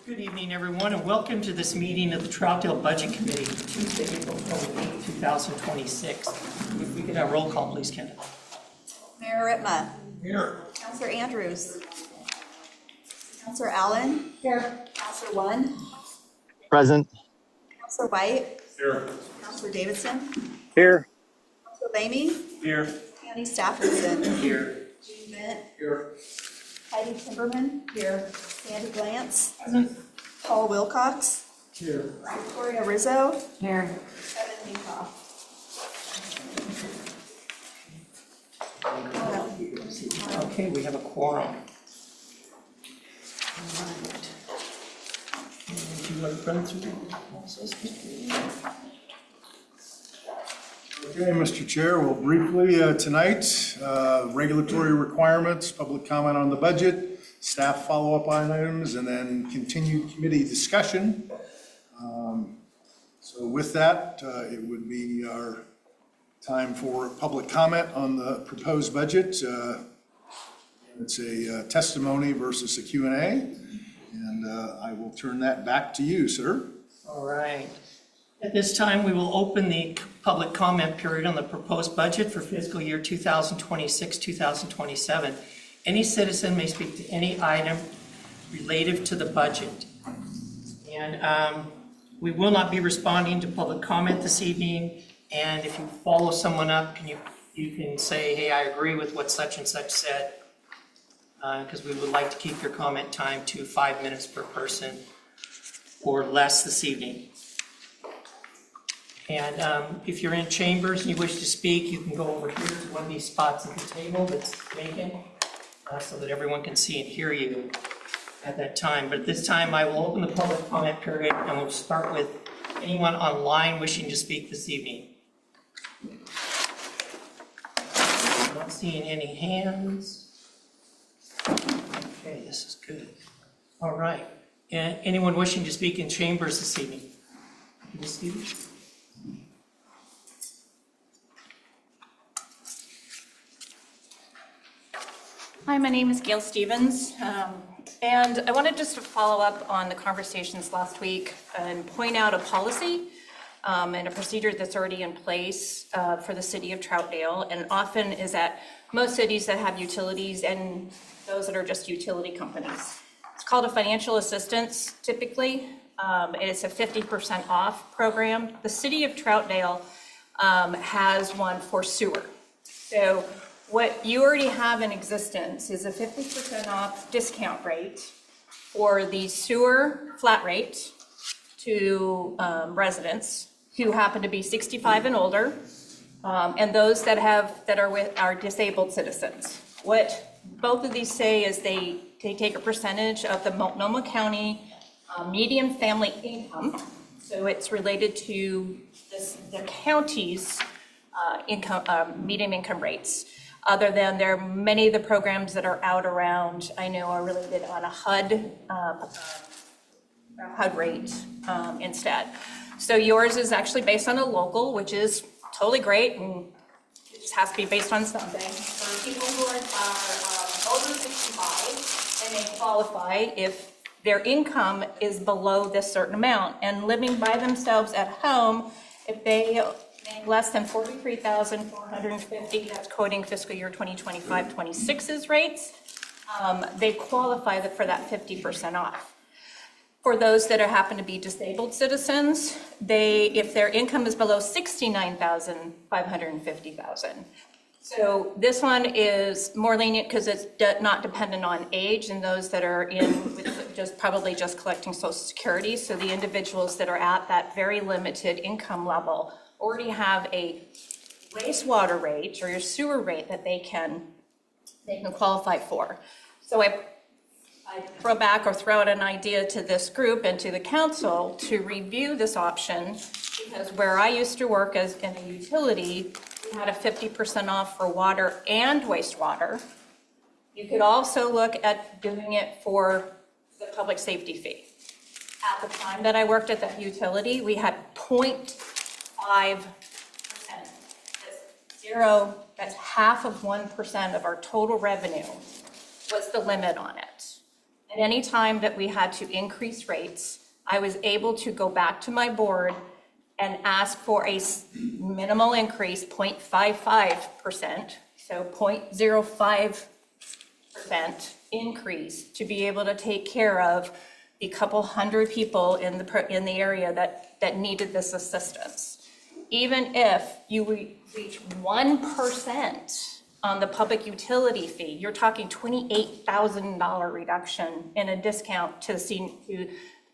Good evening, everyone, and welcome to this meeting of the Troutdale Budget Committee, Tuesday, April 28, 2026. If we could have roll call, please, Ken. Mayor Ritma. Here. Councilor Andrews. Councilor Allen. Here. Councilor One. Present. Councilor White. Here. Councilor Davidson. Here. Councilor Lamy. Here. Annie Staffordson. Here. Gene Bent. Here. Heidi Timberman. Here. Sandy Glantz. Present. Paul Wilcox. Here. Victoria Rizzo. Here. Kevin Meekoff. Okay, we have a quorum. All right. Do you want to run through the process? Okay, Mr. Chair, well, briefly tonight, regulatory requirements, public comment on the budget, staff follow-up on items, and then continued committee discussion. So with that, it would be our time for public comment on the proposed budget. It's a testimony versus a Q&A, and I will turn that back to you, sir. All right. At this time, we will open the public comment period on the proposed budget for fiscal year 2026-2027. Any citizen may speak to any item related to the budget. And we will not be responding to public comment this evening. And if you follow someone up, you can say, hey, I agree with what such and such said, because we would like to keep your comment time to 5 minutes per person or less this evening. And if you're in chambers and you wish to speak, you can go over here to one of these spots at the table that's vacant, so that everyone can see and hear you at that time. But at this time, I will open the public comment period, and we'll start with anyone online wishing to speak this evening. I'm not seeing any hands. Okay, this is good. All right. And anyone wishing to speak in chambers this evening? Ms. Stevens? Hi, my name is Gail Stevens, and I wanted just to follow up on the conversations last week and point out a policy and a procedure that's already in place for the City of Troutdale, and often is at most cities that have utilities and those that are just utility companies. It's called a financial assistance typically. It's a 50% off program. The City of Troutdale has one for sewer. So what you already have in existence is a 50% off discount rate for the sewer flat rate to residents who happen to be 65 and older, and those that are disabled citizens. What both of these say is they take a percentage of the Multnomah County median family income, so it's related to the county's median income rates. Other than there are many of the programs that are out around, I know are related on a HUD rate instead. So yours is actually based on a local, which is totally great, and it just has to be based on something. For people who are over 65, and they qualify if their income is below this certain amount, and living by themselves at home, if they make less than $43,450, that's quoting fiscal year 2025-26's rates, they qualify for that 50% off. For those that happen to be disabled citizens, if their income is below $69,550. So this one is more lenient because it's not dependent on age, and those that are probably just collecting Social Security. So the individuals that are at that very limited income level already have a wastewater rate or your sewer rate that they can qualify for. So I throw out an idea to this group and to the council to review this option, because where I used to work in a utility, we had a 50% off for water and wastewater. You could also look at doing it for the public safety fee. At the time that I worked at that utility, we had 0.5%. That's half of 1% of our total revenue was the limit on it. At any time that we had to increase rates, I was able to go back to my board and ask for a minimal increase, 0.55%, so 0.05% increase to be able to take care of the couple hundred people in the area that needed this assistance. Even if you reach 1% on the public utility fee, you're talking $28,000 reduction in a discount to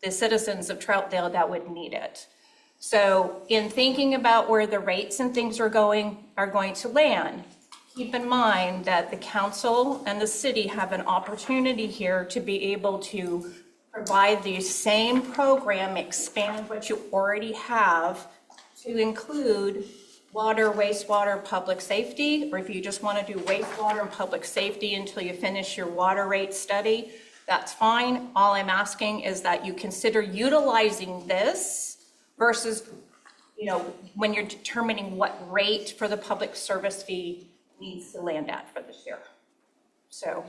the citizens of Troutdale that would need it. So in thinking about where the rates and things are going to land, keep in mind that the council and the city have an opportunity here to be able to provide the same program, expand what you already have to include water, wastewater, public safety, or if you just want to do wastewater and public safety until you finish your water rate study, that's fine. All I'm asking is that you consider utilizing this versus, when you're determining what rate for the public service fee needs to land at for this year. So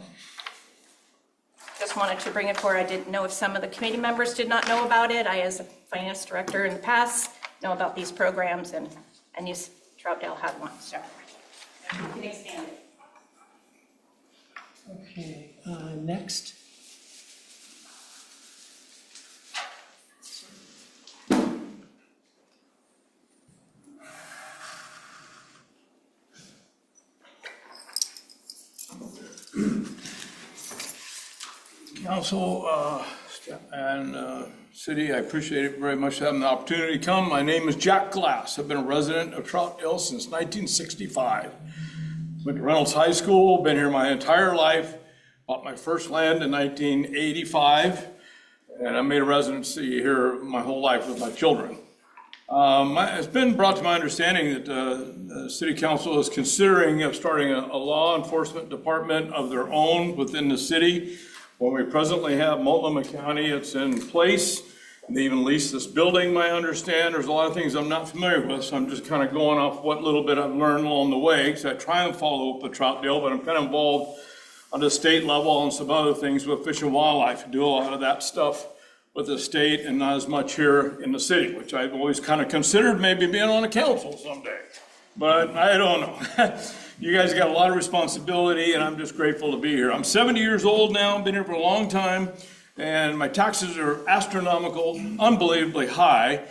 just wanted to bring it forward. I didn't know if some of the committee members did not know about it. I, as a finance director in the past, know about these programs, and Troutdale had one, so you can expand it. Okay, next. Council and City, I appreciate it very much having the opportunity to come. My name is Jack Glass. I've been a resident of Troutdale since 1965. Went to Reynolds High School, been here my entire life. Bought my first land in 1985, and I made a residency here my whole life with my children. It's been brought to my understanding that the City Council is considering of starting a law enforcement department of their own within the city. When we presently have Multnomah County, it's in place. They even leased this building, my understand. There's a lot of things I'm not familiar with, so I'm just kind of going off what little bit I've learned along the way, because I try and follow up with Troutdale, but I'm kind of involved on the state level and some other things with Fish and Wildlife. Do a lot of that stuff with the state and not as much here in the city, which I've always kind of considered maybe being on a council someday, but I don't know. You guys got a lot of responsibility, and I'm just grateful to be here. I'm 70 years old now, been here for a long time, and my taxes are astronomical, unbelievably high,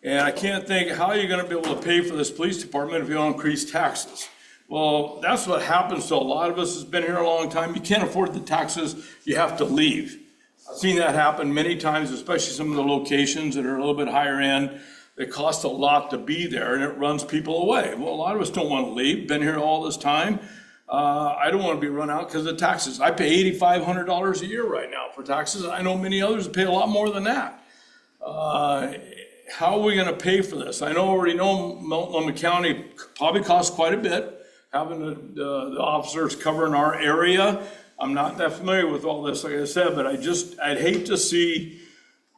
and I can't think how you're going to be able to pay for this police department if you don't increase taxes. Well, that's what happens to a lot of us who's been here a long time. You can't afford the taxes, you have to leave. I've seen that happen many times, especially some of the locations that are a little bit higher end. It costs a lot to be there, and it runs people away. Well, a lot of us don't want to leave. Been here all this time. I don't want to be run out because of taxes. I pay $8,500 a year right now for taxes. I know many others that pay a lot more than that. How are we going to pay for this? I already know Multnomah County probably costs quite a bit, having the officers covering our area. I'm not that familiar with all this, like I said, but I'd hate to see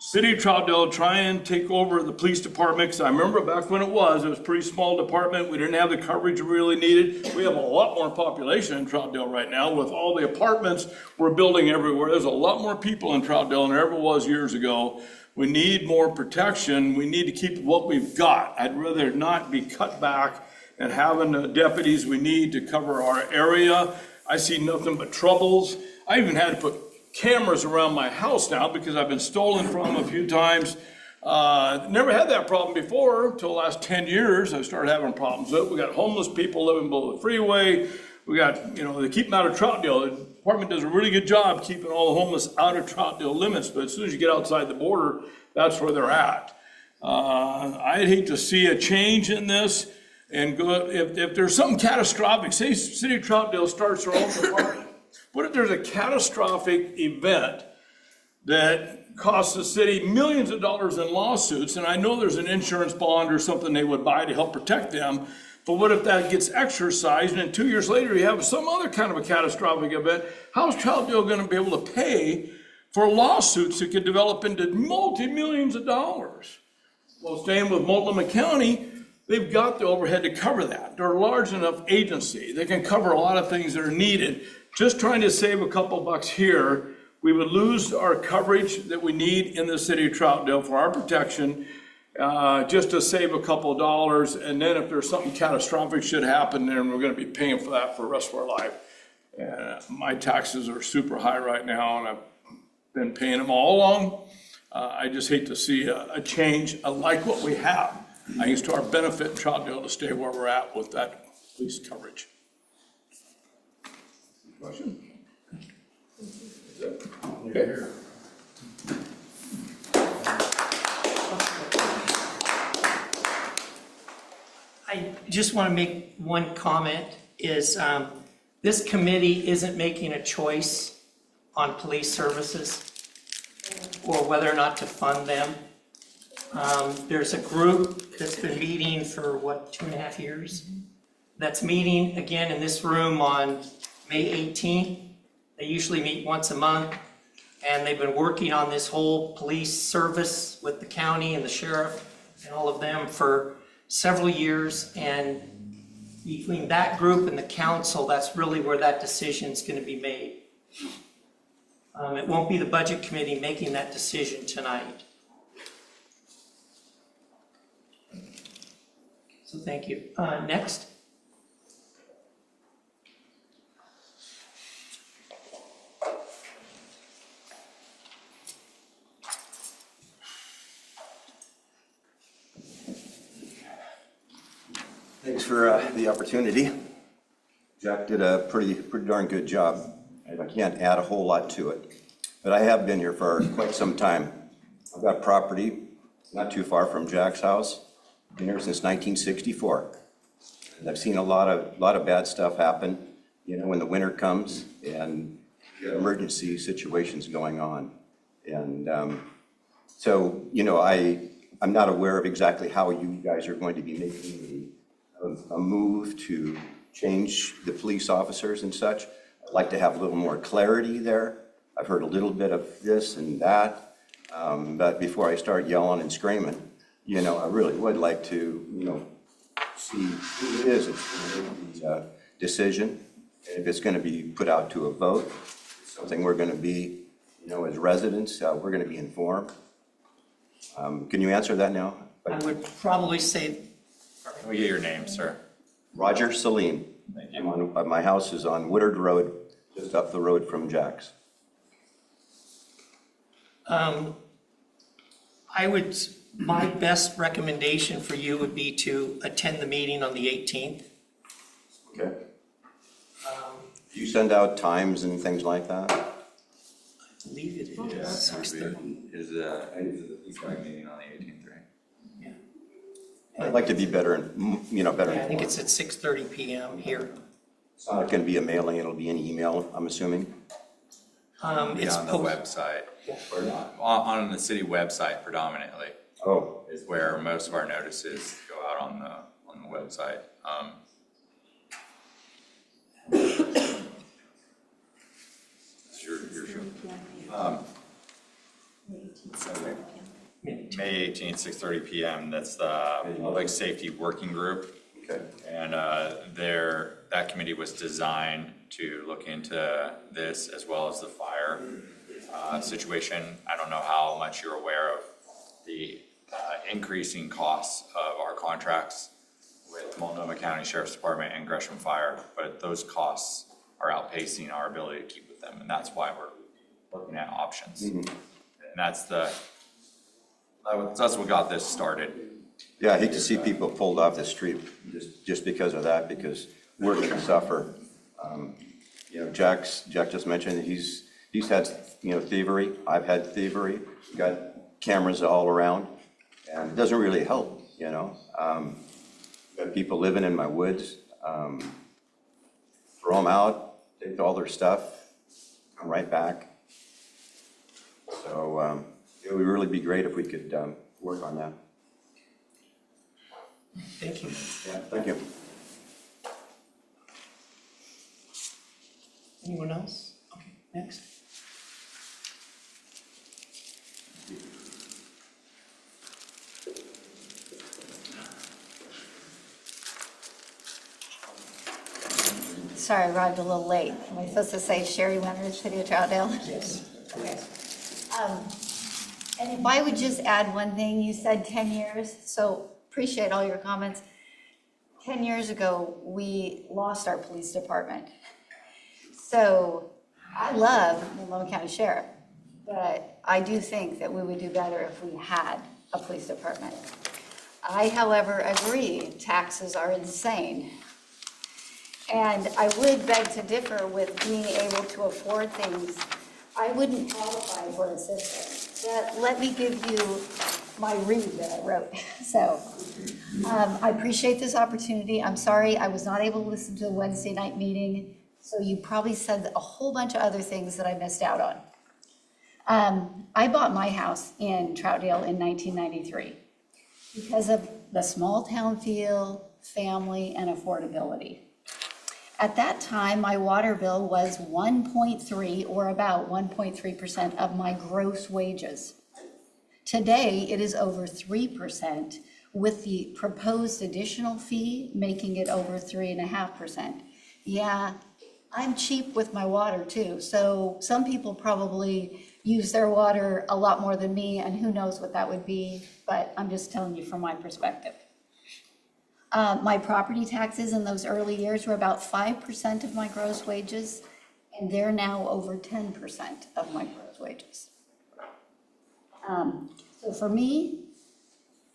City of Troutdale try and take over the police department, because I remember back when it was a pretty small department. We didn't have the coverage we really needed. We have a lot more population in Troutdale right now with all the apartments we're building everywhere. There's a lot more people in Troutdale than there ever was years ago. We need more protection. We need to keep what we've got. I'd rather not be cut back and having the deputies we need to cover our area. I see nothing but troubles. I even had to put cameras around my house now because I've been stolen from a few times. Never had that problem before until the last 10 years. I started having problems with it. We got homeless people living below the freeway. We got, they keep them out of Troutdale. The department does a really good job keeping all the homeless out of Troutdale limits, but as soon as you get outside the border, that's where they're at. I'd hate to see a change in this and go, if there's something catastrophic, say City of Troutdale starts their own department. What if there's a catastrophic event that costs the city millions of dollars in lawsuits, and I know there's an insurance bond or something they would buy to help protect them, but what if that gets exercised and 2 years later you have some other kind of a catastrophic event? How's Troutdale going to be able to pay for lawsuits that could develop into multi-millions of dollars? Well, staying with Multnomah County, they've got the overhead to cover that. They're a large enough agency. They can cover a lot of things that are needed. Just trying to save a couple bucks here we would lose our coverage that we need in the city of Troutdale for our protection, just to save a couple of dollars. And then if there's something catastrophic should happen, then we're gonna be paying for that for the rest of our life. My taxes are super high right now, and I've been paying them all along. I just hate to see a change. I like what we have. I think it's to our benefit in Troutdale to stay where we're at with that police coverage. Question? Okay. I just want to make one comment, is this committee isn't making a choice on police services or whether or not to fund them. There's a group that's been meeting for, what, 2.5 years? That's meeting again in this room on May 18th. They usually meet once a month, and they've been working on this whole police service with the county and the sheriff and all of them for several years. And between that group and the council, that's really where that decision is going to be made. It won't be the budget committee making that decision tonight. So thank you. Next. Thanks for the opportunity. Jack did a pretty darn good job. I can't add a whole lot to it, but I have been here for quite some time. I've got property not too far from Jack's house. Been here since 1964. And I've seen a lot of bad stuff happen, you know, when the winter comes and emergency situations going on. And so, you know, I'm not aware of exactly how you guys are going to be making a move to change the police officers and such. I'd like to have a little more clarity there. I've heard a little bit of this and that, but before I start yelling and screaming, you know, I really would like to, you know, see who it is that's going to make the decision. And if it's going to be put out to a vote, it's something we're going to be, you know, as residents, we're going to be informed. Can you answer that now? I would probably say, Can we get your name, sir? Roger Salim. Thank you. My house is on Woodard Road, just up the road from Jack's. my best recommendation for you would be to attend the meeting on the 18th. Okay. Do you send out times and things like that? I believe it is 6:30. Is the police meeting on the 18th, right? Yeah. I'd like to be better, you know, better Yeah, I think informed. it's at 6:30 PM here. It's not going to be a mailing, it'll be an email, I'm assuming? Be It's on the website, Or not? on the city website predominantly, Oh, is where most of our notices go out on the website. Your show. May 18th, 6:30 PM, that's the Public Safety Working Group. okay. And that committee was designed to look into this as well as the fire situation. I don't know how much you're aware of the increasing costs of our contracts with Multnomah County Sheriff's Department and Gresham Fire, but those costs are outpacing our ability to keep with them, and that's why we're looking at options. And that's what got this started. Yeah, I hate to see people pulled off the street just because of that, because we're going to suffer. You know, Jack just mentioned he's had, you know, thievery. I've had thievery. We've got cameras all around, and it doesn't really help, you know. Got people living in my woods. Throw them out, take all their stuff, come right back. So it would really be great if we could work on that. Thank you. Yeah, thank you. Anyone else? Okay, next. Sorry, I arrived a little late. Am I supposed to say Sherry Winters, City of Troutdale? Yes. And if I would just add one thing, you said 10 years, so appreciate all your comments. 10 years ago, we lost our police department. So I love Multnomah County Sheriff, but I do think that we would do better if we had a police department. I, however, agree taxes are insane. And I would beg to differ with being able to afford things. I wouldn't qualify for assistance. Let me give you my read that I wrote. So I appreciate this opportunity. I'm sorry I was not able to listen to the Wednesday night meeting, so you probably said a whole bunch of other things that I missed out on. I bought my house in Troutdale in 1993 because of the small town feel, family, and affordability. At that time, my water bill was 1.3 or about 1.3% of my gross wages. Today, it is over 3% with the proposed additional fee making it over 3.5%. Yeah, I'm cheap with my water too. So some people probably use their water a lot more than me, and who knows what that would be, but I'm just telling you from my perspective. My property taxes in those early years were about 5% of my gross wages, and they're now over 10% of my gross wages. So for me,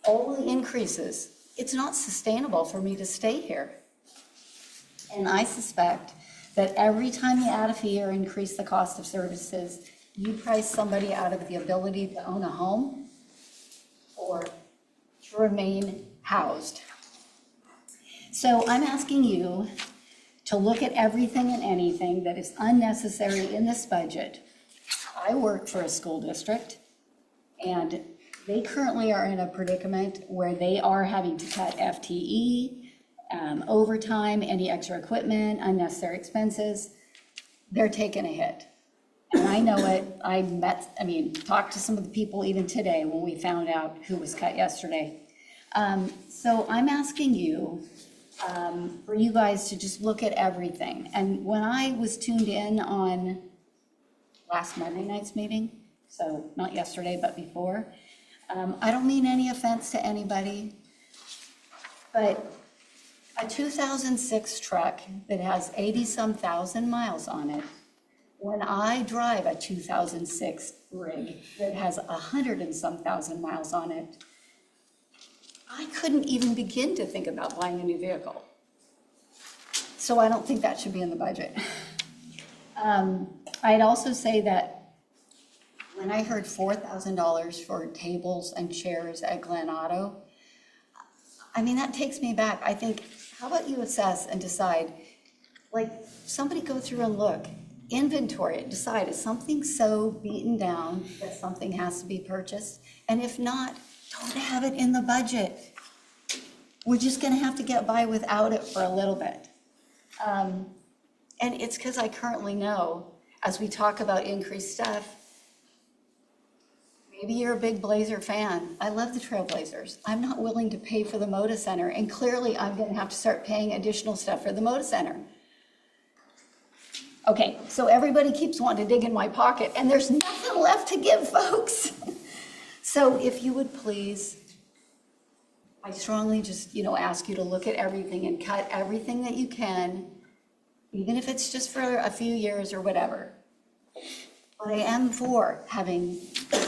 all the increases, it's not sustainable for me to stay here. And I suspect that every time you add a fee or increase the cost of services, you price somebody out of the ability to own a home or to remain housed. So I'm asking you to look at everything and anything that is unnecessary in this budget. I work for a school district, and they currently are in a predicament where they are having to cut FTE, overtime, any extra equipment, unnecessary expenses. They're taking a hit. And I know it. Talked to some of the people even today when we found out who was cut yesterday. So I'm asking you, for you guys to just look at everything. And when I was tuned in on last Monday night's meeting, so not yesterday, but before, I don't mean any offense to anybody, but a 2006 truck that has 80-some thousand miles on it, when I drive a 2006 rig that has 100-and-some thousand miles on it, I couldn't even begin to think about buying a new vehicle. So I don't think that should be in the budget. I'd also say that when I heard $4,000 for tables and chairs at Glen Auto, that takes me back. I think, how about you assess and decide, like, somebody go through and look, inventory it, decide, is something so beaten down that something has to be purchased? And if not, don't have it in the budget. We're just gonna have to get by without it for a little bit. And it's because I currently know, as we talk about increased stuff, maybe you're a big Blazer fan. I love the Trailblazers. I'm not willing to pay for the Moda Center, and clearly I'm gonna have to start paying additional stuff for the Moda Center. Okay, so everybody keeps wanting to dig in my pocket, and there's nothing left to give, folks. So if you would please, I strongly just, ask you to look at everything and cut everything that you can, even if it's just for a few years or whatever. But I am for having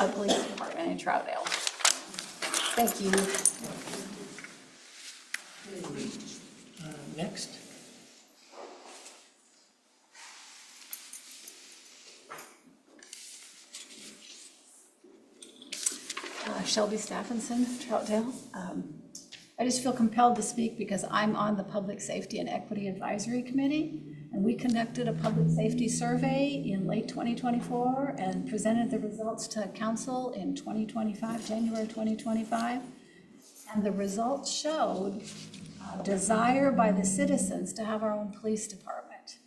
a police department in Troutdale. Thank you. Next. Shelby Stephenson, Troutdale. I just feel compelled to speak because I'm on the Public Safety and Equity Advisory Committee, and we conducted a public safety survey in late 2024 and presented the results to council in 2025, January 2025. And the results showed a desire by the citizens to have our own police department.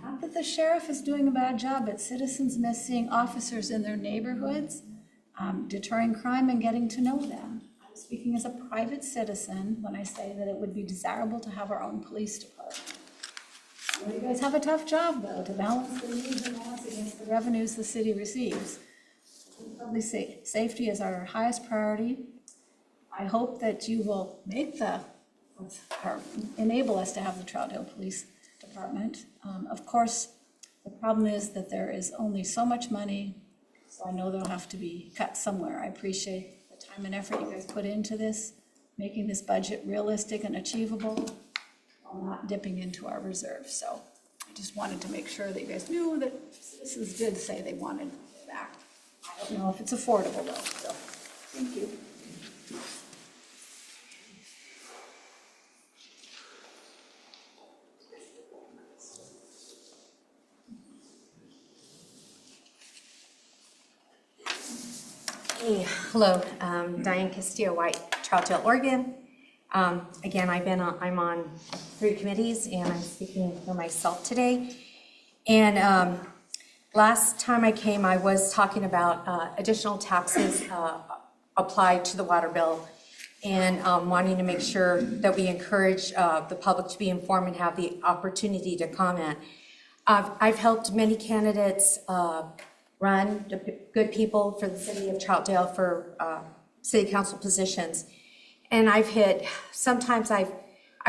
Not that the sheriff is doing a bad job, but citizens miss seeing officers in their neighborhoods, deterring crime and getting to know them. I'm speaking as a private citizen when I say that it would be desirable to have our own police department. Well, you guys have a tough job, though, to balance the needs and wants against the revenues the city receives. Public safety is our highest priority. I hope that you will make or enable us to have the Troutdale Police Department. Of course, the problem is that there is only so much money, so I know there'll have to be cut somewhere. I appreciate the time and effort you guys put into this, making this budget realistic and achievable while not dipping into our reserves. So I just wanted to make sure that you guys knew that citizens did say they wanted it back. I don't know if it's affordable though, so thank you. Hey, hello, Diane Castillo-White, Troutdale, Oregon. Again, I'm on 3 committees, and I'm speaking for myself today. And last time I came, I was talking about additional taxes applied to the water bill, and wanting to make sure that we encourage the public to be informed and have the opportunity to comment. I've helped many candidates run, good people for the city of Troutdale for city council positions. And sometimes I've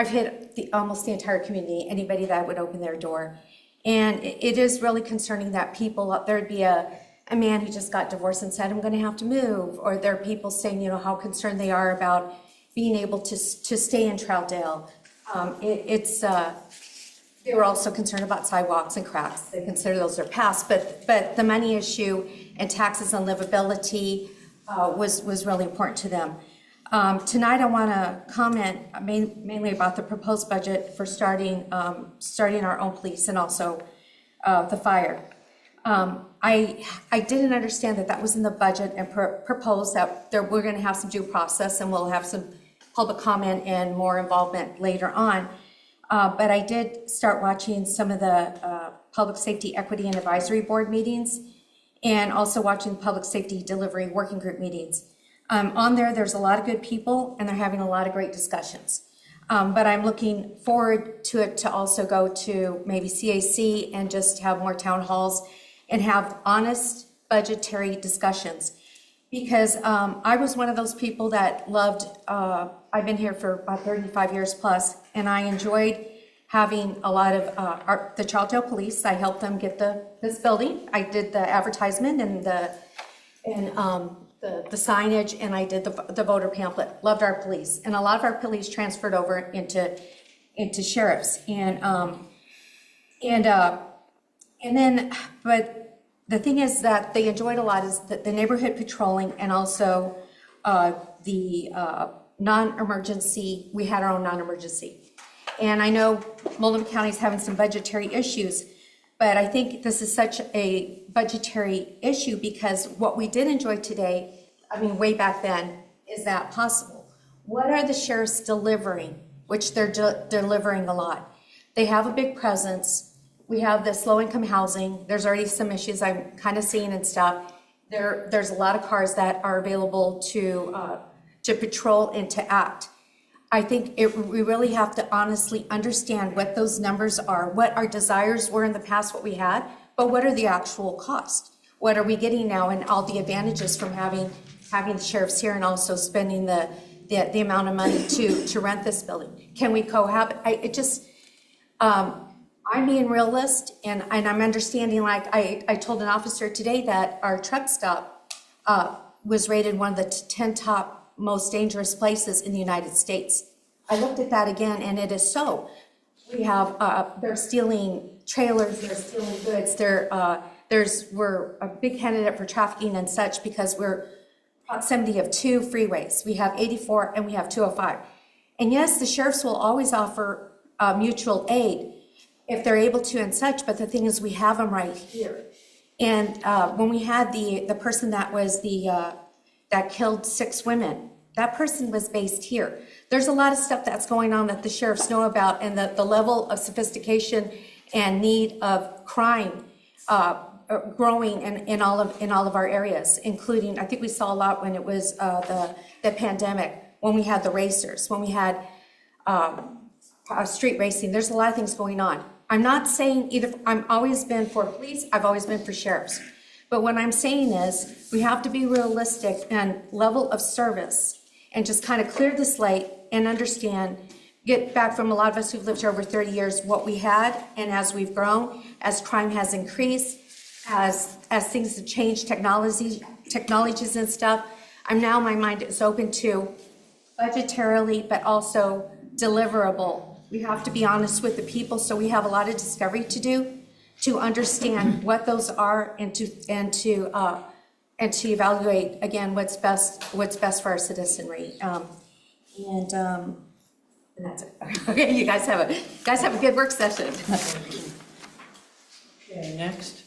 hit almost the entire community, anybody that would open their door. And it is really concerning that there'd be a man who just got divorced and said, I'm gonna have to move. Or there are people saying, how concerned they are about being able to stay in Troutdale. They were also concerned about sidewalks and cracks. They consider those their past, but the money issue and taxes and livability was really important to them. Tonight I want to comment mainly about the proposed budget for starting our own police and also the fire. I didn't understand that was in the budget and proposed that we're going to have some due process and we'll have some public comment and more involvement later on. But I did start watching some of the Public Safety Equity and Advisory Board meetings and also watching Public Safety Delivery Working Group meetings. On there's a lot of good people and they're having a lot of great discussions. But I'm looking forward to it to also go to maybe CAC and just have more town halls and have honest budgetary discussions. Because I was one of those people that loved, I've been here for about 35 years plus, and I enjoyed having a lot of the Troutdale Police. I helped them get this building. I did the advertisement and the signage, and I did the voter pamphlet. Loved our police, and a lot of our police transferred over into sheriffs, but the thing is that they enjoyed a lot is the neighborhood patrolling and also the non-emergency. We had our own non-emergency. And I know Multnomah County is having some budgetary issues, but I think this is such a budgetary issue because what we did enjoy today, way back then, is that possible. What are the sheriffs delivering? Which they're delivering a lot. They have a big presence. We have this low-income housing. There's already some issues I'm kind of seeing and stuff. There's a lot of cars that are available to patrol and to act. I think we really have to honestly understand what those numbers are, what our desires were in the past, what we had, but what are the actual costs? What are we getting now and all the advantages from having the sheriffs here and also spending the amount of money to rent this building? Can we cohabit? I'm being realist, and I'm understanding, like I told an officer today that our truck stop was rated one of the 10 top most dangerous places in the United States. I looked at that again, and it is so. We have, they're stealing trailers, they're stealing goods, we're a big candidate for trafficking and such because we're proximity of 2 freeways. We have 84 and we have 205. And yes, the sheriffs will always offer mutual aid if they're able to and such, but the thing is we have them right here. And when we had the person that was that killed 6 women, that person was based here. There's a lot of stuff that's going on that the sheriffs know about, and the level of sophistication and need of crime growing in all of our areas, including, I think we saw a lot when it was the pandemic, when we had the racers, when we had street racing. There's a lot of things going on. I'm not saying either. I've always been for police. I've always been for sheriffs. But what I'm saying is, we have to be realistic and level of service and just kind of clear the slate and understand, get back from a lot of us who've lived here over 30 years, what we had, and as we've grown, as crime has increased, as things have changed, technologies and stuff, my mind is open to budgetarily, but also deliverable. We have to be honest with the people, so we have a lot of discovery to do to understand what those are and to evaluate again what's best for our citizenry. And that's it. Okay, you guys have a good work session. Okay, next.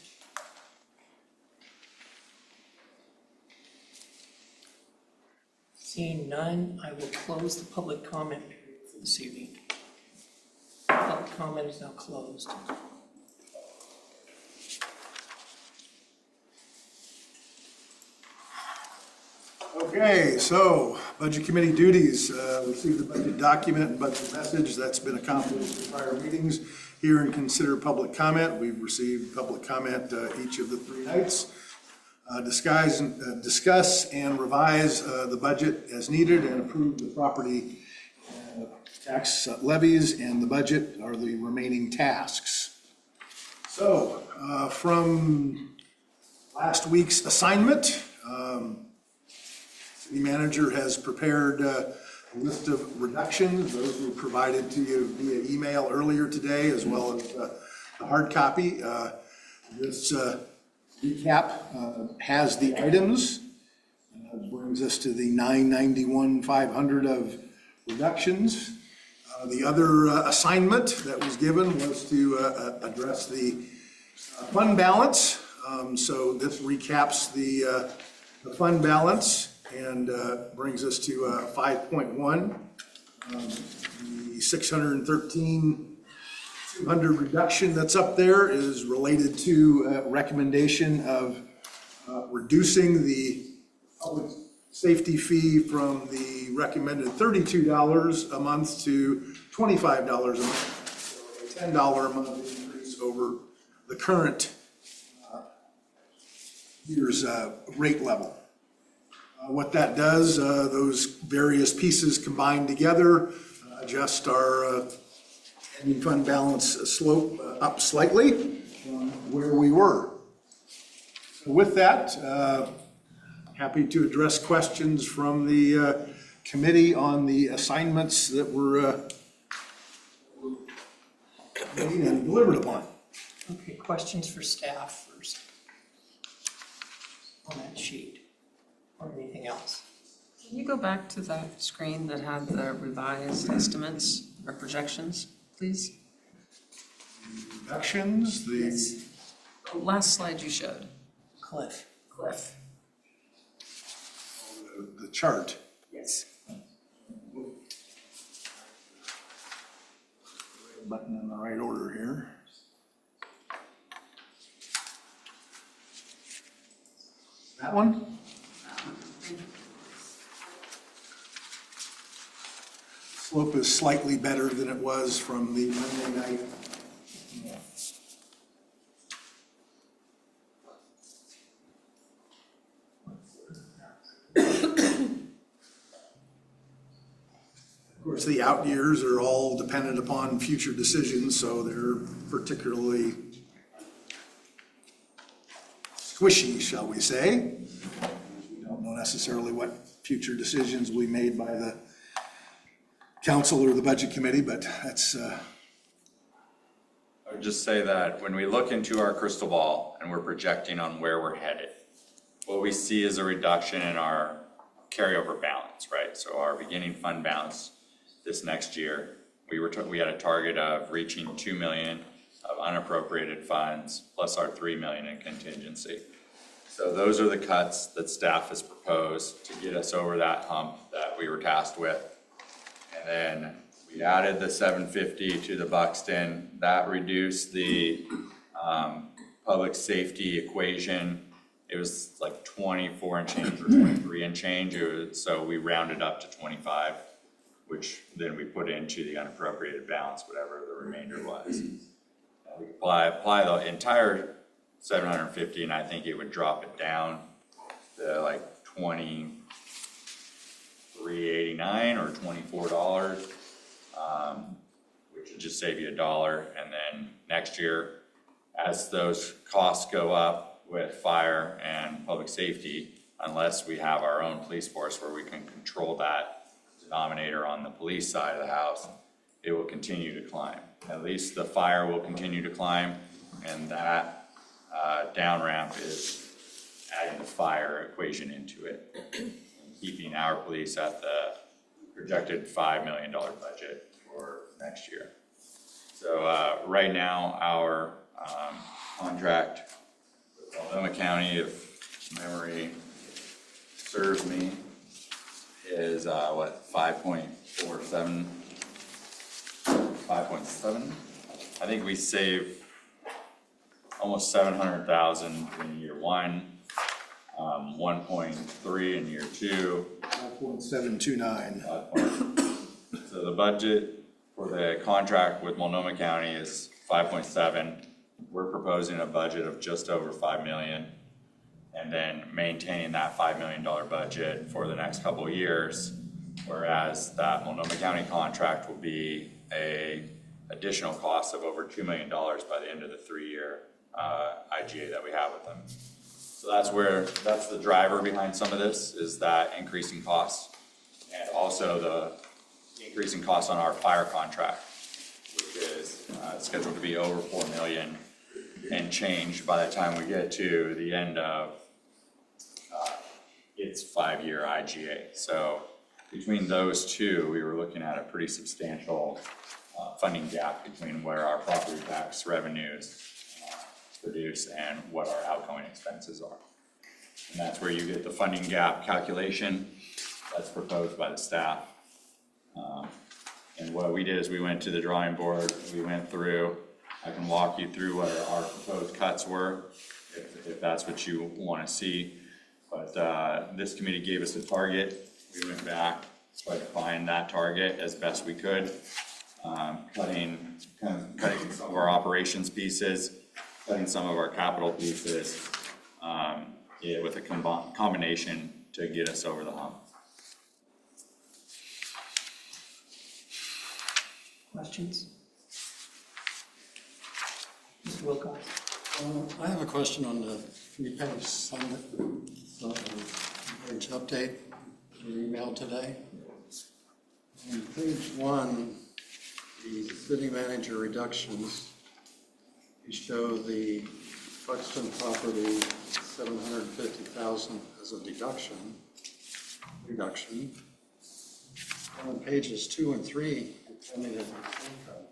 Seeing none, I will close the public comment period for this evening. Public comment is now closed. Okay, so Budget Committee duties, receive the budget document and budget message. That's been accomplished in prior meetings. Hear and consider public comment. We've received public comment each of the 3 nights. Discuss and revise the budget as needed and approve the property tax levies, and the budget are the remaining tasks. So from last week's assignment, City Manager has prepared a list of reductions. Those were provided to you via email earlier today, as well as the hard copy. This recap has the items. Brings us to the $991,500 of reductions. The other assignment that was given was to address the fund balance. So this recaps the fund balance and brings us to 5.1. The 613,200 reduction that's up there is related to recommendation of reducing the public safety fee from the recommended $32 a month to $25 a month. So a $10 a month increase over the current year's rate level. What that does, those various pieces combined together, adjust our ending fund balance slope up slightly from where we were. So with that, happy to address questions from the committee on the assignments that were made and delivered upon. Okay, questions for staff first on that sheet, or anything else? Can you go back to that screen that had the revised estimates or projections, please? Reductions, the Last slide you showed. Cliff. the chart. Yes. Button in the right order here. That one? Slope is slightly better than it was from the Monday night. Of course, the out years are all dependent upon future decisions, so they're particularly squishy, shall we say. We don't know necessarily what future decisions will be made by the council or the budget committee, but that's... I would just say that when we look into our crystal ball and we're projecting on where we're headed, what we see is a reduction in our carryover balance, right? So our beginning fund balance this next year, we had a target of reaching 2 million of unappropriated funds plus our 3 million in contingency. So those are the cuts that staff has proposed to get us over that hump that we were tasked with. And then we added the 750 to the Buxton. That reduced the public safety equation. It was like 24 and change or 23 and change. So we rounded up to 25, which then we put into the unappropriated balance, whatever the remainder was. We apply the entire $750, and I think it would drop it down to like $23.89 or $24, which would just save you $1. And then next year, as those costs go up with fire and public safety, unless we have our own police force where we can control that denominator on the police side of the house, it will continue to climb. At least the fire will continue to climb, and that down ramp is adding the fire equation into it, and keeping our police at the projected $5 million budget for next year. So right now, our contract with Multnomah County, if memory serves me, is 5.47, 5.7. I think we save almost 700,000 in year one, 1.3 in year two. 5.729. So the budget for the contract with Multnomah County is 5.7. We're proposing a budget of just over 5 million, and then maintaining that $5 million budget for the next couple of years, whereas that Multnomah County contract will be a additional cost of over $2 million by the end of the 3-year IGA that we have with them. So that's the driver behind some of this, is that increasing costs, and also the increasing costs on our fire contract, which is scheduled to be over 4 million and change by the time we get to the end of its 5-year IGA. So between those two, we were looking at a pretty substantial funding gap between where our property tax revenues produce and what our outgoing expenses are. And that's where you get the funding gap calculation that's proposed by the staff. And what we did is we went to the drawing board, we went through, I can walk you through what our proposed cuts were, if that's what you want to see. But this committee gave us a target. We went back, tried to find that target as best we could, cutting some of our operations pieces, cutting some of our capital pieces, with a combination to get us over the hump. Questions? Mr. Wilcox? I have a question on the three-page summary, page update in your email today. On page 1, the city manager reductions, you show the Buxton property, 750,000 as a reduction. On pages 2 and 3, it's only that income.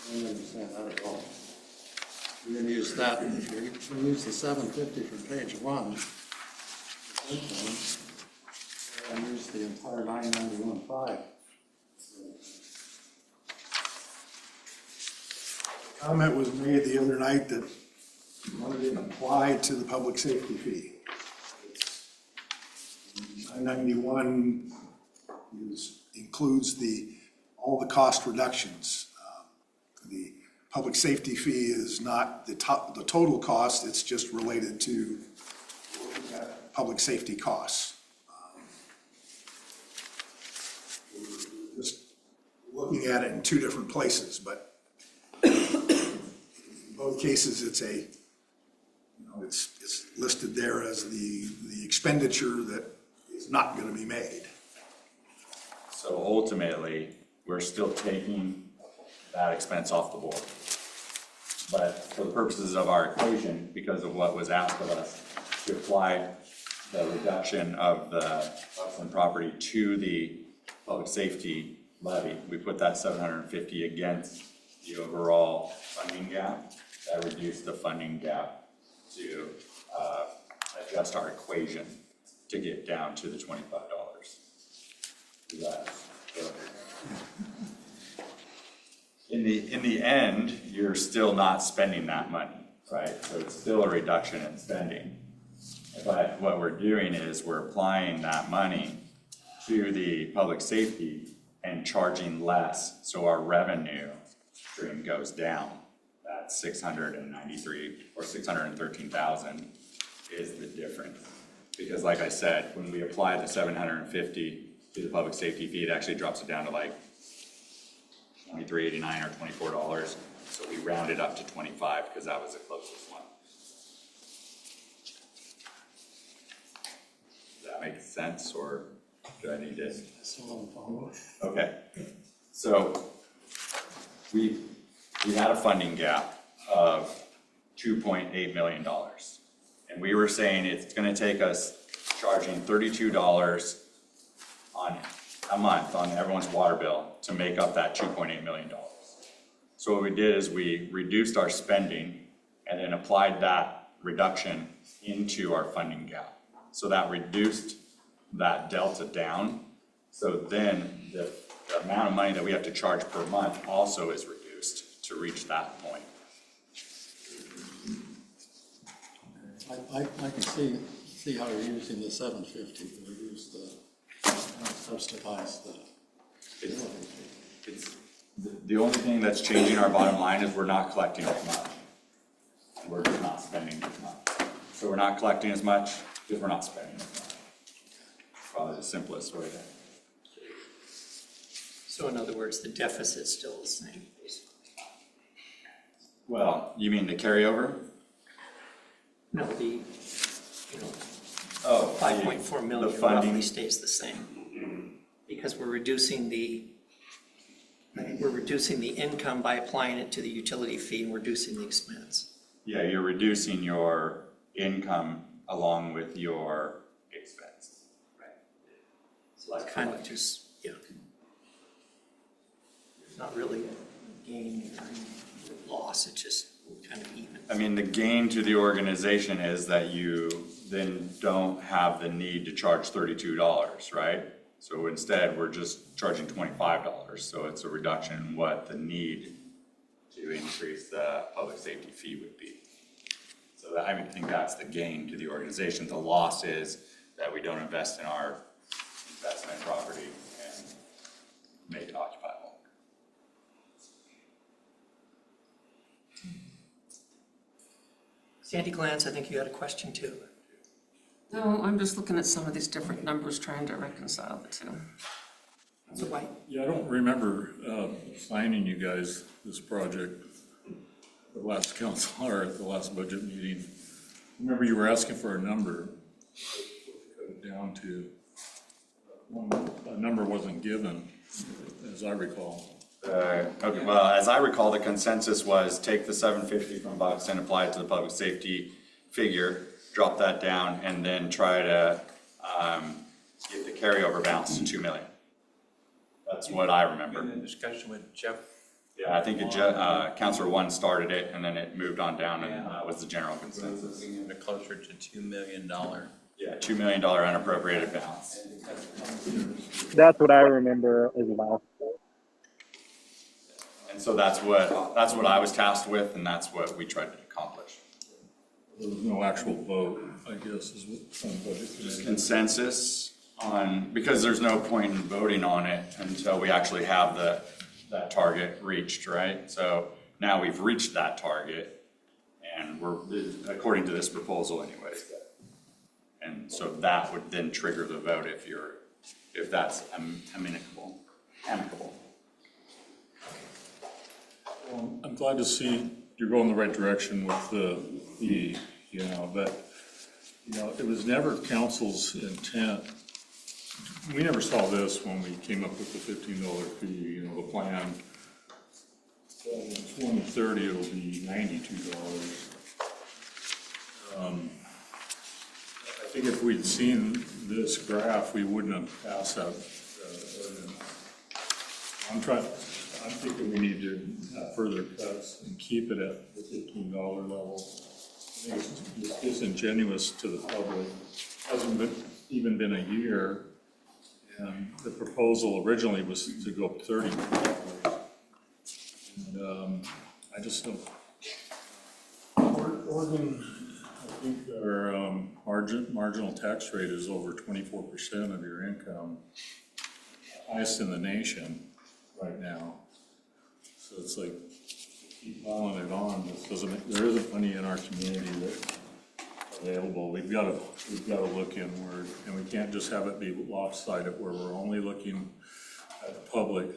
I don't understand that at all. You're going to use that, you're going to use the 750 from page 1, and use the entire 991.5. Comment was made the other night that wanted it applied to the public safety fee. 991 includes all the cost reductions. The public safety fee is not the total cost, it's just related to public safety costs. We're just looking at it in two different places, but in both cases, it's listed there as the expenditure that is not going to be made. So ultimately, we're still taking that expense off the board. But for the purposes of our equation, because of what was asked of us to apply the reduction of the Buxton property to the public safety levy, we put that 750 against the overall funding gap. That reduced the funding gap to adjust our equation to get down to the $25. In the end, you're still not spending that money, right? So it's still a reduction in spending. But what we're doing is we're applying that money to the public safety and charging less, so our revenue stream goes down. that 693 or 613,000 is the difference. Because like I said, when we apply the 750 to the public safety fee, it actually drops it down to like $23.89 or $24. So we rounded up to 25 because that was the closest one. Does that make sense, or do I need to? Okay, so we had a funding gap of $2.8 million. And we were saying it's gonna take us charging $32 on a month on everyone's water bill to make up that $2.8 million. So what we did is we reduced our spending and then applied that reduction into our funding gap. So that reduced that delta down. So then the amount of money that we have to charge per month also is reduced to reach that point. I can see how you're using the 750 to reduce subsidize the. It's the only thing that's changing our bottom line is we're not collecting as much. We're just not spending as much. So we're not collecting as much because we're not spending as much. Probably the simplest way to. So in other words, the deficit's still the same, basically. Well, you mean the carryover? No, the, Oh, 5.4 million the funding. roughly stays the same. Because we're reducing the income by applying it to the utility fee and reducing the expense. Yeah, you're reducing your income along with your expense. Right. So it's kind of just, yeah. It's not really a gain or loss, it's just kind of even. I mean, the gain to the organization is that you then don't have the need to charge $32, right? So instead, we're just charging $25. So it's a reduction in what the need to increase the public safety fee would be. So that, I think that's the gain to the organization. The loss is that we don't invest in our investment property and make it occupy longer. Sandy Glantz, I think you had a question too. No, I'm just looking at some of these different numbers, trying to reconcile the two. So why? Yeah, I don't remember signing you guys this project, the last council or at the last budget meeting. Remember you were asking for a number, cut it down to, a number wasn't given, as I recall. Okay, well, as I recall, the consensus was take the 750 from Bucks and apply it to the public safety figure, drop that down, and then try to get the carryover balance to 2 million. That's what I remember. In the discussion with Jeff. Yeah, I think Councilor One started it, and then it moved on down, and that was the general consensus. Looking at closer to $2 million. Yeah, $2 million unappropriated balance. That's what I remember as well. And so that's what I was tasked with, and that's what we tried to accomplish. There was no actual vote, I guess, is what on budget committee. Consensus on, because there's no point in voting on it until we actually have that target reached, right? So now we've reached that target, and we're, according to this proposal anyways. And so that would then trigger the vote if that's amicable. Well, I'm glad to see you're going the right direction with the but, it was never council's intent. We never saw this when we came up with the $15 fee, the plan. In 2030, it'll be $92. I think if we'd seen this graph, we wouldn't have passed that ordinance. I'm thinking we need to have further cuts and keep it at the $15 level. I think it's disingenuous to the public. Hasn't even been a year, and the proposal originally was to go up $30. And I just don't. Oregon, I think our marginal tax rate is over 24% of your income, highest in the nation right now. So it's like keep piling it on. This doesn't, there isn't money in our community that's available. We've got to look inward, and we can't just have it be lopsided where we're only looking at the public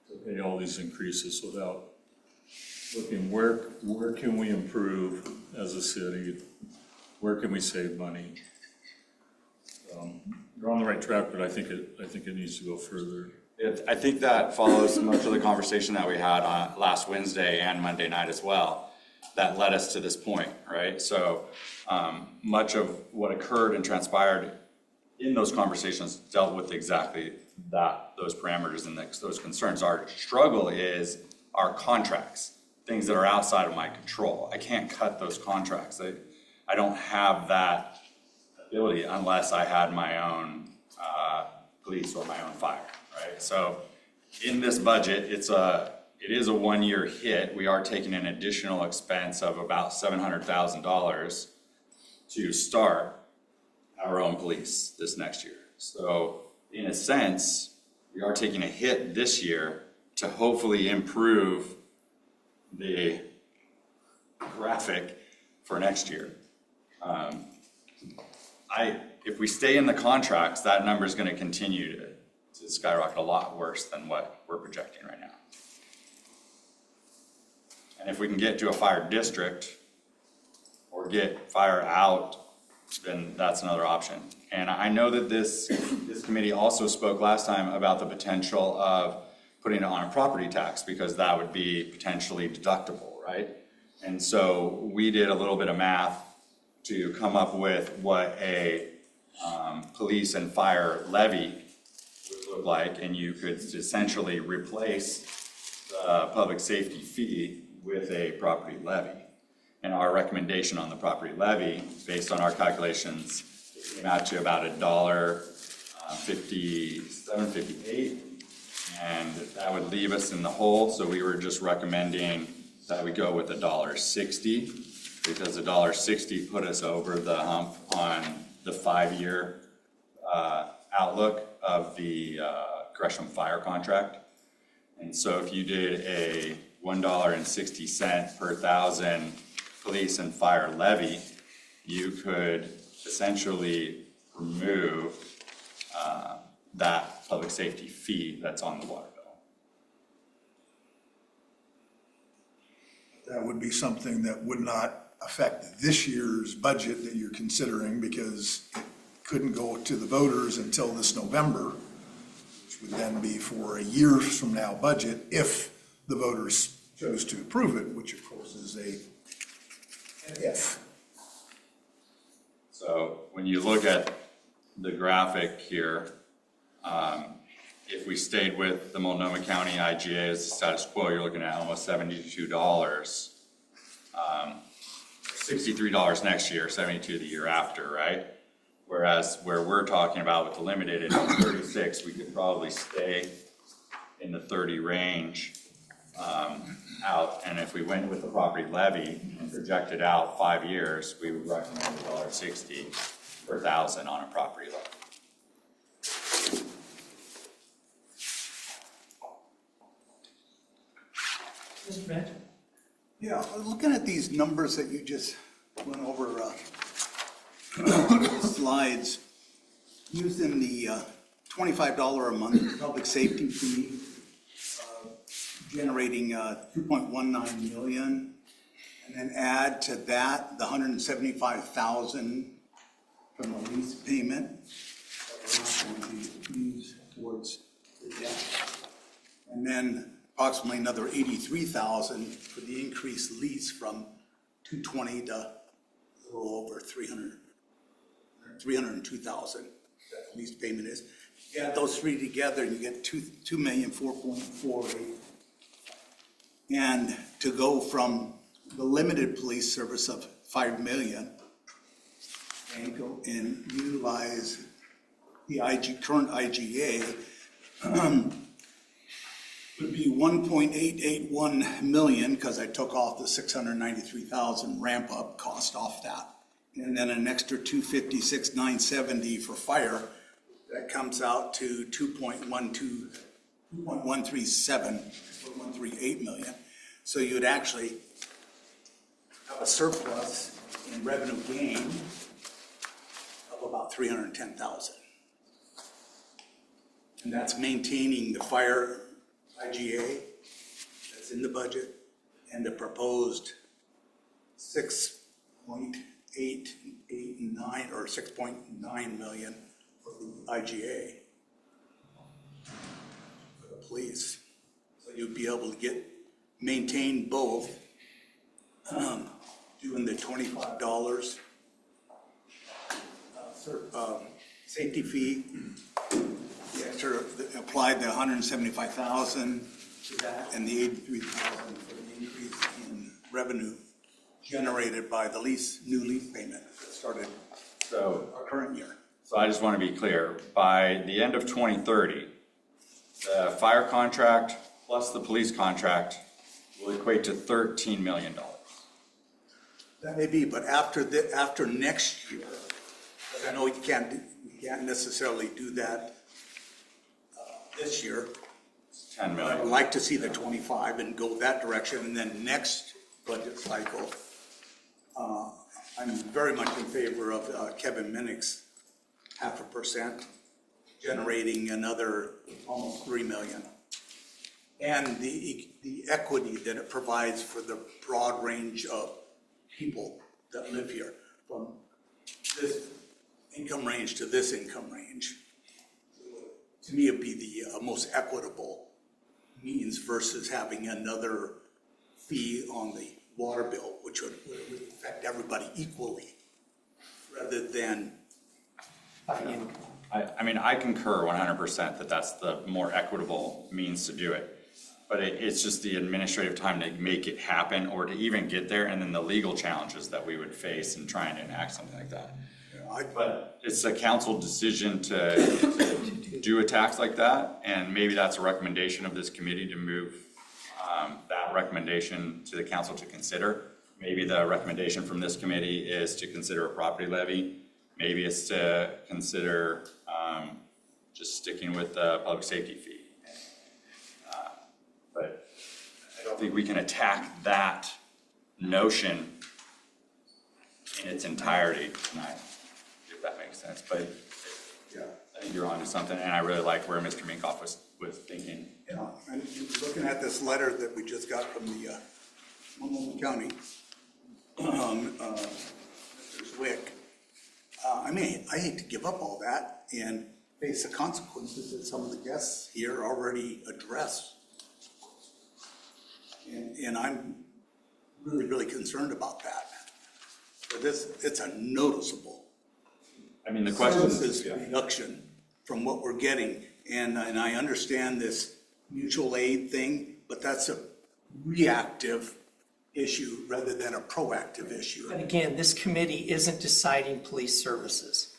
to pay all these increases without looking where can we improve as a city? Where can we save money? You're on the right track, but I think it needs to go further. I think that follows much of the conversation that we had on last Wednesday and Monday night as well, that led us to this point, right? So much of what occurred and transpired in those conversations dealt with exactly that, those parameters and those concerns. Our struggle is our contracts, things that are outside of my control. I can't cut those contracts. I don't have that ability unless I had my own police or my own fire, right? So in this budget, it is a one-year hit. We are taking an additional expense of about $700,000 to start our own police this next year. So in a sense, we are taking a hit this year to hopefully improve the graphic for next year. If we stay in the contracts, that number is going to continue to skyrocket a lot worse than what we're projecting right now. And if we can get to a fire district or get fire out, then that's another option. And I know that this committee also spoke last time about the potential of putting it on a property tax because that would be potentially deductible, right? And so we did a little bit of math to come up with what a police and fire levy would look like, and you could essentially replace the public safety fee with a property levy. And our recommendation on the property levy, based on our calculations, came out to about $1.5758, and that would leave us in the hole. So we were just recommending that we go with $1.60, because $1.60 put us over the hump on the 5-year outlook of the Gresham Fire contract. And so if you did a $1.60 per thousand police and fire levy, you could essentially remove that public safety fee that's on the water bill. That would be something that would not affect this year's budget that you're considering because it couldn't go to the voters until this November, which would then be for a year from now budget if the voters chose to approve it, which of course is an if. So when you look at the graphic here, if we stayed with the Multnomah County IGA as the status quo, you're looking at almost $72, $63 next year, $72 the year after, right? Whereas where we're talking about with the limited at 36, we could probably stay in the 30 range out. And if we went with the property levy and projected out 5 years, we would recommend $1.60 per thousand on a property levy. Mr. Bench? Yeah, looking at these numbers that you just went over, slides, using the $25 a month public safety fee, generating 2.19 million, and then add to that the 175,000 from the lease payment that we're not going to use towards the debt, and then approximately another 83,000 for the increased lease from 220 to a little over 302,000 that lease payment is. You add those three together and you get 2,004,48. And to go from the limited police service of 5 million and go and utilize the current IGA would be 1.881 million, because I took off the 693,000 ramp up cost off that. And then an extra 256,970 for fire, that comes out to 2.137 or 138 million. So you'd actually have a surplus in revenue gain of about 310,000. And that's maintaining the fire IGA that's in the budget and the proposed 6.889 or 6.9 million for the IGA for the police. So you'd be able to maintain both, doing the $25 safety fee, the extra, applied the 175,000 to that, and the 83,000 for the increase in revenue generated by the new lease payment that started our current year. So I just want to be clear, by the end of 2030, the fire contract plus the police contract will equate to $13 million. That may be, but after next year, I know you can't necessarily do that this year. 10 million. I would like to see the 25 and go that direction, and then next budget cycle, I'm very much in favor of Kevin Minnick's 0.5%, generating another almost 3 million. And the equity that it provides for the broad range of people that live here, from this income range to this income range. To me, it'd be the most equitable means versus having another fee on the water bill, which would affect everybody equally, rather than. I mean, I concur 100% that that's the more equitable means to do it. But it's just the administrative time to make it happen or to even get there, and then the legal challenges that we would face in trying to enact something like that. But it's a council decision to do a tax like that, and maybe that's a recommendation of this committee to move that recommendation to the council to consider. Maybe the recommendation from this committee is to consider a property levy. Maybe it's to consider just sticking with the public safety fee. But I don't think we can attack that notion in its entirety tonight, if that makes sense. But yeah, I think you're onto something, and I really like where Mr. Minkoff was thinking. Yeah, and looking at this letter that we just got from the Multnomah County, Mr. Zwick, I mean, I hate to give up all that and face the consequences that some of the guests here already addressed. And I'm really, really concerned about that. But it's a noticeable. I mean, the question is reduction from what we're getting. And I understand this mutual aid thing, but that's a reactive issue rather than a proactive issue. But again, this committee isn't deciding police services.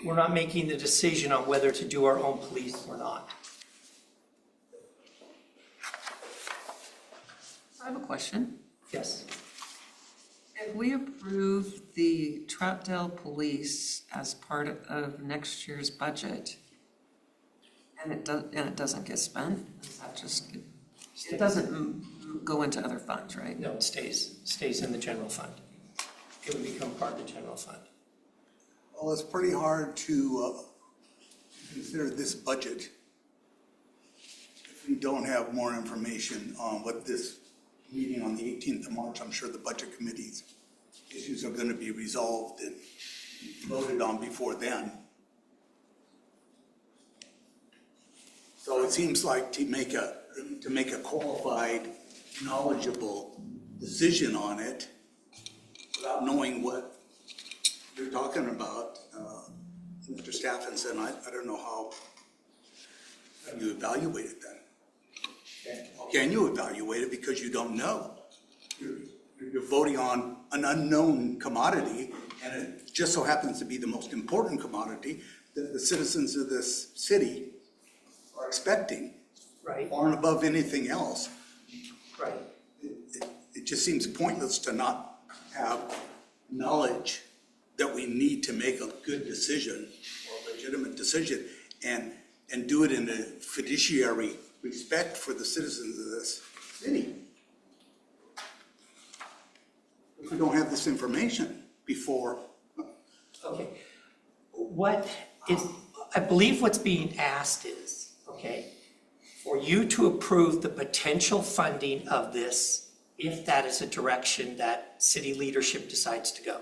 We're not making the decision on whether to do our own police or not. I have a question. Yes. If we approve the Troutdale Police as part of next year's budget, and it doesn't get spent, does that just, it doesn't go into other funds, right? No, it stays in the general fund. It would become part of the general fund. Well, it's pretty hard to consider this budget if we don't have more information on what this meeting on the 18th of March, I'm sure the budget committee's issues are going to be resolved and voted on before then. So it seems like to make a qualified, knowledgeable decision on it without knowing what you're talking about, Mr. Stephenson, I don't know how you evaluate it then. Can you evaluate it because you don't know? You're voting on an unknown commodity, and it just so happens to be the most important commodity that the citizens of this city are expecting, right, far and above anything else. Right. It just seems pointless to not have knowledge that we need to make a good decision or a legitimate decision. And and do it in a fiduciary respect for the citizens of this city. If we don't have this information before. Okay. What is, I believe what's being asked is, okay, for you to approve the potential funding of this, if that is a direction that city leadership decides to go.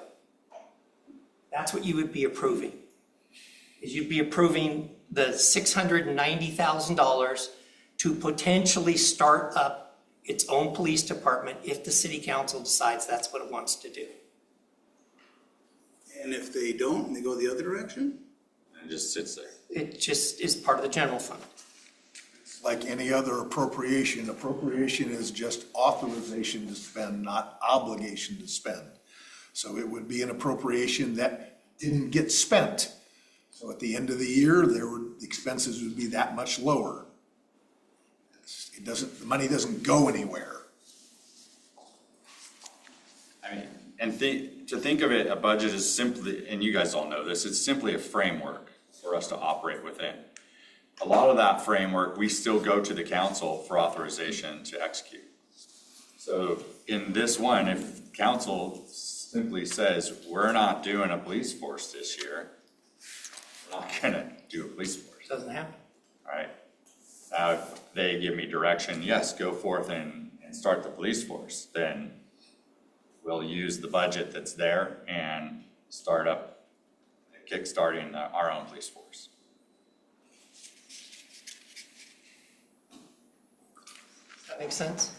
That's what you would be approving. Is you'd be approving the $690,000 to potentially start up its own police department if the city council decides that's what it wants to do. And if they don't, and they go the other direction? It just sits there. It just is part of the general fund. Like any other appropriation, appropriation is just authorization to spend, not obligation to spend. So it would be an appropriation that didn't get spent. So at the end of the year, the expenses would be that much lower. It doesn't, the money doesn't go anywhere. I mean, and to think of it, a budget is simply, and you guys all know this, it's simply a framework for us to operate within. A lot of that framework, we still go to the council for authorization to execute. So in this one, if council simply says, we're not doing a police force this year, we're not gonna do a police force. Doesn't happen. All right. Now, if they give me direction, yes, go forth and start the police force, then we'll use the budget that's there and start up, kickstarting our own police force. Does that make sense?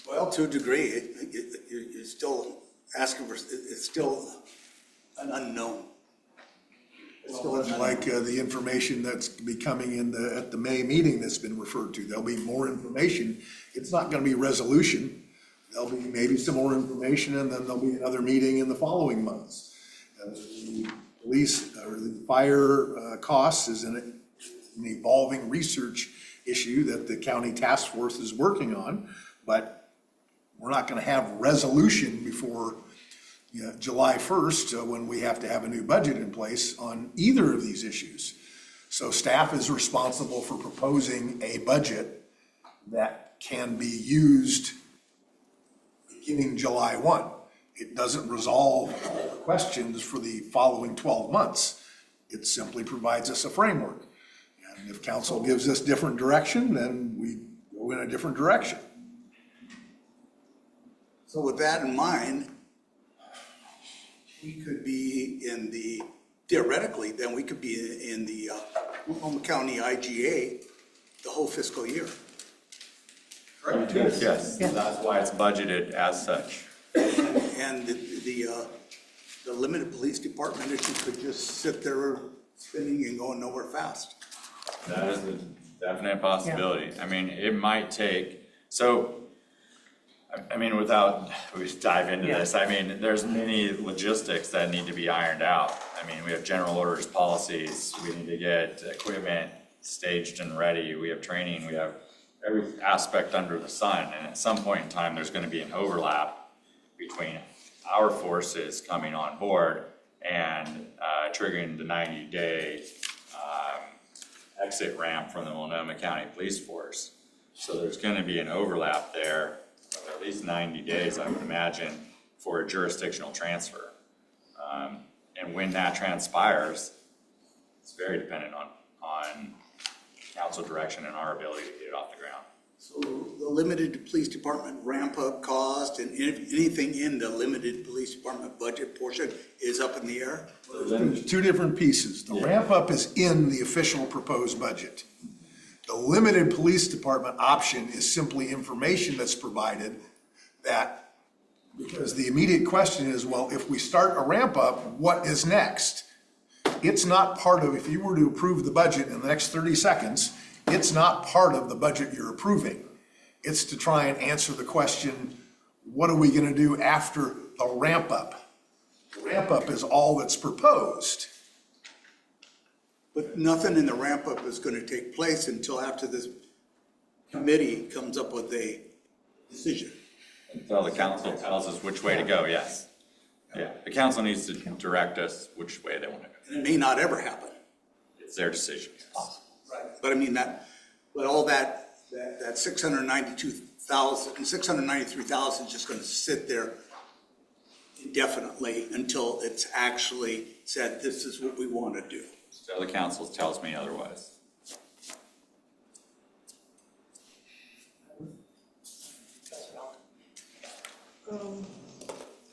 Well, to a degree, you're still asking for, it's still an unknown. It's still an unknown. Like the information that's becoming at the May meeting that's been referred to. There'll be more information. It's not gonna be resolution. There'll be maybe some more information, and then there'll be another meeting in the following months. The police or the fire costs is an evolving research issue that the county task force is working on, but we're not gonna have resolution before July 1st, when we have to have a new budget in place on either of these issues. So staff is responsible for proposing a budget that can be used beginning July 1. It doesn't resolve all the questions for the following 12 months. It simply provides us a framework. And if council gives us different direction, then we go in a different direction. So with that in mind, we could be in the, theoretically, then we could be in the Multnomah County IGA the whole fiscal year. Correct? Yes, that's why it's budgeted as such. And the limited police department, if you could just sit there spinning and going nowhere fast. That is a definite possibility. I mean, it might take, so, I mean, without, we dive into this, I mean, there's many logistics that need to be ironed out. I mean, we have general orders, policies, we need to get equipment staged and ready, we have training, we have every aspect under the sun, and at some point in time, there's gonna be an overlap between our forces coming on board and triggering the 90-day exit ramp from the Multnomah County Police Force. So there's gonna be an overlap there of at least 90 days, I would imagine, for a jurisdictional transfer. And when that transpires, it's very dependent on council direction and our ability to get it off the ground. So the limited police department ramp up cost and anything in the limited police department budget portion is up in the air? There's two different pieces. The ramp up is in the official proposed budget. The limited police department option is simply information that's provided that, because the immediate question is, well, if we start a ramp up, what is next? It's not part of, if you were to approve the budget in the next 30 seconds, it's not part of the budget you're approving. It's to try and answer the question, what are we gonna do after the ramp up? The ramp up is all that's proposed. But nothing in the ramp up is gonna take place until after this committee comes up with a decision. Until the council tells us which way to go, yes. Yeah, the council needs to direct us which way they want to go. And it may not ever happen. It's their decision. Right, but I mean but all that 693,000 is just gonna sit there indefinitely until it's actually said, this is what we wanna do. So the council tells me otherwise.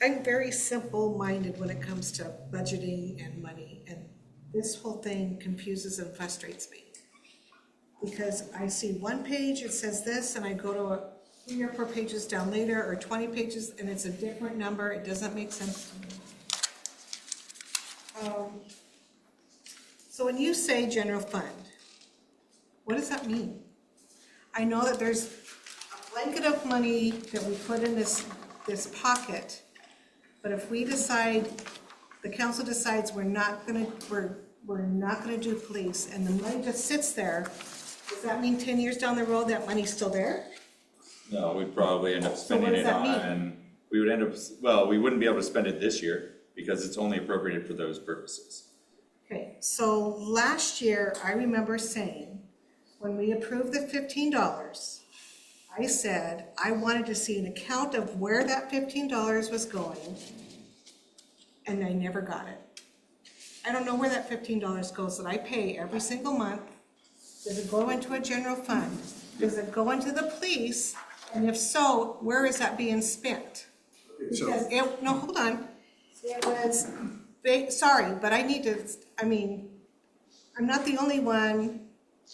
I'm very simple-minded when it comes to budgeting and money, and this whole thing confuses and frustrates me. Because I see one page, it says this, and I go to 3 or 4 pages down later, or 20 pages, and it's a different number, it doesn't make sense to me. So when you say general fund, what does that mean? I know that there's a blanket of money that we put in this pocket, but if we decide, the council decides we're not gonna do police, and the money just sits there, does that mean 10 years down the road that money's still there? No, we'd probably end up So spending what does it that mean? on, we would end up, well, we wouldn't be able to spend it this year because it's only appropriated for those purposes. Okay, so last year, I remember saying, when we approved the $15, I said I wanted to see an account of where that $15 was going, and I never got it. I don't know where that $15 goes that I pay every single month. Does it go into a general fund? Does it go into the police? And if so, where is that being spent? Because no, hold on. It was, sorry, but I need to, I'm not the only one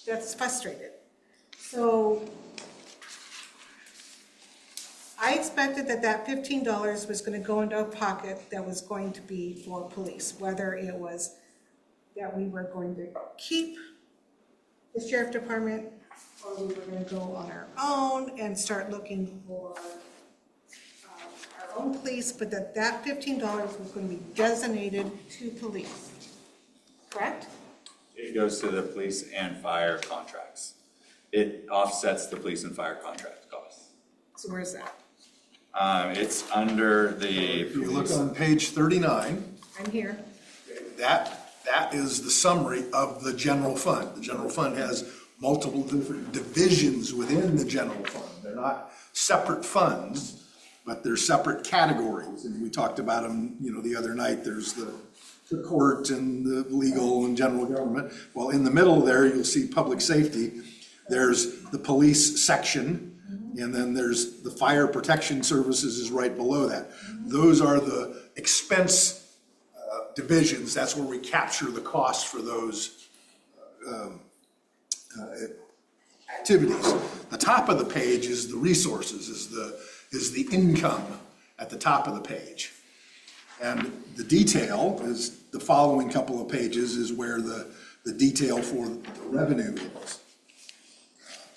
that's frustrated. So I expected that $15 was going to go into a pocket that was going to be for police, whether it was that we were going to keep the sheriff department, or we were going to go on our own and start looking for our own police, but that $15 was going to be designated to police, correct? It goes to the police and fire contracts. It offsets the police and fire contract costs. So where's that? It's under the. If you look on page 39, I'm here. that is the summary of the general fund. The general fund has multiple different divisions within the general fund. They're not separate funds, but they're separate categories. And we talked about them, the other night. There's the court and the legal and general government. Well, in the middle there, you'll see public safety. There's the police section, and then there's the fire protection services is right below that. Those are the expense divisions. That's where we capture the cost for those activities. The top of the page is the resources, is the income at the top of the page. And the detail is the following couple of pages is where the detail for the revenue is.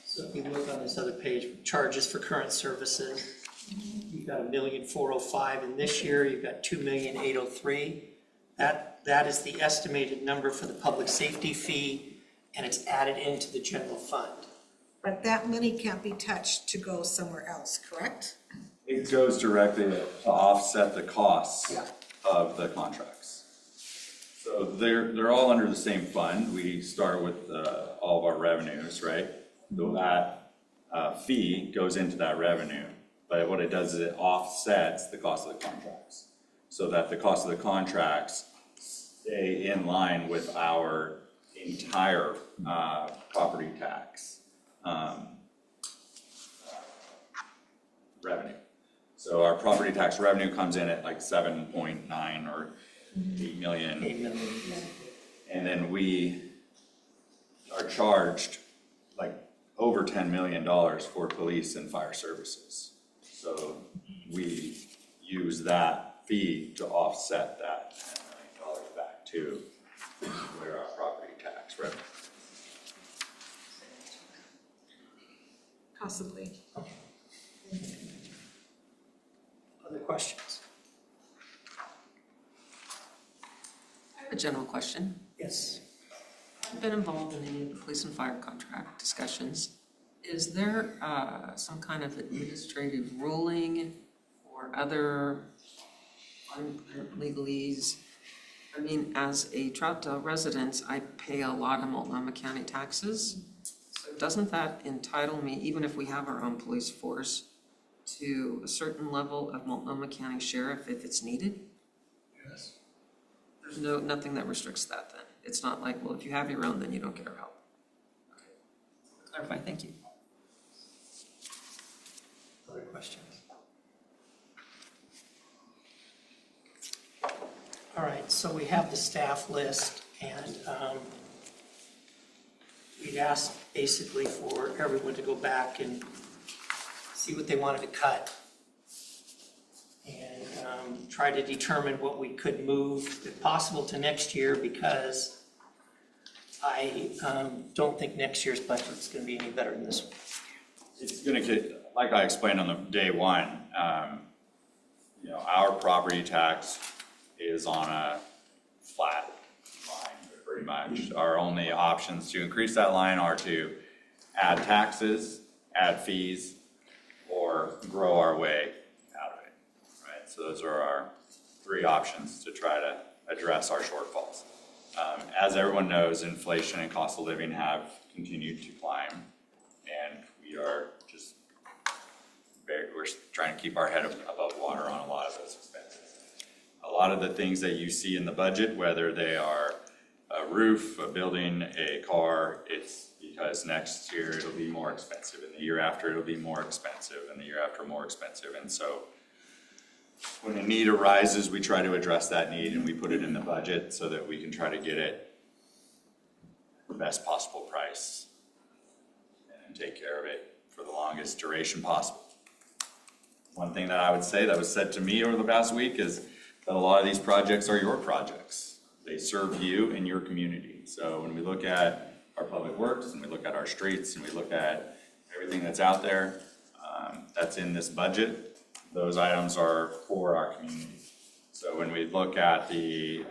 So if you look on this other page, charges for current services, you've got $1,405,000, and this year you've got $2,803,000. That is the estimated number for the public safety fee, and it's added into the general fund. But that money can't be touched to go somewhere else, correct? It goes directly to offset the costs of the contracts. So they're all under the same fund. We start with all of our revenues, right? So that fee goes into that revenue. But what it does is it offsets the cost of the contracts, so that the cost of the contracts stay in line with our entire property tax revenue. So our property tax revenue comes in at like 7.9 or 8 million. 8 million. And then we are charged like over $10 million for police and fire services. So we use that fee to offset that $10 million back to where our property tax revenue. Possibly. Other questions? I have a general question. Yes. I've been involved in any of the police and fire contract discussions. Is there some kind of administrative ruling or other legalese I mean, as a Troutdale resident, I pay a lot of Multnomah County taxes. So doesn't that entitle me, even if we have our own police force, to a certain level of Multnomah County sheriff if it's needed? Yes. There's nothing that restricts that then. It's not like, well, if you have your own, then you don't get our help. Okay. Clarify, thank you. Other questions? All right, so we have the staff list, and we'd asked basically for everyone to go back and see what they wanted to cut, and try to determine what we could move, if possible, to next year, because I don't think next year's budget is going to be any better than this one. It's going to get, like I explained on the day one, our property tax is on a flat line, pretty much. Our only options to increase that line are to add taxes, add fees, or grow our way out of it, right? So those are our three options to try to address our shortfalls. As everyone knows, inflation and cost of living have continued to climb, and we're trying to keep our head above water on a lot of those expenses. A lot of the things that you see in the budget, whether they are a roof, a building, a car, it's because next year it'll be more expensive, and the year after it'll be more expensive, and the year after more expensive. And so when a need arises, we try to address that need, and we put it in the budget so that we can try to get it the best possible price and take care of it for the longest duration possible. One thing that I would say that was said to me over the past week is that a lot of these projects are your projects. They serve you and your community. So when we look at our public works, and we look at our streets, and we look at everything that's out there, that's in this budget, those items are for our community. So when we look at the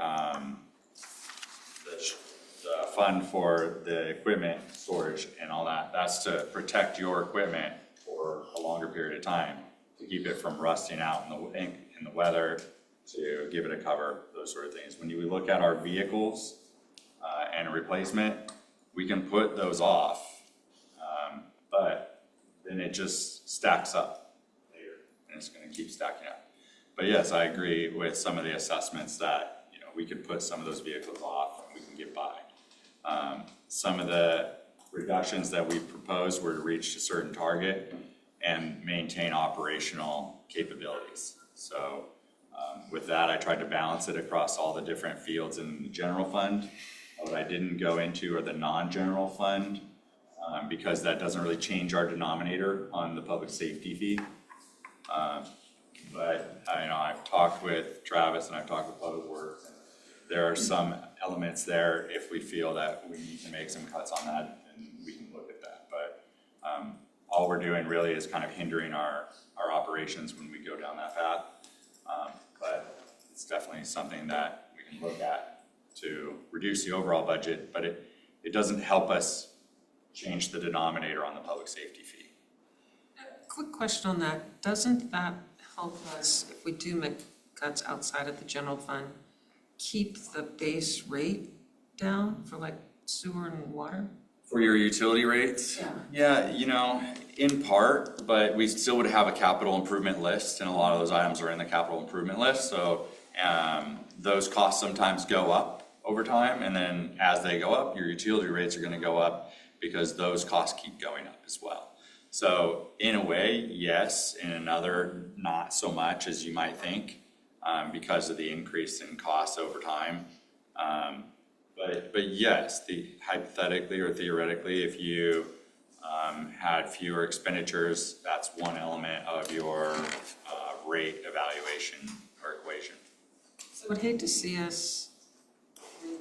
fund for the equipment storage and all that, that's to protect your equipment for a longer period of time, to keep it from rusting out in the weather, to give it a cover, those sort of things. When you look at our vehicles and replacement, we can put those off, but then it just stacks up later, and it's going to keep stacking up. But yes, I agree with some of the assessments that we could put some of those vehicles off and we can get by. Some of the reductions that we proposed were to reach a certain target and maintain operational capabilities. So with that, I tried to balance it across all the different fields in the general fund. What I didn't go into are the non-general fund, because that doesn't really change our denominator on the public safety fee. But I've talked with Travis and I've talked with Public Works. And there are some elements there, if we feel that we need to make some cuts on that, and we can look at that. But all we're doing really is kind of hindering our operations when we go down that path. But it's definitely something that we can look at to reduce the overall budget, but it doesn't help us change the denominator on the public safety fee. Quick question on that. Doesn't that help us, if we do make cuts outside of the general fund, keep the base rate down for like sewer and water? For your utility rates? Yeah, in part, but we still would have a capital improvement list, and a lot of those items are in the capital improvement list. So those costs sometimes go up over time, and then as they go up, your utility rates are going to go up because those costs keep going up as well. So in a way, yes. In another, not so much as you might think, because of the increase in costs over time. But yes, hypothetically or theoretically, if you had fewer expenditures, that's one element of your rate evaluation or equation. So I'd hate to see us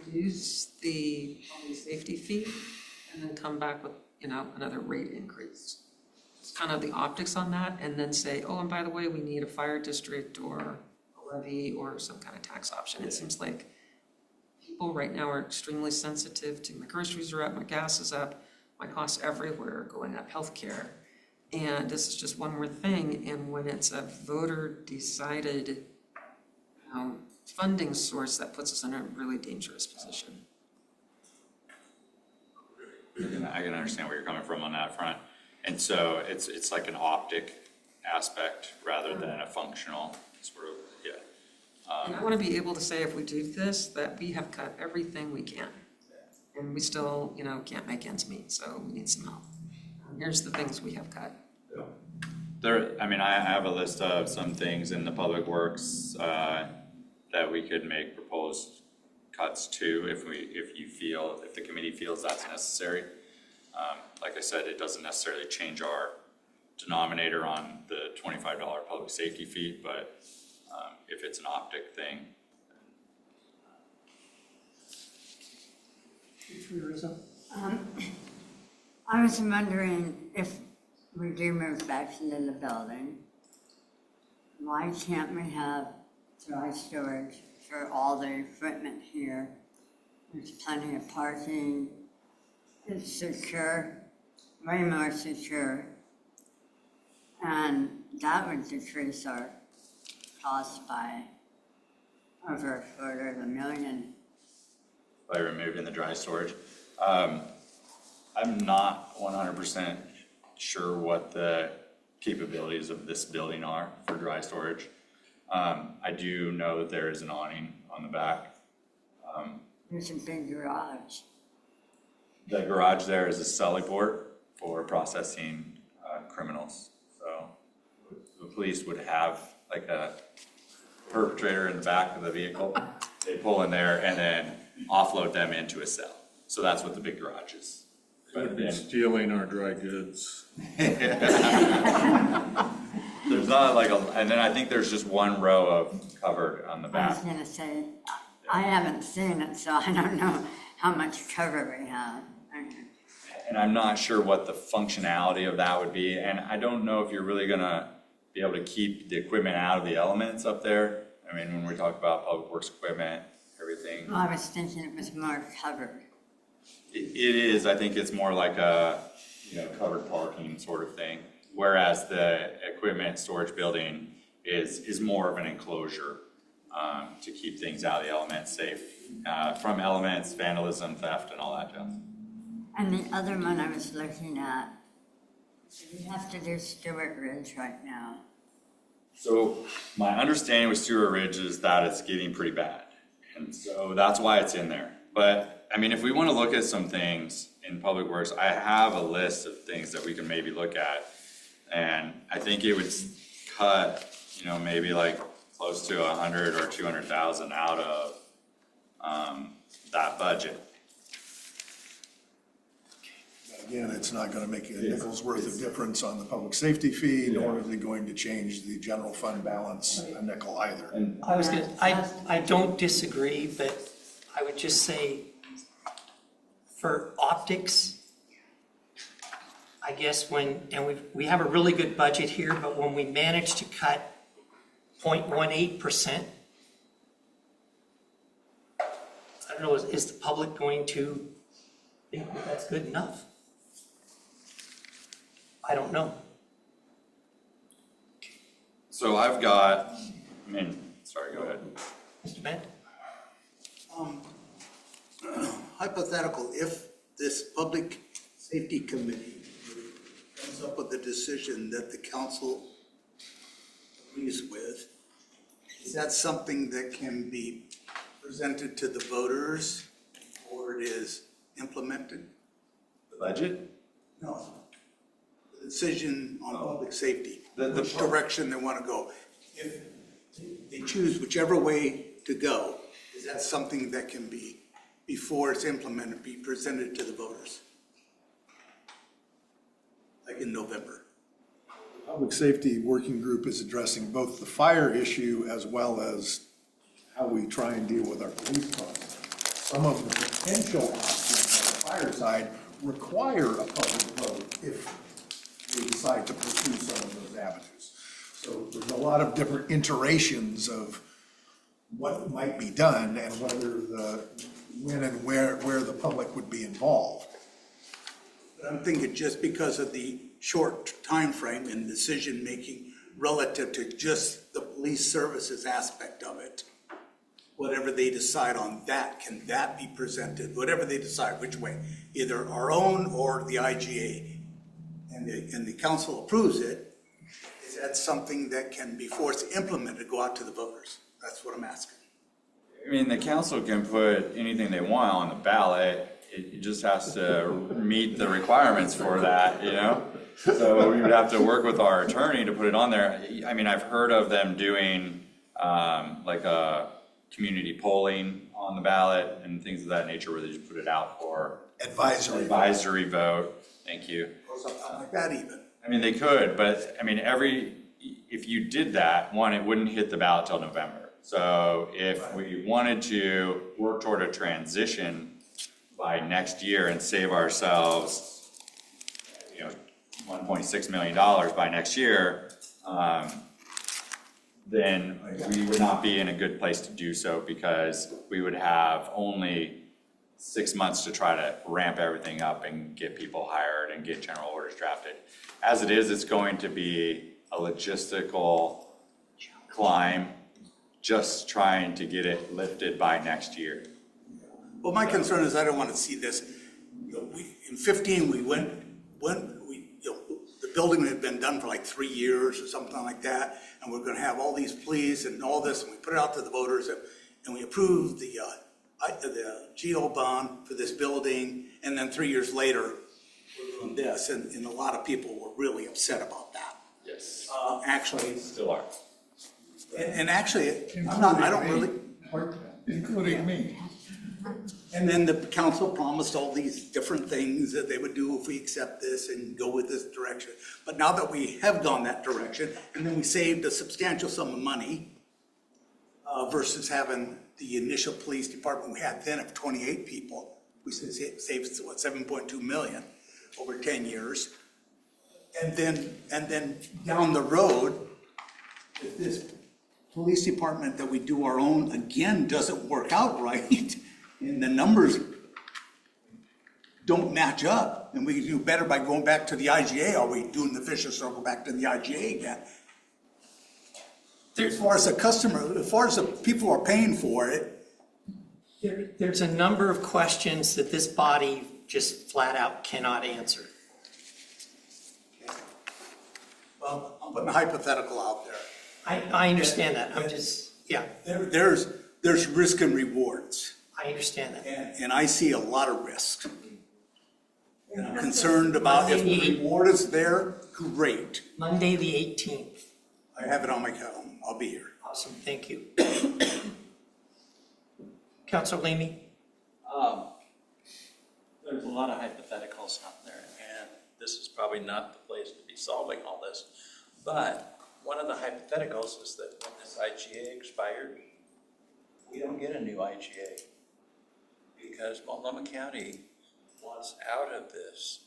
reduce the public safety fee and then come back with, another rate increase. It's kind of the optics on that, and then say, oh, and by the way, we need a fire district or a levy or some kind of tax option. It seems like people right now are extremely sensitive to my groceries are up, my gas is up, my costs everywhere are going up, healthcare. And this is just one more thing. And when it's a voter decided fund funding source that puts us in a really dangerous position. I can understand where you're coming from on that front. And so it's like an optic aspect rather than a functional sort of, yeah. And I want to be able to say if we do this, that we have cut everything we can. And we still, can't make ends meet, so we need some help. Here's the things we have cut. I have a list of some things in the public works that we could make proposed cuts to if the committee feels that's necessary. Like I said, it doesn't necessarily change our denominator on the $25 public safety fee, but if it's an optic thing. I was wondering if we do move back into the building, why can't we have dry storage for all the equipment here? There's plenty of parking. It's secure, way more secure. And that would decrease our cost by over $250,000. By removing the dry storage. I'm not 100% sure what the capabilities of this building are for dry storage. I do know that there is an awning on the back. There's a big garage. The garage there is a celly port for processing criminals. So the police would have like a perpetrator in the back of the vehicle. They pull in there and then offload them into a cell. So that's what the big garage is. Would be stealing our dry goods. There's not like and then I think there's just one row of covered on the I back. was gonna say, I haven't seen it, so I don't know how much cover we have. And I'm not sure what the functionality of that would be. And I don't know if you're really gonna be able to keep the equipment out of the elements up there. I mean, when we talk about public works equipment, everything. Well, I was thinking it was more covered. It is, I think it's more like a, covered parking sort of thing. Whereas the equipment storage building is more of an enclosure to keep things out of the elements safe from elements, vandalism, theft, and all that jazz. And the other one I was looking at, we have to do Stewart Ridge right now. So my understanding with Stewart Ridge is that it's getting pretty bad. And so that's why it's in there. But I mean, if we want to look at some things in public works, I have a list of things that we can maybe look at. And I think it would cut, maybe like close to 100 or 200,000 out of that budget. Again, it's not going to make a nickel's worth of difference on the public safety fee, nor is it going to change the general fund balance a nickel either. I don't disagree, but I would just say for optics, I guess we have a really good budget here, but when we manage to cut 0.18%, I don't know, is the public going to think that that's good enough? I don't know. So I've got, sorry, go ahead. Mr. Bent? Hypothetical, if this public safety committee comes up with a decision that the council agrees with, is that something that can be presented to the voters or it is implemented? The budget? No. The decision on public safety, which direction they want to go. If they choose whichever way to go, is that something that can be, before it's implemented, be presented to the voters? Like in November? The Public Safety Working Group is addressing both the fire issue as well as how we try and deal with our police costs. Some of the potential options on the fire side require a public vote if we decide to pursue some of those avenues. So there's a lot of different iterations of what might be done and when and where the public would be involved. But I'm thinking just because of the short time frame and decision-making relative to just the police services aspect of it, whatever they decide on that, can that be presented, whatever they decide, which way? Either our own or the IGA, and the council approves it, is that something that can be forced to implement to go out to the voters? That's what I'm asking. I mean, the council can put anything they want on the ballot. It just has to meet the requirements for that, you know? So we would have to work with our attorney to put it on there. I mean, I've heard of them doing like a community polling on the ballot and things of that nature where they just put it out for advisory vote. Thank you. Or something like that even. I mean, they could, but I mean, if you did that, one, it wouldn't hit the ballot till November. So if we wanted to work toward a transition by next year and save ourselves, you know, $1.6 million by next year, then we would not be in a good place to do so because we would have only 6 months to try to ramp everything up and get people hired and get general orders drafted. As it is, it's going to be a logistical climb, just trying to get it lifted by next year. Well, my concern is I don't want to see this. You know, in 15, we the building had been done for like 3 years or something like that, and we're going to have all these pleas and all this, and we put it out to the voters, and we approved the GO bond for this building, and then 3 years later, we're doing this, and a lot of people were really upset about that. Yes. Actually. Still are. And actually, I don't really. Including me. And then the council promised all these different things that they would do if we accept this and go with this direction. But now that we have gone that direction, and then we saved a substantial sum of money versus having the initial police department we had then of 28 people, we saved what, 7.2 million over 10 years. And then down the road, if this police department that we do our own again doesn't work out right, and the numbers don't match up, and we can do better by going back to the IGA, are we doing the vicious circle back to the IGA again? As far as the customer, as far as the people who are paying for it. There's a number of questions that this body just flat out cannot answer. Well, I'm putting a hypothetical out there. I understand that. I'm just, yeah. There's risk and rewards. I understand that. And I see a lot of risk. And I'm concerned about if the reward is there, great. Monday, the 18th. I have it on my calendar. I'll be here. Awesome, thank you. Councilor Leamy? There's a lot of hypotheticals out there, and this is probably not the place to be solving all this. But one of the hypotheticals is that when this IGA expires, we don't get a new IGA because Multnomah County wants out of this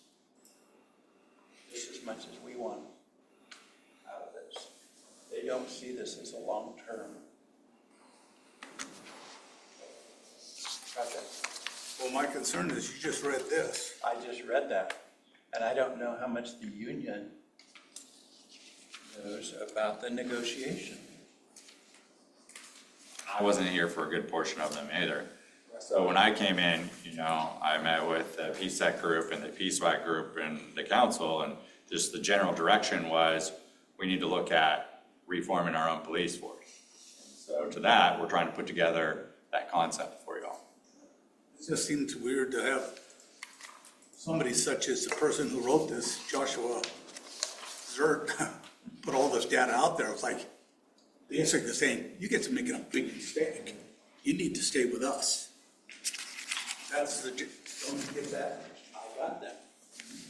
just as much as we want out of this. They don't see this as a long-term project. Well, my concern is you just read this. I just read that, and I don't know how much the union knows about the negotiation. I wasn't here for a good portion of them either. So when I came in, you know, I met with the PSEC group and the PSWAC group and the council, and just the general direction was we need to look at reforming our own police force. So to that, we're trying to put together that concept for you all. It just seems weird to have somebody such as the person who wrote this, Joshua Zert, put all this data out there. It's like basically saying, you get to make a big mistake. You need to stay with us. That's the, don't you get that? I got that.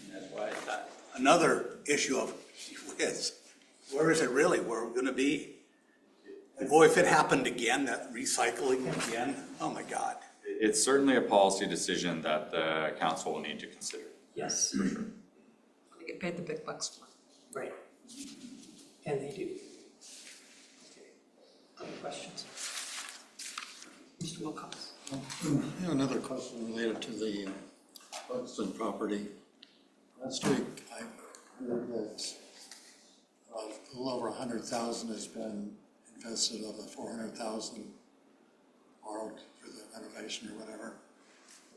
And that's why I thought. Another issue of, where is it really, where we're gonna be? And boy, if it happened again, that recycling again, oh my God. It's certainly a policy decision that the council will need to consider. Yes. For sure. They get paid the big bucks for. Right. And they do. Okay. Other questions? Mr. Wilcox? I have another question related to the Buxton property. Last week, I heard that a little over 100,000 has been invested of the 400,000 borrowed for the renovation or whatever.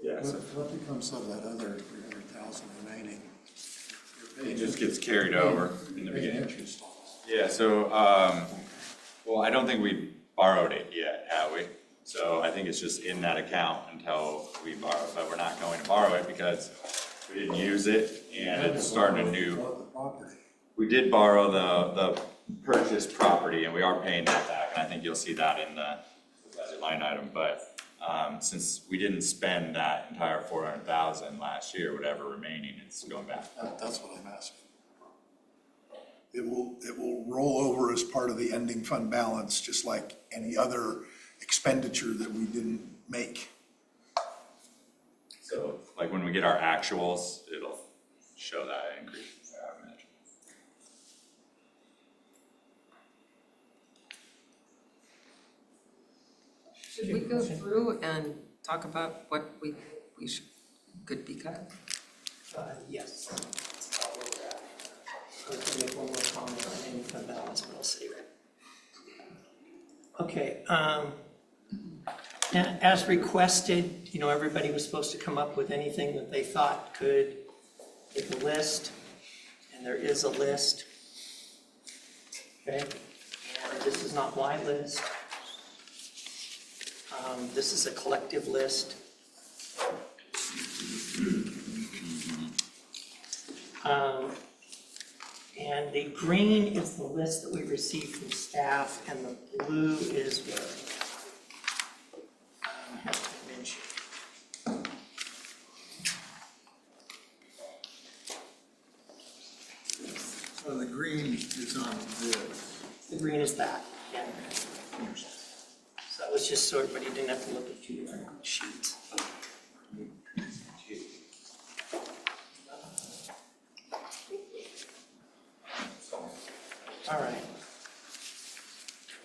Yeah, so What becomes of that other 300,000 remaining? it just gets carried over in the beginning. Interest. Yeah, so, well, I don't think we borrowed it yet, have we? So I think it's just in that account until we borrow, but we're not going to borrow it because we didn't use it and it's starting a new. We did borrow the purchased property and we are paying that back, and I think you'll see that in the budget line item, but since we didn't spend that entire 400,000 last year, whatever remaining, it's going back. That's what I'm asking. It will roll over as part of the ending fund balance, just like any other expenditure that we didn't make. So like when we get our actuals, it'll show that increase, I imagine. Should we go through and talk about what we could be cut? Yes. That's about where we're at. I was gonna make one more comment on any fund balance, but I'll save it. Okay, as requested, you know, everybody was supposed to come up with anything that they thought could hit the list, and there is a list. Okay, and this is not my list. This is a collective list. And the green is the list that we received from staff, and the blue is what I have to mention. So the green is on this. The green is that, yeah. So that was just so everybody didn't have to look at two different sheets. All right.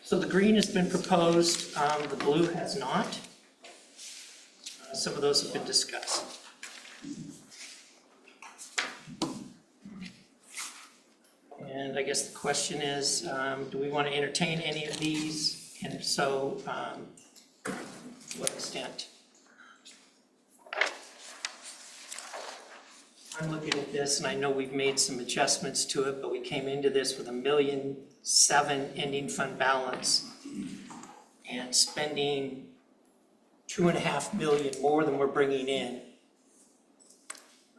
So the green has been proposed, the blue has not. Some of those have been discussed. And I guess the question is, do we want to entertain any of these? And if so, to what extent? I'm looking at this and I know we've made some adjustments to it, but we came into this with $1.7 million ending fund balance and spending $2.5 million more than we're bringing in,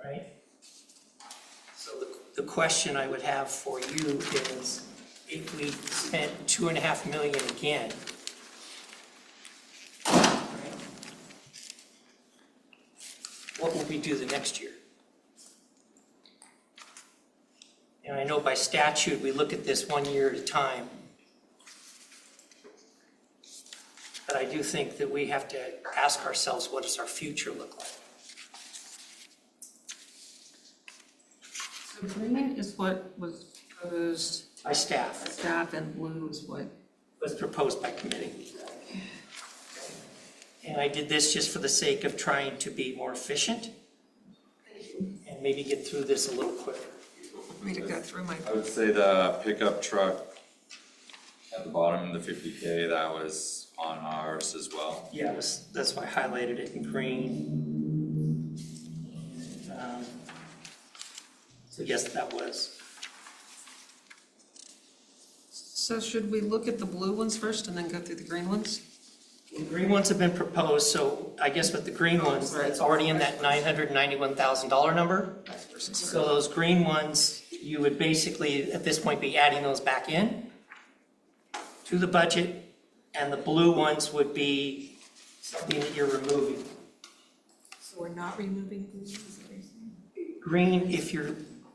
right? So the question I would have for you is, if we spent $2.5 million again, right, what will we do the next year? And I know by statute, we look at this 1 year at a time. But I do think that we have to ask ourselves, what does our future look like? So green is what was proposed. By staff. Staff, and blue is what? Was proposed by committee. And I did this just for the sake of trying to be more efficient and maybe get through this a little quicker. Me to go through my. I would say the pickup truck at the bottom, the 50K, that was on ours as well. Yeah, that's why I highlighted it in green. So yes, that was. So should we look at the blue ones first and then go through the green ones? The green ones have been proposed, so I guess with the green ones, it's already in that $991,000 number. So those green ones, you would basically, at this point, be adding those back in to the budget, and the blue ones would be something that you're removing. So we're not removing green, is that what you're saying? Green,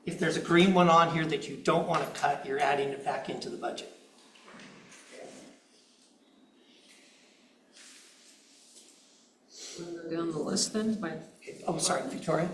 if there's a green one on here that you don't want to cut, you're adding it back into the budget. Go down the list then by. Oh, sorry, Victoria?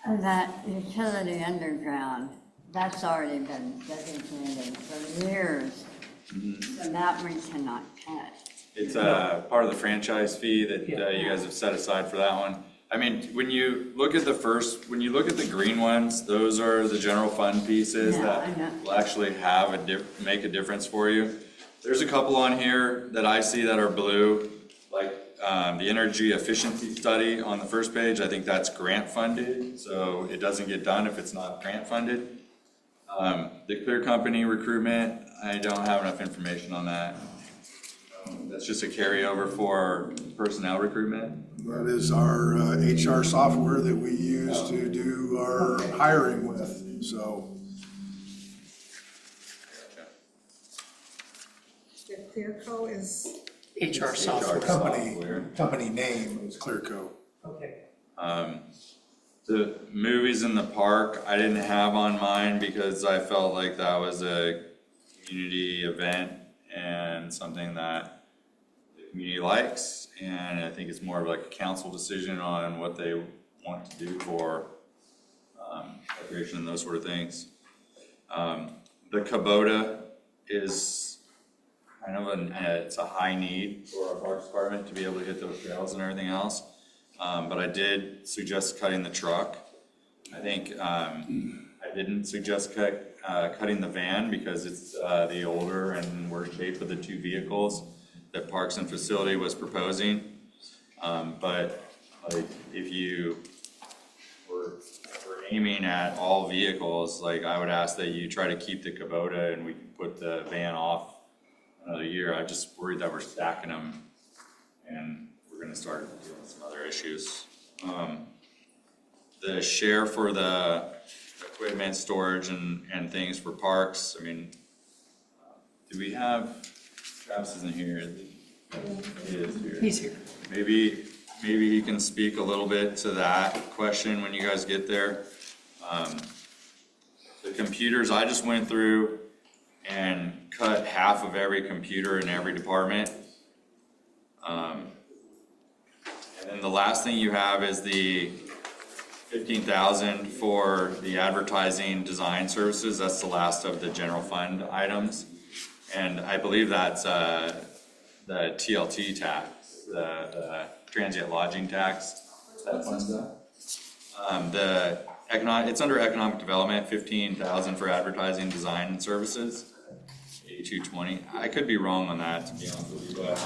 And that utility underground, that's already been designated for years, so that we cannot cut. It's part of the franchise fee that you guys have set aside for that one. I mean, when you look at the green ones, those are the general fund pieces that will actually have make a difference for you. There's a couple on here that I see that are blue the energy efficiency study on the first page, I think that's grant funded, so it doesn't get done if it's not grant funded. The Clear Company recruitment, I don't have enough information on that. That's just a carryover for personnel recruitment. That is our HR software that we use to do our hiring with, so. The Clearco is, HR software. Company name is Clearco. Okay. The movies in the park, I didn't have on mine because I felt like that was a community event and something that the community likes. And I think it's more of like a council decision on what they want to do for recreation and those sort of things. The Kubota is kind of it's a high need for our parks department to be able to hit those trails and everything else. But I did suggest cutting the truck. I think I didn't suggest cutting the van because it's the older and worse shape of the two vehicles that Parks and Facility was proposing. But like if you were aiming at all vehicles, like I would ask that you try to keep the Kubota and we can put the van off another year. I'm just worried that we're stacking them and we're gonna start dealing with some other issues. The share for the equipment storage and things for parks, I mean, do we have, Travis isn't here. He is here. He's here. Maybe he can speak a little bit to that question when you guys get there. The computers, I just went through and cut half of every computer in every department. And then the last thing you have is the 15,000 for the advertising design services. That's the last of the general fund items. And I believe that's the TLT tax, the transient lodging tax. That fund stuff. It's under economic development, 15,000 for advertising design services, 8220. I could be wrong on that, to be honest with you, but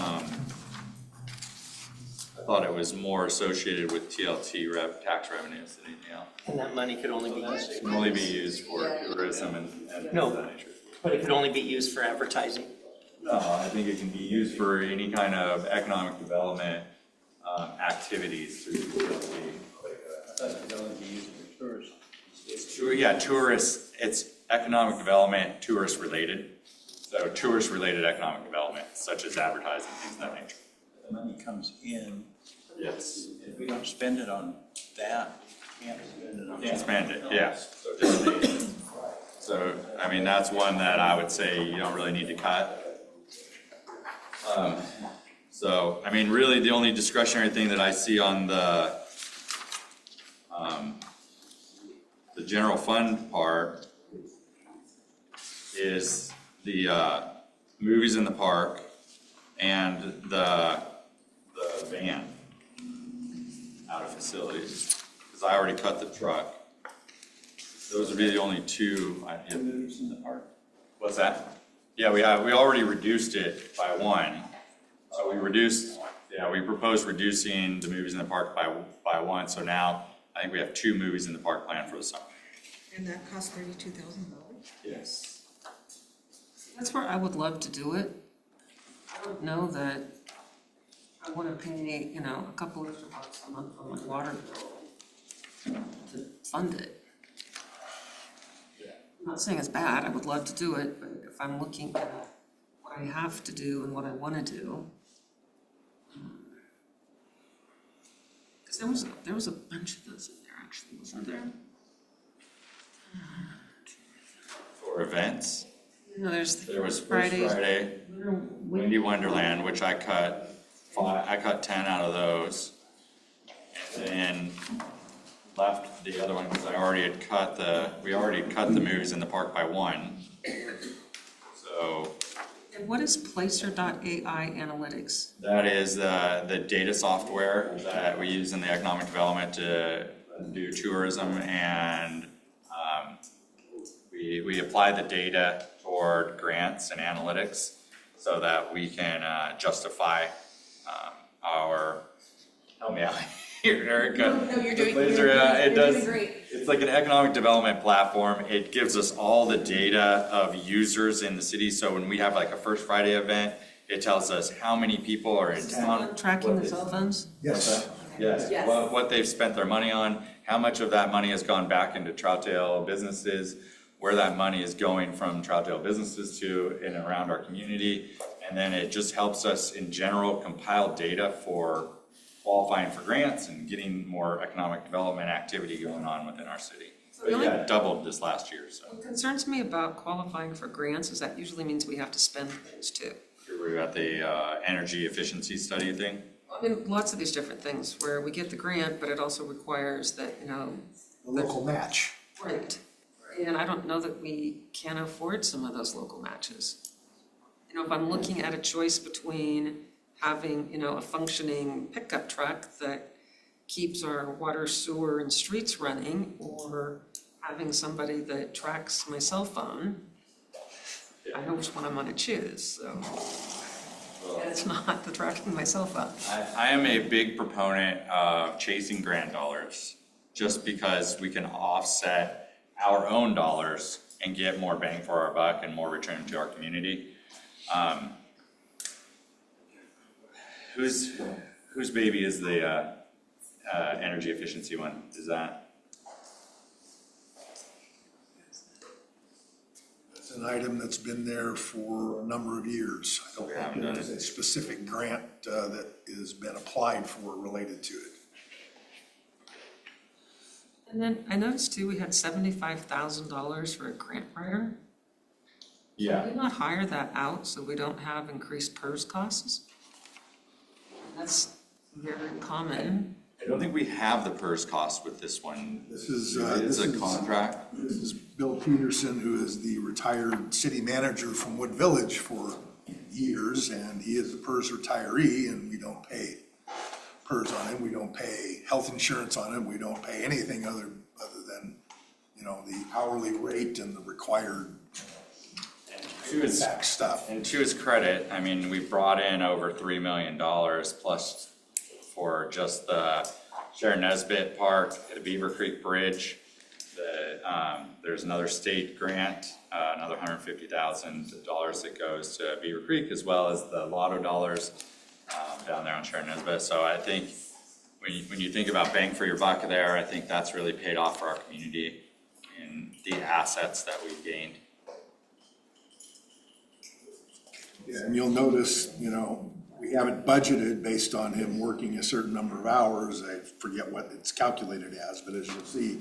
I thought it was more associated with TLT tax revenues than anything else. And that money could only be used. It can only be used for tourism and No. things of that nature. But it could only be used for advertising. No, I think it can be used for any kind of economic development activities through TLT. That's going to be used for tourists. It's tourist, it's economic development, tourist related. So tourist related economic development, such as advertising, things of that nature. The money comes in. Yes. If we don't spend it on that, we can't spend it on. Can't spend it, yeah. So, I mean, that's one that I would say you don't really need to cut. So, I mean, really the only discretionary thing that I see on the general fund part is the movies in the park and the van out of facilities, because I already cut the truck. Those would be the only two. Movies in the park. What's that? Yeah, we already reduced it by one. So we proposed reducing the movies in the park by one. So now I think we have 2 movies in the park planned for the summer. And that cost $32,000? Yes. That's where I would love to do it. I don't know that I want to pay, a couple extra bucks a month on my water bill to fund it. I'm not saying it's bad, I would love to do it, but if I'm looking at what I have to do and what I want to do. Because there was a bunch of those in there actually, wasn't there? For events? No, there was First Friday, Windy Wonderland, which I cut 10 out of those. And then left the other one because we already cut the movies in the park by 1. So. And what is Placer.ai analytics? That is the data software that we use in the economic development to do tourism, and we apply the data toward grants and analytics so that we can justify help me out here, Erica. No, you're doing- Laser, you're doing- it you're does. doing great. It's like an economic development platform. It gives us all the data of users in the city. So when we have like a First Friday event, it tells us how many people are in town. Tracking the cell phones? Yes. Yes, Yes. what they've spent their money on, how much of that money has gone back into Troutdale businesses, where that money is going from Troutdale businesses to and around our community. And then it just helps us in general compile data for qualifying for grants and getting more economic development activity going on within our city. But yeah, it doubled this last year, so. What concerns me about qualifying for grants is that usually means we have to spend things too. We're at the energy efficiency study thing. I mean, lots of these different things where we get the grant, but it also requires that, you know. A local match. Right. And I don't know that we can afford some of those local matches. You know, if I'm looking at a choice between having, you know, a functioning pickup truck that keeps our water, sewer, and streets running, or having somebody that tracks my cell phone, I know which one I'm gonna choose, so. And it's not the tracking my cell phone. I am a big proponent of chasing grant dollars, just because we can offset our own dollars and get more bang for our buck and more return to our community. Whose baby is the energy efficiency one? Is that? It's an item that's been there for a number of years. I don't think there's a specific grant that has been applied for related to it. And then I noticed too, we had $75,000 for a grant writer. Yeah. Can we not hire that out so we don't have increased PERS costs? That's very common. I don't think we have the PERS cost with this one. This is It's a contract. This is Bill Peterson, who is the retired city manager from Wood Village for years, and he is a PERS retiree, and we don't pay PERS on him. We don't pay health insurance on him. We don't pay anything other than, you know, the hourly rate and the required tax stuff. And to his credit, I mean, we brought in over $3 million plus for just the Sharon Nesbitt Park, the Beaver Creek Bridge. There's another state grant, another $150,000 that goes to Beaver Creek, as well as the lotto dollars down there on Sharon Nesbitt. So I think when you think about bang for your buck there, I think that's really paid off for our community and the assets that we've gained. Yeah, and you'll notice, you know, we have it budgeted based on him working a certain number of hours. I forget what it's calculated as, but as you'll see,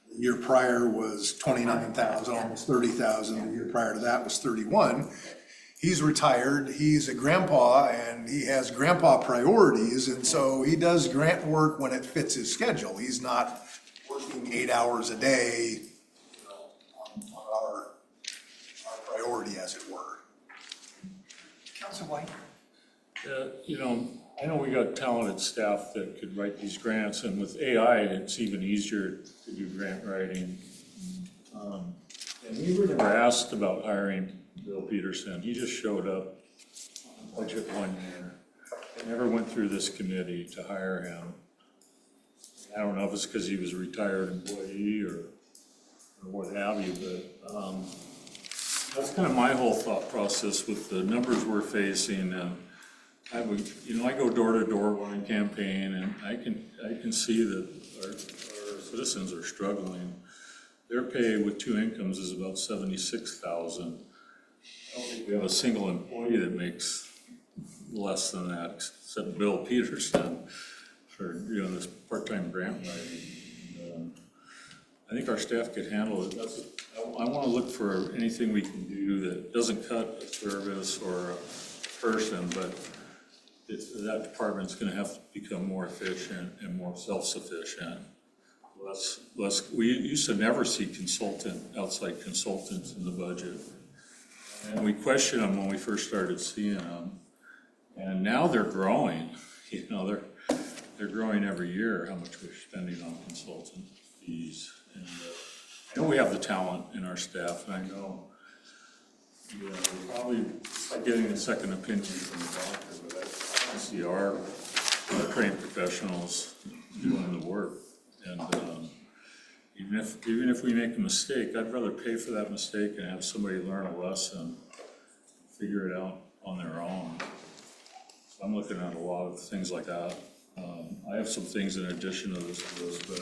the year prior was 29,000, almost 30,000. The year prior to that was 31. He's retired, he's a grandpa, and he has grandpa priorities, and so he does grant work when it fits his schedule. He's not working 8 hours a day, you know, on our priority, as it were. Councilor White? You know, I know we got talented staff that could write these grants, and with AI, it's even easier to do grant writing. And we were never asked about hiring Bill Peterson. He just showed up on budget one year. It never went through this committee to hire him. I don't know if it's because he was a retired employee or what have you, but that's kind of my whole thought process with the numbers we're facing. And I go door to door when I campaign, and I can see that our citizens are struggling. Their pay with two incomes is about $76,000. I don't think we have a single employee that makes less than that, except Bill Peterson for doing this part-time grant writing. I think our staff could handle it. I want to look for anything we can do that doesn't cut a service or a person, but that department's going to have to become more efficient and more self-sufficient. We used to never see outside consultants in the budget. And we questioned them when we first started seeing them. And now they're growing. You know, they're growing every year, how much we're spending on consultant fees. And I know we have the talent in our staff, and I know, you know, we're probably getting a second opinion from the doctor, but I see our our trained professionals doing the work. And even if we make a mistake, I'd rather pay for that mistake and have somebody learn a lesson, figure it out on their own. So I'm looking at a lot of things like that. I have some things in addition to this, but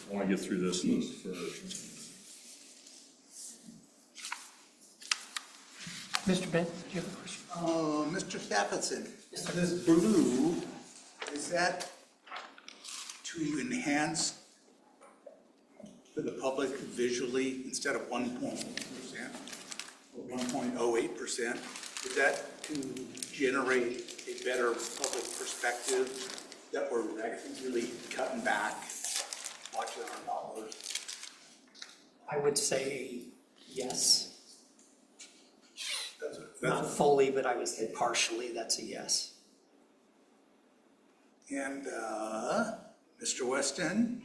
I want to get through this list first. Mr. Bent, do you have a question? Mr. Stephenson, this blue, is that to enhance for the public visually instead of 1% or 1.08%? Is that to generate a better public perspective that we're really cutting back, watching our dollars? I would say yes. That's Not fully, but I would say partially, that's a yes. And Mr. Weston,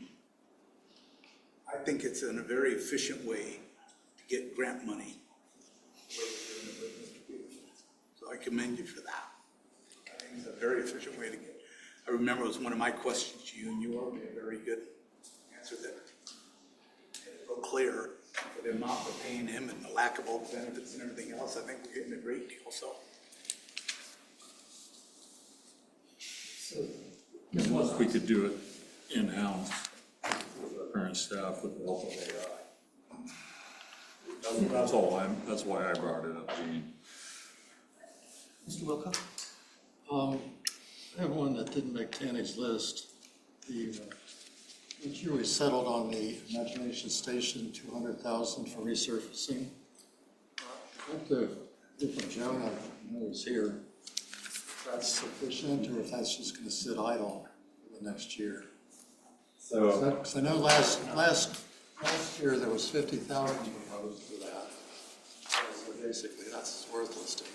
I think it's in a very efficient way to get grant money. So I commend you for that. I think it's a very efficient way to get. I remember it was one of my questions to you, and you were a very good answer that made it real clear for the amount we're paying him and the lack of all the benefits and everything else. I think we're getting a great deal. So. If we could do it in-house with our current staff with the help of AI. That's why I brought it up, Gene. Mr. Wilco? I have one that didn't make Tanny's list. Each year we settled on the Imagination Station, 200,000 for resurfacing. I'd like to hear from Joan, I know he's here, if that's sufficient or if that's just going to sit idle for the next year. So, Because I know last year there was 50,000 proposed for that. So basically that's worthless to me.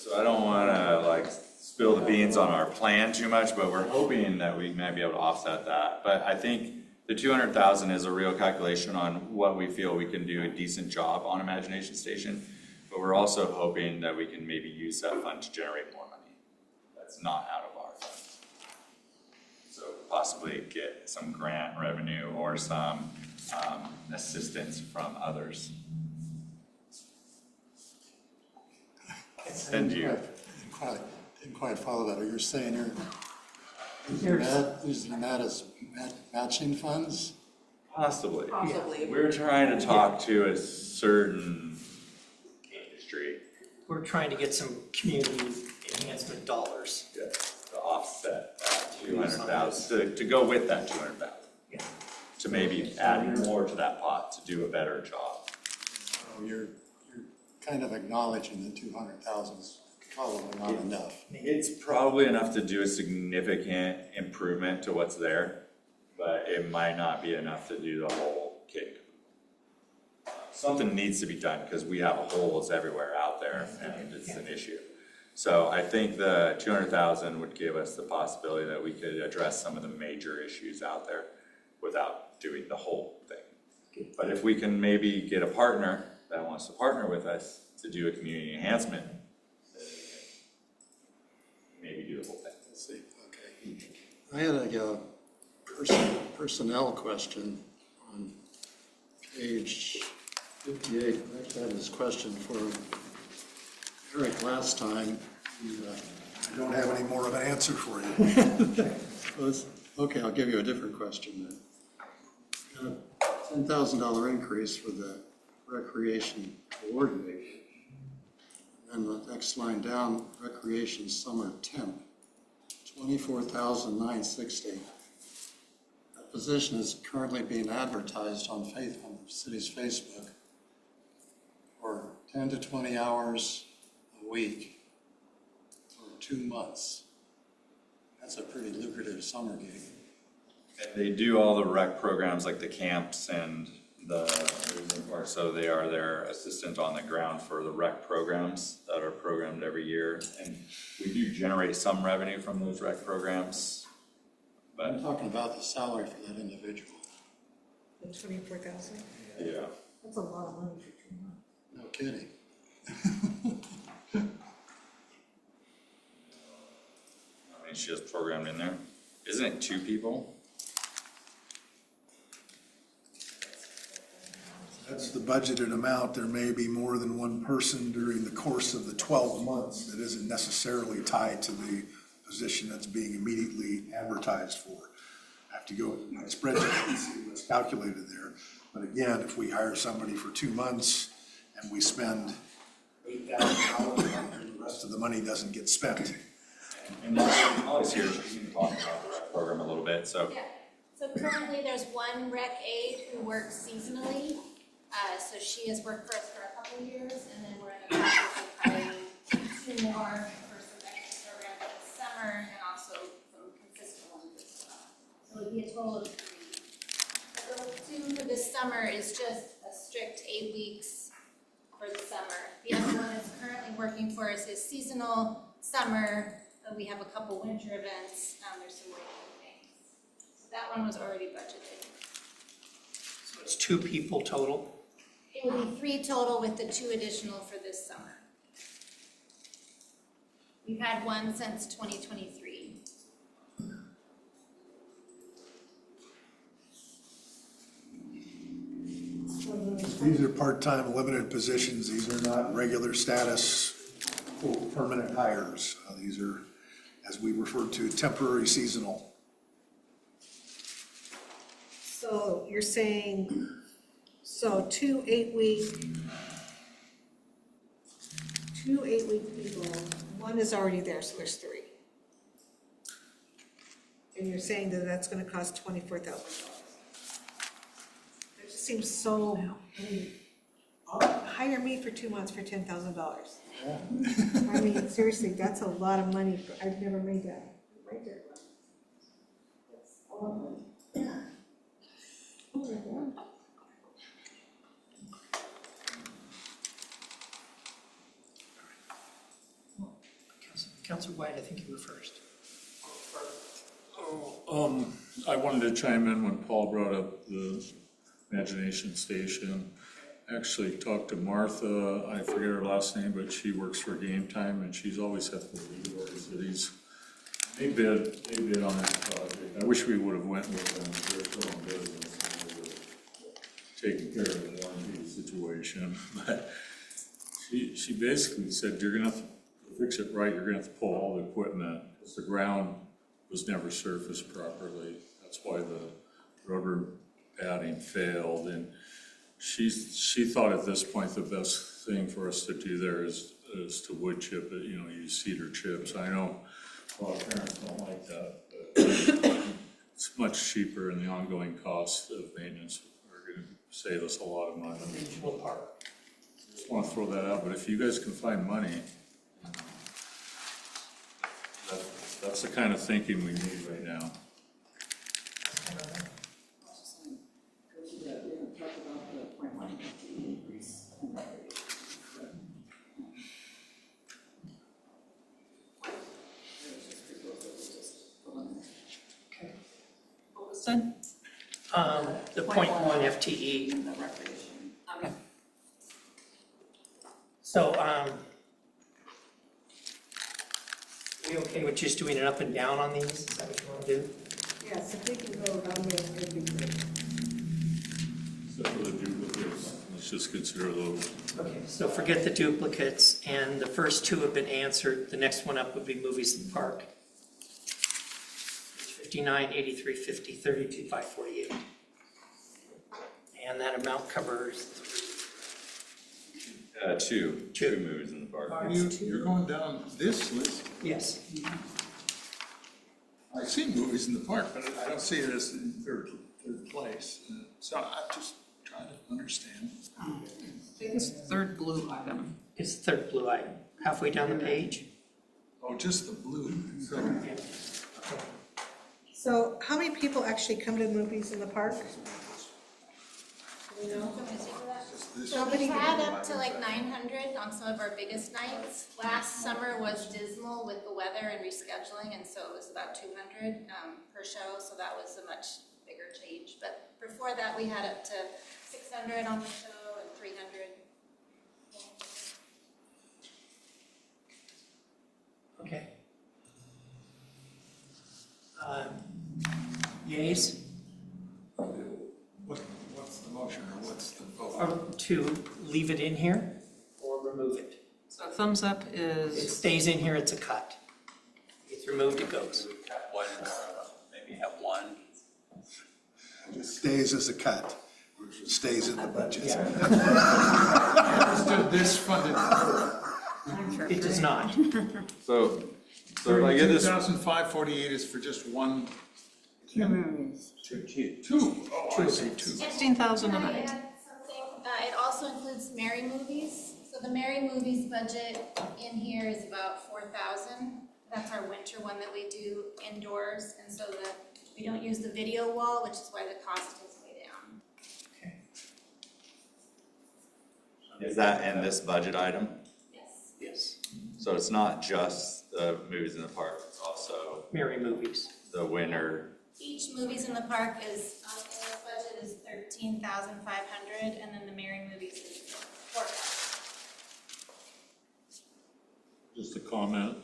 so I don't want to spill the beans on our plan too much, but we're hoping that we might be able to offset that. But I think the 200,000 is a real calculation on what we feel we can do a decent job on Imagination Station. But we're also hoping that we can maybe use that fund to generate more money that's not out of our funds. So possibly get some grant revenue or some assistance from others. And you. Didn't quite follow that. Are you saying you're using that as matching funds? Possibly. Possibly. We're trying to talk to a certain industry. We're trying to get some community enhancement dollars. Yeah, to offset that 200,000, to go with that 200,000. Yeah. To maybe add more to that pot to do a better job. So you're kind of acknowledging that 200,000 is probably not enough. It's probably enough to do a significant improvement to what's there, but it might not be enough to do the whole kit. Something needs to be done because we have holes everywhere out there and it's an issue. So I think the 200,000 would give us the possibility that we could address some of the major issues out there without doing the whole thing. But if we can maybe get a partner that wants to partner with us to do a community enhancement, maybe do the whole thing. Let's see, okay. I had a personnel question on page 58. I actually had this question for Eric last time. I don't have any more of an answer for you. Okay, I'll give you a different question then. $10,000 increase for the recreation coordinator. And the next line down, recreation summer temp, $24,960. That position is currently being advertised on the city's Facebook for 10 to 20 hours a week for 2 months. That's a pretty lucrative summer gig. And they do all the rec programs like the camps and so they are their assistant on the ground for the rec programs that are programmed every year. And we do generate some revenue from those rec programs. But I'm talking about the salary for that individual. The 24,000? Yeah. That's a lot of money for 2 months. No kidding. I mean, she is programmed in there. Isn't it 2 people? That's the budgeted amount. There may be more than one person during the course of the 12 months that isn't necessarily tied to the position that's being immediately advertised for. I have to go with my spreadsheet and see what's calculated there. But again, if we hire somebody for 2 months and we spend $8,000, the rest of the money doesn't get spent. And Molly's here, she can talk about the rec program a little bit, so. Yeah, so currently there's one rec aide who works seasonally. So she has worked for us for a couple of years, and then we're in the process of hiring 2 more for some extra programs this summer and also some consistent ones as well. So it'd be a total of 3. The 2 for this summer is just a strict 8 weeks for the summer. The other one that's currently working for us is seasonal summer. We have a couple winter events. There's some weekend things. So that one was already budgeted. So it's 2 people total. It will be 3 total with the 2 additional for this summer. We've had 1 since 2023. These are part-time limited positions. These are not regular status full permanent hires. These are, as we refer to, temporary seasonal. So you're saying, so 2 8-week people, 1 is already there, so there's 3. And you're saying that that's gonna cost $24,000. It just seems so, hire me for 2 months for $10,000. I mean, seriously, that's a lot of money. I've never made that. Right there. That's a lot of money. Yeah. Oh my God. Councilor White, I think you were first. I wanted to chime in when Paul brought up the Imagination Station. I actually talked to Martha, I forget her last name, but she works for Game Time, and she's always had the lead cities. They bid on that project. I wish we would have went with them. They're still in business, and they were taking care of the warranty situation. But she basically said, you're gonna have to fix it right, you're gonna have to pull all the equipment, because the ground was never surfaced properly. That's why the rubber padding failed, and she thought at this point the best thing for us to do there is to wood chip it, use cedar chips. I know a lot of parents don't like that, but it's much cheaper, and the ongoing costs of maintenance are gonna save us a lot of money. Regional park. Just wanna throw that out, but if you guys can find money, that's the kind of thinking we need right now. What was said? The 0.1 FTE. Okay. So, we okay with just doing it up and down on these? Is that what you want to do? Yes, if we can go down there, it'd be great. Except for the duplicates, let's just consider those. Okay, so forget the duplicates, and the first 2 have been answered. The next one up would be movies in the park. 59, 83, 50, 32, 548. And that amount covers 2 movies in the park. You're going down this list. Yes. I see movies in the park, but I don't see it as in third place. So I'm just trying to understand. It's the 3rd blue item. It's the 3rd blue item, halfway down the page. Oh, just the blue. So how many people actually come to the movies in the park? Do you know? So we had up to like 900 on some of our biggest nights. Last summer was dismal with the weather and rescheduling, and so it was about 200 per show, so that was a much bigger change. But before that, we had up to 600 on the show and 300. Okay. Yeas? What's the motion or what's the vote? Or to leave it in here or remove it? So thumbs up It is, stays in here, it's a cut. It's removed, it goes. One, maybe have one. It stays as a cut, stays in the budget. Understood this funded. It does not. So if I get this, 2,548 is for just one, Two movies. two. Oh, I see, two. 16,000 a Can I night. add something? It also includes Merry Movies. So the Merry Movies budget in here is about 4,000. That's our winter one that we do indoors, and so that we don't use the video wall, which is why the cost is way down. is that in this budget item? Yes. Yes. So it's not just the movies in the park, it's also Merry Movies. the winter. Each Movies in the Park is, in the budget is 13,500, and then the Merry Movies is 4,000. Just a comment,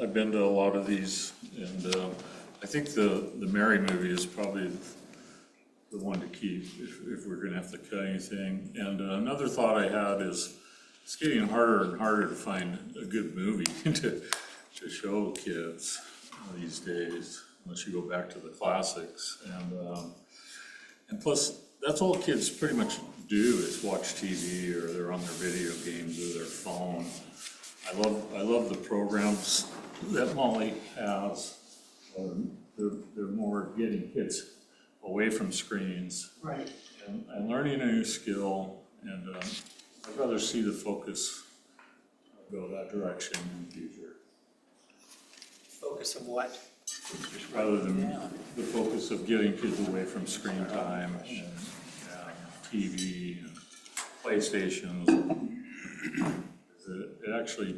I've been to a lot of these, and I think the Mary movie is probably the one to keep if we're gonna have to cut anything. And another thought I had is, it's getting harder and harder to find a good movie to show kids these days, unless you go back to the classics. And plus, that's all kids pretty much do is watch TV, or they're on their video games or their phone. I love the programs that Molly has. They're more getting kids away from screens. Right. And learning a new skill, and I'd rather see the focus go that direction in the future. Focus of what? Rather than the focus of getting kids away from screen time and TV, and PlayStations. It actually,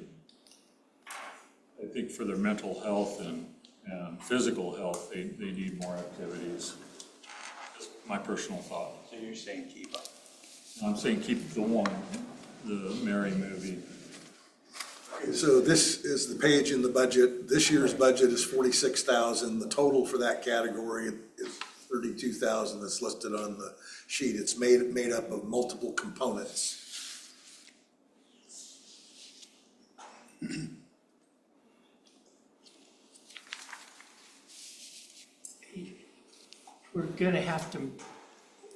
I think for their mental health and physical health, they need more activities. Just my personal thought. So you're saying keep up? I'm saying keep the Mary movie. Okay, so this is the page in the budget. This year's budget is 46,000. The total for that category is 32,000 that's listed on the sheet. It's made up of multiple components. We're gonna have to,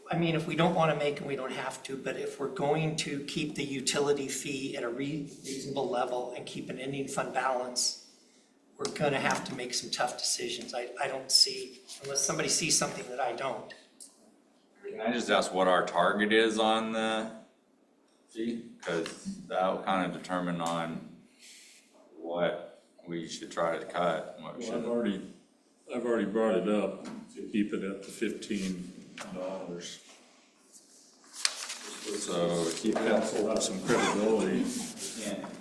I mean, if we don't wanna make them, we don't have to, but if we're going to keep the utility fee at a reasonable level and keep an ending fund balance, we're gonna have to make some tough decisions. I don't see, unless somebody sees something that I don't. Can I just ask what our target is on the fee? Because that will kind of determine on what we should try to cut and what we Well, shouldn't. I've already brought it up to keep it at the $15. So keep it, Council have some credibility.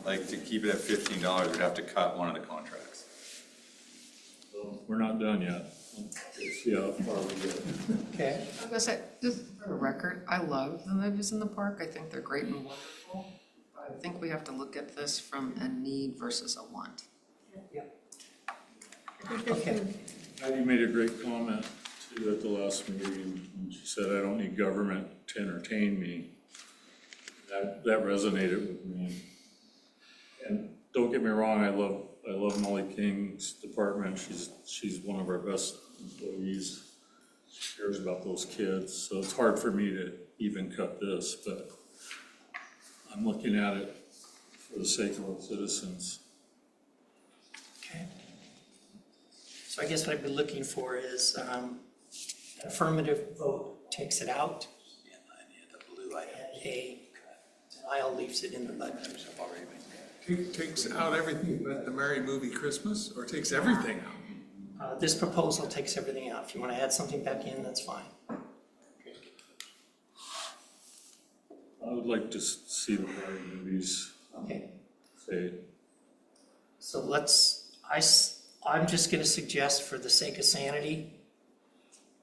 like to keep it at $15, we'd have to cut one of the contracts. So we're not done yet. Let's see how far we get. Okay. I was gonna say, just for the record, I love the movies in the park. I think they're great and wonderful. But I think we have to look at this from a need versus a want. Okay. Heidi made a great comment too at the last meeting, when she said, I don't need government to entertain me. That resonated with me. And don't get me wrong, I love Molly King's department. She's one of our best employees. She cares about those kids, so it's hard for me to even cut this, but I'm looking at it for the sake of our citizens. Okay. So I guess what I'd be looking for is an affirmative vote takes it out. And a denial leaves it in the budget. Takes out everything but the Merry Movie Christmas, or takes everything out? This proposal takes everything out. If you want to add something back in, that's fine. I would like to see the Mary movies. Okay. Say, So I'm just going to suggest, for the sake of sanity,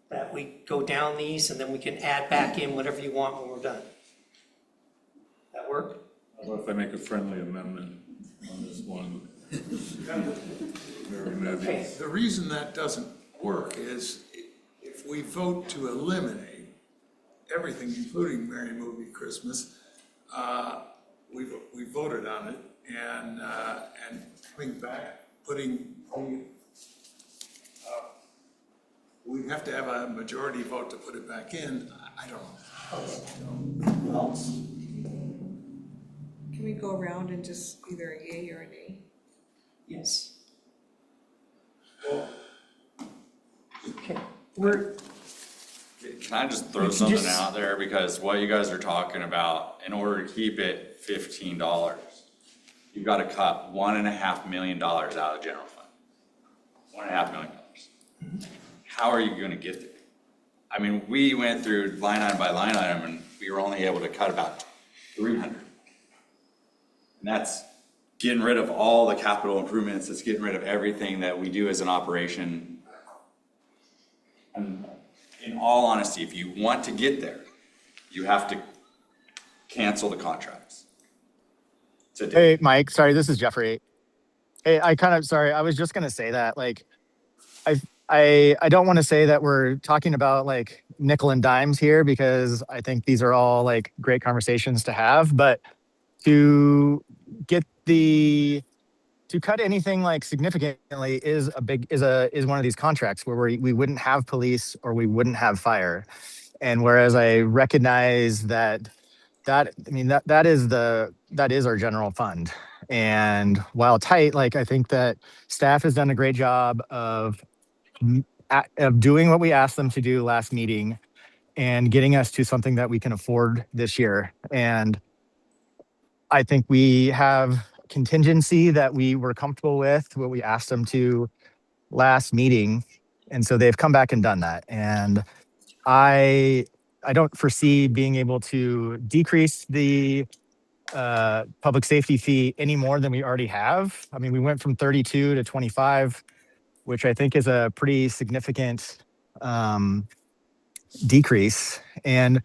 that we go down these and then we can add back in whatever you want when we're done. That work? how about if I make a friendly amendment on this one? Mary movie. Okay. The reason that doesn't work is if we vote to eliminate everything, including Merry Movie Christmas, we voted on it, and coming back, we'd have to have a majority vote to put it back in. I don't know. Can we go around and just either a yay or a nay? Yes. Okay, we're, Can I just throw You can something just- out there? Because what you guys are talking about, in order to keep it $15, you've got to cut $1.5 million out of the general fund. $1.5 million. How are you gonna get there? I mean, we went through line item by line item and we were only able to cut about 300. And that's getting rid of all the capital improvements, it's getting rid of everything that we do as an operation. And in all honesty, if you want to get there, you have to cancel the contracts. Hey, Mike, sorry, this is Jeffrey. Hey, I was just gonna say that, like, I don't want to say that we're talking about like nickel and dimes here because I think these are all like great conversations to have, but to cut anything like significantly is one of these contracts where we wouldn't have police or we wouldn't have fire. And whereas I recognize that is our general fund. And while tight, like I think that staff has done a great job of doing what we asked them to do last meeting and getting us to something that we can afford this year. And I think we have contingency that we were comfortable with, what we asked them to last meeting. And so they've come back and done that. And I don't foresee being able to decrease the public safety fee any more than we already have. I mean, we went from 32 to 25, which I think is a pretty significant decrease. And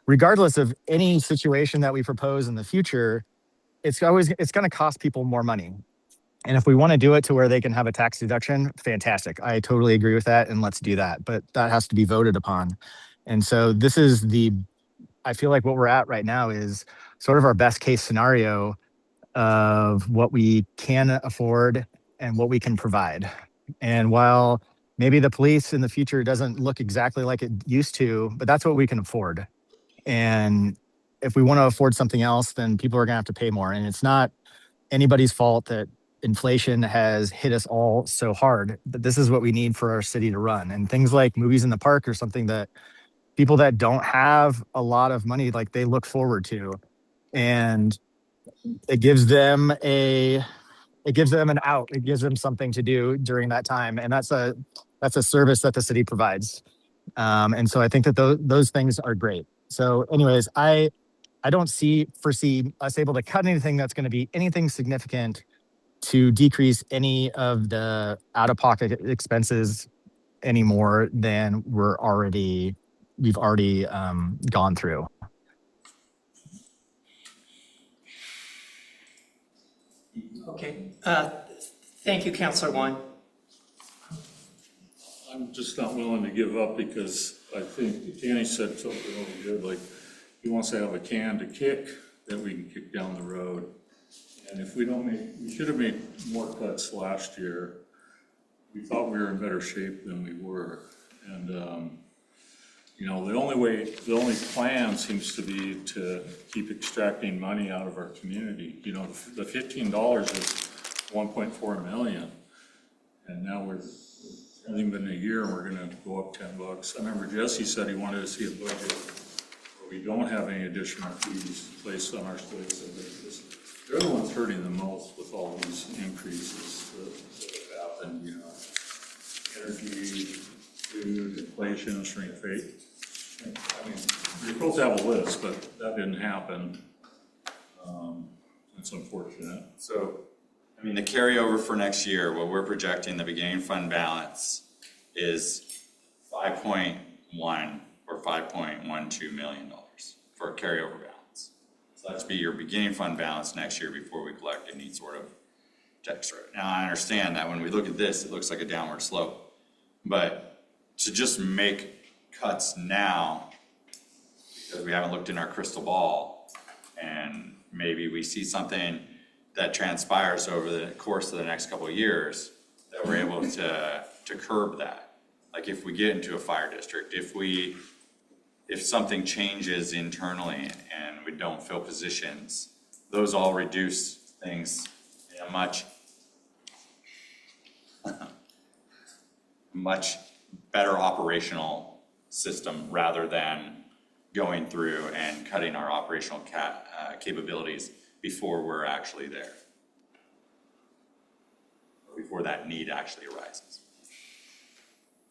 regardless of any situation that we propose in the future, it's going to cost people more money. And if we want to do it to where they can have a tax deduction, fantastic. I totally agree with that, and let's do that. But that has to be voted upon. And so I feel like what we're at right now is sort of our best case scenario of what we can afford and what we can provide. And while maybe the police in the future doesn't look exactly like it used to, but that's what we can afford. And if we want to afford something else, then people are going to have to pay more. And it's not anybody's fault that inflation has hit us all so hard, but this is what we need for our city to run. And things like movies in the park are something that people that don't have a lot of money, like they look forward to. And it gives them an out. It gives them something to do during that time. And that's a service that the city provides. And so I think that those things are great. So anyways, I don't foresee us able to cut anything that's going to be anything significant to decrease any of the out-of-pocket expenses any more than we've already gone through. okay. Thank you, Councilor Wine. I'm just not willing to give up because I think Danny said something really good, like he wants to have a can to kick that we can kick down the road. And if we should have made more cuts last year. We thought we were in better shape than we were. And, the only plan seems to be to keep extracting money out of our community. The $15 is 1.4 million. And now it's only been a year and we're gonna go up $10. I remember Jesse said he wanted to see a budget where we don't have any additional fees placed on our citizens. They're the ones hurting the most with all these increases that have happened, energy, food, inflation, shrink rate. I mean, you're supposed to have a list, but that didn't happen. It's unfortunate. So, the carryover for next year, what we're projecting, the beginning fund balance is 5.1 or $5.12 million for a carryover balance. So that's be your beginning fund balance next year before we collect any sort of tax rate. Now, I understand that when we look at this, it looks like a downward slope, but to just make cuts now, because we haven't looked in our crystal ball, and maybe we see something that transpires over the course of the next couple of years, that we're able to curb that. Like if we get into a fire district, if something changes internally and we don't fill positions, those all reduce things in a much better operational system, rather than going through and cutting our operational capabilities before we're actually there, before that need actually arises.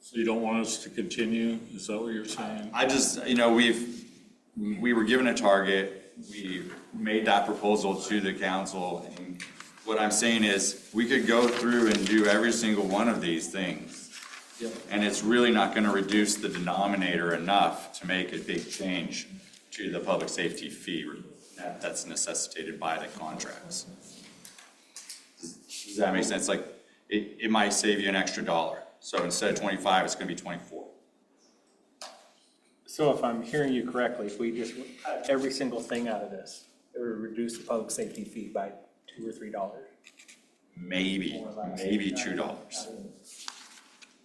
So you don't want us to continue? Is that what you're saying? I just, we were given a target, we made that proposal to the council, and what I'm saying is, we could go through and do every single one of these things. Yep. And it's really not gonna reduce the denominator enough to make a big change to the public safety fee that's necessitated by the contracts. Does that make sense? Like, it might save you an extra $1. So instead of 25, it's gonna be 24. So if I'm hearing you correctly, if we just cut every single thing out of this, it would reduce the public safety fee by $2 or $3? Maybe $2.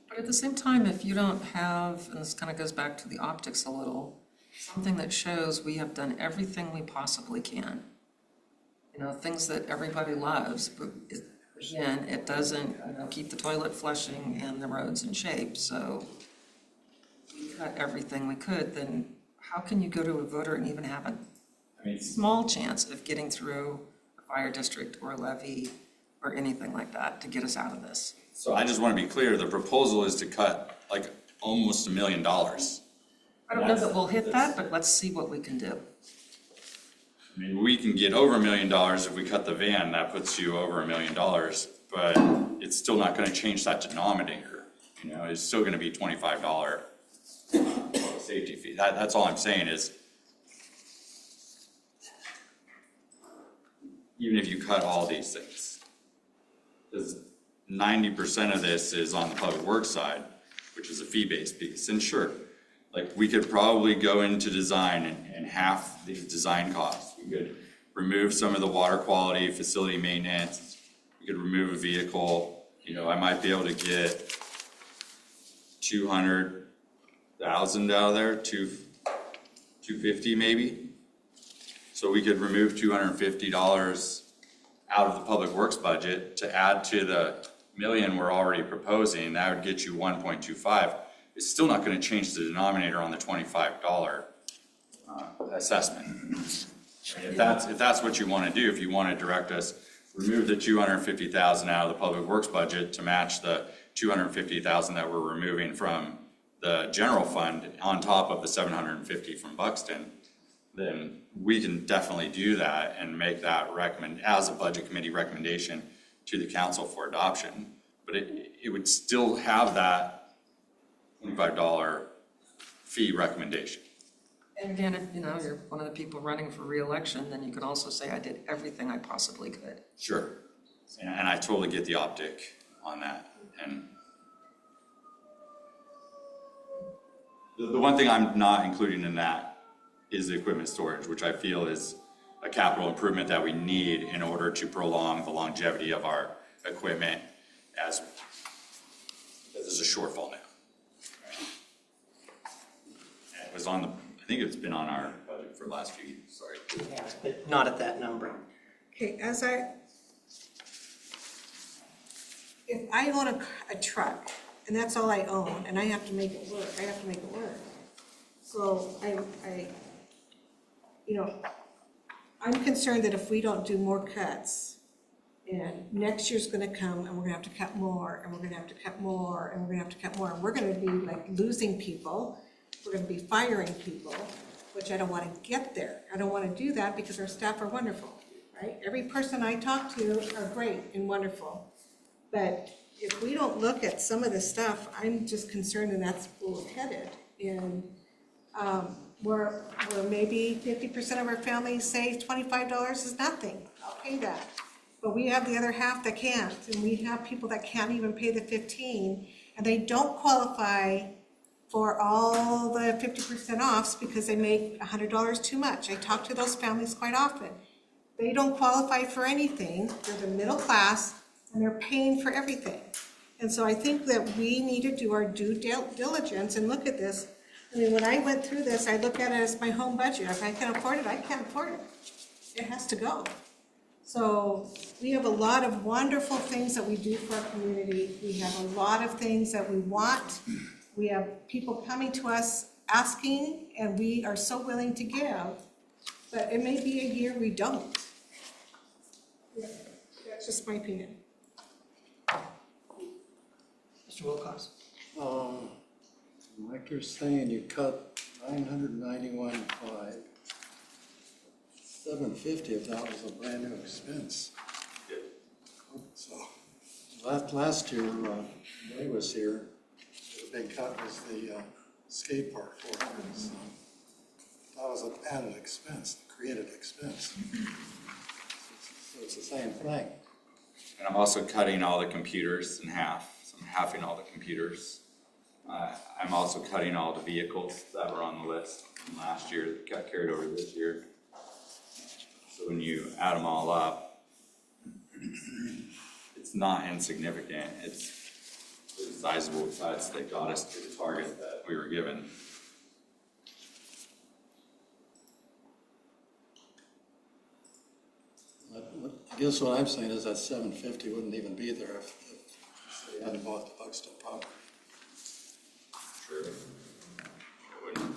But at the same time, if you don't have, and this kind of goes back to the optics a little, something that shows we have done everything we possibly can. Things that everybody loves, but again, it doesn't keep the toilet flushing and the roads in shape. So we cut everything we could, then how can you go to a voter and even have a small chance of getting through a fire district or a levy or anything like that to get us out of this? So I just want to be clear, the proposal is to cut like almost $1 million. I don't know that we'll hit that, but let's see what we can do. I mean, we can get over $1 million if we cut the van, that puts you over $1 million, but it's still not going to change that denominator. It's still going to be $25 safety fee. That's all I'm saying is, even if you cut all these things, because 90% of this is on the public works side, which is a fee-based piece. And sure, like we could probably go into design and half these design costs. We could remove some of the water quality, facility maintenance. We could remove a vehicle. I might be able to get 200,000 out of there, 250 maybe. So we could remove $250 out of the public works budget to add to the $1 million we're already proposing. That would get you 1.25. It's still not going to change the denominator on the $25 assessment. If that's what you want to do, if you want to direct us, remove the $250,000 out of the public works budget to match the $250,000 that we're removing from the general fund on top of the $750 from Buxton, then we can definitely do that and make that as a budget committee recommendation to the council for adoption. But it would still have that $25 fee recommendation. And again, if you're one of the people running for re-election, then you could also say, I did everything I possibly could. Sure. And I totally get the optic on that. And the one thing I'm not including in that is the equipment storage, which I feel is a capital improvement that we need in order to prolong the longevity of our equipment, as there's a shortfall now. And it was I think it's been on our budget for the last few years, sorry. Yeah, but not at that number. Okay, if I own a truck, and that's all I own, and I have to make it work, So I'm concerned that if we don't do more cuts, and next year's gonna come, and we're gonna have to cut more, and we're gonna have to cut more, and we're gonna have to cut more, and we're gonna be like losing people, we're gonna be firing people, which I don't wanna get there. I don't wanna do that because our staff are wonderful, right? Every person I talk to are great and wonderful. But if we don't look at some of this stuff, I'm just concerned that that's bullheaded. And where maybe 50% of our families say $25 is nothing, I'll pay that. But we have the other half that can't, and we have people that can't even pay the 15, and they don't qualify for all the 50% offs because they make $100 too much. I talk to those families quite often. They don't qualify for anything, they're the middle class, and they're paying for everything. And so I think that we need to do our due diligence and look at this. I mean, when I went through this, I look at it as my home budget. If I can afford it, I can't afford it. It has to go. So we have a lot of wonderful things that we do for our community. We have a lot of things that we want. We have people coming to us asking, and we are so willing to give, but it may be a year we don't. That's just my opinion. Mr. Wilcox? Like you're saying, you cut 991.5. 750 if that was a brand new expense. So, last year, Ray was here, the big cut was the skate park 400. So that was an added expense, created expense. So it's the same thing. And I'm also cutting all the computers in half, so I'm halving all the computers. I'm also cutting all the vehicles that were on the list from last year that got carried over this year. So when you add them all up, it's not insignificant. It's sizable cuts that got us to the target that we were given. I guess what I'm saying is that 750 wouldn't even be there if they hadn't bought the Buxton property. True. It wouldn't.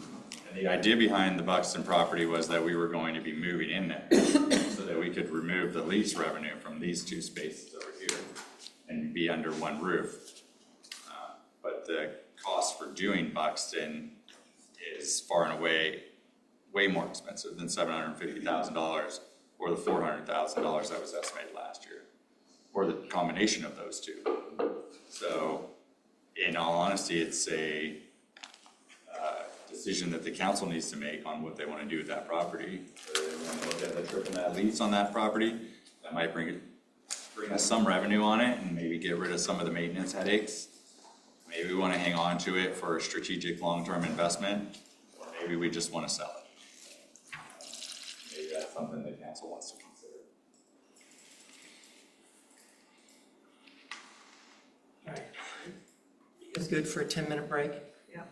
And the idea behind the Buxton property was that we were going to be moving in there so that we could remove the lease revenue from these two spaces over here and be under one roof. But the cost for doing Buxton is far and away way more expensive than $750,000 or the $400,000 that was estimated last year, or the combination of those two. So in all honesty, it's a decision that the council needs to make on what they want to do with that property. Whether they want to look at the triple net lease on that property, that might bring us some revenue on it and maybe get rid of some of the maintenance headaches. Maybe we want to hang on to it for a strategic long-term investment, or maybe we just want to sell it. Maybe that's something the council wants to consider. All right. You guys good for a 10-minute break? Yeah.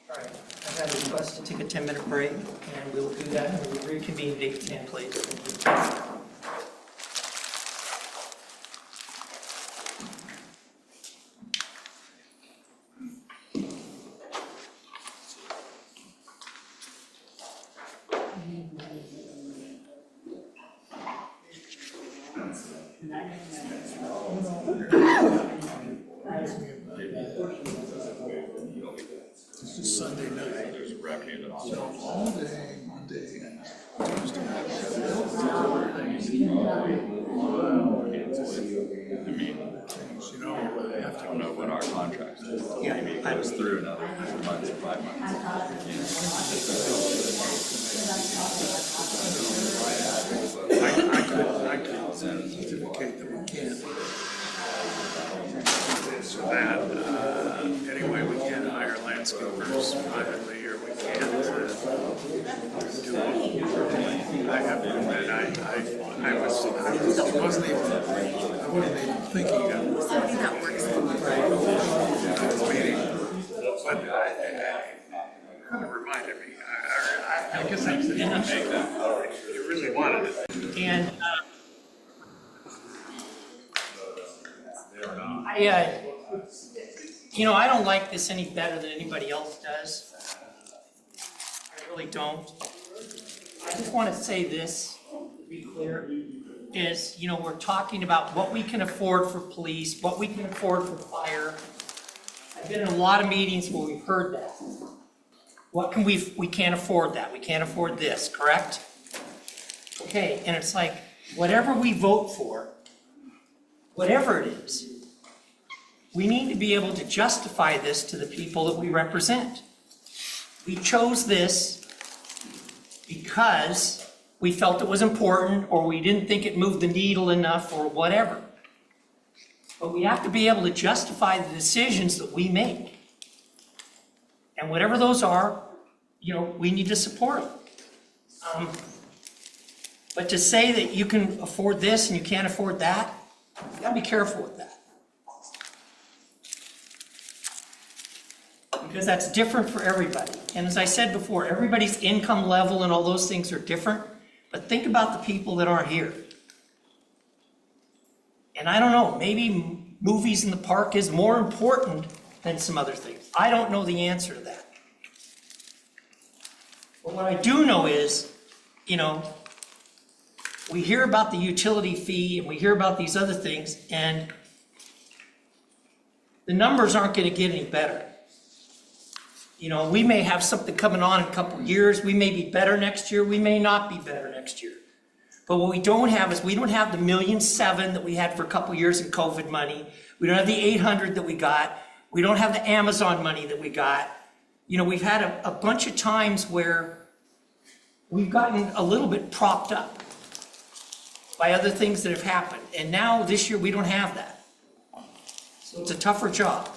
All right, I've had a request to take a 10-minute break, and we will do that, and we'll reconvene at 8:10, please. This is Sunday night. There's a revenue that also. So all day, Monday, and Tuesday. I don't know what our contract is. Maybe it goes through another 4 months or 5 months. I could certificate that we can't. So that, anyway, we can't hire landscapers privately, or we can't do it. I have to admit, I wasn't even thinking of meeting, but it kind of reminded me. I guess I didn't make that. You really wanted it. And I don't like this any better than anybody else does. I really don't. I just want to say this, to be clear, is, we're talking about what we can afford for police, what we can afford for fire. I've been in a lot of meetings where we've heard that. What can we can't afford that, we can't afford this, correct? Okay, and it's like, whatever we vote for, whatever it is, we need to be able to justify this to the people that we represent. We chose this because we felt it was important, or we didn't think it moved the needle enough, or whatever. But we have to be able to justify the decisions that we make. And whatever those are, you know, we need to support them. But to say that you can afford this and you can't afford that, you gotta be careful with that. Because that's different for everybody. And as I said before, everybody's income level and all those things are different, but think about the people that aren't here. And I don't know, maybe movies in the park is more important than some other things. I don't know the answer to that. But what I do know is, you know, we hear about the utility fee and we hear about these other things, and the numbers aren't going to get any better. You know, we may have something coming on in a couple of years. We may be better next year. We may not be better next year. But what we don't have is we don't have the $1.7 million that we had for a couple of years in COVID money. We don't have the 800 that we got. We don't have the Amazon money that we got. You know, we've had a bunch of times where we've gotten a little bit propped up by other things that have happened. And now this year we don't have that. So it's a tougher job.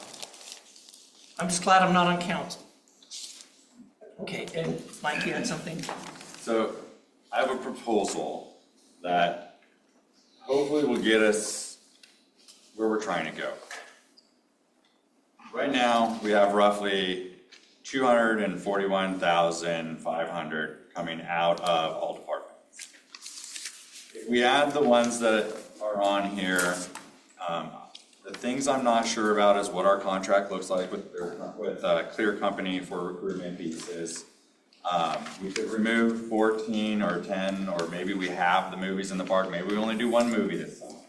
I'm just glad I'm not on council. Okay, and Mike, you had something? So I have a proposal that hopefully will get us where we're trying to go. Right now, we have roughly 241,500 coming out of all departments. If we add the ones that are on here, the things I'm not sure about is what our contract looks like with Clear Company for recruitment pieces. We could remove 14 or 10, or maybe we have the movies in the park. Maybe we only do one movie this summer.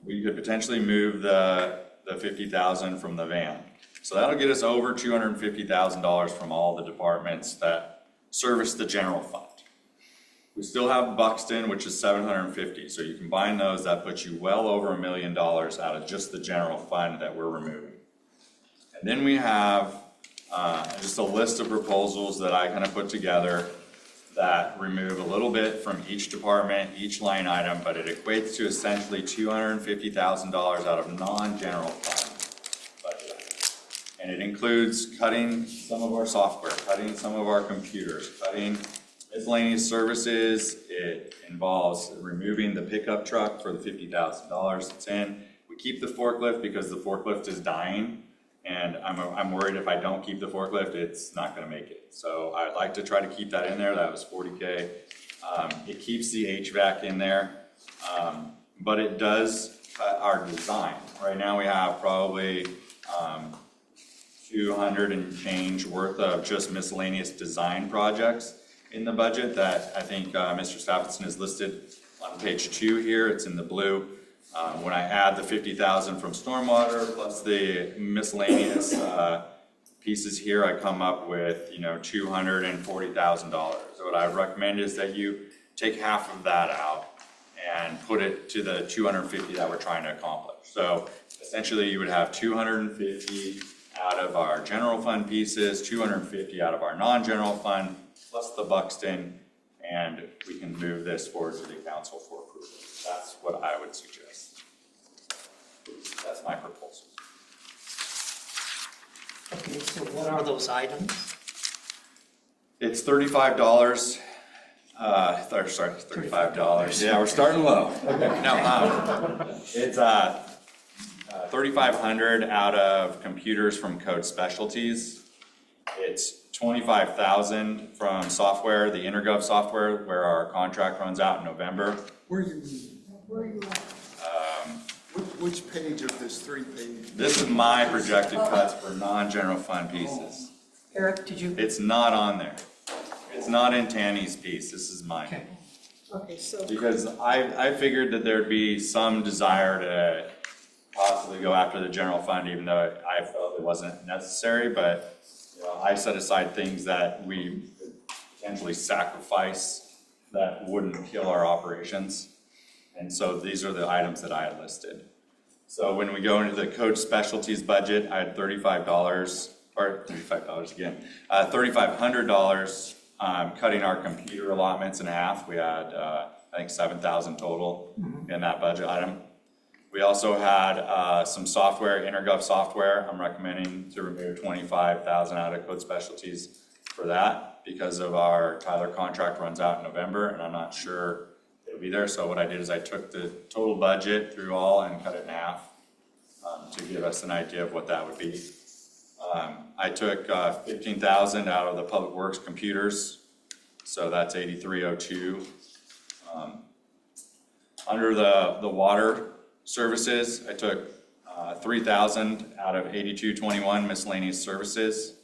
We could potentially move the 50,000 from the van. So that'll get us over $250,000 from all the departments that service the general fund. We still have Buxton, which is 750. So you combine those, that puts you well over $1 million out of just the general fund that we're removing. And then we have just a list of proposals that I kind of put together that remove a little bit from each department, each line item, but it equates to essentially $250,000 out of non-general fund budget. And it includes cutting some of our software, cutting some of our computers, cutting miscellaneous services. It involves removing the pickup truck for the $50,000 that's in. We keep the forklift because the forklift is dying. And I'm worried if I don't keep the forklift, it's not gonna make it. So I'd like to try to keep that in there. That was $40K. It keeps the HVAC in there, but it does cut our design. Right now we have probably 200 and change worth of just miscellaneous design projects in the budget that I think Mr. Stephenson has listed on page 2 here. It's in the blue. When I add the 50,000 from stormwater plus the miscellaneous pieces here, I come up with, you know, $240,000. So what I recommend is that you take half of that out and put it to the 250 that we're trying to accomplish. So essentially you would have 250 out of our general fund pieces, 250 out of our non-general fund, plus the Buxton, and we can move this forward to the council for approval. That's what I would suggest. That's my proposal. Okay, so what are those items? It's $35. Sorry, $35. Yeah, we're starting low. No, it's 3,500 out of computers from Code Specialties. It's 25,000 from software, the InterGov software, where our contract runs out in November. Where are you at? Which page of this 3-page? This is my projected cuts for non-general fund pieces. Eric, did you? It's not on there. It's not in Tanny's piece. This is mine. Okay. Okay, so. Because I figured that there'd be some desire to possibly go after the general fund, even though I felt it wasn't necessary. But you know, I set aside things that we could potentially sacrifice that wouldn't kill our operations. And so these are the items that I had listed. So when we go into the Code Specialties budget, I had $35, or $35 again, $3,500 cutting our computer allotments in half. We had, I think, 7,000 total in that budget item. We also had some software, InterGov software. I'm recommending to remove 25,000 out of code specialties for that because of our Tyler contract runs out in November, and I'm not sure it'll be there. So what I did is I took the total budget through all and cut it in half to give us an idea of what that would be. I took 15,000 out of the Public Works computers, so that's 8302. Under the water services, I took 3,000 out of 8221 miscellaneous services.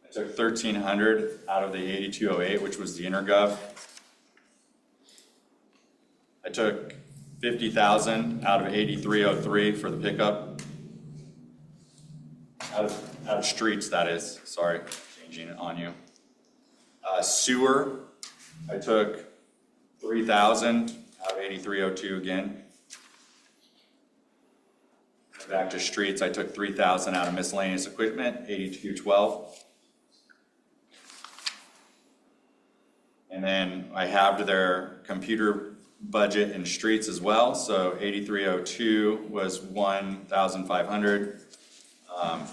I took 1,300 out of the 8208, which was the InterGov. I took 50,000 out of 8303 for the pickup. Out of streets, that is. Sorry, changing it on you. Sewer, I took 3,000 out of 8302 again. Back to streets, I took 3,000 out of miscellaneous equipment, 8212. And then I halved their computer budget in streets as well. So 8302 was 1,500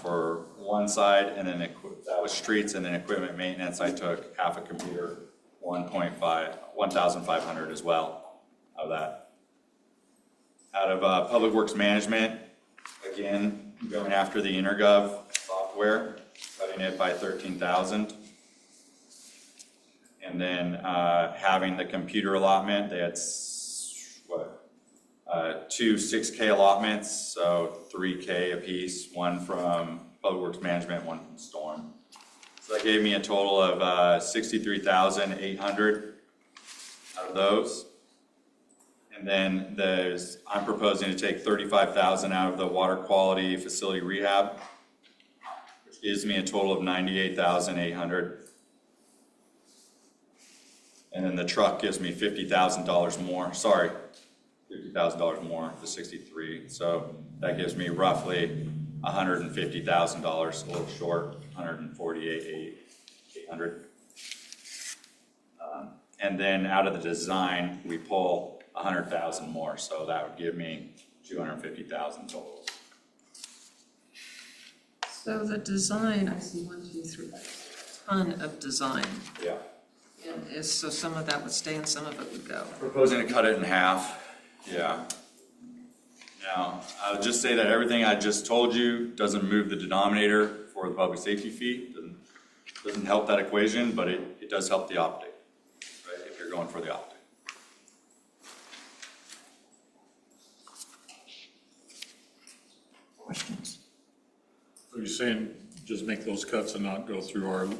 for one side, and then that was streets, and then equipment maintenance, I took half a computer, 1,500 as well out of that. Out of Public Works Management, again, going after the InterGov software, cutting it by 13,000. And then having the computer allotment, they had two 6K allotments, so 3K apiece, one from Public Works Management, one from Storm. So that gave me a total of 63,800 out of those. And then I'm proposing to take 35,000 out of the water quality facility rehab, which gives me a total of 98,800. And then the truck gives me $50,000 more, sorry, $50,000 more to 63. So that gives me roughly $150,000, a little short, 148,800. And then out of the design, we pull 100,000 more, so that would give me 250,000 total. So the design, I see 1, 2, 3, a ton of design. Yeah. And so some of that would stay and some of it would go. Proposing to cut it in half, yeah. Now, I would just say that everything I just told you doesn't move the denominator for the public safety fee. Doesn't help that equation, but it does help the optic, right, if you're going for the optic. Questions? Are you saying just make those cuts and not go through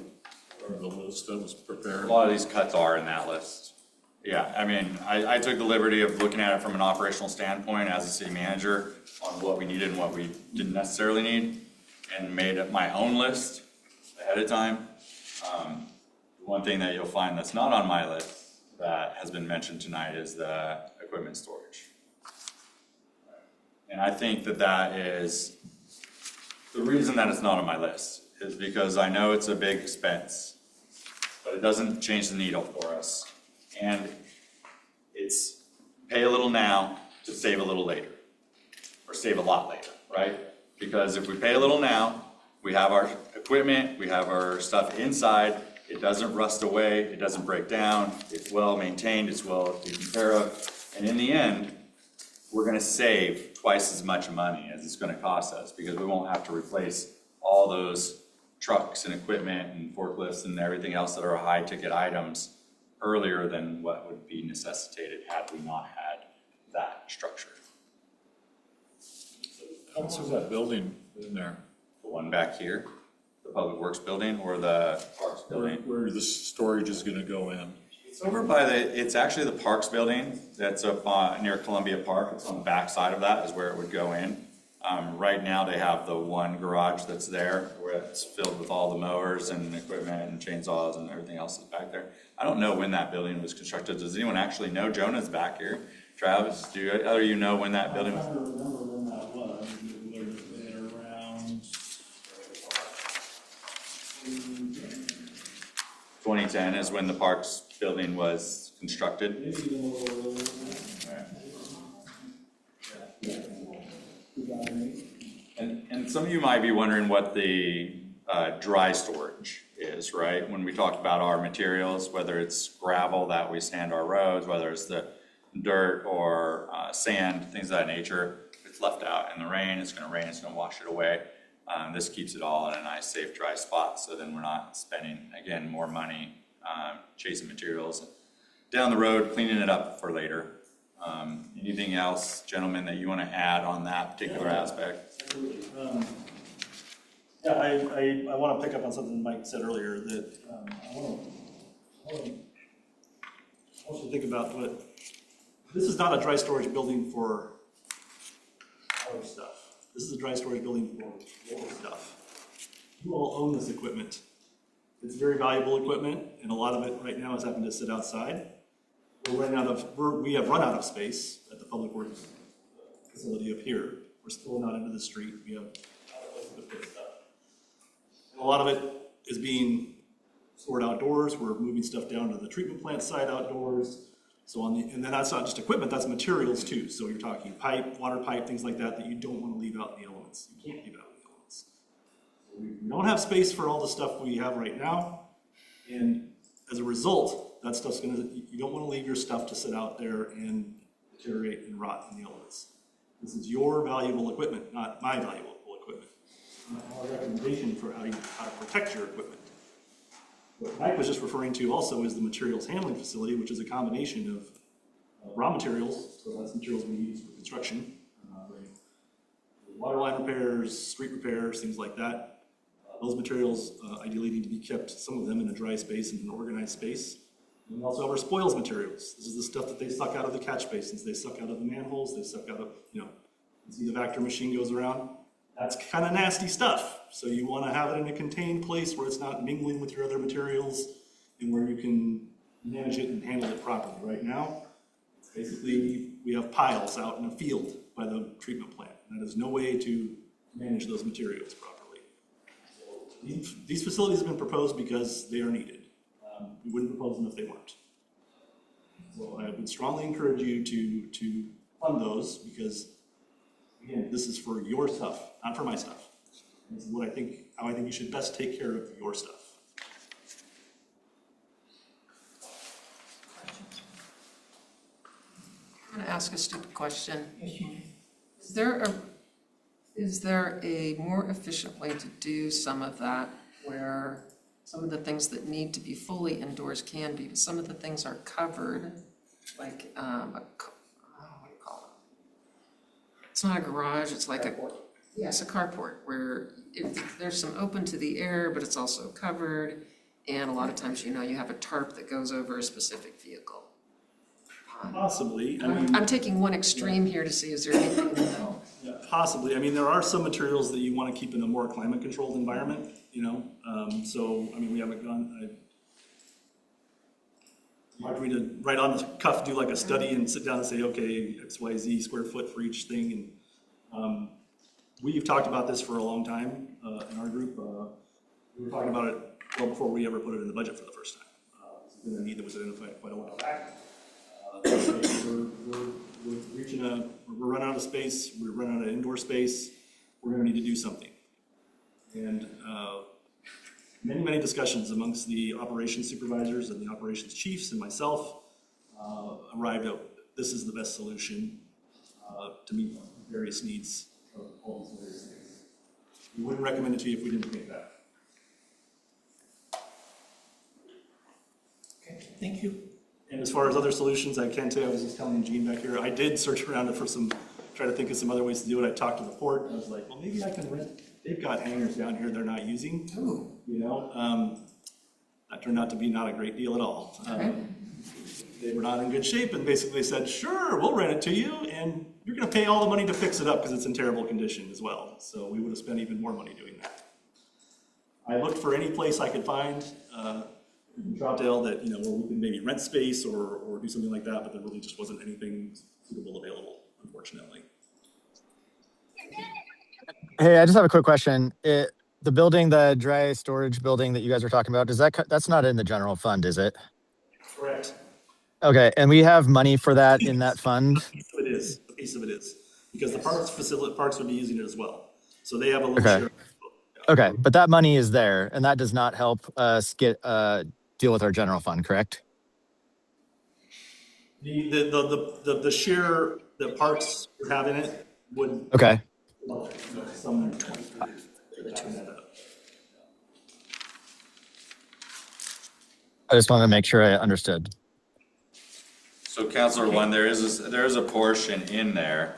the list that was prepared? A lot of these cuts are in that list. Yeah, I mean, I took the liberty of looking at it from an operational standpoint as a city manager on what we needed and what we didn't necessarily need, and made up my own list ahead of time. One thing that you'll find that's not on my list that has been mentioned tonight is the equipment storage. And I think that is, the reason that it's not on my list is because I know it's a big expense, but it doesn't change the needle for us. And it's pay a little now to save a little later, or save a lot later, right? Because if we pay a little now, we have our equipment, we have our stuff inside, it doesn't rust away, it doesn't break down, it's well maintained, it's well taken care of, and in the end, we're gonna save twice as much money as it's gonna cost us, because we won't have to replace all those trucks and equipment and forklifts and everything else that are high ticket items earlier than what would be necessitated had we not had that structure. How much is that building in there? The one back here, the Public Works building or the Parks building? Where the storage is gonna go in? It's over by it's actually the Parks building that's up near Columbia Park. It's on the back side of that is where it would go in. Right now they have the one garage that's there where it's filled with all the mowers and equipment and chainsaws and everything else that's back there. I don't know when that building was constructed. Does anyone actually know? Jonah's back here. Travis, do either of you know when that building was? I don't remember when that was. It would have been around 2010 is when the Parks building was constructed. maybe even a little earlier. Yeah, of you might be wondering what the dry storage is, right? When we talked about our materials, whether it's gravel that we sand our roads, whether it's the dirt or sand, things of that nature, if it's left out in the rain, it's gonna rain, it's gonna wash it away. This keeps it all in a nice, safe, dry spot, so then we're not spending, again, more money chasing materials down the road, cleaning it up for later. Anything else, gentlemen, that you want to add on that particular aspect? Absolutely. Yeah, I want to pick up on something Mike said earlier, that I want you to think about what, this is not a dry storage building for our stuff. This is a dry storage building for your stuff. You all own this equipment. It's very valuable equipment, and a lot of it right now is having to sit outside. We have run out of space at the Public Works facility up here. We're still not into the street. We have places to put stuff. And a lot of it is being stored outdoors. We're moving stuff down to the treatment plant site outdoors. So and then that's not just equipment, that's materials too. So you're talking pipe, water pipe, things like that you don't want to leave out in the elements. You can't leave out in the elements. So we don't have space for all the stuff we have right now. And as a result, that stuff's you don't want to leave your stuff to sit out there and deteriorate and rot in the elements. This is your valuable equipment, not my valuable equipment. Our recommendation for how to protect your equipment. What Mike was just referring to also is the materials handling facility, which is a combination of raw materials, so that's materials we use for construction, water line repairs, street repairs, things like that. Those materials ideally need to be kept, some of them in a dry space and an organized space. And we also have our spoils materials. This is the stuff that they suck out of the catch basins, they suck out of the manholes, they suck out of, you see the Vector machine goes around. That's kind of nasty stuff. So you want to have it in a contained place where it's not mingling with your other materials and where you can manage it and handle it properly. Right now, basically, we have piles out in a field by the treatment plant. And that is no way to manage those materials properly. So these facilities have been proposed because they are needed. We wouldn't propose them if they weren't. So I would strongly encourage you to fund those because, again, this is for your stuff, not for my stuff. This is how I think you should best take care of your stuff. I'm going to ask a stupid question. Is there a more efficient way to do some of that where some of the things that need to be fully indoors can be, but some of the things are covered, like what do you call it? It's not a garage, it's like a carport where there's some open to the air, but it's also covered. And a lot of times, you have a tarp that goes over a specific vehicle. Possibly. I'm taking one extreme here to see, is there anything Yeah, possibly. There are some materials that you want to keep in a more climate-controlled environment, So, we haven't gone, hard for me to right on the cuff do like a study and sit down and say, okay, XYZ square foot for each thing. And we've talked about this for a long time in our group. We were talking about it well before we ever put it in the budget for the first time. It's been a need that was identified quite a while back. We're running out of space, we're running out of indoor space, we're gonna need to do something. And many discussions amongst the operations supervisors and the operations chiefs and myself arrived at this is the best solution to meet various needs of all these various things. We wouldn't recommend it to you if we didn't think that. Okay, thank you. And as far as other solutions, I can tell you, I was just telling Gene back here, I did search around for try to think of some other ways to do it. I talked to the port, and I was like, well, maybe I can rent, they've got hangars down here they're not using. That turned out to be not a great deal at all. They were not in good shape, and basically said, sure, we'll rent it to you, and you're gonna pay all the money to fix it up because it's in terrible condition as well. So we would have spent even more money doing that. I looked for any place I could find, in Troutdale that, where we can maybe rent space or do something like that, but there really just wasn't anything suitable available, unfortunately. Hey, I just have a quick question. The building, the dry storage building that you guys are talking about, that's not in the general fund, is it? Correct. Okay, and we have money for that in that fund? A piece of it is, because the parks would be using it as well. So they have a little Okay. share. Okay, but that money is there, and that does not help us deal with our general fund, correct? The share that parks have in it would. Okay. Some. I just wanted to make sure I understood. So Counselor One, there is a portion in there.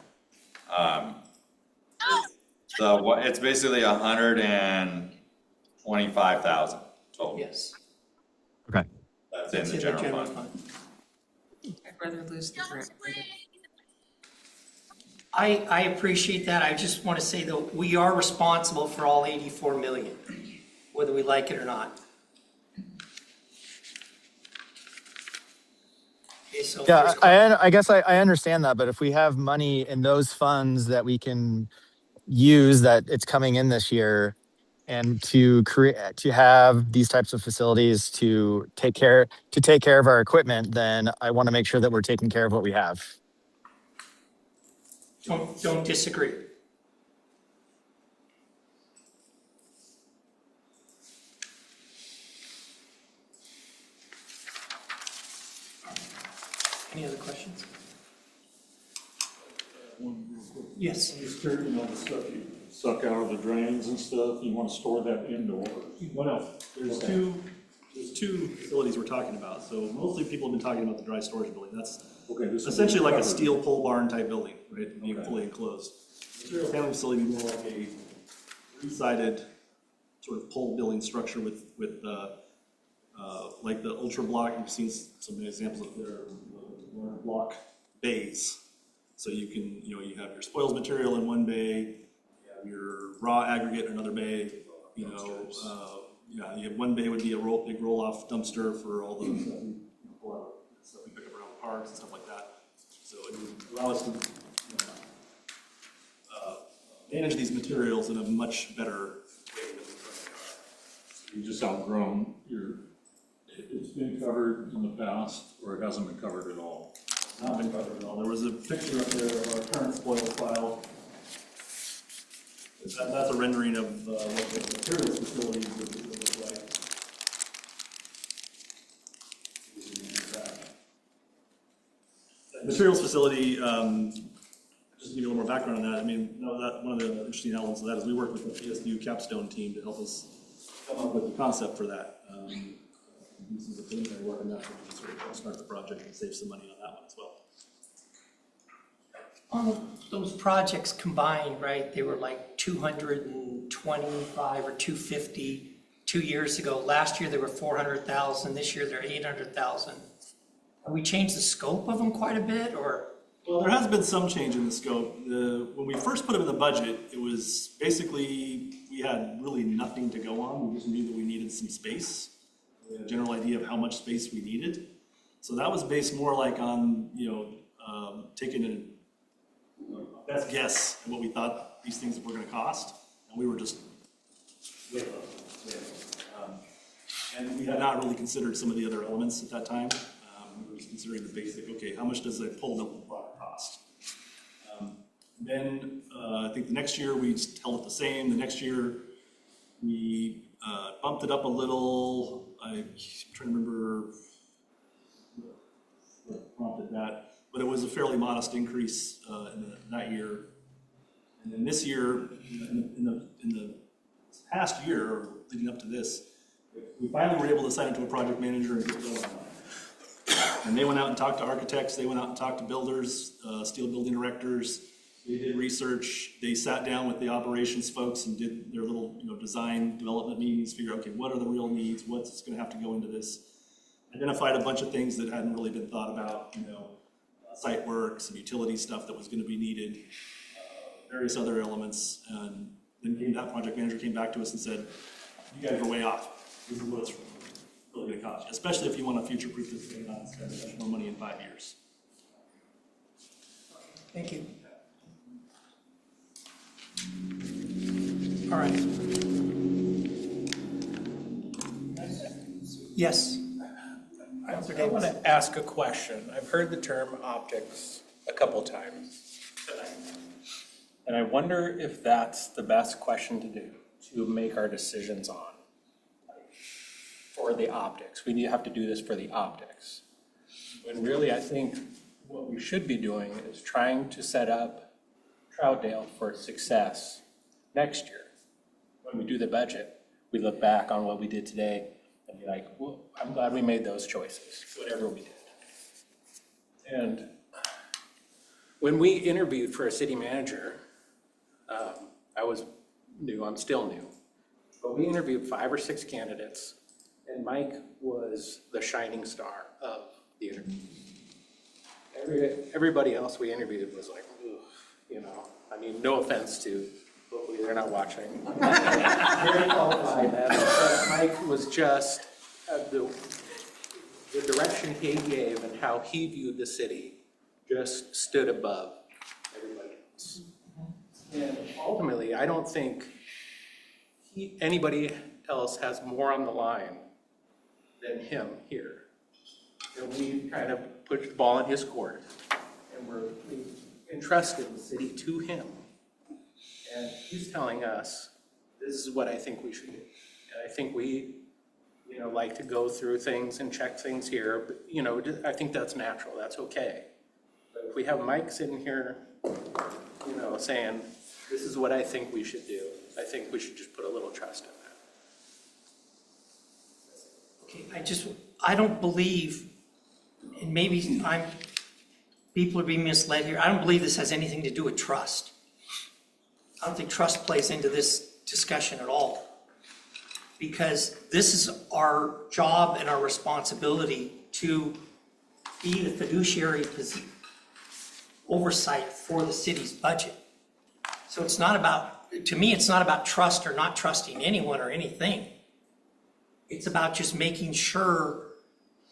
It's basically 125,000 total. Yes. Okay. That's in the general fund. I'd rather lose the grant. I appreciate that. I just want to say though, we are responsible for all 84 million, whether we like it or not. Okay, so Yeah, I guess I understand that, but if we have money in those funds that we can use that it's coming in this year, and to have these types of facilities to take care of our equipment, then I want to make sure that we're taking care of what we have. Don't disagree. Any other questions? Yes. I'm just curious, the stuff you suck out of the drains and stuff, you want to store that indoors? Well, no, there's two facilities we're talking about. So mostly people have been talking about the dry storage building. That's essentially like a steel pole barn type building, right? Being fully enclosed. Materials handling facility would be more like a three-sided sort of pole building structure with like the ultra block. You've seen some examples of their block bays. So you can, you have your spoils material in one bay, you have your raw aggregate in another bay, you have one bay would be a big roll-off dumpster for all the stuff we pick up around parks and stuff like that. So it would allow us to manage these materials in a much better way than we currently are. You just outgrown it's been covered in the past, or it hasn't been covered at all? Not been covered at all. There was a picture up there of our current spoils file. That's a rendering of what the materials facilities would look like. Materials facility, just to give you a little more background on that, I mean, one of the interesting elements of that is we worked with the PSU capstone team to help us come up with the concept for that. This is a preliminary work on that, we can sort of start the project and save some money on that one as well. Those projects combined, right, they were like 225 or 250 2 years ago. Last year they were 400,000. This year they're 800,000. Have we changed the scope of them quite a bit, or? Well, there has been some change in the scope. When we first put them in the budget, it was basically, we had really nothing to go on. We just knew that we needed some space. We had a general idea of how much space we needed. So that was based more like on, taking a best guess at what we thought these things were going to cost. And we were just way low. And we had not really considered some of the other elements at that time. We were just considering the basic, okay, how much does a pole build cost? Then I think the next year we just held it the same. The next year we bumped it up a little. I'm trying to remember what prompted that, but it was a fairly modest increase in that year. And then this year, in the past year, leading up to this, we finally were able to sign into a project manager and get going on it. And they went out and talked to architects, they went out and talked to builders, steel building erectors. They did research, they sat down with the operations folks and did their little design development meetings, figure out, okay, what are the real needs, what's going to have to go into this. Identified a bunch of things that hadn't really been thought about, site work, some utility stuff that was going to be needed, various other elements. And then that project manager came back to us and said, you guys are way off. This is what it's really going to cost you, especially if you want to future-proof this thing and not spend much more money in 5 years. Thank you. All right. Yes. I want to ask a question. I've heard the term optics a couple times tonight. And I wonder if that's the best question to do, to make our decisions on. For the optics, we have to do this for the optics. When really, I think what we should be doing is trying to set up Troutdale for success next year. When we do the budget, we look back on what we did today and be like, well, I'm glad we made those choices, whatever we did. And when we interviewed for a city manager, I was new, I'm still new, but we interviewed 5 or 6 candidates, and Mike was the shining star of the interview. Everybody else we interviewed was like, you know, I mean, no offense to, hopefully they're not watching. Very qualified, but Mike was just, the direction he gave and how he viewed the city just stood above everybody else. And ultimately, I don't think anybody else has more on the line than him here. And we kind of put the ball in his court, and we entrusted the city to him. And he's telling us, this is what I think we should do. And I think we, you know, like to go through things and check things here, but, you know, I think that's natural, that's okay. But if we have Mike sitting here, you know, saying, this is what I think we should do, I think we should just put a little trust in that. Okay, I don't believe, and maybe people are being misled here, I don't believe this has anything to do with trust. I don't think trust plays into this discussion at all. Because this is our job and our responsibility to be the fiduciary oversight for the city's budget. So it's not about, to me, it's not about trust or not trusting anyone or anything. It's about just making sure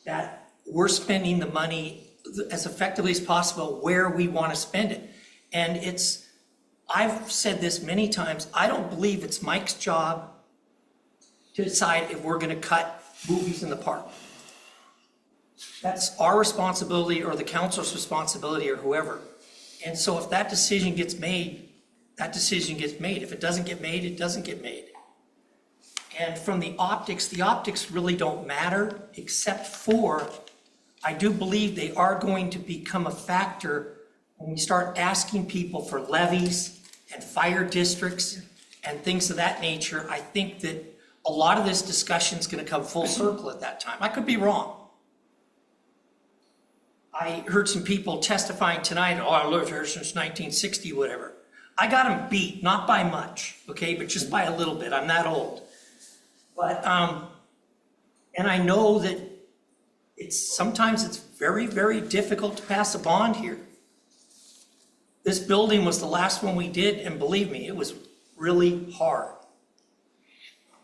that we're spending the money as effectively as possible where we want to spend it. And I've said this many times, I don't believe it's Mike's job to decide if we're going to cut movies in the park. That's our responsibility or the council's responsibility or whoever. And so if that decision gets made, that decision gets made. If it doesn't get made, it doesn't get made. And from the optics really don't matter, except for, I do believe they are going to become a factor when we start asking people for levies and fire districts and things of that nature. I think that a lot of this discussion is going to come full circle at that time. I could be wrong. I heard some people testifying tonight, I lived here since 1960, whatever. I got them beat, not by much, okay, but just by a little bit. I'm that old. But, and I know that sometimes it's very, very difficult to pass a bond here. This building was the last one we did, and believe me, it was really hard.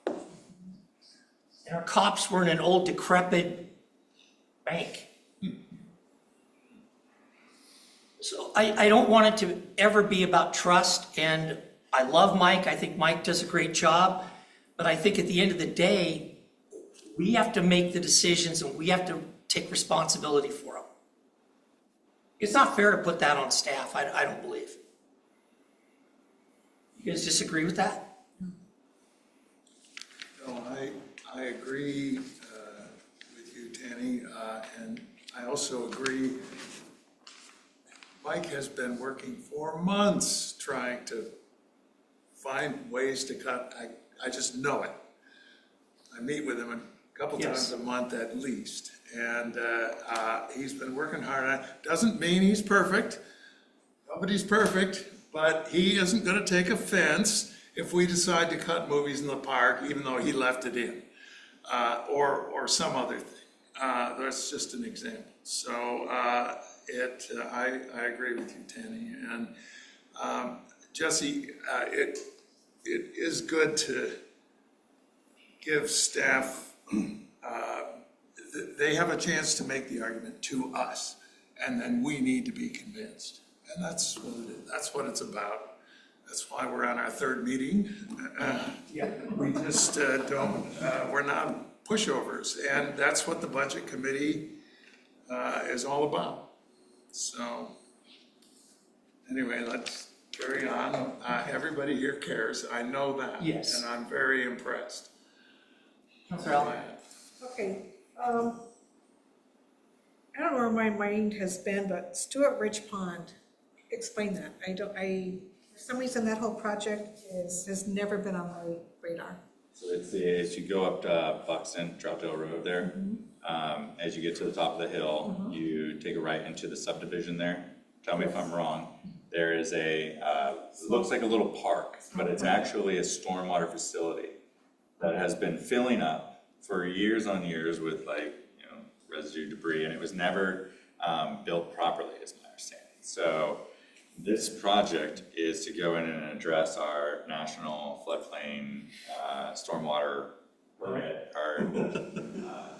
And our cops were in an old decrepit bank. So I don't want it to ever be about trust, and I love Mike. I think Mike does a great job, but I think at the end of the day, we have to make the decisions and we have to take responsibility for them. It's not fair to put that on staff, I don't believe. You guys disagree with that? No, I agree with you, Tanny, and I also agree. Mike has been working for months trying to find ways to cut. I just know it. I meet with him a couple times a month at least, and he's been working hard on it. Doesn't mean he's perfect. Nobody's perfect, but he isn't going to take offense if we decide to cut movies in the park, even though he left it in, or some other thing. That's just an example. So I agree with you, Tanny. And Jesse, it is good to give staff, they have a chance to make the argument to us, and then we need to be convinced. And that's what it's about. That's why we're on our third meeting. We just we're not pushovers, and that's what the budget committee is all about. So anyway, let's carry on. Everybody here cares. I know that. Yes. And I'm very impressed. Councilor Allen? Okay, I don't know where my mind has been, but Stewart Ridge Pond, explain that. For some reason, that whole project has never been on my radar. So it's as you go up to Buxton, Troutdale Road there, as you get to the top of the hill, you take a right into the subdivision there. Tell me if I'm wrong. There is it looks like a little park, but it's actually a stormwater facility that has been filling up for years on years with residue debris, and it was never built properly, is my understanding. So this project is to go in and address our national floodplain stormwater permit, our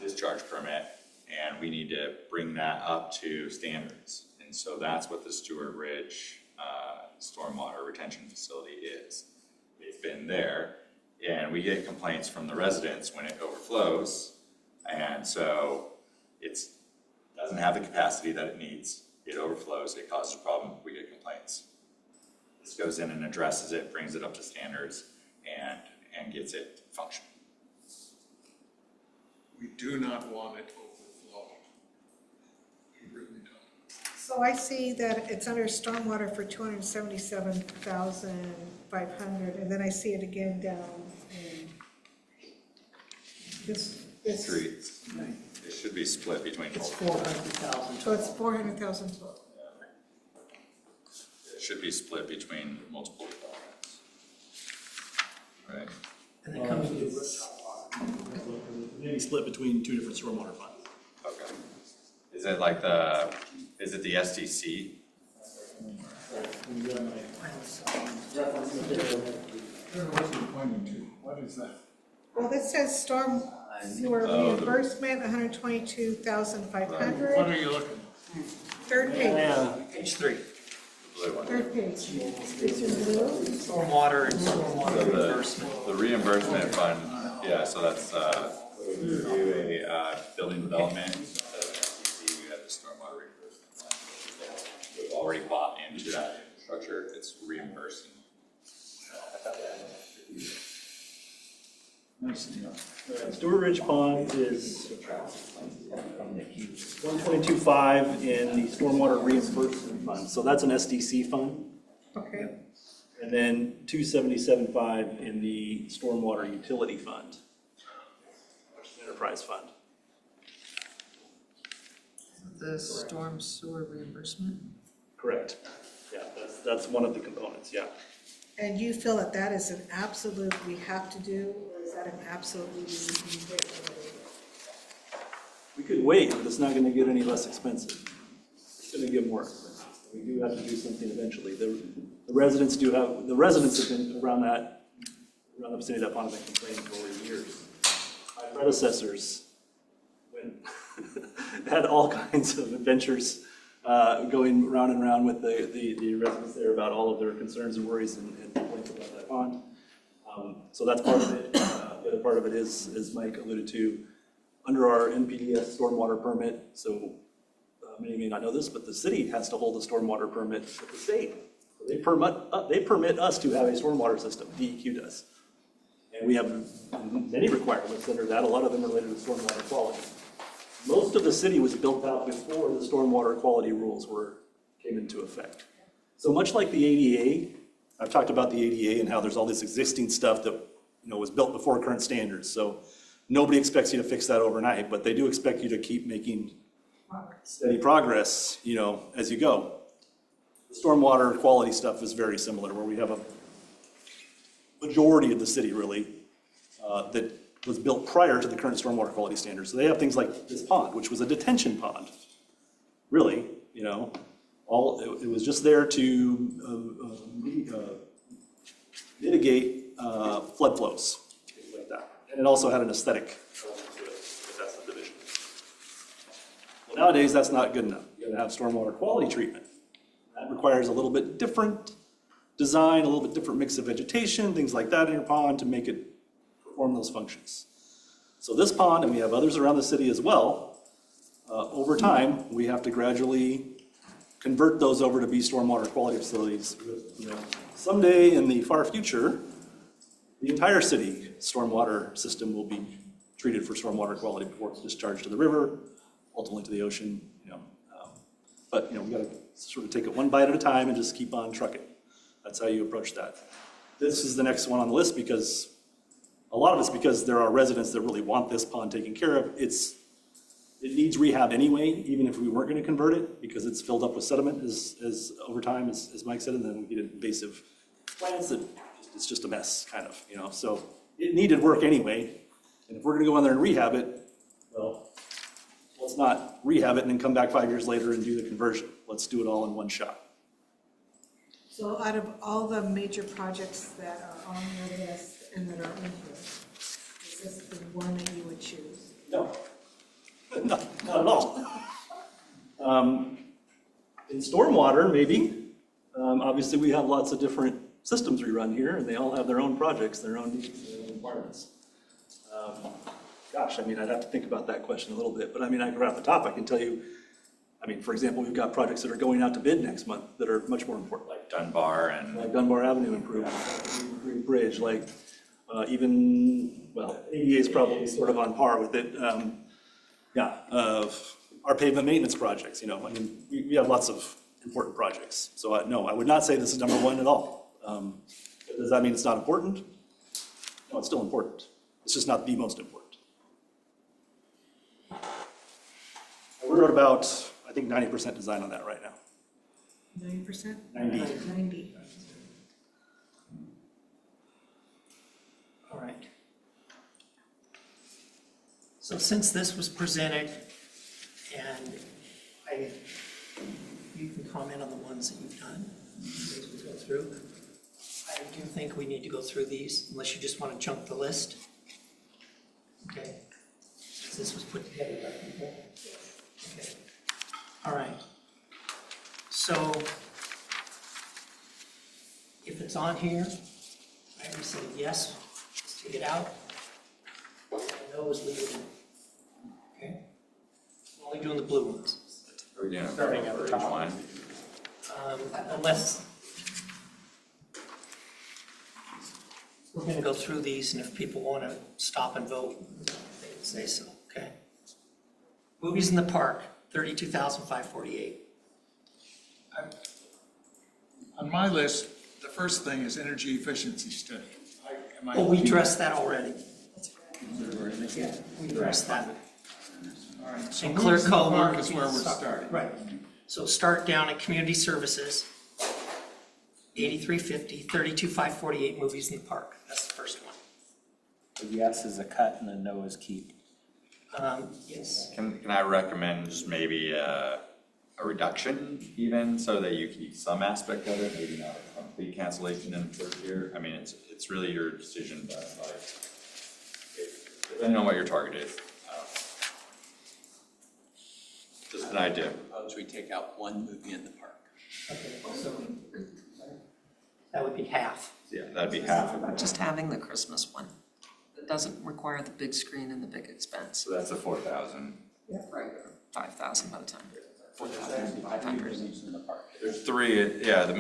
discharge permit, and we need to bring that up to standards. And so that's what the Stewart Ridge stormwater retention facility is. It's been there, and we get complaints from the residents when it overflows, and so it doesn't have the capacity that it needs. It overflows, it causes a problem, we get complaints. This goes in and addresses it, brings it up to standards, and gets it functioning. We do not want it overflowing. We really don't. So I see that it's under stormwater for 277,500, and then I see it again down in this. Streets. It should be split between. It's 400,000. So it's 400,000 total. It should be split between multiple departments. Right. And it comes Maybe split between two different stormwater funds. Okay. Is it like is it the SDC? What is that? Well, this says storm sewer reimbursement, 122,500. What are you looking at? Third page. Page 3. Blue one. Third page. It's in blue. Stormwater and stormwater reimbursement. The reimbursement fund, yeah, so that's, we do a building development, SDC, we have the stormwater reimbursement fund. We've already bought into that infrastructure, it's reimbursing. Stewart Ridge Pond is 1.25 in the stormwater reimbursement fund, so that's an SDC fund. Okay. And then 277.5 in the stormwater utility fund, which is an enterprise fund. The storm sewer reimbursement? Correct. Yeah, that's one of the components, yeah. And you feel that that is an absolute we have to do, or is that an absolutely we wait for later? We could wait, but it's not gonna get any less expensive. It's gonna get more expensive. We do have to do something eventually. The residents have been around the vicinity of that pond have been complaining for over years. My predecessors had all kinds of adventures going round and round with the residents there about all of their concerns and worries and complaints about that pond. So that's part of it. The other part of it is, as Mike alluded to, under our NPDS stormwater permit, so many may not know this, but the city has to hold a stormwater permit with the state. They permit us to have a stormwater system, DEQ does. And we have many requirements under that, a lot of them related to stormwater quality. Most of the city was built out before the stormwater quality rules came into effect. So much like the ADA, I've talked about the ADA and how there's all this existing stuff that was built before current standards. So nobody expects you to fix that overnight, but they do expect you to keep making steady progress, as you go. The stormwater quality stuff is very similar, where we have a majority of the city really that was built prior to the current stormwater quality standards. So they have things like this pond, which was a detention pond. Really, it was just there to mitigate flood flows, things like that. And it also had an aesthetic element to it, if that's the division. Well, nowadays, that's not good enough. You gotta have stormwater quality treatment. That requires a little bit different design, a little bit different mix of vegetation, things like that in your pond to make it perform those functions. So this pond, and we have others around the city as well, over time, we have to gradually convert those over to be stormwater quality facilities. You know, someday in the far future, the entire city stormwater system will be treated for stormwater quality before it's discharged to the river, ultimately to the ocean, you know. But, you know, we gotta sort of take it one bite at a time and just keep on trucking. That's how you approach that. This is the next one on the list because a lot of it's because there are residents that really want this pond taken care of. It needs rehab anyway, even if we weren't gonna convert it, because it's filled up with sediment as over time, as Mike said, and then we get invasive plants that it's just a mess, kind of, you know. So it needed work anyway. And if we're gonna go in there and rehab it, well, let's not rehab it and then come back 5 years later and do the conversion. Let's do it all in one shot. So out of all the major projects that are on your list and that are in here, is this the one that you would choose? No, not at all. In stormwater, maybe. Obviously, we have lots of different systems we run here, and they all have their own projects, their own needs, their own requirements. Gosh, I mean, I'd have to think about that question a little bit, but I mean, right off the top, I can tell you, I mean, for example, we've got projects that are going out to bid next month that are much more important. Like Dunbar and. Like Dunbar Avenue improvement, like Green Bridge, like even, well, ADA is probably sort of on par with it. Our pavement maintenance projects, you know, I mean, we have lots of important projects. So no, I would not say this is number one at all. Does that mean it's not important? No, it's still important. It's just not the most important. We're at about, I think, 90% design on that right now. 9%? 90. 90. All right. So since this was presented, and you can comment on the ones that you've done as we go through. I do think we need to go through these, unless you just want to jump the list. Okay. This was put together by people. Okay. All right. So if it's on here, I would say yes, let's take it out. No is leave it in. Okay. I'm only doing the blue ones. Yeah, Starting at the top. line. Unless we're going to go through these, and if people want to stop and vote, they can say so. Okay. Movies in the park, $32,548. On my list, the first thing is energy efficiency study. Well, we addressed that already. Yeah, we addressed that. All right. So And clear movies in the coat. park is where we're starting. Right. So start down at community services, $83.50, $32,548, movies in the park. That's the first one. A yes is a cut and a no is keep. Yes. Can I recommend just maybe a reduction even, so that you keep some aspect of it, maybe not a complete cancellation in the first year? I mean, it's really your decision, but like, depending on what your target is. Just an idea. Suppose we take out one movie in the park. Okay, so that would be half. Yeah, that'd be half of it. Just having the Christmas one. It doesn't require the big screen and the big expense. So that's a 4,000. Right. 5,000 by the time. 4,500. There's three, yeah, the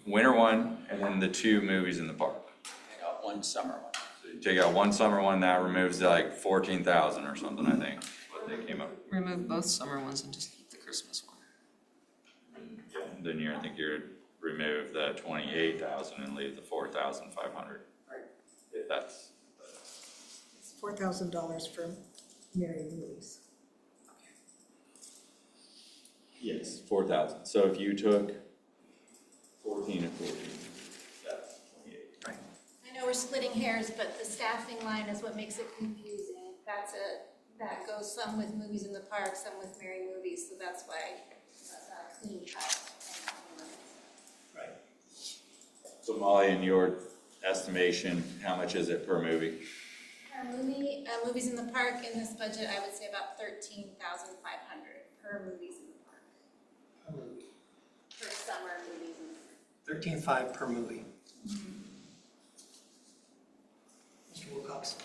winter one, and then the two movies in the park. Take out one summer one. So you take out one summer one, that removes like 14,000 or something, I think, what they came up with. Remove both summer ones and just keep the Christmas one. Then I think you'd remove the 28,000 and leave the 4,500. Right. If that's. It's $4,000 for Merry Movies. Yes, 4,000. So if you took 14 and 14, that's 28. Right. I know we're splitting hairs, but the staffing line is what makes it confusing. That goes some with movies in the park, some with Merry Movies, so that's why that's a clean cut. Right. So Molly, in your estimation, how much is it per movie? Movies in the park in this budget, I would say about $13,500 per movies in the park. For summer movies. $13,500 per movie. Mr. Wilcox?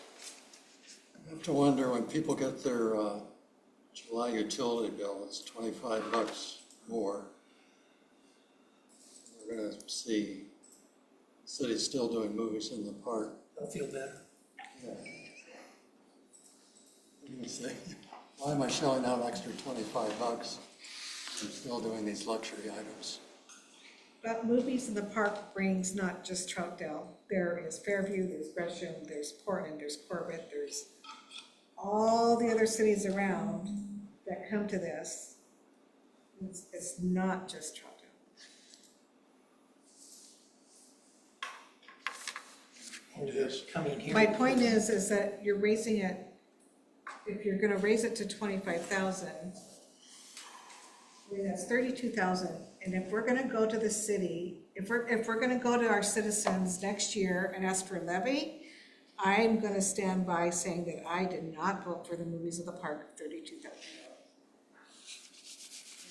I have to wonder when people get their July utility bill, it's $25 more. We're gonna see the city still doing movies in the park. I'll feel better. Yeah. I'm gonna say, why am I shelling out extra $25? I'm still doing these luxury items. But movies in the park brings not just Troutdale. There is Fairview, there's Gresham, there's Portland, there's Corbett, there's all the other cities around that come to this. It's not just Troutdale. And you're coming here. My point is that you're raising it, if you're gonna raise it to 25,000, I mean, that's 32,000, and if we're gonna go to the city, if we're gonna go to our citizens next year and ask for a levy, I'm gonna stand by saying that I did not vote for the movies of the park of $32,000.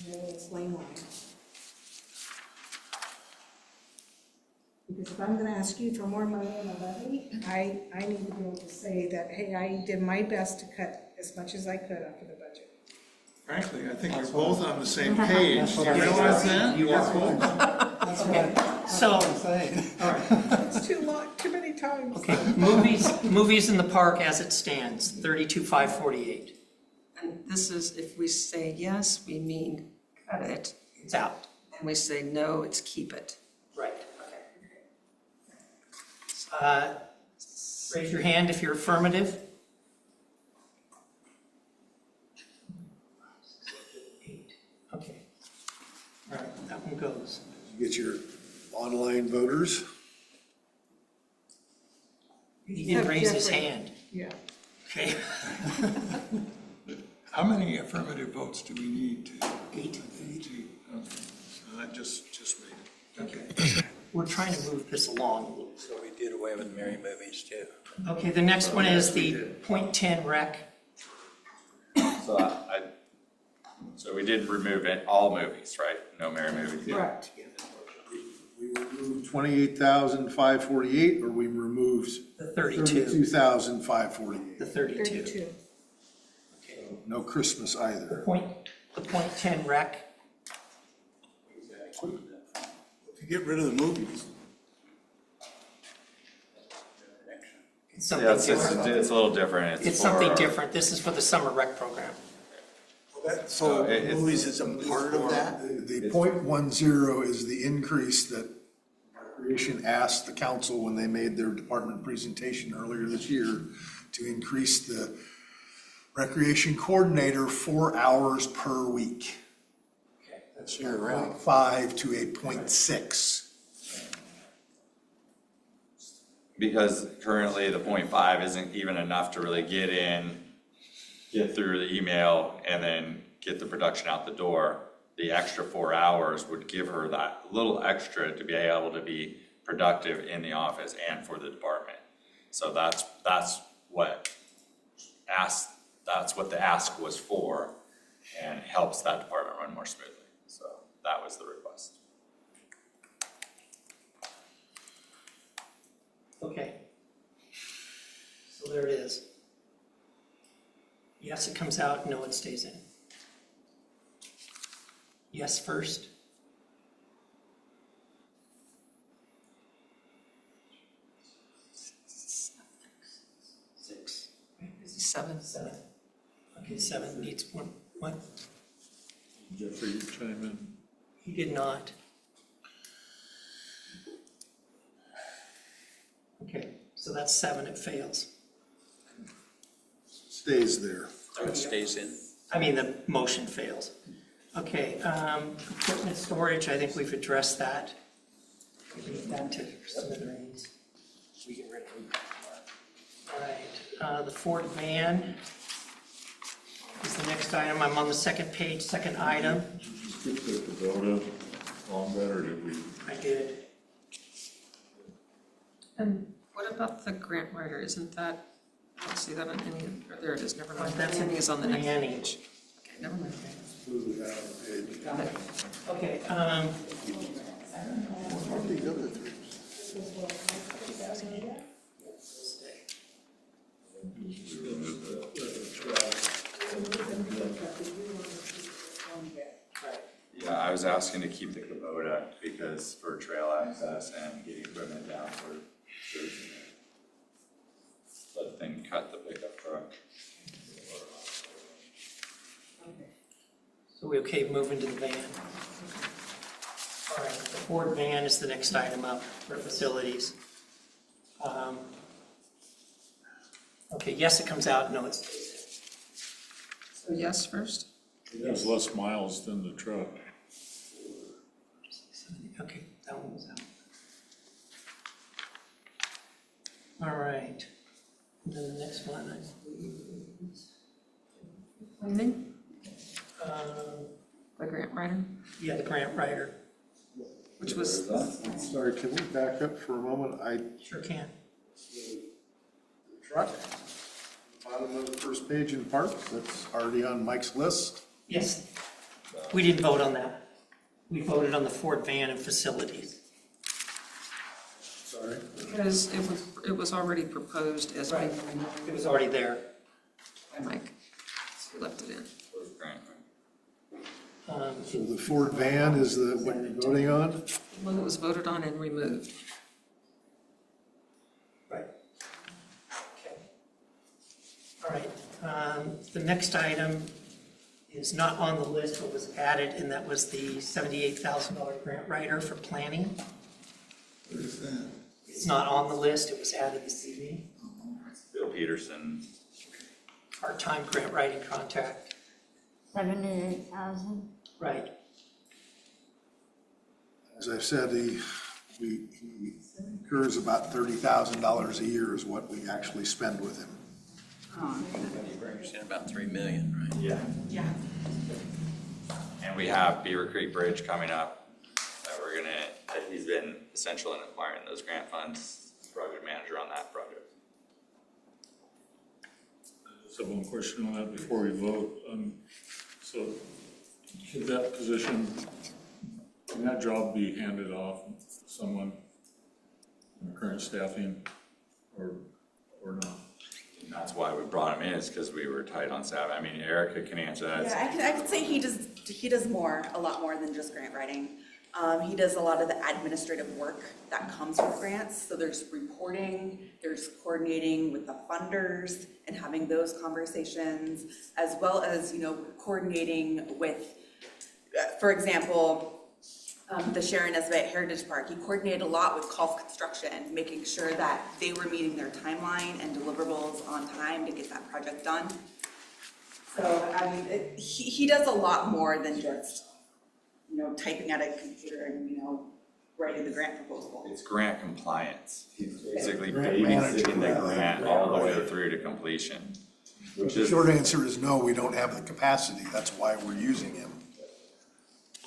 And then explain why. Because if I'm gonna ask you for more money in a levy, I need to be able to say that, hey, I did my best to cut as much as I could off of the budget. Frankly, I think we're both on the same page. Do you realize that? You are. That's what So, I'm saying. all right. It's too long, too many times. Okay, movies in the park as it stands, 32,548. And this is, if we say yes, we mean cut it. It's out. And we say no, it's keep it. Right. Raise your hand if you're affirmative. Okay. All right, that one goes. You get your online voters. He didn't raise his hand. Yeah. Okay. How many affirmative votes do we need? 8. 8. Okay, so that just made it. Okay. We're trying to move this along. So we did away with Merry Movies too. Okay, the next one is the .10 rec. So we did remove it, all movies, right? No Merry movies. Correct. We removed 28,548, or we removed The 32. 32,548. The 32. 32. No Christmas either. The .10 rec. If you get rid of the movies, It's something Yeah, it's different. a little different. It's something different. This is for the summer rec program. So movies is a part of that? The .10 is the increase that Recreation asked the council when they made their department presentation earlier this year to increase the Recreation coordinator 4 hours per week. That's year round. 0.5 to a 0.6. Because currently the 0.5 isn't even enough to really get through the email and then get the production out the door. The extra 4 hours would give her that little extra to be able to be productive in the office and for the department. So that's what the ask was for, and helps that department run more smoothly. So that was the request. Okay. So there it is. Yes, it comes out. No, it stays in. Yes first. Six. Seven. Okay, 7 needs one. What? Jeffrey, chime in. He did not. Okay, so that's 7, it fails. Stays there. So it stays in. I mean, the motion fails. Okay, equipment storage, I think we've addressed that. Leave that to smithereens. We get rid of them. All right, the Ford van is the next item. I'm on the second page, second item. Did you skip the Kubota on that, or did we? I did. And what about the grant writer? Isn't that, I don't see that on any, there it is, never mind. That's Any is on the next Annie. page. Okay, never mind. Move it out of the page. Got it. Okay, What are these other three? Yeah, was asking to keep the Kubota because for trail access and getting equipment down for let the thing cut the pickup truck. So we okay moving to the van? All right, the Ford van is the next item up for facilities. Okay, yes, it comes out, no, it's. So yes first? It has less miles than the truck. Okay, that one was out. All right. And then the next one, I believe is. Cleaning? The grant writer? Yeah, the grant writer. Which was. Sorry, can we back up for a moment? I Sure can. truck, bottom of the first page in parks, that's already on Mike's list. Yes. We didn't vote on that. We voted on the Ford van and facilities. Sorry. Because it was already proposed as. Right. It was already there. Mike, so we left it in. So the Ford van is the, what you're voting on? One that was voted on and removed. Right. Okay. All right. The next item is not on the list, but was added, and that was the $78,000 grant writer for planning. What is that? It's not on the list, it was added this evening. Bill Peterson. Part-time grant writing contract. 78,000? Right. As I've said, he incurs about $30,000 a year is what we actually spend with him. He brings in about 3 million, right? Yeah. Yeah. And we have Beaver Creek Bridge coming up that that he's been essential in acquiring those grant funds, project manager on that project. Just have one question on that before we vote. So should that position, can that job be handed off to someone in the current staffing or not? And that's why we brought him in, is because we were tight on staff. I mean, Erica can answer that. Yeah, I could say he does a lot more than just grant writing. He does a lot of the administrative work that comes with grants. So there's reporting, there's coordinating with the funders and having those conversations, as well as, coordinating with, for example, the Sharon Nesbitt Heritage Park. He coordinated a lot with Colf Construction, making sure that they were meeting their timeline and deliverables on time to get that project done. So, I mean, he does a lot more than just, typing at a computer and, writing the grant proposal. It's grant compliance. He's basically Grant babysitting the manager. grant all the way through to completion. The short answer is no, we don't have the capacity. That's why we're using him.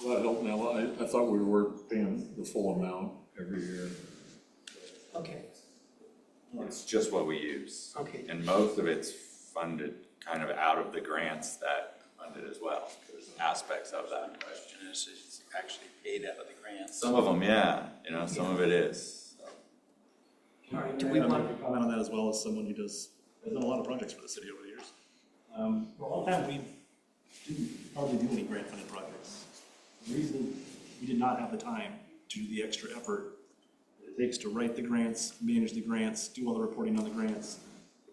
Well, that helped now. I thought we were paying the full amount every year. Okay. It's just what we use. Okay. And most of it's funded kind of out of the grants that funded as well. There's aspects of that. Question is, it's actually paid out of the grants. Some of them, yeah, some of it is. All right, Do we want to comment on that as well as someone who has done a lot of projects for the city over the years? For a long time, we didn't hardly do any grant funded projects. The reason we did not have the time to do the extra effort that it takes to write the grants, manage the grants, do all the reporting on the grants.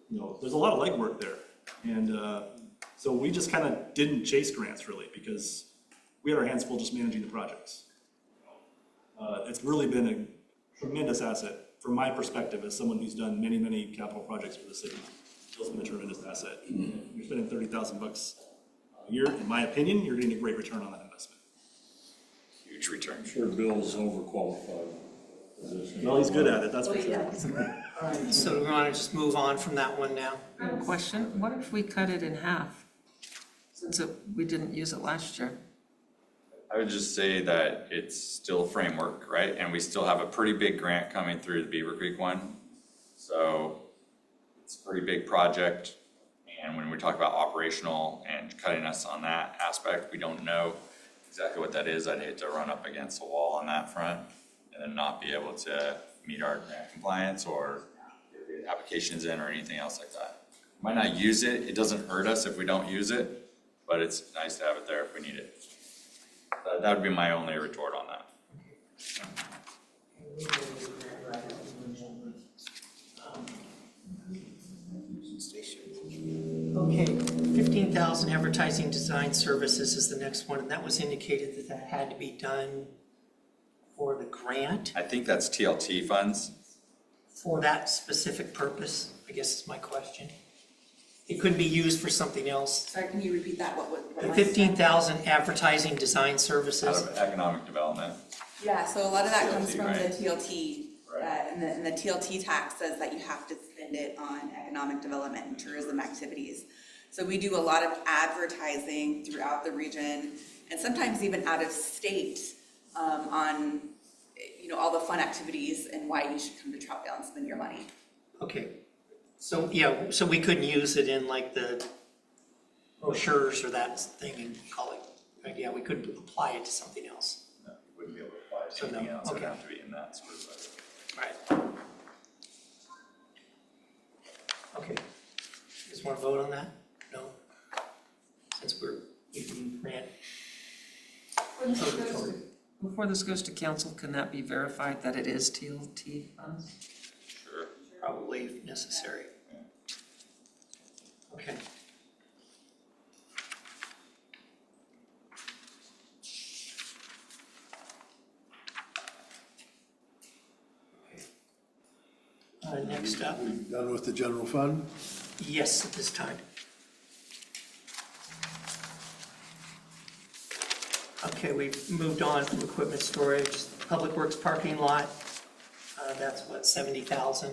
There's a lot of legwork there. And so we just kind of didn't chase grants really because we had our hands full just managing the projects. It's really been a tremendous asset from my perspective as someone who's done many, many capital projects for the city. It's been a tremendous asset. You're spending $30,000 a year, in my opinion, you're getting a great return on that investment. Huge return. I'm sure Bill's overqualified position. Well, he's good at it, that's for sure. All right, so we want to just move on from that one now. I have a question. What if we cut it in half? Since we didn't use it last year. I would just say that it's still a framework, right? And we still have a pretty big grant coming through the Beaver Creek one. So it's a pretty big project. And when we talk about operational and cutting us on that aspect, we don't know exactly what that is. I'd hate to run up against a wall on that front and then not be able to meet our grant compliance or get the applications in or anything else like that. Might not use it. It doesn't hurt us if we don't use it, but it's nice to have it there if we need it. That would be my only retort on that. Okay, 15,000 advertising design services is the next one, and that was indicated that that had to be done for the grant, I think that's TLT funds. for that specific purpose, I guess is my question. It could be used for something else. Sorry, can you repeat that? What The was 15,000 advertising design Out services. of economic development. Yeah, so a lot of that comes TLT, from right? the TLT. And the TLT tax says that you have to spend it on economic development and tourism activities. So we do a lot of advertising throughout the region and sometimes even out of state on, all the fun activities and why you should come to Troutdale and spend your money. Okay, so, yeah, so we couldn't use it in like the brochures or that thing and call it, but yeah, we could apply it to something else. No, you wouldn't be able to apply it to So no, anything else. It would okay. have to be in that sort of budget. Right. Okay, you just want to vote on that? No? Since we can grant. Before this goes to council, can that be verified that it is TLT funds? Sure. Probably if necessary. Okay. Next up, Done with the general fund? yes, at this time. Okay, we've moved on from equipment storage, Public Works parking lot. That's what, 70,000?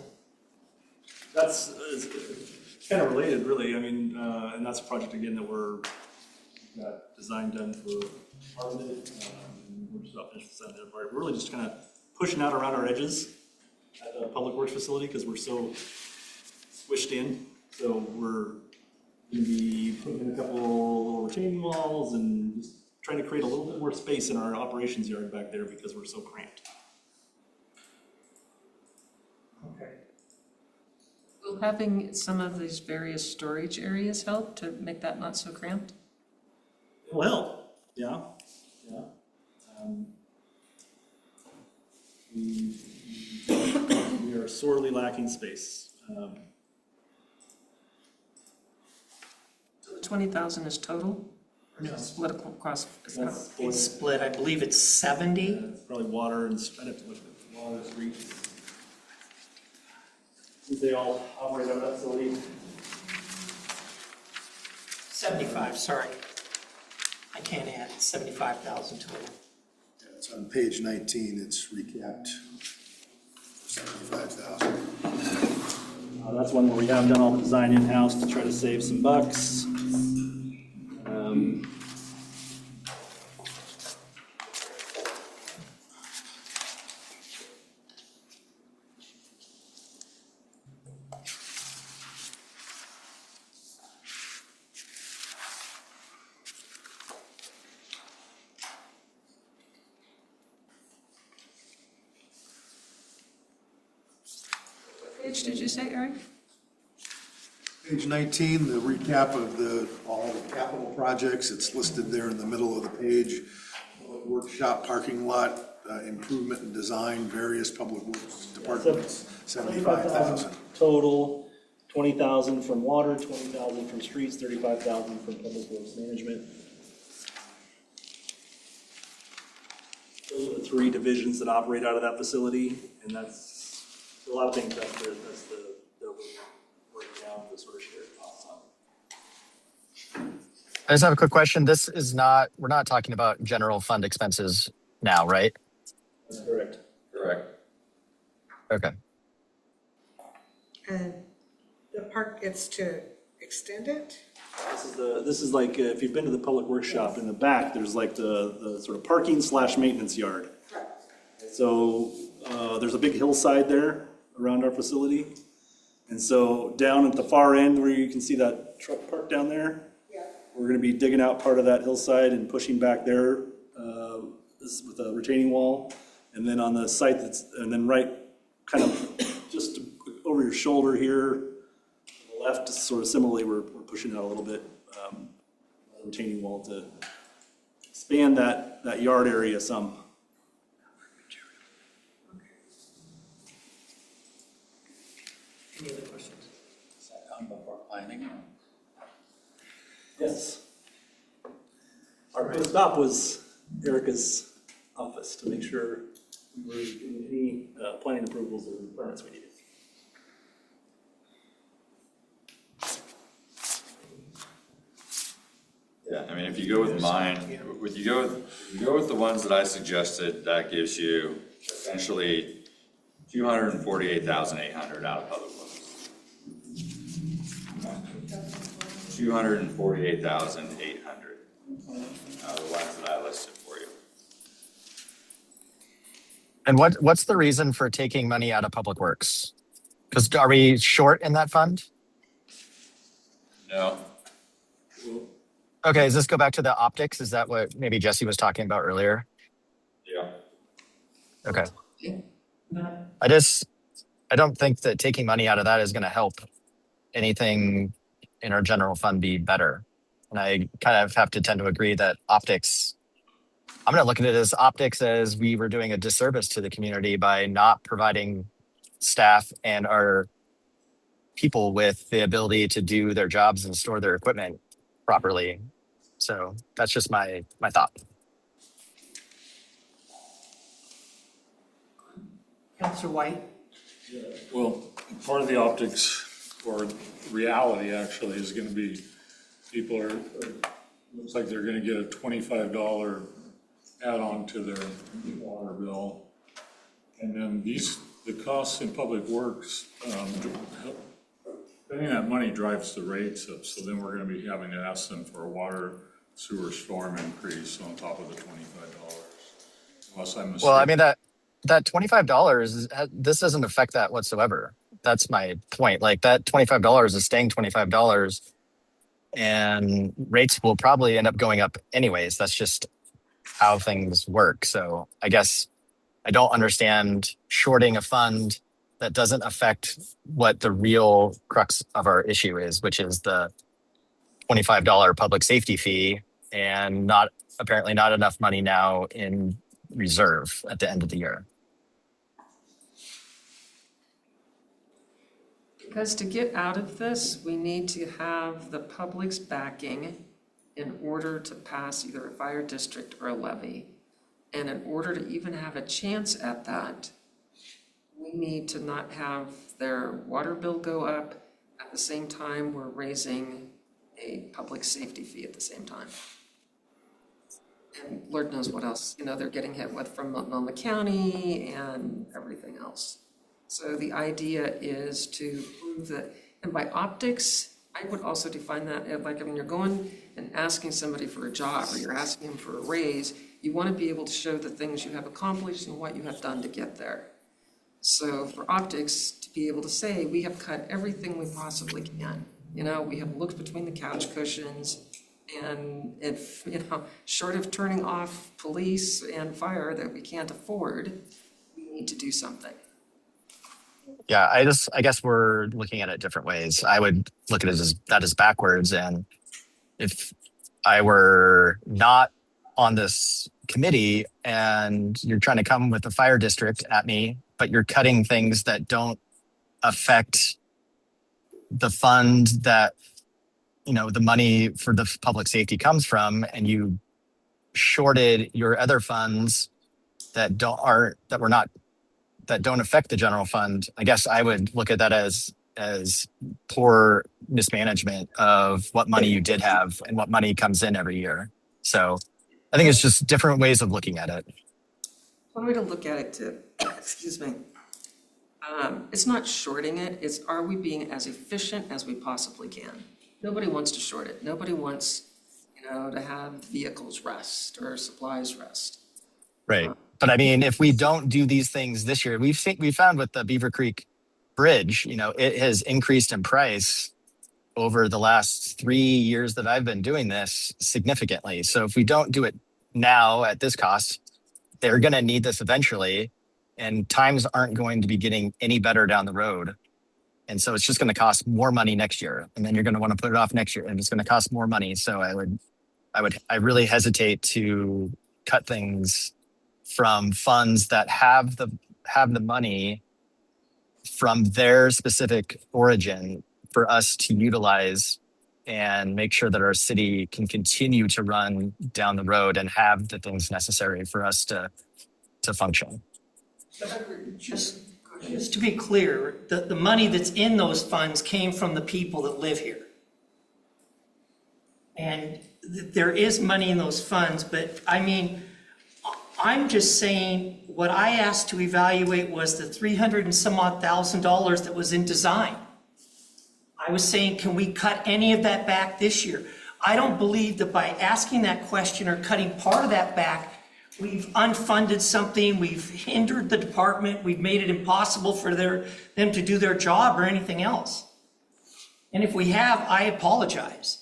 That's kind of related, really. I mean, and that's a project again that we've got design done for part of it. We're just about finished with the other part. We're really just kind of pushing out around our edges at the Public Works facility because we're so squished in. So we're going to be putting in a couple little retaining walls and just trying to create a little bit more space in our operations yard back there because we're so cramped. Okay. Will having some of these various storage areas help to make that not so cramped? Well, yeah. We are sorely lacking space. So the 20,000 is total? Or No. is it split across? It's split, I believe it's 70. It's probably water and, I'd have to look at the water, streets. Since they all operate out of that facility. 75, sorry. I can't add, 75,000 total. Yeah, it's on page 19, it's recapped, 75,000. That's one where we have done all the design in-house to try to save some bucks. What page did you say, Eric? Page 19, the recap of all the capital projects, it's listed there in the middle of the page. Workshop, parking lot, improvement and design, various public works departments, 75,000. Total, 20,000 from water, 20,000 from streets, 35,000 from public works management. Those are the three divisions that operate out of that facility, and that's a lot of things that's the breakdown, the sort of shared costs on. I just have a quick question. This is not, we're not talking about general fund expenses now, right? That's correct. Correct. Okay. And the park, it's to extend it? This is like, if you've been to the public workshop, in the back, there's like the sort of parking / maintenance yard. So, there's a big hillside there around our facility. And so down at the far end where you can see that truck park down there, we're gonna be digging out part of that hillside and pushing back there, this with a retaining wall. And then on the site and then right kind of just over your shoulder here, to the left, sort of similarly, we're pushing out a little bit, retaining wall to expand that yard area some. Any other questions? Is that done before planning? Yes. Our first stop was Erica's office to make sure we were getting any planning approvals or permits we needed. Yeah, I mean, if you go with mine, if you go with the ones that I suggested, that gives you essentially 248,800 out of public works. 248,800 out of the ones that I listed for you. And what's the reason for taking money out of public works? Because are we short in that fund? No. Okay, does this go back to the optics? Is that what maybe Jesse was talking about earlier? Yeah. Okay. I don't think that taking money out of that is going to help anything in our general fund be better. And I kind of have to tend to agree that optics, I'm going to look at it as optics as we were doing a disservice to the community by not providing staff and our people with the ability to do their jobs and store their equipment properly. So that's just my thought. Councilor White? Well, part of the optics or reality actually is going to be people looks like they're going to get a $25 add-on to their water bill. And then the costs in public works, spending that money drives the rates up. So then we're going to be having to ask them for a water sewer storm increase on top of the $25. Unless I'm mistaken. Well, I mean, that $25, this doesn't affect that whatsoever. That's my point. Like that $25 is staying $25 and rates will probably end up going up anyways. That's just how things work. So I guess I don't understand shorting a fund that doesn't affect what the real crux of our issue is, which is the $25 public safety fee and apparently not enough money now in reserve at the end of the year. Because to get out of this, we need to have the public's backing in order to pass either a fire district or a levy. And in order to even have a chance at that, we need to not have their water bill go up at the same time we're raising a public safety fee at the same time. And Lord knows what else, they're getting hit with from Multnomah County and everything else. So the idea is to prove that, and by optics, I would also define that, like when you're going and asking somebody for a job or you're asking them for a raise, you want to be able to show the things you have accomplished and what you have done to get there. So for optics, to be able to say, we have cut everything we possibly can. We have looked between the couch cushions, and if, short of turning off police and fire that we can't afford, we need to do something. Yeah, I guess we're looking at it different ways. I would look at it as backwards. And if I were not on this committee and you're trying to come with a fire district at me, but you're cutting things that don't affect the fund that, the money for the public safety comes from, and you shorted your other funds that don't affect the general fund, I guess I would look at that as poor mismanagement of what money you did have and what money comes in every year. So I think it's just different ways of looking at it. One way to look at it too, excuse me, it's not shorting it, it's are we being as efficient as we possibly can? Nobody wants to short it. Nobody wants, to have vehicles rest or supplies rest. Right. But I mean, if we don't do these things this year, we found with the Beaver Creek Bridge, it has increased in price over the last 3 years that I've been doing this significantly. So if we don't do it now at this cost, they're going to need this eventually, and times aren't going to be getting any better down the road. And so it's just going to cost more money next year. And then you're going to want to put it off next year, and it's going to cost more money. So I would I really hesitate to cut things from funds that have the money from their specific origin for us to utilize and make sure that our city can continue to run down the road and have the things necessary for us to function. Just to be clear, the money that's in those funds came from the people that live here. And there is money in those funds, but I mean, I'm just saying, what I asked to evaluate was the $300 and some odd thousand that was in design. I was saying, can we cut any of that back this year? I don't believe that by asking that question or cutting part of that back, we've unfunded something, we've hindered the department, we've made it impossible for them to do their job or anything else. And if we have, I apologize.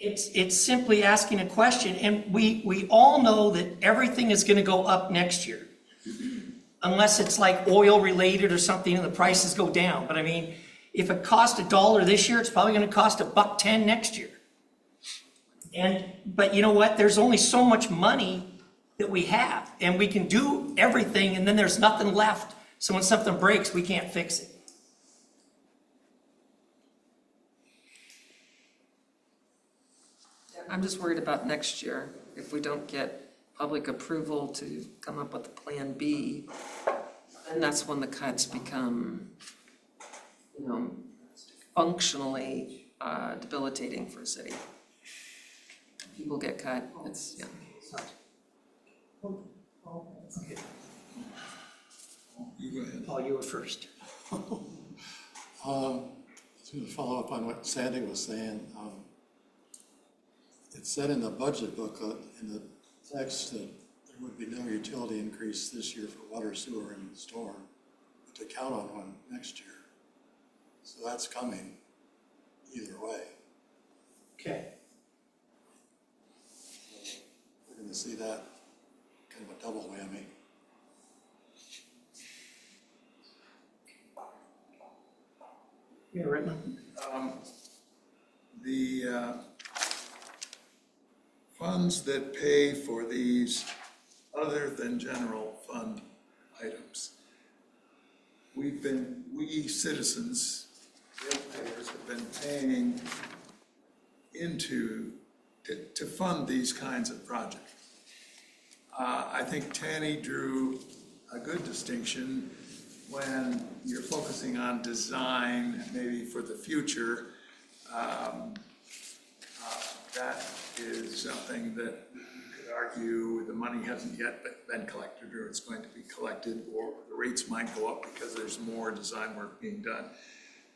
It's simply asking a question, and we all know that everything is gonna go up next year. Unless it's like oil related or something and the prices go down. But I mean, if it cost $1 this year, it's probably gonna cost $1.10 next year. But you know what? There's only so much money that we have, and we can do everything, and then there's nothing left. So when something breaks, we can't fix it. I'm just worried about next year. If we don't get public approval to come up with a plan B, then that's when the cuts become, functionally debilitating for a city. People get cut, it's, yeah. You go ahead. Paul, you were first. To follow up on what Sandy was saying, it said in the budget booklet, in the text, that there would be no utility increase this year for water, sewer, and storm, but to count on one next year. So that's coming either way. Okay. We're going to see that kind of a double whammy. Yeah, Rickman. The funds that pay for these other than general fund items, we citizens, ratepayers, have been paying to fund these kinds of projects. I think Tanny drew a good distinction when you're focusing on design, maybe for the future. That is something that you could argue the money hasn't yet been collected, or it's going to be collected, or the rates might go up because there's more design work being done.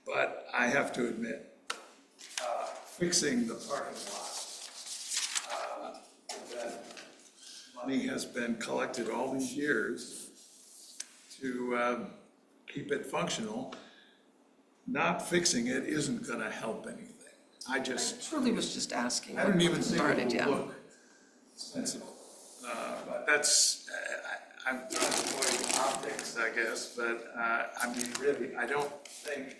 But I have to admit, fixing the parking lot, that money has been collected all these years to keep it functional. Not fixing it isn't gonna help anything. I truly was just asking. I don't even think Started, it yeah. will look sensible. But that's, I'm avoiding optics, I guess, but I mean, really, I don't think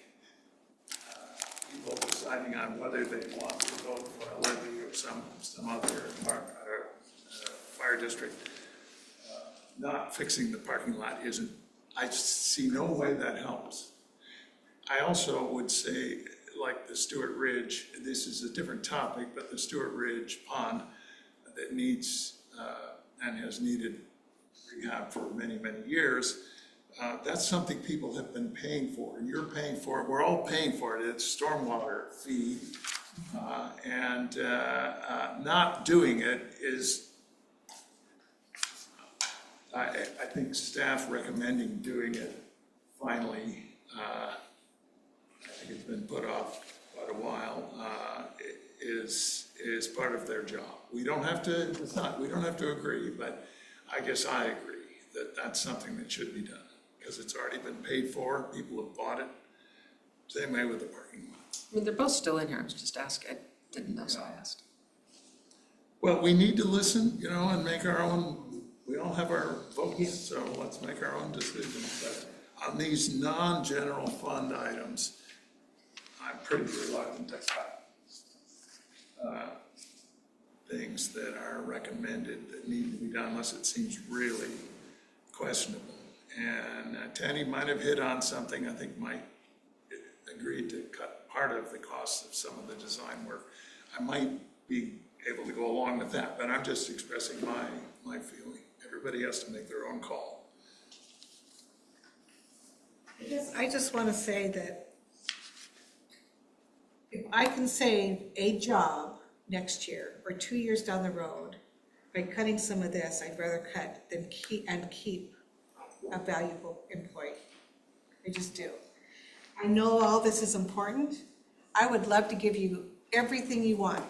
people deciding on whether they want to vote for a levy or some other fire district, not fixing the parking lot isn't, I see no way that helps. I also would say, like the Stewart Ridge, this is a different topic, but the Stewart Ridge pond that needs and has needed rehab for many, many years, that's something people have been paying for, and you're paying for it. We're all paying for it. It's stormwater fee, and not doing it is, I think staff recommending doing it finally, I think it's been put off quite a while, is part of their job. We don't have to agree, but I guess I agree that that's something that should be done, because it's already been paid for, people have bought it. Same way with the parking lot. I mean, they're both still in here, I was just asking, I didn't know, so I asked. Well, we need to listen, and make our own, we all have our votes, so let's make our own decisions. But on these non-general fund items, I'm pretty reluctant to cut. things that are recommended that need to be done unless it seems really questionable. And Tanny might have hit on something. I think Mike agreed to cut part of the cost of some of the design work. I might be able to go along with that, but I'm just expressing my feeling. Everybody has to make their own call. I just want to say that if I can save a job next year or 2 years down the road by cutting some of this, I'd rather cut than keep a valuable employee. I just do. I know all this is important. I would love to give you everything you want.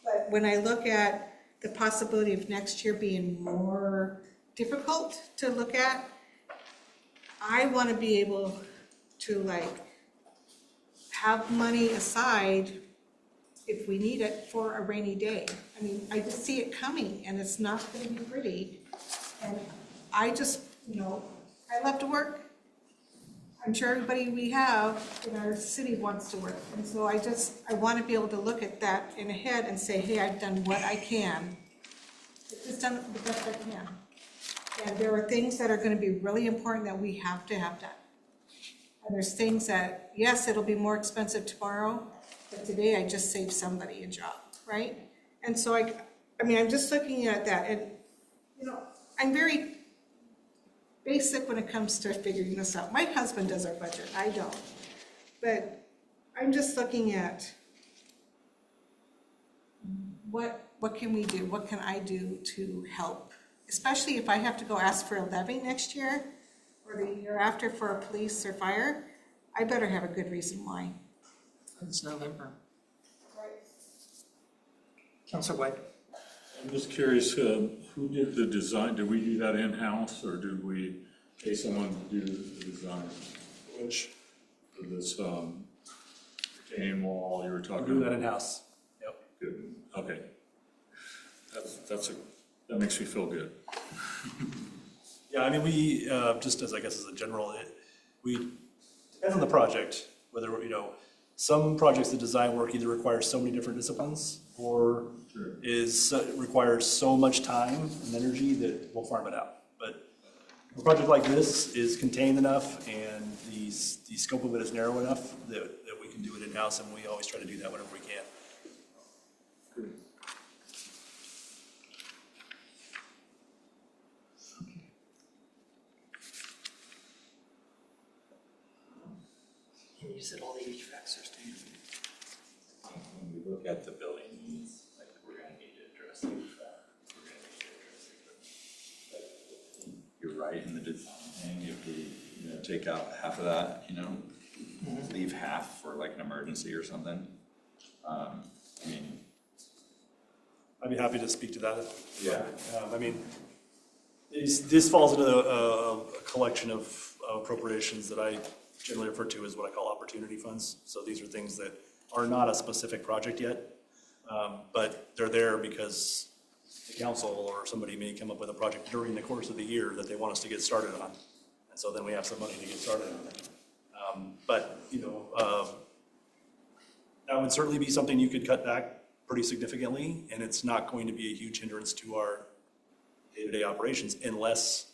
But when I look at the possibility of next year being more difficult to look at, I want to be able to have money aside if we need it for a rainy day. I mean, I just see it coming and it's not going to be pretty. And I just, I love to work. I'm sure everybody we have in our city wants to work. And so I want to be able to look at that in ahead and say, hey, I've done what I can. I've just done the best I can. And there are things that are going to be really important that we have to have done. And there's things that, yes, it'll be more expensive tomorrow, but today I just saved somebody a job, right? And so I'm just looking at that, and I'm very basic when it comes to figuring this out. My husband does our budget, I don't. But I'm just looking at what can we do? What can I do to help? Especially if I have to go ask for a levy next year or the year after for a police or fire, I better have a good reason why. It's November. Councilor White. I'm just curious, who did the design? Did we do that in-house or did we pay someone to do the design? Which? For this retaining wall you were talking about? We're doing that in-house. Yep. Good, okay. That makes me feel good. Yeah, I mean, we, just as I guess as a general, we depends on the project, whether, some projects, the design work either requires so many different disciplines or requires so much time and energy that we'll farm it out. But a project like this is contained enough and the scope of it is narrow enough that we can do it in-house, and we always try to do that whenever we can. You said all the HVACs are staying. When we look at the building needs, we're gonna need to address the HVAC, we're gonna need to address the equipment. You're right in the design thing, if we, take out half of that, leave half for an emergency or something. I'd be happy to speak to that. Yeah. This falls into a collection of appropriations that I generally refer to as what I call opportunity funds. So these are things that are not a specific project yet, but they're there because the council or somebody may come up with a project during the course of the year that they want us to get started on. And so then we have some money to get started on it. That would certainly be something you could cut back pretty significantly, and it's not going to be a huge hindrance to our day-to-day operations unless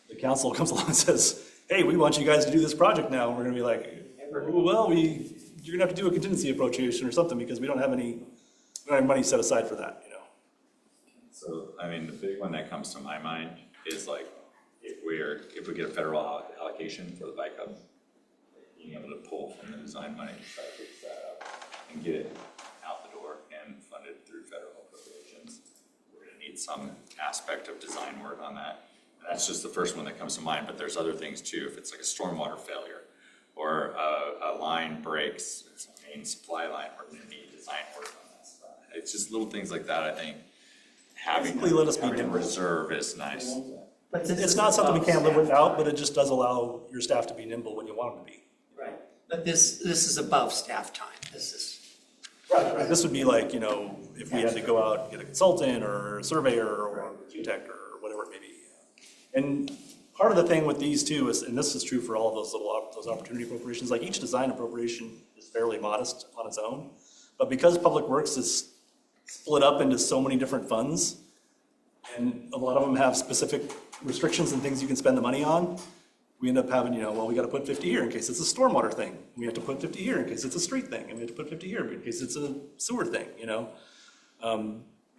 the council comes along and says, hey, we want you guys to do this project now. And we're gonna be like, well, you're gonna have to do a contingency appropriation or something because we don't have money set aside for that, So, the big one that comes to my mind is if we get a federal allocation for the bike hub, being able to pull from the design money to try to fix that up and get it out the door and fund it through federal appropriations. We're gonna need some aspect of design work on that. And that's just the first one that comes to mind, but there's other things too. If it's like a stormwater failure or a line breaks, it's a main supply line, we're gonna need design work on that stuff. It's just little things like that, I think. Having a reserve is nice. But it's not something we can't live without, but it just does allow your staff to be nimble when you want them to be. Right. But this is above staff time. This is. Right. This would be like, if we had to go out and get a consultant or a surveyor or a architect or whatever it may be. And part of the thing with these too is, and this is true for all of those opportunity appropriations, each design appropriation is fairly modest on its own. But because Public Works is split up into so many different funds. And a lot of them have specific restrictions and things you can spend the money on. We end up having, well, we got to put 50 here in case it's a stormwater thing. We have to put 50 here in case it's a street thing. And we have to put 50 here in case it's a sewer thing,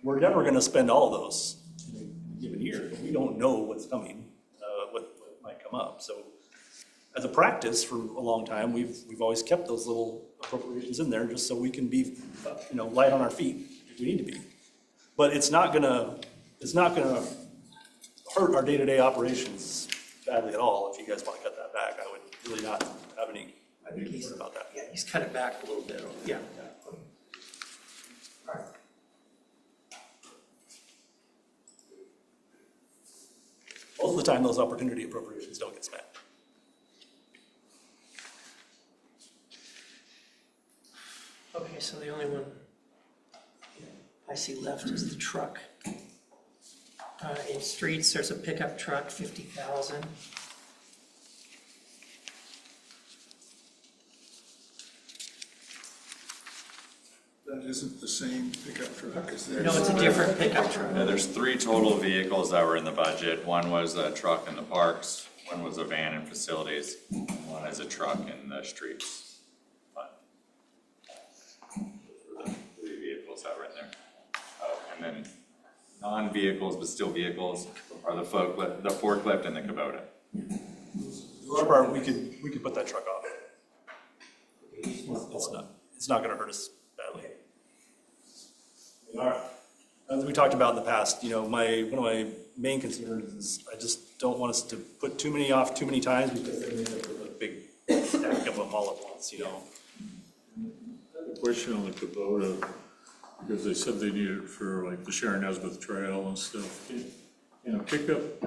We're never going to spend all of those in a given year. We don't know what's coming, what might come up. So as a practice for a long time, we've always kept those little appropriations in there just so we can be, light on our feet if we need to be. But it's not gonna hurt our day-to-day operations badly at all. If you guys want to cut that back, I would really not have any concern about that. Yeah, he's cut it back a little bit. Yeah. All right. Most of the time, those opportunity appropriations don't get spent. Okay, so the only one I see left is the truck. In streets, there's a pickup truck, 50,000. That isn't the same pickup truck, is there? No, it's a different pickup truck. Yeah, there's 3 total vehicles that were in the budget. One was a truck in the parks, one was a van in facilities, one is a truck in the streets. But the 3 vehicles that were in there. Oh, and then non-vehicles, but still vehicles, are the forklift and the Kubota. We could put that truck off. It's not gonna hurt us badly. As we talked about in the past, one of my main concerns is I just don't want us to put too many off too many times because then we end up with a big stack of them all at once, A question on the Kubota, because they said they need it for like the Sharon Nesmith Trail and stuff. Can a pickup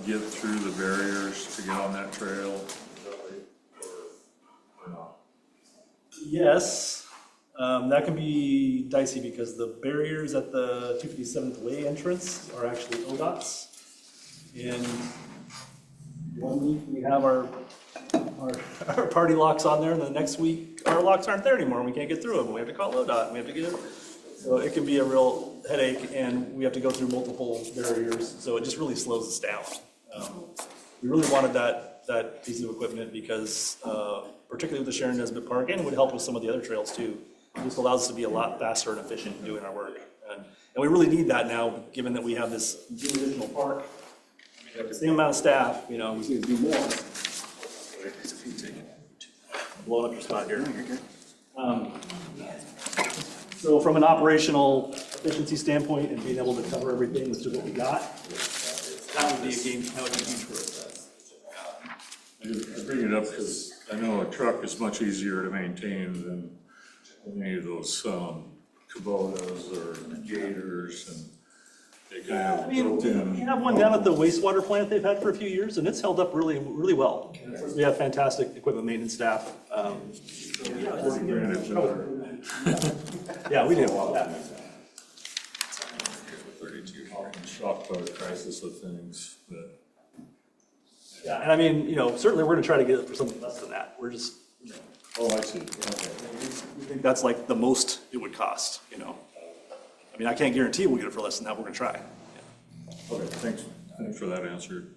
get through the barriers to get on that trail? Or not? Yes, that can be dicey because the barriers at the 257th Way entrance are actually ODOT's. And 1 week we have our party locks on there, and the next week our locks aren't there anymore, and we can't get through them. We have to call ODOT, and we have to get it. So it can be a real headache, and we have to go through multiple barriers, so it just really slows us down. We really wanted that piece of equipment because, particularly with the Sharon Nesmith Park, and it would help with some of the other trails too. It just allows us to be a lot faster and efficient in doing our work. And we really need that now, given that we have this additional park. The same amount of staff, we need to do more. Blowing up your spot here. So from an operational efficiency standpoint and being able to cover everything with what we got, that would be a huge for us. I bring it up because I know a truck is much easier to maintain than any of those Kubotas or Gators, and they kind of built in. We have one down at the wastewater plant they've had for a few years, and it's held up really, really well. We have fantastic equipment maintenance staff. Yeah, we do. Shocked by the crisis of things, but. Yeah, and I mean, certainly we're gonna try to get it for something less than that. We're just. Oh, I see, okay. We think that's like the most it would cost, I mean, I can't guarantee we'll get it for less than that. We're gonna try. Yeah. Okay, thanks for that answer.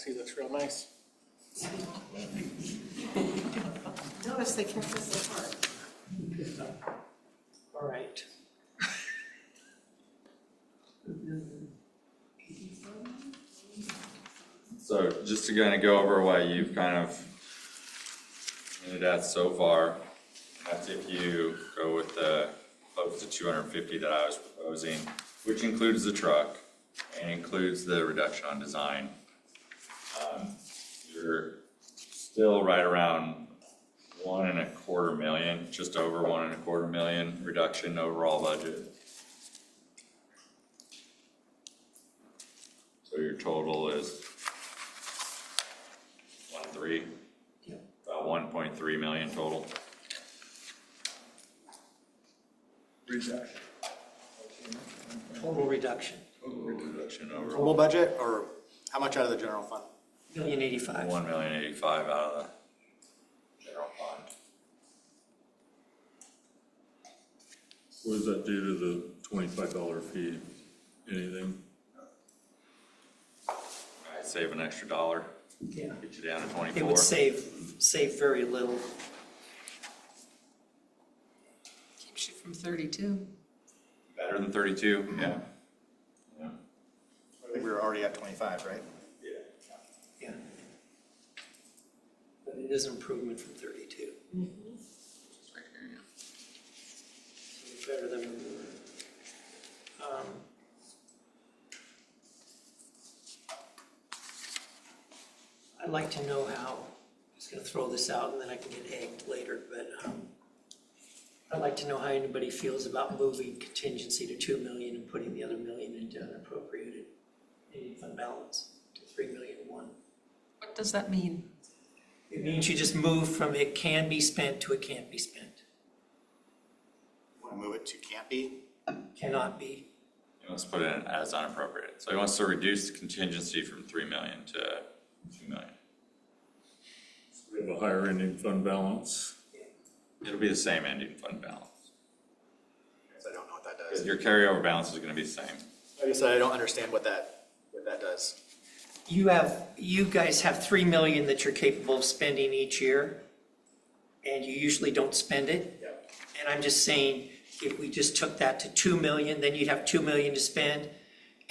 He looks real nice. Notice they kept this apart. All right. So just to kind of go over what you've kind of hinted at so far, that's if you go with the close to 250 that I was proposing, which includes the truck and includes the reduction on design. You're still right around 1.25 million, just over 1.25 million reduction overall budget. So your total is 1.3, about 1.3 million total. Reduction. Total reduction, Total reduction overall. Total budget, or how much out of the general fund? $1,085,000. 1,085,000 out of the general fund. What does that do to the $25 fee? Anything? I'd save an extra $1. Yeah. Get you down to 24. It would save very little. Keeps you from 32. Better than 32, yeah. I think we were already at 25, right? Yeah. But it is an improvement from 32. So better than we were. I'd like to know how, I'm just gonna throw this out and then I can get egged later, but I'd like to know how anybody feels about moving contingency to 2 million and putting the other million into unappropriated fund balance to 3,000,001. What does that mean? It means you just move from it can be spent to it can't be spent. Want to move it to can't be? Cannot be. He wants to put it in as unappropriated. So he wants to reduce the contingency from 3 million to 2 million. We have a higher ending fund balance. It'll be the same ending fund balance. I don't know what that does. Because your carryover balance is gonna be the same. Like I said, I don't understand what that does. You guys have 3 million that you're capable of spending each year, and you usually don't spend it. Yep. And I'm just saying, if we just took that to 2 million, then you'd have 2 million to spend,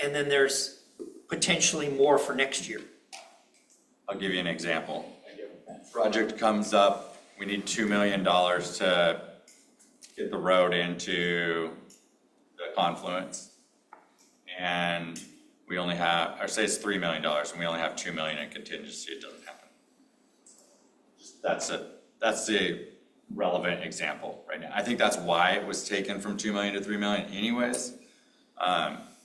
and then there's potentially more for next year. I'll give you an example. Project comes up, we need $2 million to get the road into the confluence. And we only have, or say it's $3 million, and we only have 2 million in contingency, it doesn't happen. That's the relevant example right now. I think that's why it was taken from 2 million to 3 million anyways.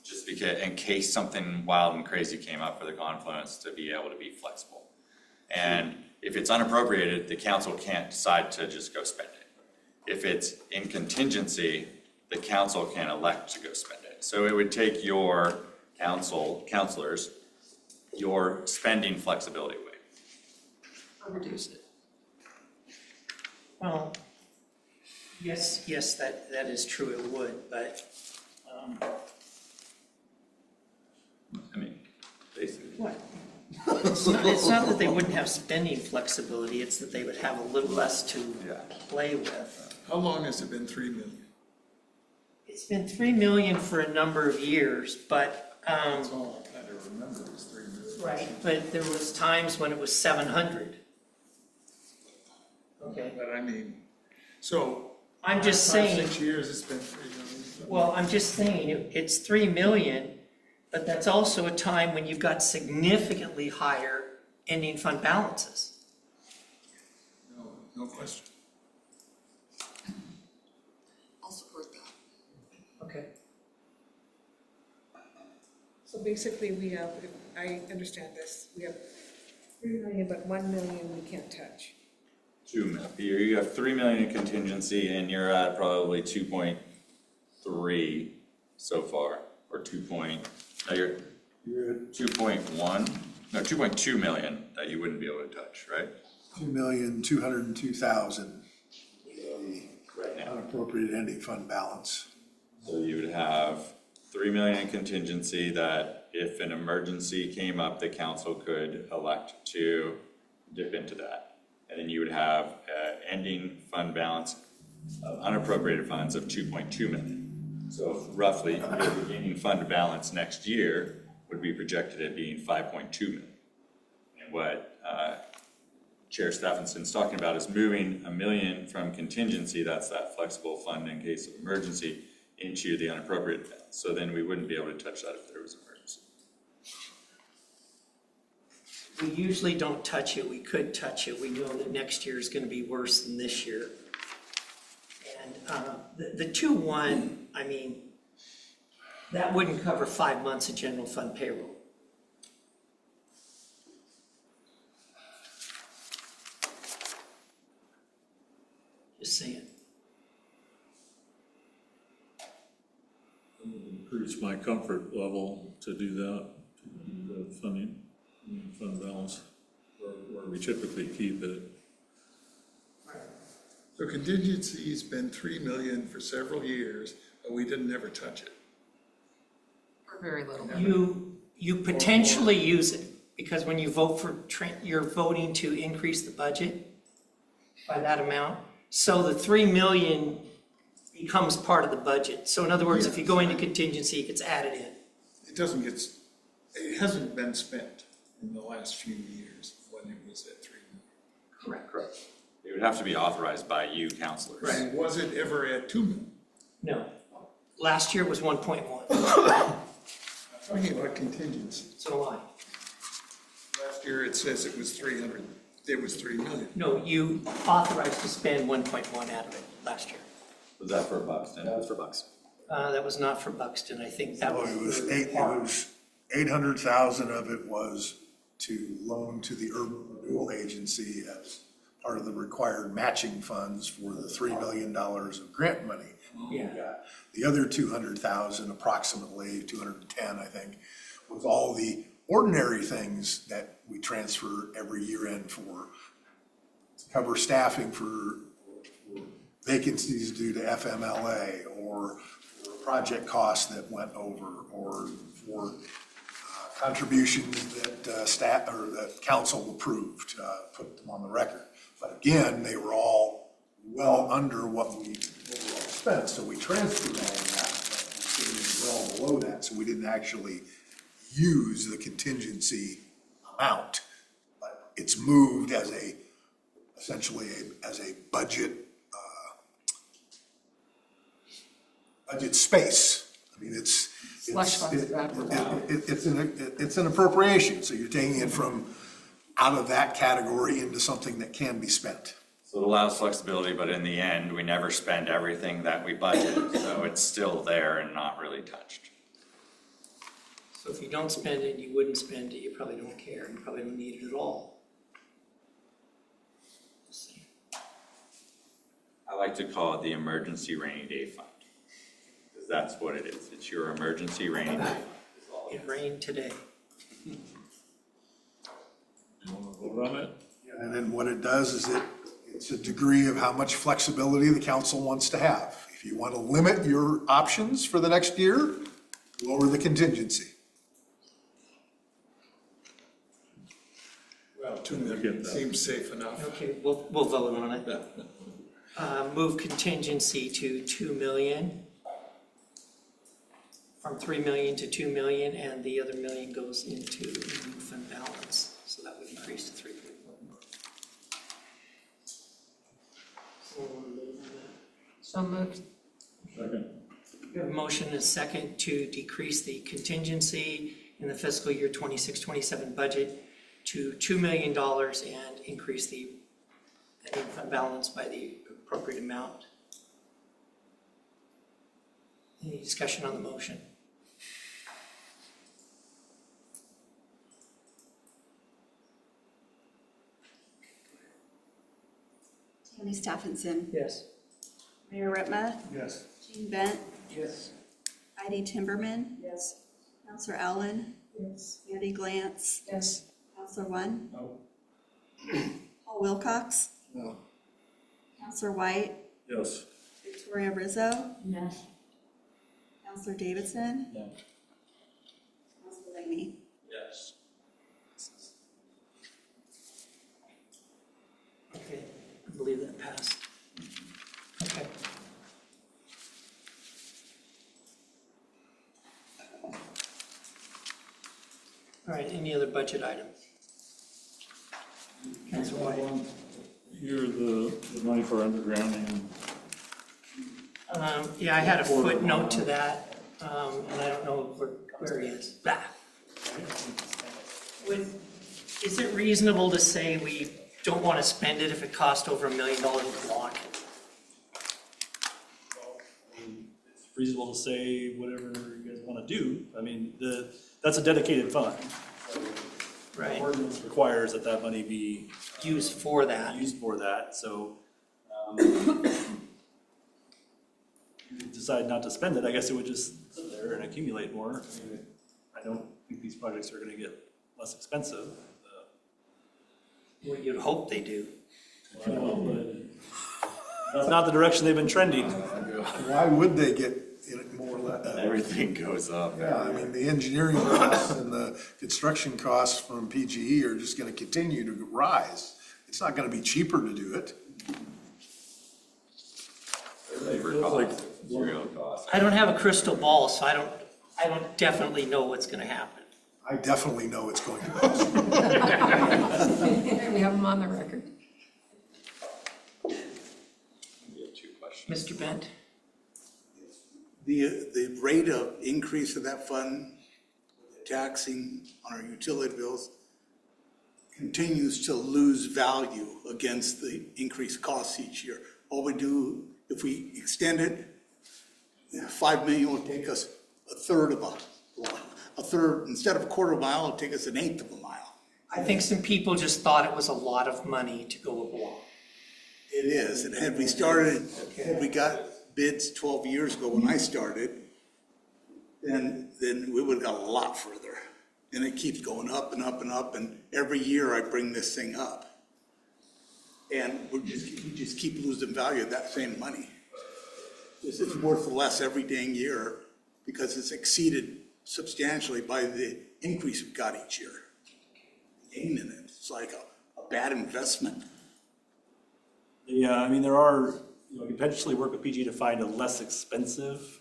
Just because, in case something wild and crazy came up for the confluence, to be able to be flexible. And if it's unappropriated, the council can't decide to just go spend it. If it's in contingency, the council can elect to go spend it. So it would take your councilors, your spending flexibility away. Or reduce it. Well, yes, that is true, it would, but, I mean, basically. what? It's not that they wouldn't have spending flexibility, it's that they would have a little less to play with. How long has it been 3 million? It's been 3 million for a number of years, but, That's all I kind of remember was 3 million. right, but there was times when it was 700. Okay. But I mean, so. I'm just 5, saying. 6 years, it's been 3 million. Well, I'm just saying, it's 3 million, but that's also a time when you've got significantly higher ending fund balances. No question. I'll support that. Okay. So basically, we have, if I understand this, we have 3 million, but 1 million we can't touch. 2 million. You have 3 million in contingency, and you're at probably 2.3 so far, or no, you're at 2.1, no, 2.2 million that you wouldn't be able to touch, right? 2,202,000. Right now. Unappropriated ending fund balance. So you would have 3 million in contingency that if an emergency came up, the council could elect to dip into that. And then you would have ending fund balance of unappropriated funds of 2.2 million. So roughly, your beginning fund balance next year would be projected at being 5.2 million. And what Chair Stephenson's talking about is moving $1 million from contingency, that's that flexible fund in case of emergency, into the unappropriated balance. So then we wouldn't be able to touch that if there was an emergency. We usually don't touch it, we could touch it, we know that next year is gonna be worse than this year. And the 2.1, I mean, that wouldn't cover 5 months of general fund payroll. Just saying. increase my comfort level to do that, the funding, fund balance, where we typically keep it. So contingency's been 3 million for several years, but we didn't ever touch it. For very little. You potentially use it, because when you vote for, you're voting to increase the budget by that amount. So the 3 million becomes part of the budget. So in other words, if you go into contingency, it gets added in. It doesn't get, it hasn't been spent in the last few years when it was at 3 million. Correct. It would have to be authorized by you, councilors. And was it ever at 2 million? No. Last year was 1.1. Talking about contingency. So do I. Last year it says it was 300, it was 3 million. No, you authorized to spend 1.1 out of it last year. Was that for Buxton? That was for Buxton. That was not for Buxton. I think that was. It was 800,000 of it was to loan to the Urban Renewal Agency as part of the required matching funds for the $3 million of grant money. Yeah. The other 200,000, approximately 210, I think, was all the ordinary things that we transfer every year in for to cover staffing for vacancies due to FMLA or project costs that went over or for contributions that staff or that council approved, put them on the record. But again, they were all well under what we overall spent, so we transferred all of that, but we were well below that, so we didn't actually use the contingency amount. But it's moved as a, essentially as a budget, budget space. I mean, it's an appropriation, so you're taking it from out of that category into something that can be spent. So it allows flexibility, but in the end, we never spend everything that we budgeted, so it's still there and not really touched. So if you don't spend it, you wouldn't spend it, you probably don't care, you probably don't need it at all. I like to call it the emergency rainy day fund, because that's what it is. It's your emergency rainy day. It rained today. You want to vote on it? And then what it does is it's a degree of how much flexibility the council wants to have. If you want to limit your options for the next year, lower the contingency. Well, 2 million seems safe enough. Okay, we'll vote on it. Move contingency to 2 million. From 3 million to 2 million, and the other million goes into the fund balance. So that would increase to 3.1. So moved. Second. We have a motion and a second to decrease the contingency in the fiscal year 26-27 budget to $2 million and increase the ending fund balance by the appropriate amount. Any discussion on the motion? Tammy Stephenson. Yes. Mayor Ritma. Yes. Jean Bent. Yes. Heidi Timberman. Yes. Counselor Allen. Yes. Andy Glantz. Yes. Counselor One. No. Paul Wilcox. No. Counselor White. Yes. Victoria Rizzo. Yes. Counselor Davidson. No. Counselor Laney. Yes. Okay, I believe that passed. Okay. All right, any other budget item? Councilor White. Here, the money for undergrounding. Yeah, I had a footnote to that, and I don't know where he is. Is it reasonable to say we don't want to spend it if it costs over $1 million a block? It's reasonable to say whatever you guys want to do. I mean, that's a dedicated fund. So Right. the ordinance requires that that money be Used for that. used for that, so if you decide not to spend it, I guess it would just sit there. there and accumulate more. I mean, I don't think these projects are gonna get less expensive. Well, you'd hope they do. That's not the direction they've been trending. Why would they get it more? Everything goes up. Yeah, I mean, the engineering costs and the construction costs from PGE are just gonna continue to rise. It's not gonna be cheaper to do it. Labor costs, material costs. I don't have a crystal ball, so I don't definitely know what's gonna happen. I definitely know it's going to cost. There, we have them on the record. Mr. Bent? The rate of increase of that fund, taxing on our utility bills, continues to lose value against the increased costs each year. All we do, if we extend it, 5 million will take us a third, instead of a quarter of a mile, it'll take us an eighth of a mile. I think some people just thought it was a lot of money to go a block. It is, and had we got bids 12 years ago when I started, then we would have got a lot further. And it keeps going up and up and up, and every year I bring this thing up. And we just keep losing value of that same money. This is worth less every dang year because it's exceeded substantially by the increase we've got each year. Gain in it, it's like a bad investment. Yeah, I mean, there are, you could potentially work with PG to find a less expensive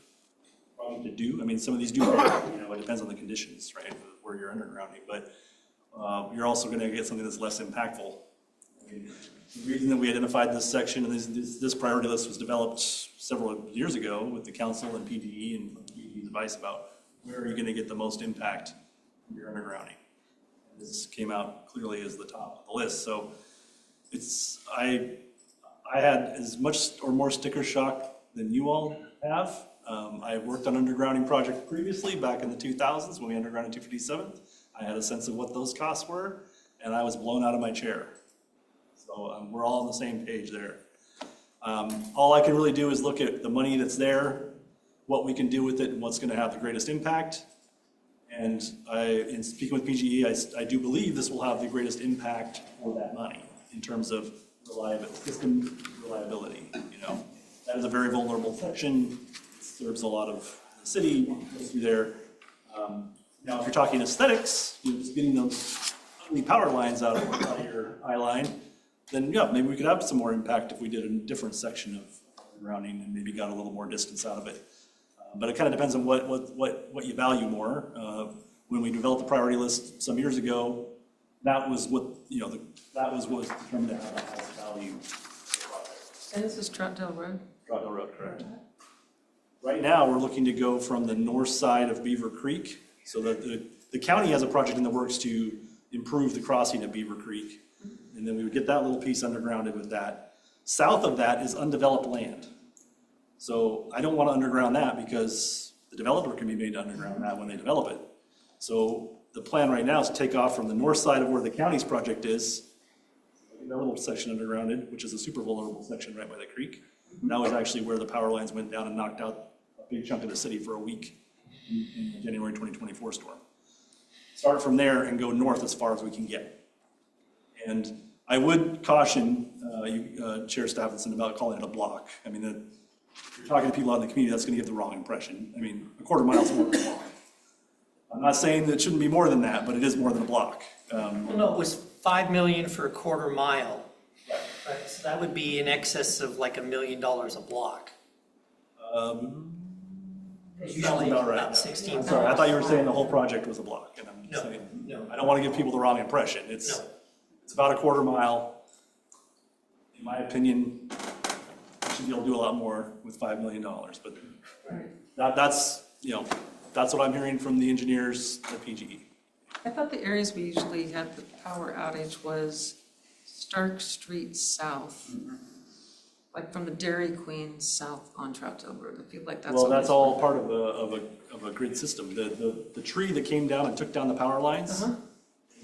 project to do. I mean, some of these do, it depends on the conditions, right, where you're undergrounding, but you're also gonna get something that's less impactful. I mean, the reason that we identified this section and this priority list was developed several years ago with the council and PGE and PGE's advice about where are you gonna get the most impact from your undergrounding. And this came out clearly as the top of the list, so I had as much or more sticker shock than you all have. I worked on undergrounding project previously back in the 2000s when we undergrounded 257th. I had a sense of what those costs were, and I was blown out of my chair. So we're all on the same page there. All I can really do is look at the money that's there, what we can do with it, and what's going to have the greatest impact. And in speaking with PGE, I do believe this will have the greatest impact for that money in terms of system reliability. That is a very vulnerable section. It serves a lot of the city, goes through there. Now, if you're talking aesthetics, just getting those ugly power lines out of your eye line, then yeah, maybe we could have some more impact if we did a different section of grounding and maybe got a little more distance out of it. But it kind of depends on what you value more. When we developed the priority list some years ago, that was what was determined to have the highest value. And this is Troutdale Road? Troutdale Road, correct. Right now, we're looking to go from the north side of Beaver Creek, so that the county has a project in the works to improve the crossing at Beaver Creek. And then we would get that little piece undergrounded with that. South of that is undeveloped land. So I don't want to underground that because the developer can be made to underground that when they develop it. So the plan right now is to take off from the north side of where the county's project is, that little section undergrounded, which is a super vulnerable section right by the creek. That was actually where the power lines went down and knocked out a big chunk of the city for a week in the January 2024 storm. Start from there and go north as far as we can get. And I would caution you, Chair Stephenson, about calling it a block. I mean, if you're talking to people out in the community, that's going to give the wrong impression. I mean, a quarter mile is more than a block. I'm not saying that it shouldn't be more than that, but it is more than a block. Well, no, it was 5 million for a quarter mile. Right, so that would be in excess of like $1 million a block. Usually about 16. Sorry, I thought you were saying the whole project was a block, and I'm saying, I don't want to give people the wrong impression. It's about a quarter mile. In my opinion, we should be able to do a lot more with $5 million, but that's what I'm hearing from the engineers at PGE. I thought the areas we usually had the power outage was Stark Street South, like from the Dairy Queen south on Troutdale Road. I feel like that's. Well, that's all part of a grid system. The tree that came down and took down the power lines,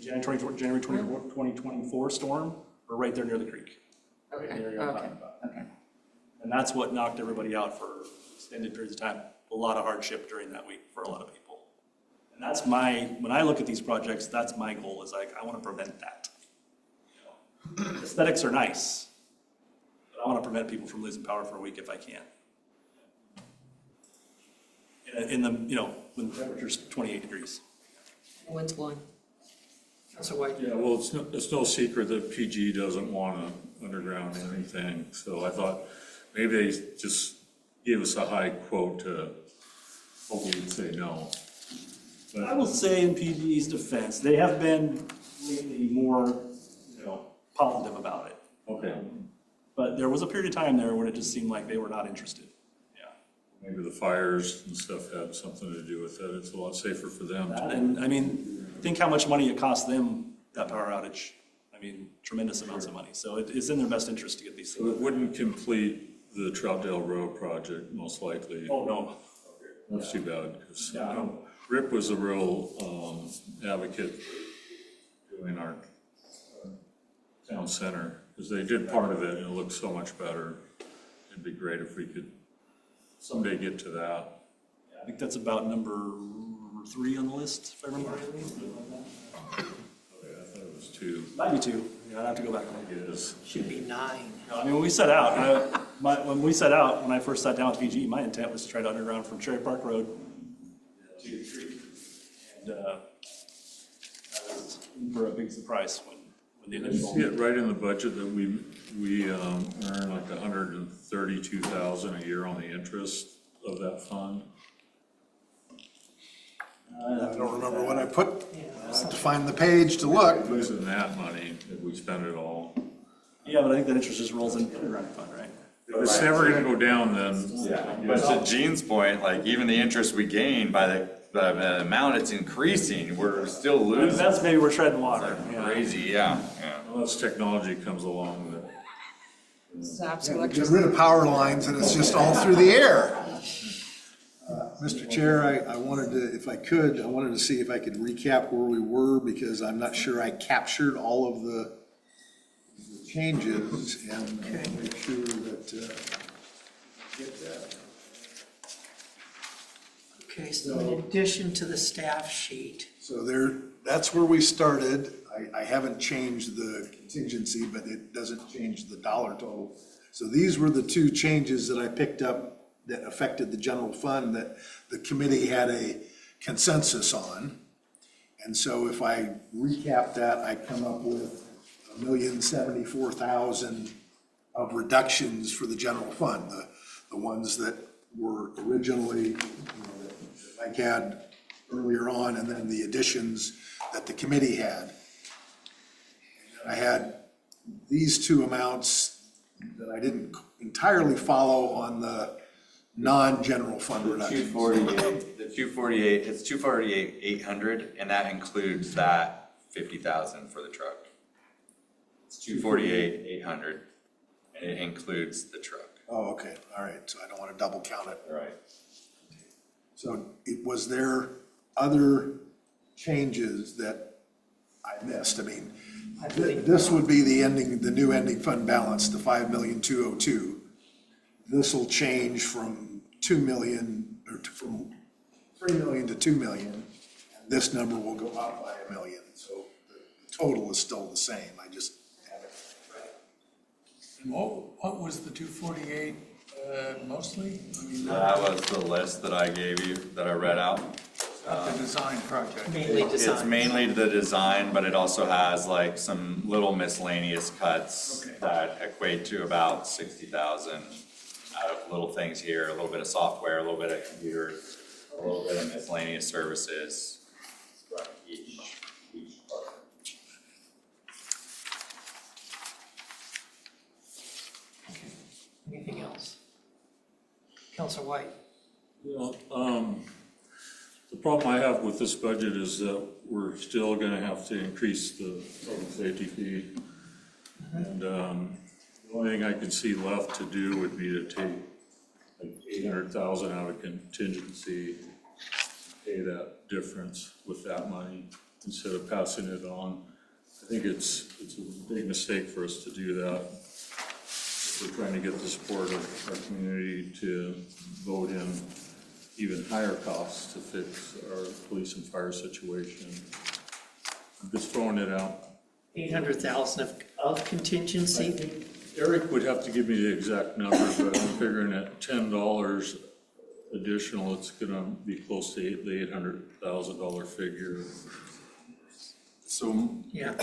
January 2024 storm, were right there near the creek. Right in the area I'm talking about. And that's what knocked everybody out for extended periods of time. A lot of hardship during that week. a lot of people. And that's my, when I look at these projects, that's my goal, is like, I want to prevent that. You know, aesthetics are nice, but I want to prevent people from losing power for a week if I can. In the, you know, when the temperature's 28 degrees. Wind's blowing. Councilor White? Yeah, well, it's no secret that PG doesn't want to underground anything, so I thought maybe they just gave us a high quote to hopefully we'd say no. But I will say in PG's defense, they have been lately more, you know, positive about it. Okay. But there was a period of time there when it just seemed like they were not interested. maybe the fires and stuff had something to do with it. It's a lot safer for them. And I mean, think how much money it cost them, that power outage. I mean, tremendous amounts of money. So it's in their best interest to get these things. So it wouldn't complete the Troutdale Road project, most likely. Oh, no. That's too bad, because Rip was a real advocate for doing our town center, because they did part of it and it looked so much better. It'd be great if we could someday get to that. Yeah, I think that's about number 3 on the list, if I remember rightly. Okay, I thought it was 2. Might be 2. Yeah, I'd have to go back and look. It is. Should be 9. No, I mean, when we set out, when I first sat down with PG, my intent was to try to underground from Cherry Park Road to the creek. And I was in for a big surprise when the You initial. see it right in the budget that we earn like $132,000 a year on the interest of that fund. I don't remember what I put. I have to find the page to look. Losing that money if we spend it all. Yeah, but I think that interest just rolls into the underground fund, right? If it's never gonna go down, then. Yeah, but to Gene's point, like even the interest we gain by the amount it's increasing, we're still losing. That's maybe we're treading water. Crazy, yeah. Unless technology comes along that. Zaps Get electricity. rid of power lines and it's just all through the air. Mr. Chair, I wanted to, if I could, I wanted to see if I could recap where we were, because I'm not sure I captured all of the changes, and make sure that, get that. Okay, so in addition to the staff sheet, So that's where we started. I haven't changed the contingency, but it doesn't change the dollar total. So these were the 2 changes that I picked up that affected the general fund that the committee had a consensus on. And so if I recap that, I come up with $1,074,000 of reductions for the general fund, the ones that were originally, that Mike had earlier on, and then the additions that the committee had. And I had these 2 amounts that I didn't entirely follow on the non-general fund reductions. 248, the 248, it's 248,800, and that includes that 50,000 for the truck. It's 248,800, and it includes the truck. Oh, okay, all right, so I don't want to double count it. Right. So was there other changes that I missed? I mean, this would be the new ending fund balance, the 5,202,000. This will change from 2 million, or from 3 million to 2 million. This number will go up by $1 million, so the total is still the same. I just have it right. And what was the 248 mostly? I mean, That was the list that I gave you, that I read out. not the design project. mainly It's design. mainly the design, but it also has like some little miscellaneous cuts that equate to about 60,000 out of little things here, a little bit of software, a little bit of computers, a little bit of miscellaneous services. Each part. Anything else? Councilor White? Yeah, the problem I have with this budget is that we're still gonna have to increase the public safety fee. And, the only thing I can see left to do would be to take like 800,000 out of contingency, pay that difference with that money instead of passing it on. I think it's a big mistake for us to do that. We're trying to get the support of our community to vote in even higher costs to fix our police and fire situation. I'm just throwing it out. 800,000 of contingency? I think Eric would have to give me the exact number, but I'm figuring at $10 additional, it's gonna be close to the $800,000 figure. So, Yeah.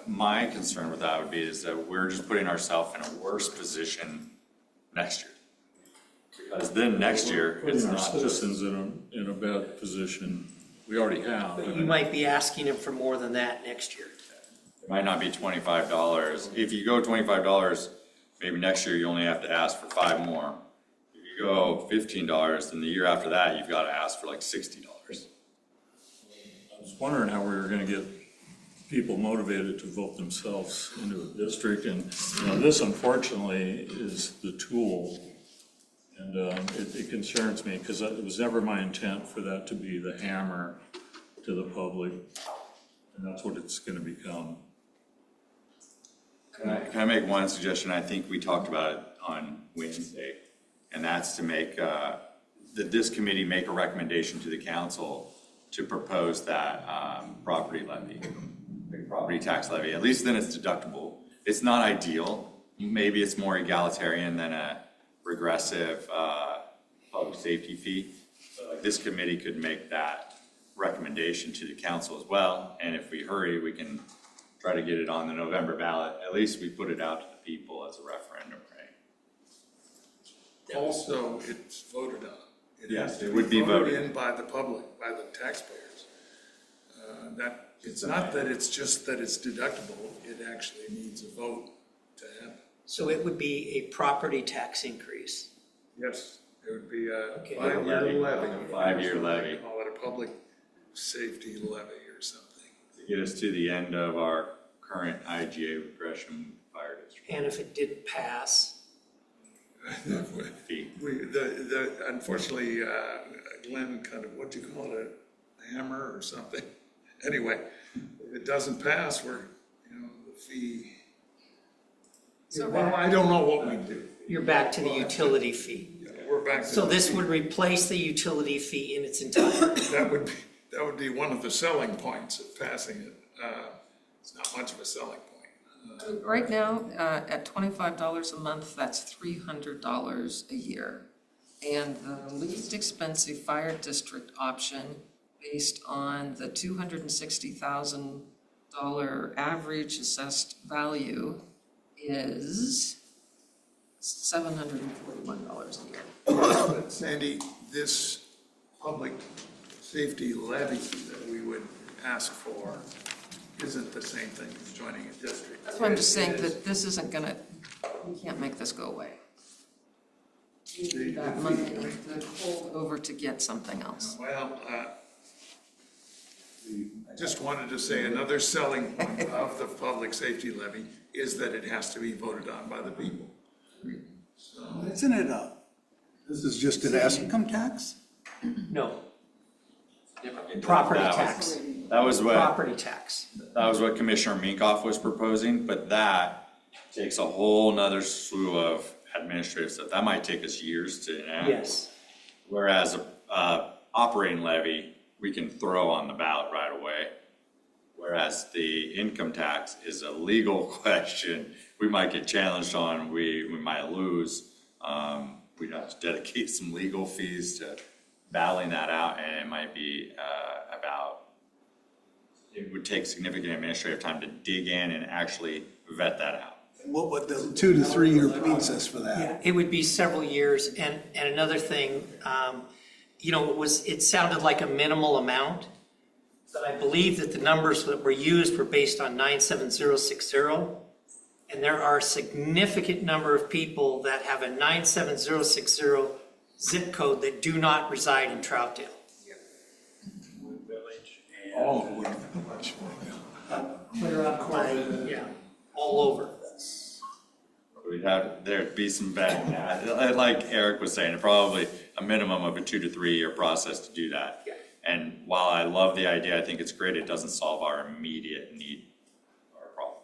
my concern with that would be is that we're just putting ourselves in a worse position next year. Because then next year, it's Putting our not citizens in a bad position. We already have. But you might be asking him for more than that next year. It might not be $25. If you go $25, maybe next year you only have to ask for 5 more. If you go $15, then the year after that, you've got to ask for like $60. I was wondering how we were gonna get people motivated to vote themselves into a district, and, you know, this unfortunately is the tool. And it concerns me, because it was never my intent for that to be the hammer to the public, and that's what it's gonna become. Can I make one suggestion? I think we talked about it on Wednesday, and that's to make, that this committee make a recommendation to the council to propose that property tax levy. At least then it's deductible. It's not ideal. Maybe it's more egalitarian than a regressive public safety fee. But this committee could make that recommendation to the council as well. And if we hurry, we can try to get it on the November ballot. At least we put it out to the people as a referendum, right? Also, it's voted on. Yes, it would be voted in by the public, by the taxpayers. It's not that it's just that it's deductible, it actually needs a vote to happen. So it would be a property tax increase. Yes, it would be a Okay. 5-year levy. A 5-year levy. Call it a public safety levy or something. To get us to the end of our current IGA regression fire district. And if it didn't pass, Unfortunately, Glenn kind of, what do you call it, a hammer or something? Anyway, if it doesn't pass, the fee. Well, I don't know what we do. you're back to the utility fee. We're back to. So this would replace the utility fee in its entirety. That would be one of the selling points of passing it. It's not much of a selling point. Right now, at $25 a month, that's $300 a year. And the least expensive fire district option, based on the $260,000 average assessed value, is $741 a year. But Sandy, this public safety levy that we would ask for isn't the same thing as joining a district. That's why I'm just saying that this isn't gonna, we can't make this go away. We need that money to hold over to get something else. Well, I just wanted to say another selling point of the public safety levy is that it has to be voted on by the people. So, Isn't it This is just an income tax? No. Property tax. That was what. Property tax. That was what Commissioner Minkoff was proposing, but that takes a whole nother slew of administrative stuff. That might take us years to enact. Yes. Whereas a operating levy, we can throw on the ballot right away. Whereas the income tax is a legal question. We might get challenged on, we might lose. We'd have to dedicate some legal fees to battling that out, and it might be it would take significant administrative time to dig in and actually vet that out. What would the 2 to 3 year process for that? Yeah, it would be several years. And another thing, it sounded like a minimal amount, but I believe that the numbers that were used were based on 97060. And there are a significant number of people that have a 97060 zip code that do not reside in Troutdale. all of Wood Village. Clear up Clay, yeah, all over. There'd be some bad math. Like Eric was saying, probably a minimum of a 2 to 3 year process to do that. Yeah. And while I love the idea, I think it's great, it doesn't solve our immediate need or problem.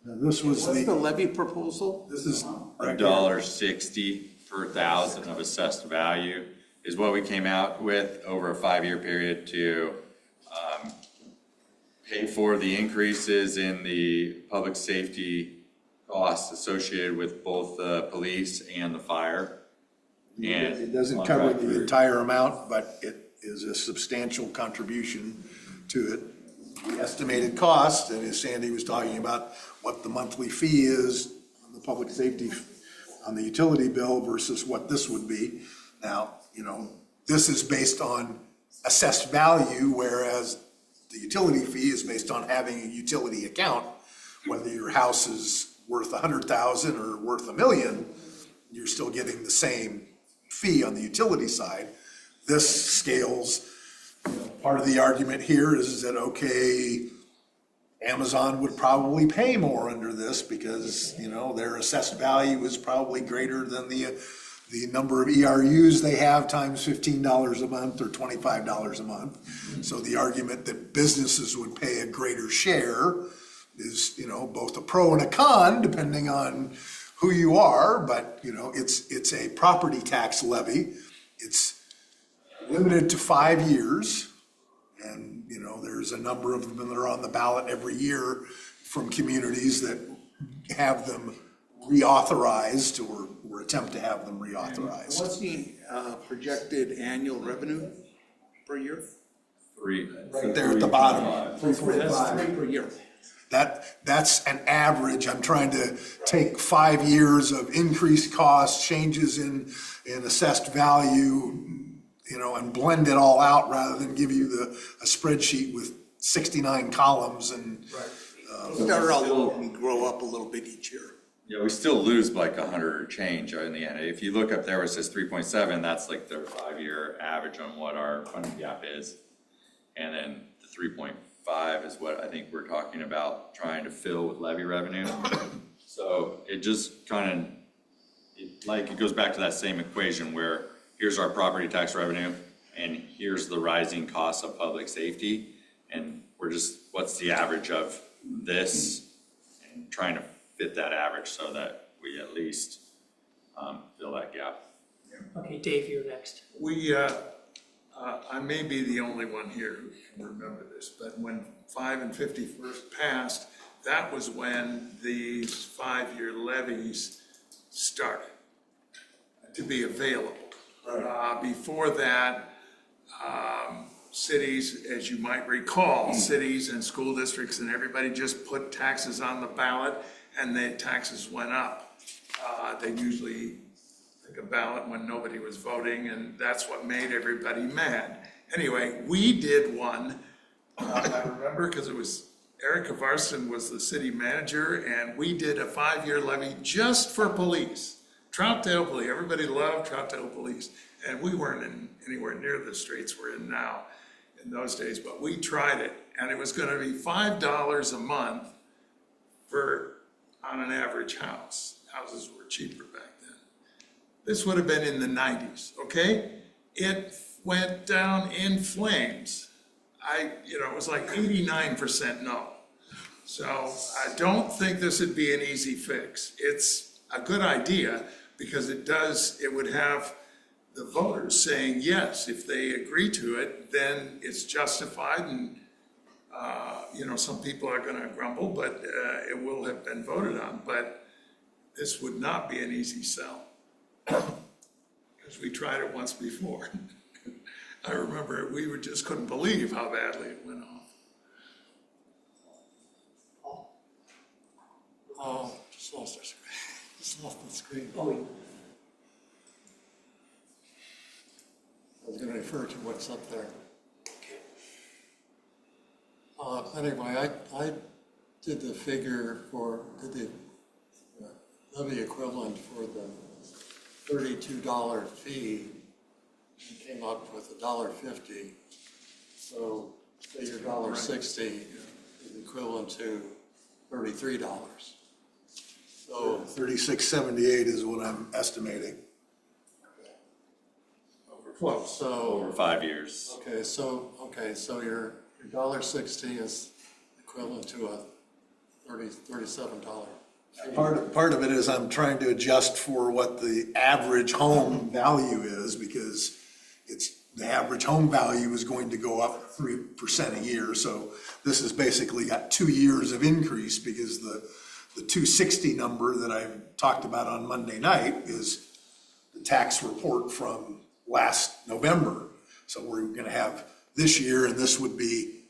Now, this was What's the levy proposal? This is $1.60 per thousand of assessed value. is what we came out with over a 5-year period to pay for the increases in the public safety costs associated with both the police and the fire. And It doesn't cover the entire amount, but it is a substantial contribution to it. The estimated cost, and as Sandy was talking about, what the monthly fee is on the public safety, on the utility bill versus what this would be. Now, this is based on assessed value, whereas the utility fee is based on having a utility account. Whether your house is worth $100,000 or worth $1 million, you're still getting the same fee on the utility side. This scales, part of the argument here is that, okay, Amazon would probably pay more under this because, their assessed value is probably greater than the number of ERUs they have times $15 a month or $25 a month. So the argument that businesses would pay a greater share is, both a pro and a con, depending on who you are, but, it's a property tax levy. It's limited to 5 years. And, there's a number of them that are on the ballot every year from communities that have them reauthorized or attempt to have them reauthorized. What's the projected annual revenue per year? 3. Right there at the bottom. 3.5 per year. That's an average. I'm trying to take 5 years of increased costs, changes in assessed value, and blend it all out rather than give you a spreadsheet with 69 columns and. Start out low and grow up a little bit each year. Yeah, we still lose like 100 or change in the end. If you look up there where it says 3.7, that's like their 5-year average on what our funding gap is. And then the 3.5 is what I think we're talking about trying to fill with levy revenue. So it just it goes back to that same equation where here's our property tax revenue and here's the rising costs of public safety. And what's the average of this and trying to fit that average so that we at least fill that gap. Okay, Dave, you're next. I may be the only one here who can remember this, but when 5 and 50 first passed, that was when these 5-year levies started to be available. Before that, cities, as you might recall, cities and school districts and everybody just put taxes on the ballot and the taxes went up. They usually took a ballot when nobody was voting, and that's what made everybody mad. Anyway, we did one, I remember, because it was Erica Varston was the city manager, and we did a 5-year levy just for police. Troutdale Police, everybody loved Troutdale Police, and we weren't anywhere near the streets we're in now in those days, but we tried it, and it was gonna be $5 a month on an average house. Houses were cheaper back then. This would have been in the 90s, okay? It went down in flames. It was like 89% no. So I don't think this would be an easy fix. It's a good idea because it would have the voters saying yes. If they agree to it, then it's justified and some people are gonna grumble, but it will have been voted on. But this would not be an easy sell because we tried it once before. I remember we just couldn't believe how badly it went off. Oh, just lost our screen. Just lost the screen. Oh, I was gonna refer to what's up there. Anyway, I did the figure did the levy equivalent for the $32 fee and came up with $1.50. So say your $1.60 is equivalent to $33. So $36.78 is what I'm estimating. Close. So over 5 years. Okay, so your $1.60 is equivalent to a $37. Part of it is I'm trying to adjust for what the average home value is because, the average home value is going to go up 3% a year. So this has basically got 2 years of increase, because the 260 number that I talked about on Monday night is the tax report from last November. So we're going to have this year, and this would be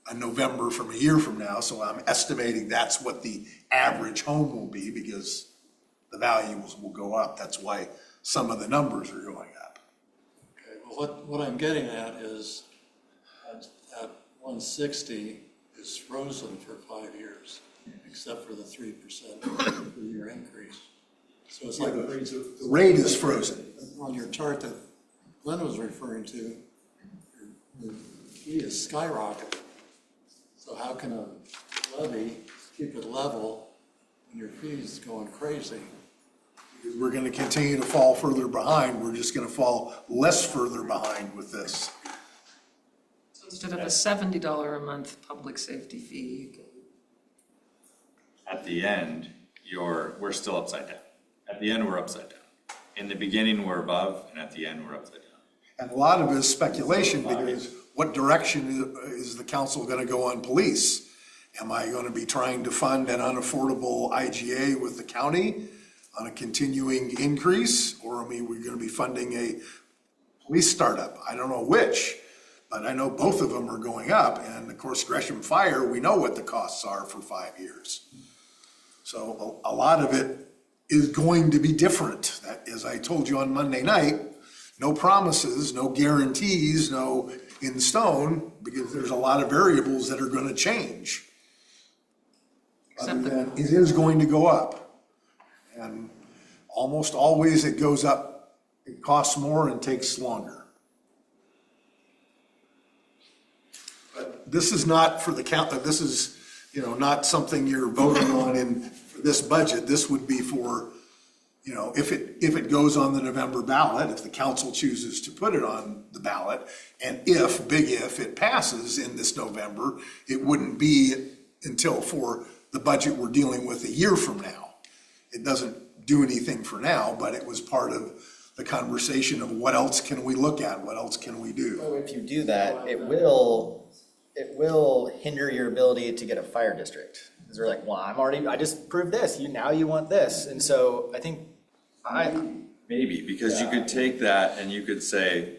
a November from a year from now. So I'm estimating that's what the average home will be, because the values will go up. That's why some of the numbers are going up. Okay, well, what I'm getting at is at 160 is frozen for 5 years, except for the 3% per year increase. So it's like The rate is frozen. on your chart that Glenn was referring to, your fee is skyrocketing. So how can a levy keep it level when your fee is going crazy? Because we're going to continue to fall further behind. We're just going to fall less further behind with this. So instead of a $70 a month public safety fee, you can. At the end, we're still upside down. At the end, we're upside down. In the beginning, we're above, and at the end, we're upside down. And a lot of it is speculation, because what direction is the council going to go on police? Am I going to be trying to fund an unaffordable IGA with the county on a continuing increase? Or are we going to be funding a police startup? I don't know which, but I know both of them are going up. And of course, Gresham Fire, we know what the costs are for 5 years. So a lot of it is going to be different. That, as I told you on Monday night, no promises, no guarantees, no in stone, because there's a lot of variables that are going to change. Other than it is going to go up. And almost always it goes up, it costs more and takes longer. But this is not for the count, this is, not something you're voting on in this budget. This would be for, if it goes on the November ballot, if the council chooses to put it on the ballot, and big if it passes in this November, it wouldn't be until for the budget we're dealing with a year from now. It doesn't do anything for now, but it was part of the conversation of what else can we look at? What else can we do? So if you do that, it will hinder your ability to get a fire district. Because they're like, well, I just proved this, now you want this. And so I think Maybe, because you could take that and you could say,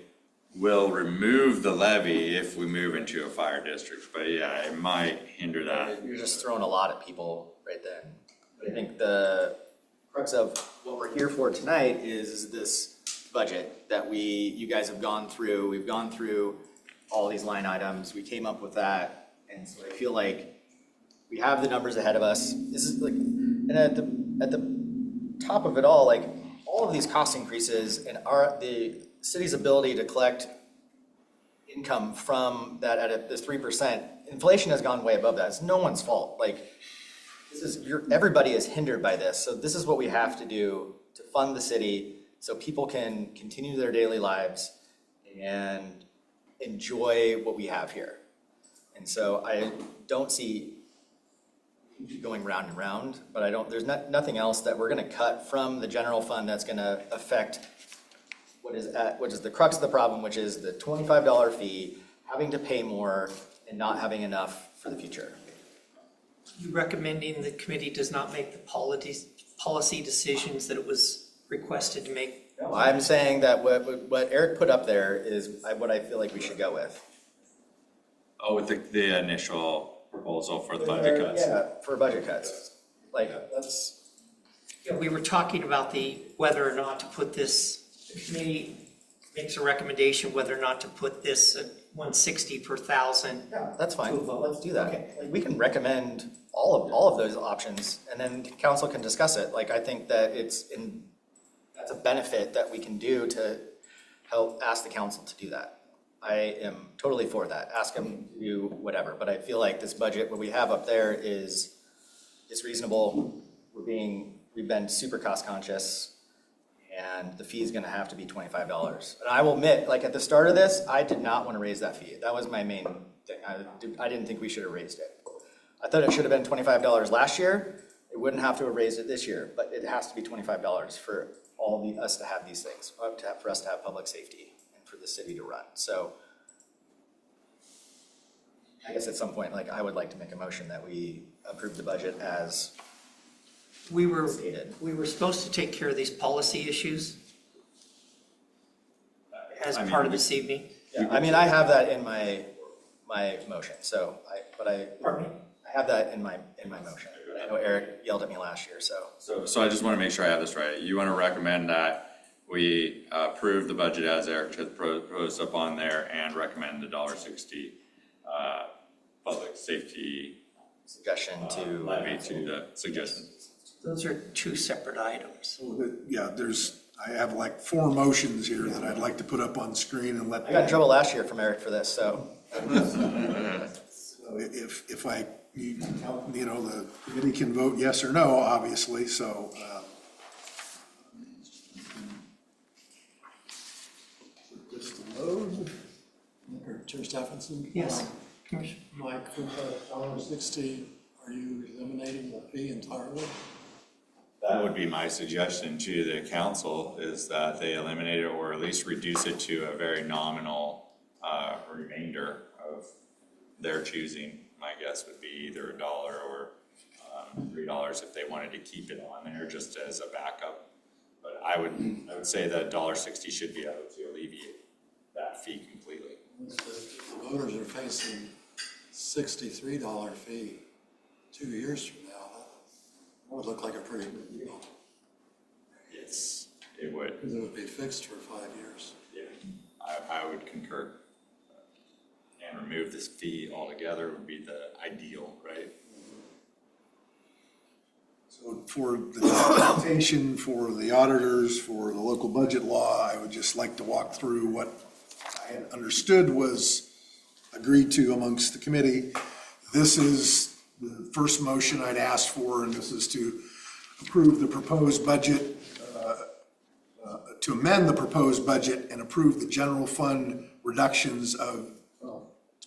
we'll remove the levy if we move into a fire district, but yeah, it might hinder that. You're just throwing a lot at people right then. I think the crux of what we're here for tonight is this budget that you guys have gone through. We've gone through all these line items. We came up with that. And so I feel like we have the numbers ahead of us. This is like, and at the top of it all, like all of these cost increases and the city's ability to collect income from that at this 3%, inflation has gone way above that. It's no one's fault. Like everybody is hindered by this. So this is what we have to do to fund the city so people can continue their daily lives and enjoy what we have here. And so I don't see going round and round, but there's nothing else that we're gonna cut from the general fund that's gonna affect which is the crux of the problem, which is the $25 fee, having to pay more and not having enough for the future. You recommending the committee does not make the policy decisions that it was requested to make? No, I'm saying that what Eric put up there is what I feel like we should go with. Oh, with the initial proposal for the budget cuts? Yeah, for budget cuts. Like, that's. Yeah, we were talking about whether or not to put this, the committee makes a recommendation whether or not to put this at 160 per thousand. Yeah, that's fine. Let's do that. Okay. Like, we can recommend all of those options and then council can discuss it. Like, I think that that's a benefit that we can do to help ask the council to do that. I am totally for that. Ask them to do whatever, but I feel like this budget, what we have up there is reasonable. We've been super cost conscious, and the fee is gonna have to be $25. And I will admit, like at the start of this, I did not want to raise that fee. That was my main thing. I didn't think we should have raised it. I thought it should have been $25 last year. It wouldn't have to have raised it this year, but it has to be $25 for us to have these things, for us to have public safety and for the city to run. So I guess at some point, like, I would like to make a motion that we approve the budget as We were stated. supposed to take care of these policy issues as I mean, part of this evening. Yeah, I mean, I have that in my motion, so I have that in my motion. I know Eric yelled at me last year, so. So I just want to make sure I have this right. You want to recommend that we approve the budget as Eric has proposed up on there and recommend the $1.60 public safety suggestion to levy to the suggestion. Those are two separate items. Yeah, I have like 4 motions here that I'd like to put up on screen and let. I got in trouble last year from Eric for this, so. So if you know, the committee can vote yes or no, obviously, so. Just to load. Chair Stephenson? Yes. Mike, for $1.60, are you eliminating the fee entirely? That would be my suggestion to the council, is that they eliminate it or at least reduce it to a very nominal remainder of their choosing. My guess would be either $1 or $3 if they wanted to keep it on there just as a backup. But I would say that $1.60 should be able to alleviate that fee completely. If the voters are facing $63 fee 2 years from now, that would look like a pretty good deal. Yes, it would. Because it would be fixed for 5 years. Yeah, I would concur. And remove this fee altogether would be the ideal, right? So for the documentation, for the auditors, for the local budget law, I would just like to walk through what I had understood was agreed to amongst the committee. This is the first motion I'd asked for, and this is to approve the proposed budget, to amend the proposed budget and approve the general fund reductions of, a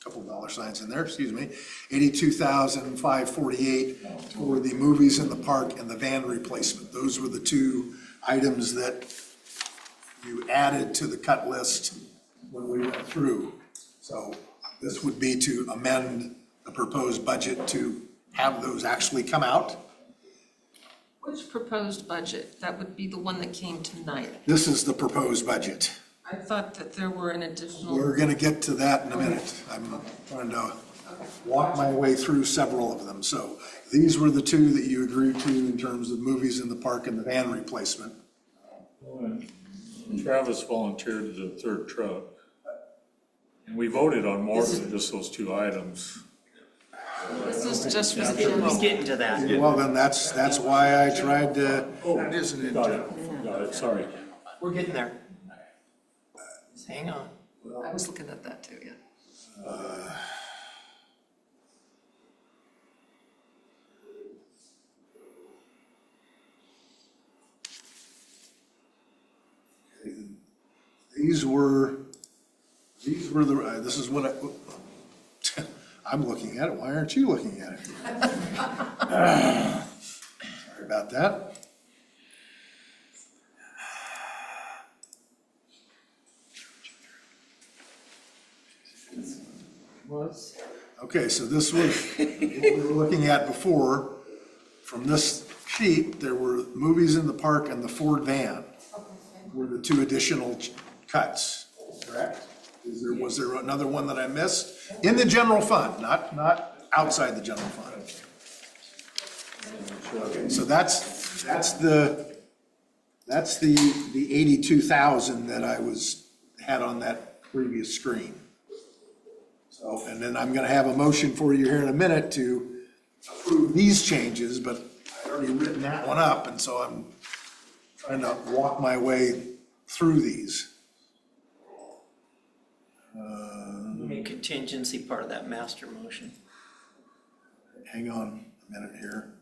couple dollar signs in there, excuse me, $82,548 for the movies in the park and the van replacement. Those were the 2 items that you added to the cut list when we went through. So this would be to amend the proposed budget to have those actually come out. Which proposed budget? That would be the one that came tonight. This is the proposed budget. I thought that there were an additional. We're gonna get to that in a minute. I'm trying to walk my way through several of them. So these were the 2 that you agreed to in terms of movies in the park and the van replacement. Travis volunteered the 3rd truck. And we voted on more than just those 2 items. This is just for the He's general. getting to that. Well, then that's why I tried to. That isn't it. Got it, sorry. We're getting there. Just hang on. I was looking at that too, yeah. These were the, this is what I'm looking at it. Why aren't you looking at it? Sorry about that. Okay, so this was what we were looking at before. From this sheet, there were movies in the park and the Ford van were the 2 additional cuts, correct? Was there another one that I missed? In the general fund, not outside the general fund. Okay, so that's the 82,000 that I had on that previous screen. So, and then I'm gonna have a motion for you here in a minute to approve these changes, but I've already written that one up, and so I'm trying to walk my way through these. Make contingency part of that master motion. Hang on a minute here.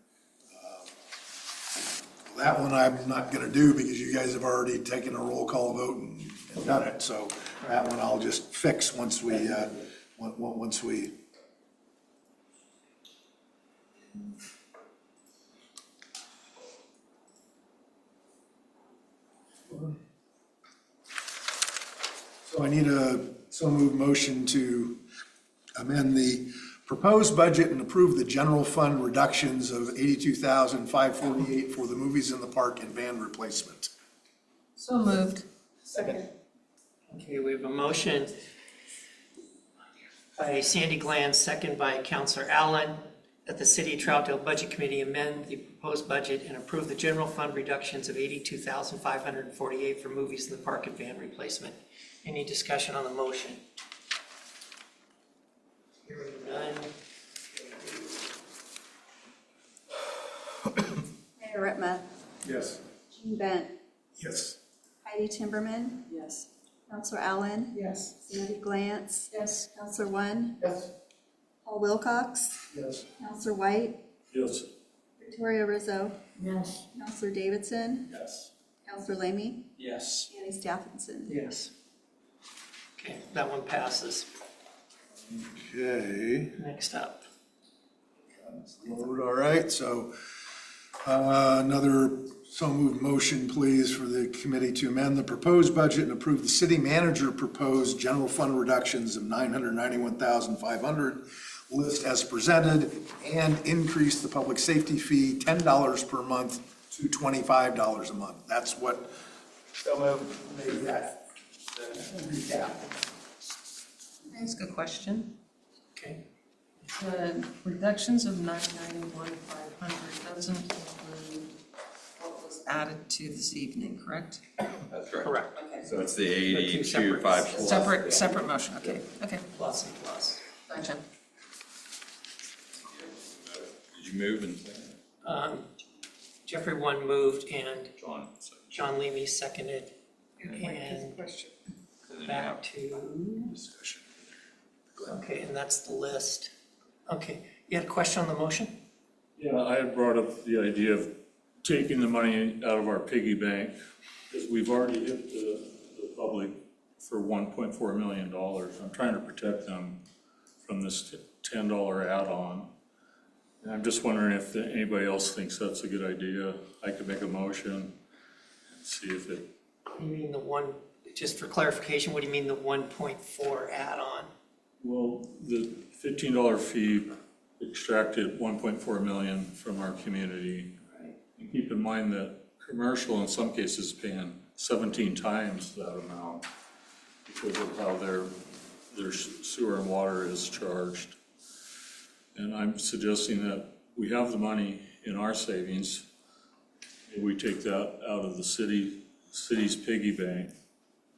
That one I'm not gonna do because you guys have already taken a roll call vote and done it, so that one I'll just fix once we. So So I need a so-moved motion to amend the proposed budget and approve the general fund reductions of $82,548 for the movies in the park and van replacement. So moved. Second. Okay, we have a motion by Sandy Glenn, second by Counselor Allen, that the City of Troutdale Budget Committee amend the proposed budget and approve the general fund reductions of $82,548 for movies in the park and van replacement. Any discussion on the motion? Hearing none. Mayor Ritma, Yes. Gene Bent, Yes. Heidi Timberman, Yes. Counselor Allen, Yes. Sandy Glantz, Yes. Counselor One, Yes. Paul Wilcox, Yes. Counselor White, Yes. Victoria Rizzo, Yes. Counselor Davidson, Yes. Counselor Lamy, Yes. Annie Stephenson. Yes. Okay, that one passes. Okay. Next up. Load, all right, so another so-moved motion, please, for the committee to amend the proposed budget and approve the city manager proposed general fund reductions of $991,500 list as presented, and increase the public safety fee $10 per month to $25 a month. That's what made that recap. Can I ask a question? Okay. The reductions of 991,500 doesn't include what was added to this evening, correct? That's correct. Correct. Okay. So it's the They're two separate- 82,500. Separate motion, okay, okay, Plus and plus. gotcha. Did you move and second? Jeffrey one moved and John? John Leamy seconded. And Question. back to, Discussion. okay, and that's the list. Okay, you had a question on the motion? Yeah, I had brought up the idea of taking the money out of our piggy bank, because we've already hit the public for $1.4 million. I'm trying to protect them from this $10 add-on. And I'm just wondering if anybody else thinks that's a good idea. I could make a motion and see if it, You mean the one, just for clarification, what do you mean the 1.4 add-on? well, the $15 fee extracted 1.4 million from our community. And keep in mind that commercial in some cases paying 17 times that amount because of how their sewer and water is charged. And I'm suggesting that we have the money in our savings. Maybe we take that out of the city's piggy bank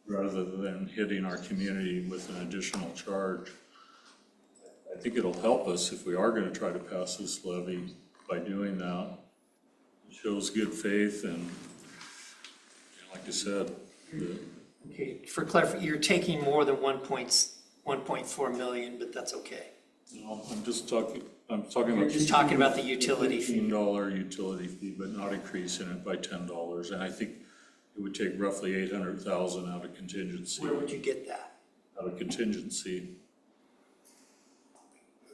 rather than hitting our community with an additional charge. I think it'll help us if we are going to try to pass this levy by doing that. It shows good faith and like I said, Okay, for clarification, you're taking more than 1.4 million, but that's okay. no, I'm talking You're about. just talking about the utility fee. $15 utility fee, but not increasing it by $10. And I think it would take roughly 800,000 out of contingency. Where would you get that? Out of contingency.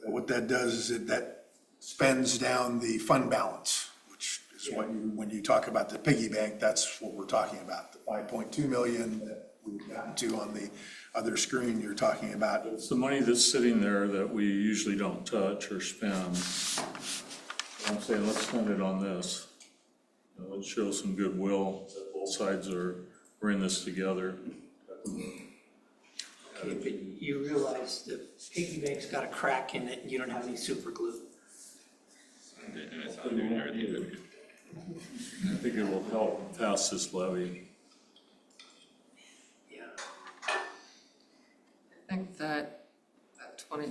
What that does is that spends down the fund balance, which is what you, when you talk about the piggy bank, that's what we're talking about. The 5.2 million that we've gotten to on the other screen you're talking about. It's the money that's sitting there that we usually don't touch or spend. I'm saying, let's spend it on this. Let's show some goodwill that both sides we're in this together. Okay, but you realize the piggy bank's got a crack in it and you don't have any super glue. And it's not doing everything. I think it will help pass this levy. Yeah. I think that 20, I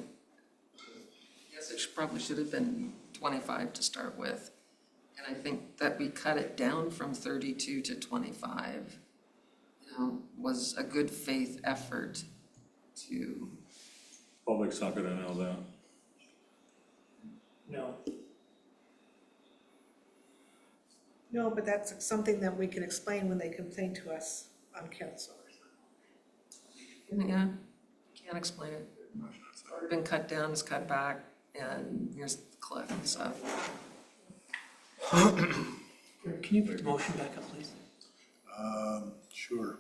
guess it probably should have been 25 to start with. And I think that we cut it down from 32 to 25, was a good faith effort to. Public's not gonna know that. No. No, but that's something that we can explain when they complain to us on council. Yeah, can't explain it. It's already been cut down, it's cut back, and here's the cliff, so. Can you put the motion back up, please? Sure.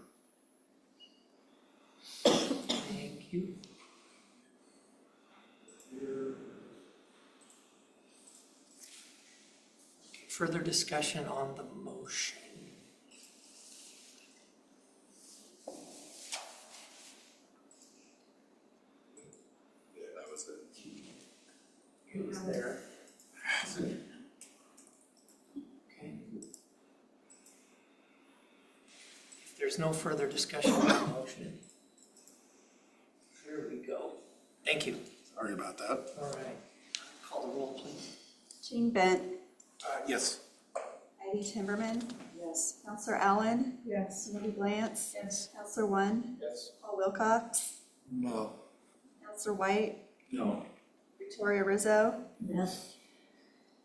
further discussion on the motion? That was it. It was there. Okay. If there's no further discussion on the motion, there we go. Thank you. Sorry about that. All right. Call the roll, please. Jean Bent, Yes. Heidi Timberman. Yes. Counselor Allen. Yes. Cindy Glantz. Yes. Counselor One. Yes. Paul Wilcox. No. Counselor White. No. Victoria Rizzo. Yes.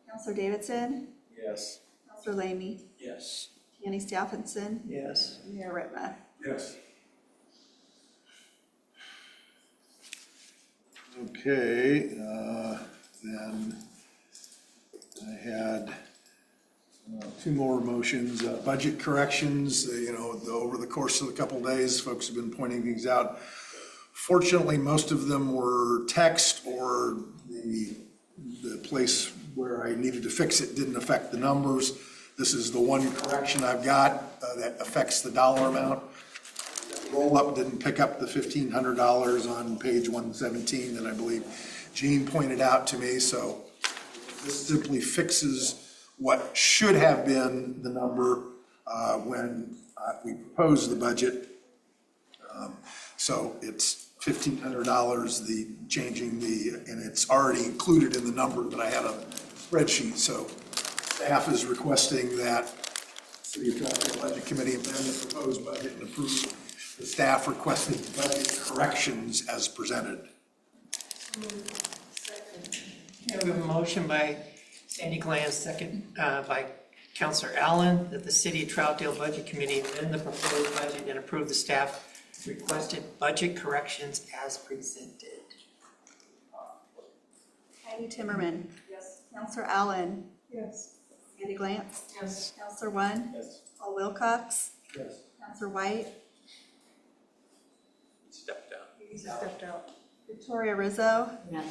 Counselor Davidson. Yes. Counselor Lamy. Yes. Kenny Stephenson. Yes. Mayor Whitma. Yes. Okay, then I had two more motions, budget corrections, over the course of a couple of days, folks have been pointing things out. Fortunately, most of them were text, or the place where I needed to fix it didn't affect the numbers. This is the one correction I've got that affects the dollar amount. Roll-up didn't pick up the $1,500 on page 117 that I believe Jean pointed out to me, so this simply fixes what should have been the number when we proposed the budget. So it's $1,500, and it's already included in the number that I had on the spreadsheet. So staff is requesting that City of Troutdale Budget Committee amend the proposed budget and approve the staff requested budget corrections as presented. Okay, we have a motion by Sandy Glantz, second by Counselor Allen, that the City of Troutdale Budget Committee amend the proposed budget and approve the staff requested budget corrections as presented. Heidi Timmerman. Yes. Counselor Allen. Yes. Sandy Glantz. Yes. Counselor One. Yes. Paul Wilcox. Yes. Counselor White. Step down. He stepped out. Victoria Rizzo. Yes.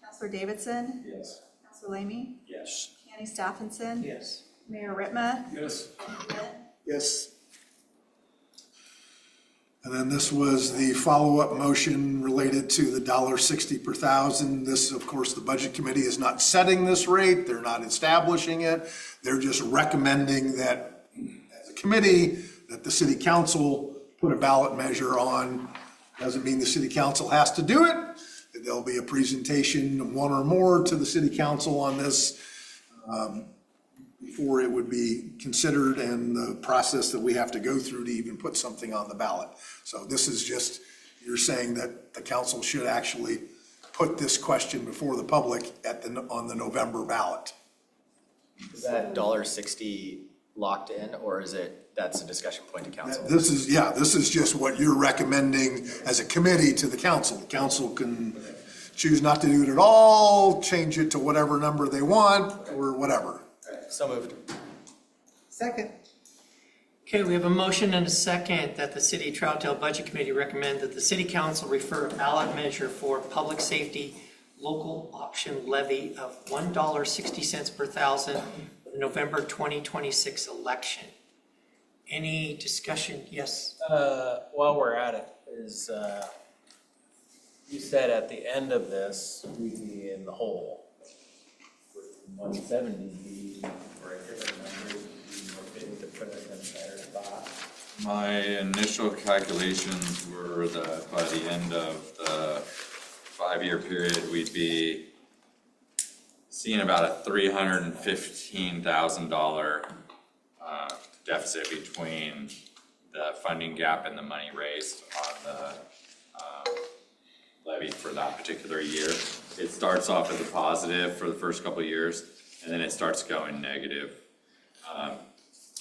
Counselor Davidson. Yes. Counselor Lamy. Yes. Kenny Stephenson. Yes. Mayor Whitma. Yes. Yes. And then this was the follow-up motion related to the $1.60 per thousand. This, of course, the Budget Committee is not setting this rate. They're not establishing it. They're just recommending that, as a committee, that the City Council put a ballot measure on. Doesn't mean the City Council has to do it. There'll be a presentation, one or more, to the City Council on this before it would be considered, and the process that we have to go through to even put something on the ballot. So this is just, you're saying that the council should actually put this question before the public on the November ballot. Is that $1.60 locked in, or is it, that's a discussion point to council? This is just what you're recommending as a committee to the council. The council can choose not to do it at all, change it to whatever number they want, or whatever. So moved. Second. Okay, we have a motion and a second that the City of Troutdale Budget Committee recommend that the City Council refer a ballot measure for public safety local option levy of $1.60 per thousand for the November 2026 election. Any discussion? Yes. While we're at it, you said at the end of this, we'd be in the hole. Would 170 be, or a different number, be more fitting to put it in a better spot? My initial calculations were that by the end of the 5-year period, we'd be seeing about a $315,000 deficit between the funding gap and the money raised on the levy for that particular year. It starts off as a positive for the first couple of years, and then it starts going negative.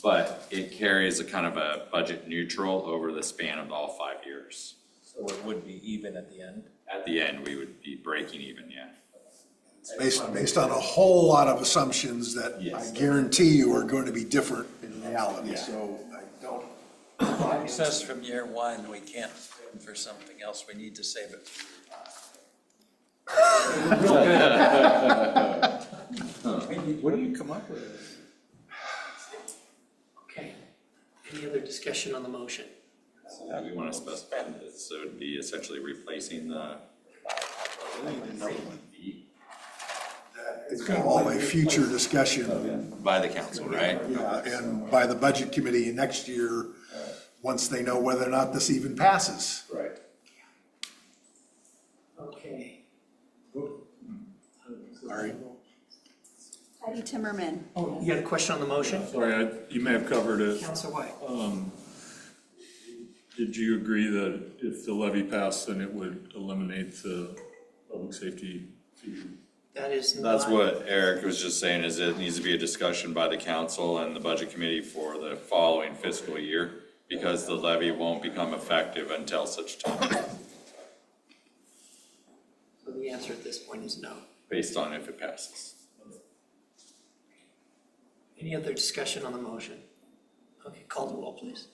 But it carries a kind of a budget neutral over the span of all 5 years. So it would be even at the end? At the end, we would be breaking even, yeah. It's based on a whole lot of assumptions that I guarantee you are going to be different in reality, so I don't. It says from year one, we can't spend for something else, we need to save it for year 5. What do you come up with? Any other discussion on the motion? How do you want to specify this? So it would be essentially replacing the. It's all a future discussion. By the council, right? And by the budget committee next year, once they know whether or not this even passes. Right. Okay. Sorry. Heidi Timmerman. Oh, you got a question on the motion? Sorry, you may have covered it. Councilor White. Did you agree that if the levy passed, then it would eliminate the public safety fee? That is That's not- what Eric was just saying, is it needs to be a discussion by the council and the budget committee for the following fiscal year, because the levy won't become effective until such time, So the answer at this point is no. based on if it passes. Any other discussion on the motion? Okay, call the roll, please.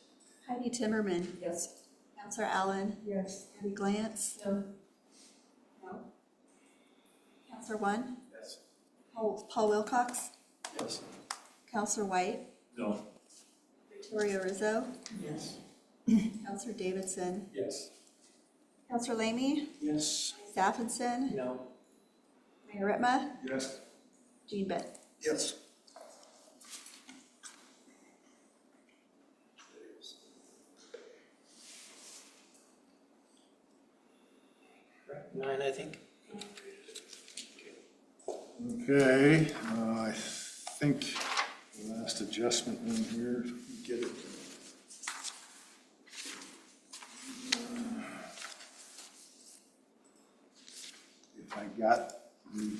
Heidi Timmerman. Yes. Counselor Allen. Yes. Abby Glance. No. No. Counselor One. Yes. Paul Wilcox. Yes. Counselor White. No. Victoria Rizzo. Yes. Counselor Davidson. Yes. Counselor Lamy. Yes. Stephenson. No. Mayor Ritma. Yes. Jean Bent. Yes. Nine, I think. Okay, I think the last adjustment in here, get it. If I got the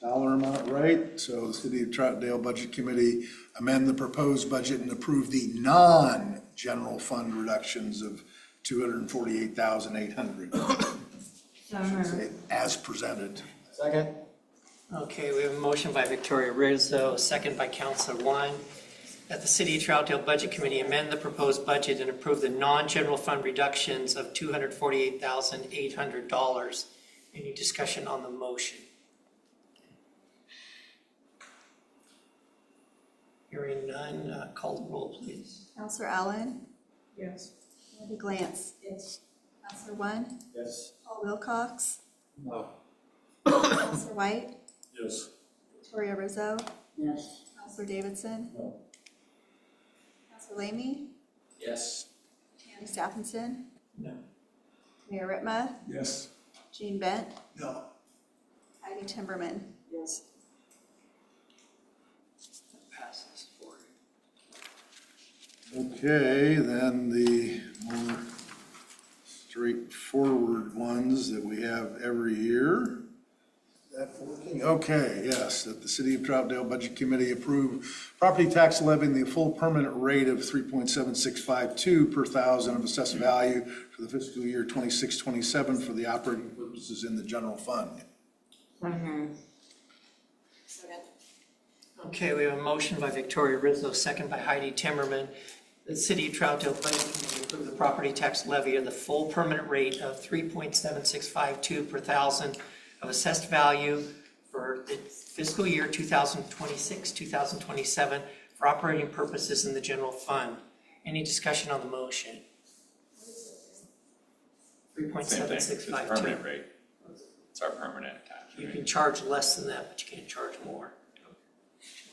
dollar amount right, so the City of Troutdale Budget Committee amend the proposed budget and approve the non-general fund reductions of $248,800 So moved. as presented. Second? Okay, we have a motion by Victoria Rizzo, a second by Councilor One, that the City of Troutdale Budget Committee amend the proposed budget and approve the non-general fund reductions of $248,800. Any discussion on the motion? Hearing none, call the roll, please. Counselor Allen. Yes. Abby Glance. Yes. Counselor One. Yes. Paul Wilcox. No. Counselor White. Yes. Victoria Rizzo. Yes. Counselor Davidson. No. Counselor Lamy. Yes. Tammy Stephenson. No. Mayor Ritma. Yes. Jean Bent. No. Heidi Timmerman. Yes. Passes four. Okay, then the more straightforward ones that we have every year. That working? Okay, yes, that the City of Troutdale Budget Committee approve property tax levy in the full permanent rate of 3.7652 per thousand of assessed value for the fiscal year 26-27 for the operating purposes in the general fund. So moved. Okay, we have a motion by Victoria Rizzo, second by Heidi Timmerman. The City of Troutdale Budget Committee approve the property tax levy at the full permanent rate of 3.7652 per thousand of assessed value for the fiscal year 2026, 2027 for operating purposes in the general fund. Any discussion on the motion? Same thing, it's a 3.7652. permanent rate. It's our permanent tax You rate. can charge less than that, but you can't charge more.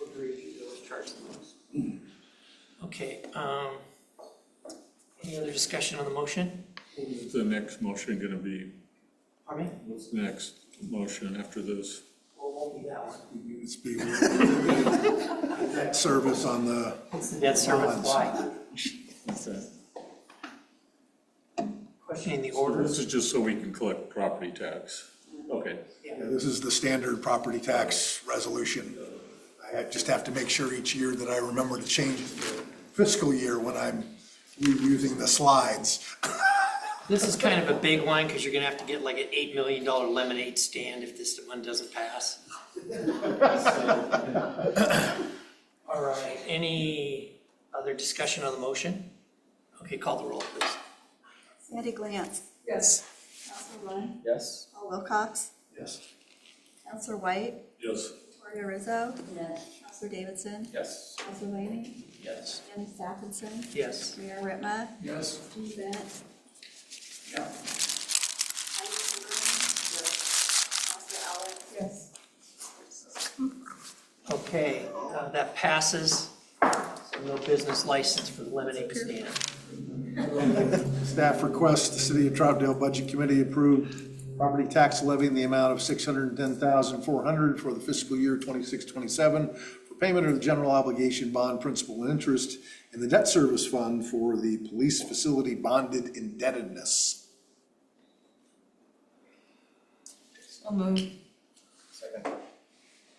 We're very few those charge the most. Okay, any other discussion on the motion? What's the next motion gonna be? Pardon me? What's the next motion after this? Well, it won't be that one. It's be debt service on the. It's the debt service, bonds. why? What's that? Questioning the So order. this is just so we can collect property tax. Okay. Yeah, this is the standard property tax resolution. I just have to make sure each year that I remember to change it to fiscal year when I'm reusing the slides. This is kind of a big one because you're gonna have to get like an $8 million lemonade stand if this one doesn't pass. All right, any other discussion on the motion? Okay, call the roll, please. Sandy Glance. Yes. Counselor One. Yes. Paul Wilcox. Yes. Counselor White. Yes. Victoria Rizzo. Yes. Counselor Davidson? Yes. Counselor Laney? Yes. Jim Stephenson? Yes. Mayor Whitma? Yes. Steve Bennett? Yeah. Counselor Eller? Yes. Okay, that passes. So no business license for the lemonade stand. Staff requests the City of Troutdale Budget Committee approve property tax levy in the amount of $610,400 for the fiscal year 26-27 for payment of the general obligation bond principal and interest in the debt service fund for the police facility bonded indebtedness. So moved. Second.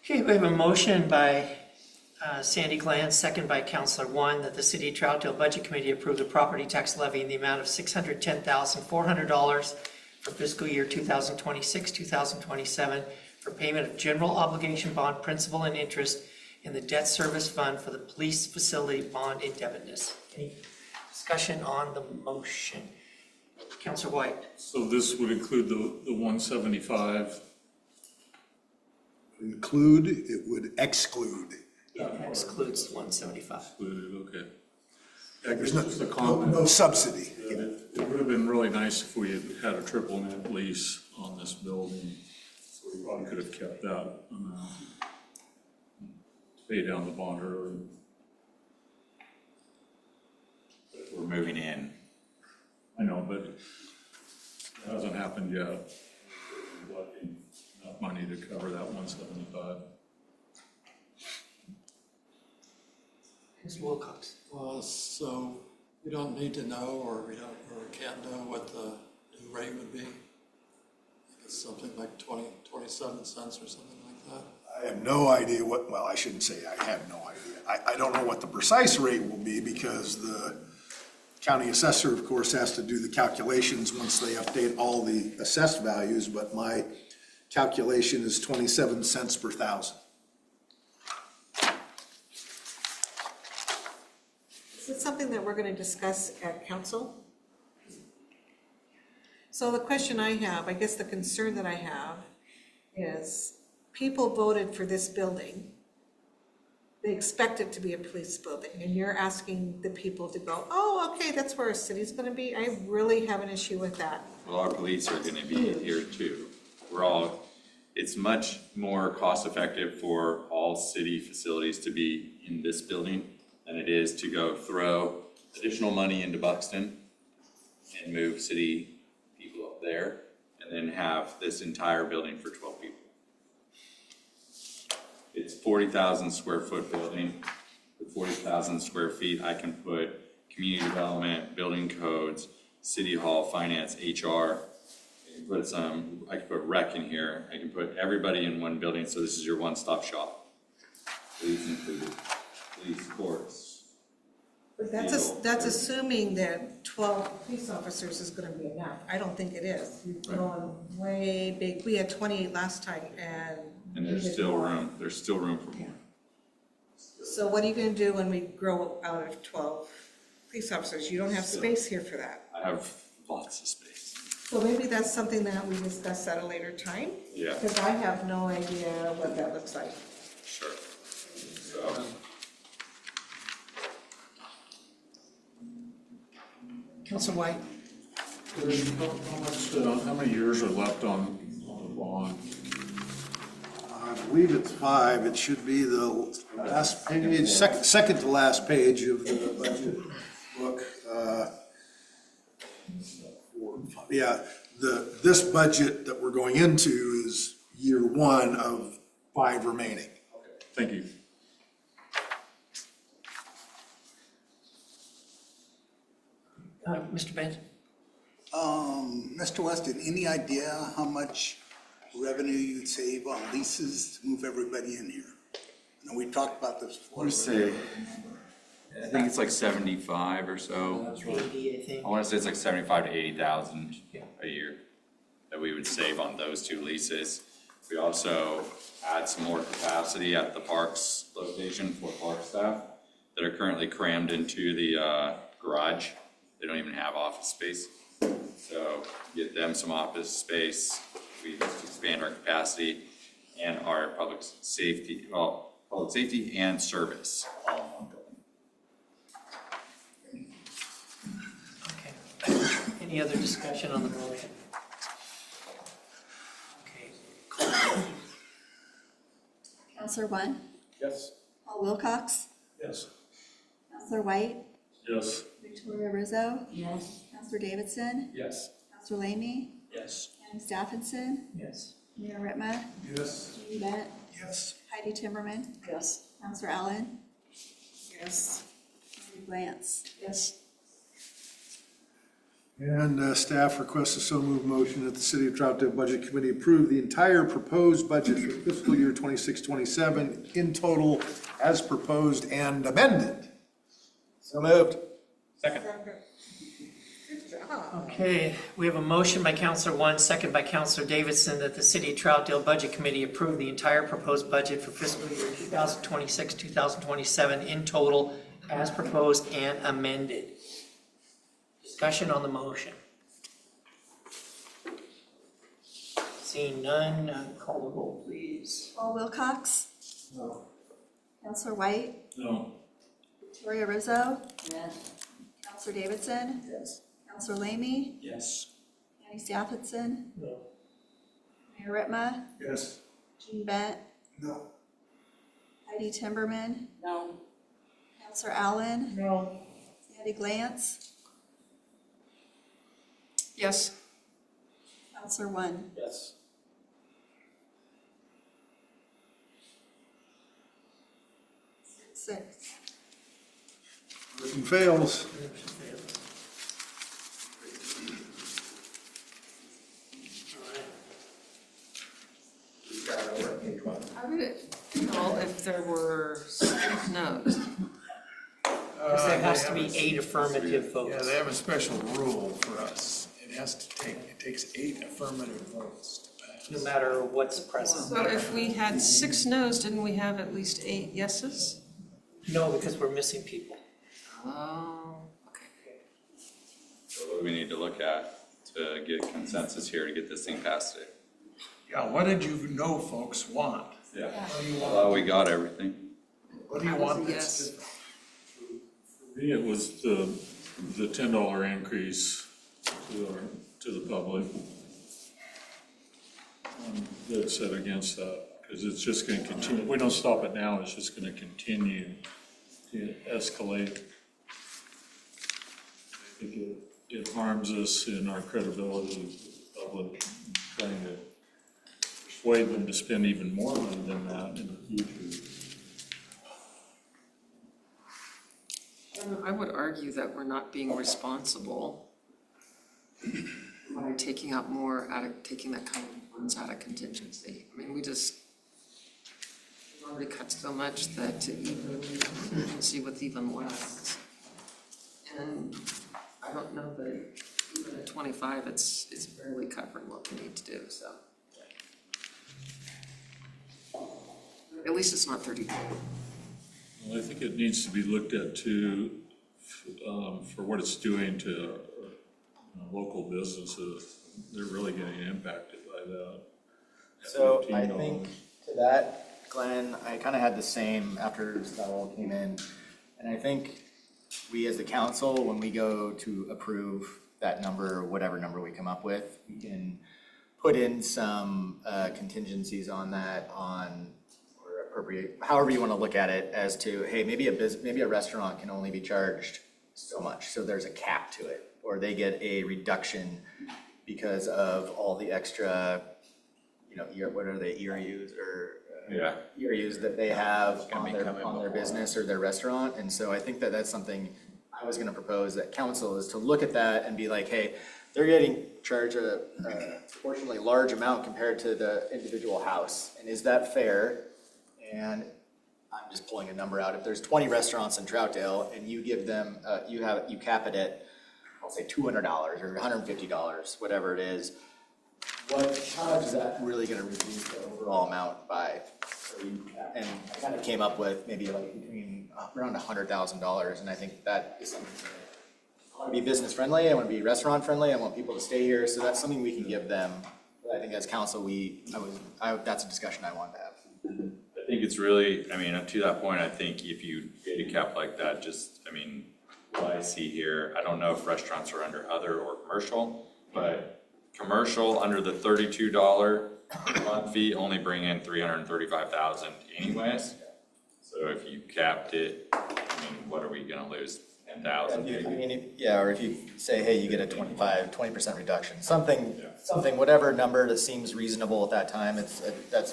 Okay, we have a motion by Sandy Glenn, second by Counselor One, that the City of Troutdale Budget Committee approve the property tax levy in the amount of $610,400 for fiscal year 2026-2027 for payment of general obligation bond principal and interest in the debt service fund for the police facility bond indebtedness. Any discussion on the motion? Counselor White. So this would include the 175? Include, it would exclude. Yeah, it excludes 175. Excluded, okay. Yeah, There's just a comment. no subsidy. It would have been really nice if we had had a triple net lease on this building. So we probably could have kept that amount. Pay down the bond early. We're moving in. I know, but it hasn't happened yet. We're lacking enough money to cover that 175. Mr. Wilcox. So we don't need to know, or we don't, or can't know what the new rate would be? It's something like 27 cents or something like that. I have no idea what, well, I shouldn't say I have no idea. I don't know what the precise rate will be because the county assessor, of course, has to do the calculations once they update all the assessed values, but my calculation is 27 cents per thousand. Is it something that we're going to discuss at council? So the question I have, I guess the concern that I have is people voted for this building. They expect it to be a police building, and you're asking the people to go, oh, okay, that's where our city's going to be. I really have an issue with that. Well, our police are gonna be here too. It's much more cost effective for all city facilities to be in this building than it is to go throw additional money into Buxton and move city people up there and then have this entire building for 12 people. It's 40,000 square foot building. With 40,000 square feet, I can put community development, building codes, city hall, finance, HR. I can put rec in here. I can put everybody in one building, so this is your one-stop shop. Police included, police courts. But that's assuming that 12 police officers is going to be enough. I don't think it is. You're going way big. We had 28 last time, and there's still room, for more. So what are you going to do when we grow out of 12 police officers? You don't have space here for that. I have lots of space. So maybe that's something that we discuss at a later time? Yeah. Because I have no idea what that looks like. Sure. So. Councilor White. How many years are left on the bond? I believe it's 5. It should be the last page, second to last page of the budget book. Yeah, this budget that we're going into is year 1 of 5 remaining. Thank you. Mr. Benson? Mr. Weston, any idea how much revenue you'd save on leases to move everybody in here? And we talked about this before. I think it's like 75 or so. 80, I think. I want to say it's like 75 to 80,000 a year that we would save on those 2 leases. We also add some more capacity at the parks location for park staff that are currently crammed into the garage. They don't even have office space. So get them some office space. We expand our capacity and our public safety. Well, public safety, and service, all in one building. Okay. Any other discussion on the motion? Okay. Counselor One, Yes. Paul Wilcox, Yes. Counselor White, Yes. Victoria Rizzo, Yes. Counselor Davidson, Yes. Counselor Lamy, Yes. Annie Stephenson, Yes. Mayor Ritma, Yes. Jean Bent, Yes. Heidi Timmerman, Yes. Counselor Allen, Yes. Mary Glantz. Yes. And staff requests a so moved motion that the City of Troutdale Budget Committee approve the entire proposed budget for fiscal year 26-27 in total as proposed and amended. So moved. Second. Good job. Okay, we have a motion by Counselor One, second by Counselor Davidson, that the City of Troutdale Budget Committee approve the entire proposed budget for fiscal year 2026, 2027 in total as proposed and amended. Discussion on the motion. Seeing none, call the roll, please. Paul Wilcox, No. Counselor White, No. Victoria Rizzo, Yes. Counselor Davidson, Yes. Counselor Lamy, Yes. Annie Stephenson, No. Mayor Ritma, Yes. Jean Bent, No. Heidi Timberman, No. Counselor Allen, No. Heidi Glantz, Yes. Counselor One. Yes. Six. Motion fails. How would it feel if there were 6 no's? Because there has to be 8 affirmative Yeah, votes. they have a special rule for us. It takes 8 affirmative votes to pass. No matter what's present. So if we had 6 no's, didn't we have at least 8 yeses? No, because we're missing people. Oh, So what do we need to look at to get consensus here to get this thing passed today? Yeah, what did you know folks want? Yeah. What do you Well, want? we got everything. What do you I was want a that's yes. different? For me, it was the $10 increase to the public. I'm dead set against that, because it's just gonna continue, if we don't stop it now, it's just gonna continue to escalate. I think it harms us in our credibility with the public, trying to persuade them to spend even more money than that in the future. I would argue that we're not being responsible by taking that kind of funds out of contingency. I mean, we've already cut so much that to even contingency with even less. And I don't know that even at 25, it's barely covering what we need to do, so. At least it's not 32. Well, I think it needs to be looked at too, for what it's doing to local businesses. They're really getting impacted by that. So I $15. think to that, Glenn, I kind of had the same after that all came in. And I think we as the council, when we go to approve that number, whatever number we come up with, we can put in some contingencies on that, or appropriate, however you want to look at it, as to, hey, maybe a restaurant can only be charged so much, so there's a cap to it, or they get a reduction because of all the extra, what are they, ERUs or ERUs that they have on their business or their restaurant. And so I think that that's something I was going to propose that council is to look at that and be like, hey, they're getting charged a proportionally large amount compared to the individual house, and is that fair? And I'm just pulling a number out. If there's 20 restaurants in Troutdale and you give them, you cap it at, I'll say $200 or $150, whatever it is, how much is that really going to reduce the overall amount by? And I kind of came up with maybe like between around $100,000, and I think that is something. I want to be business friendly. I want to be restaurant friendly. I want people to stay here, so that's something we can give them. But I think as council, that's a discussion I want to have. think it's really, I mean, to that point, I think if you get a cap like that, just, I mean, what I see here, I don't know if restaurants are under other or commercial, but commercial under the $32 month fee only bring in 335,000 anyways. So if you capped it, I mean, what are we gonna lose? 10,000? I mean, yeah, or if you say, hey, you get a 20% reduction, something, whatever number that seems reasonable at that time, that's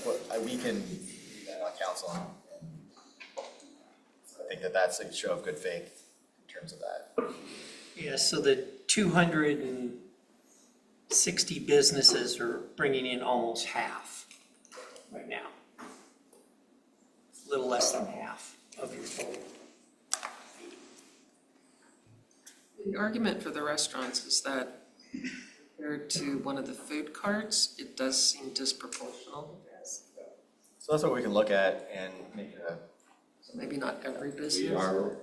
what, we can do that on council. I think that's a show of good faith in terms of that. Yeah, so the 260 businesses are bringing in almost half right now. A little less than half of your total. The argument for the restaurants is that compared to one of the food carts, it does seem disproportional. So that's what we can look at and make a. So maybe not every business. We are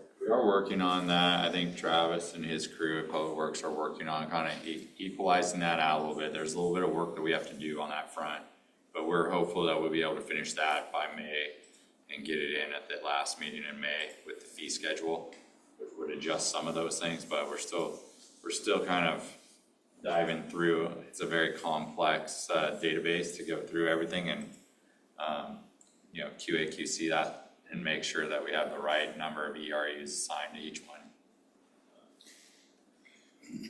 working on that. I think Travis and his crew at Public Works are working on kind of equalizing that out a little bit. There's a little bit of work that we have to do on that front, but we're hopeful that we'll be able to finish that by May and get it in at the last meeting in May with the fee schedule, which would adjust some of those things, but we're still kind of diving through. It's a very complex database to go through everything and QA, QC that and make sure that we have the right number of ERUs assigned to each one.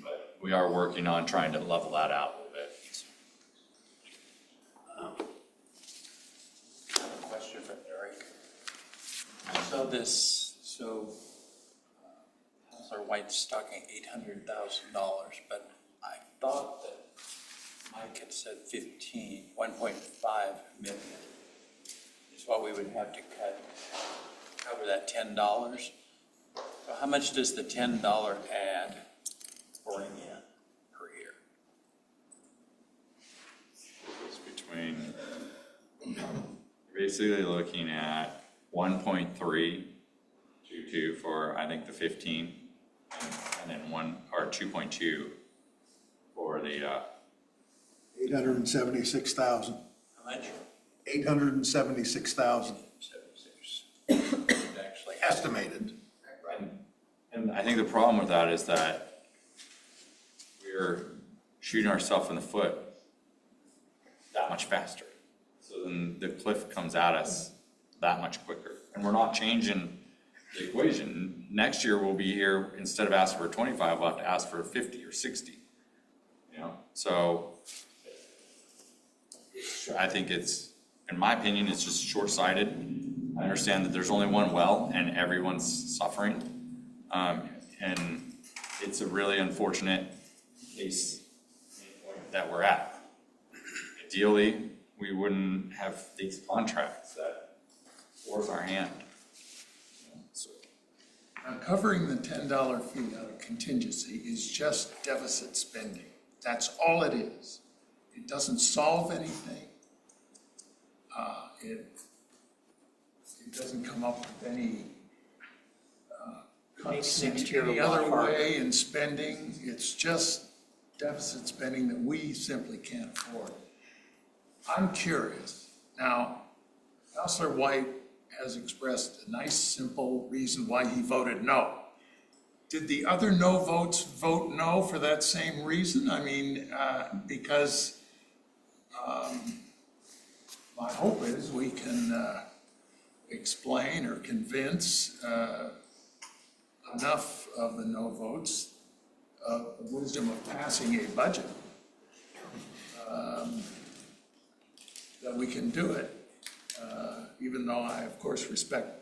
But we are working on trying to level that out a little bit. Question for Eric. Councilor White's talking $800,000, but I thought that Mike had said 1.5 million is what we would have to cover that $10. So how much does the $10 ad bring in per year? It's between, basically looking at 1.322 for, I think, the 15, and then 2.2 for the 876,000. How much? 876,000. Actually estimated. And I think the problem with that is that we're shooting ourselves in the foot that much faster. So then the cliff comes at us that much quicker. And we're not changing the equation. Next year we'll be here, instead of asking for 25, we'll have to ask for 50 or 60. So I think it's, in my opinion, it's just short-sighted. I understand that there's only one well and everyone's suffering. And it's a really unfortunate case that we're at. Ideally, we wouldn't have these contracts that force our hand. Now, covering the $10 fee out of contingency is just deficit spending. That's all it is. It doesn't solve anything. It doesn't come up with any Makes next year a any lot other harder. way in spending. It's just deficit spending that we simply can't afford. I'm curious. Now, Councilor White has expressed a nice, simple reason why he voted no. Did the other no votes vote no for that same reason? I mean, because my hope is we can explain or convince enough of the no votes of the wisdom of passing a budget that we can do it. Even though I, of course, respect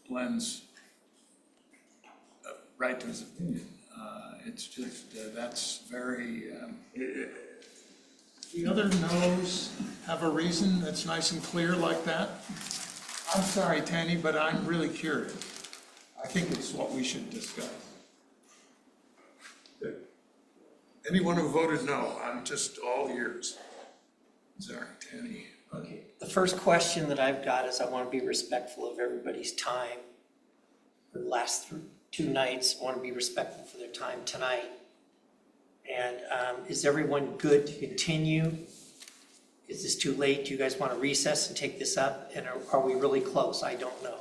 Glenn's right to his opinion. It's just, that's very, the other no's have a reason that's nice and clear like that? I'm sorry, Tanny, but I'm really curious. I think it's what we should discuss. Anyone who voted no, I'm just all ears. Sorry, Tanny. Okay, the first question that I've got is I want to be respectful of everybody's time. For the last two nights, I want to be respectful for their time tonight. And is everyone good to continue Is this too late? Do you guys want to recess and take this up? And are we really close? I don't know.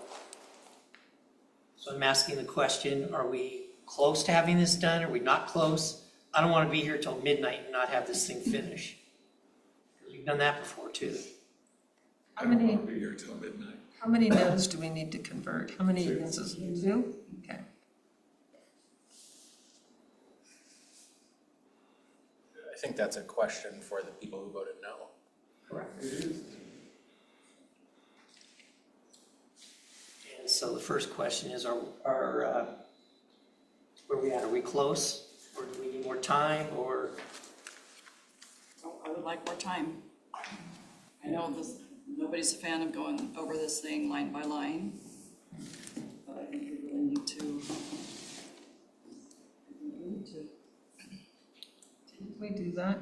So I'm asking the question, are we close to having this done? Are we not close? I don't want to be here till midnight and not have this thing finished. We've done that before too. How many, Be here till midnight. how many nodes do we need to convert? How many yeses? 2? Okay. I think that's a question for the people who voted no. Correct. And so the first question is, where we at? Are we close? Or do we need more time, or? I would like more time. I know this, nobody's a fan of going over this thing line by line, but I think we really need to. Didn't we do that?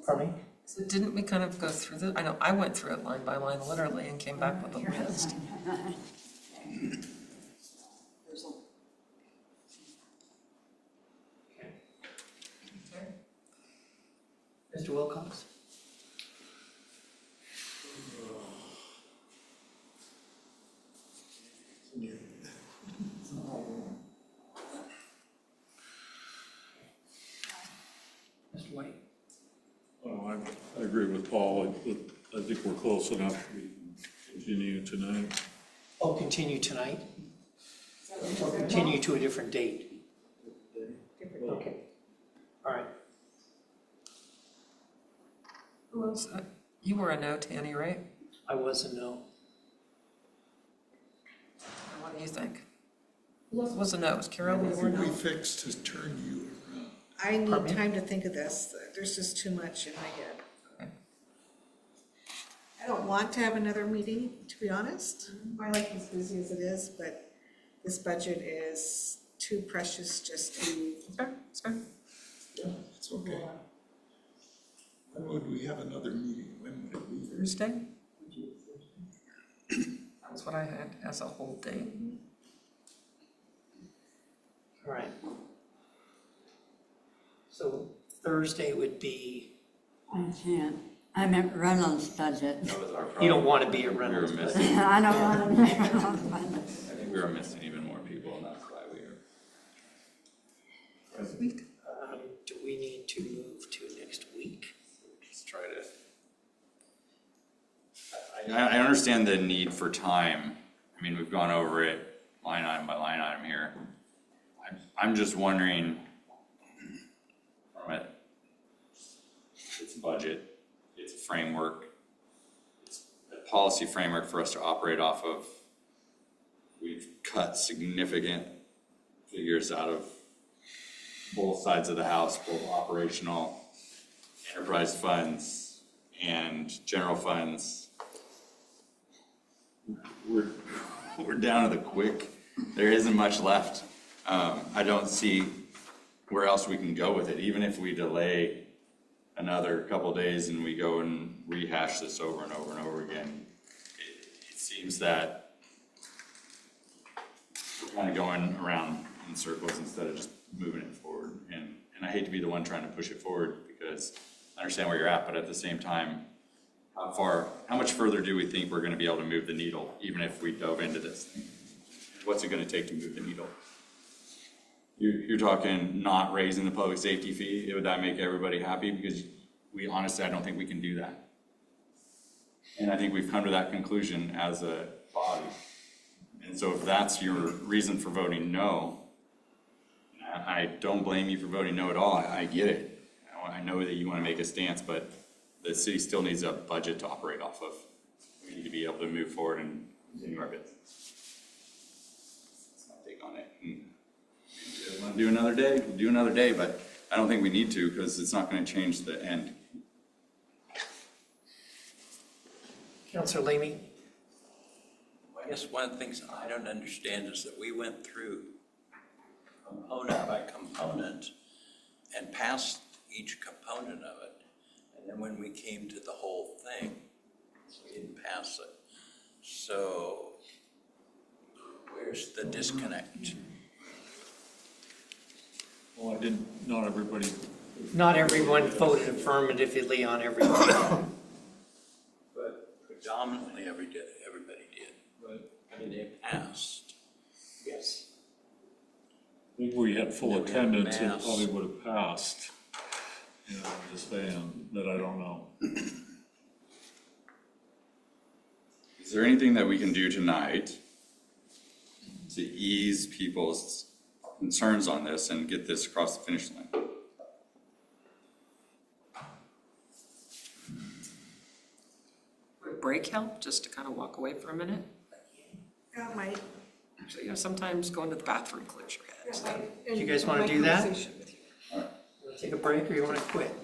Pardon me? So didn't we kind of go through the, I know, I went through it line by line literally and came back with a list. There's a, Mr. Wilcox? Mr. White? Oh, I agree with Paul. I think we're close enough. We can continue tonight. Oh, continue tonight? Or continue to a different date? Okay. All right. Who else? You were a no, Tanny, right? I was a no. What do you think? Who else was a no? Was Carol, you What were did we no? fix to turn you around? I need Pardon me? time to think of this. There's just too much in my head. Okay. I don't want to have another meeting, to be honest. My life is busy as it is, but this budget is too precious just to. It's fair. Yeah, it's okay. When would we have another meeting? When would it be? Thursday? That's what I had as a whole day. All right. So Thursday would be, I can't. I'm at Reynolds' budget. That was our problem. you don't want to be at We were Reynolds. missing, I don't want to make Reynolds' budget. I think we were missing even more people, and that's why we were. Do we need to move to next week? Just try to. I understand the need for time. I mean, we've gone over it line item by line item here. I'm just wondering, from it, it's a budget, it's a framework, it's a policy framework for us to operate off of. We've cut significant figures out of both sides of the house, both operational, enterprise funds, and general funds. We're down to the quick. There isn't much left. I don't see where else we can go with it, even if we delay another couple days and we go and rehash this over and over and over again. It seems that we're kind of going around in circles instead of just moving it forward. And I hate to be the one trying to push it forward, because I understand where you're at, but at the same time, how much further do we think we're going to be able to move the needle, even if we dove into this thing? What's it going to take to move the needle? You're talking not raising the public safety fee. Would that make everybody happy? Because we honestly, I don't think we can do that. And I think we've come to that conclusion as a body. And so if that's your reason for voting no, I don't blame you for voting no at all. I get it. I know that you want to make a stance, but the city still needs a budget to operate off of. We need to be able to move forward and continue our business. That's my take on it. If you want to do another day, we'll do another day, but I don't think we need to, because it's not going to change the end. Councilor Leamy? I guess one of the things I don't understand is that we went through component by component and passed each component of it. And then when we came to the whole thing, we didn't pass it. So where's the disconnect? Well, not everybody not everyone voted affirmatively on everything. But predominantly everybody did. Right. I mean, they passed. Yes. I think we had full Then we had attendance, it mass. probably would have passed. You know, I'm just saying, but I don't know. Is there anything that we can do tonight to ease people's concerns on this and get this across the finish line? Would break help, just to kind of walk away for a minute? That might. Actually, you know, sometimes going to the bathroom clears your head. So. Do you guys want to do that? Take a break or you want to quit?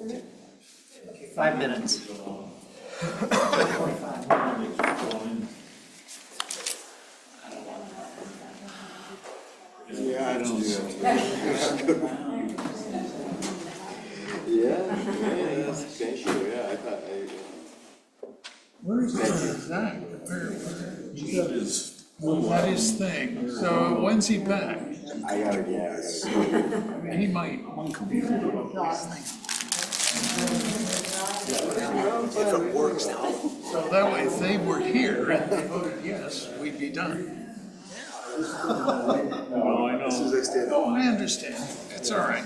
Okay, 5 minutes. Yeah, I don't do that. Yeah, thank you, yeah, I thought, Where's Zach? That is thing. So when's he back? I gotta guess. He might. If it works out. So that way, if they were here and they voted yes, we'd be done. Well, I know. Oh, I understand. It's all right.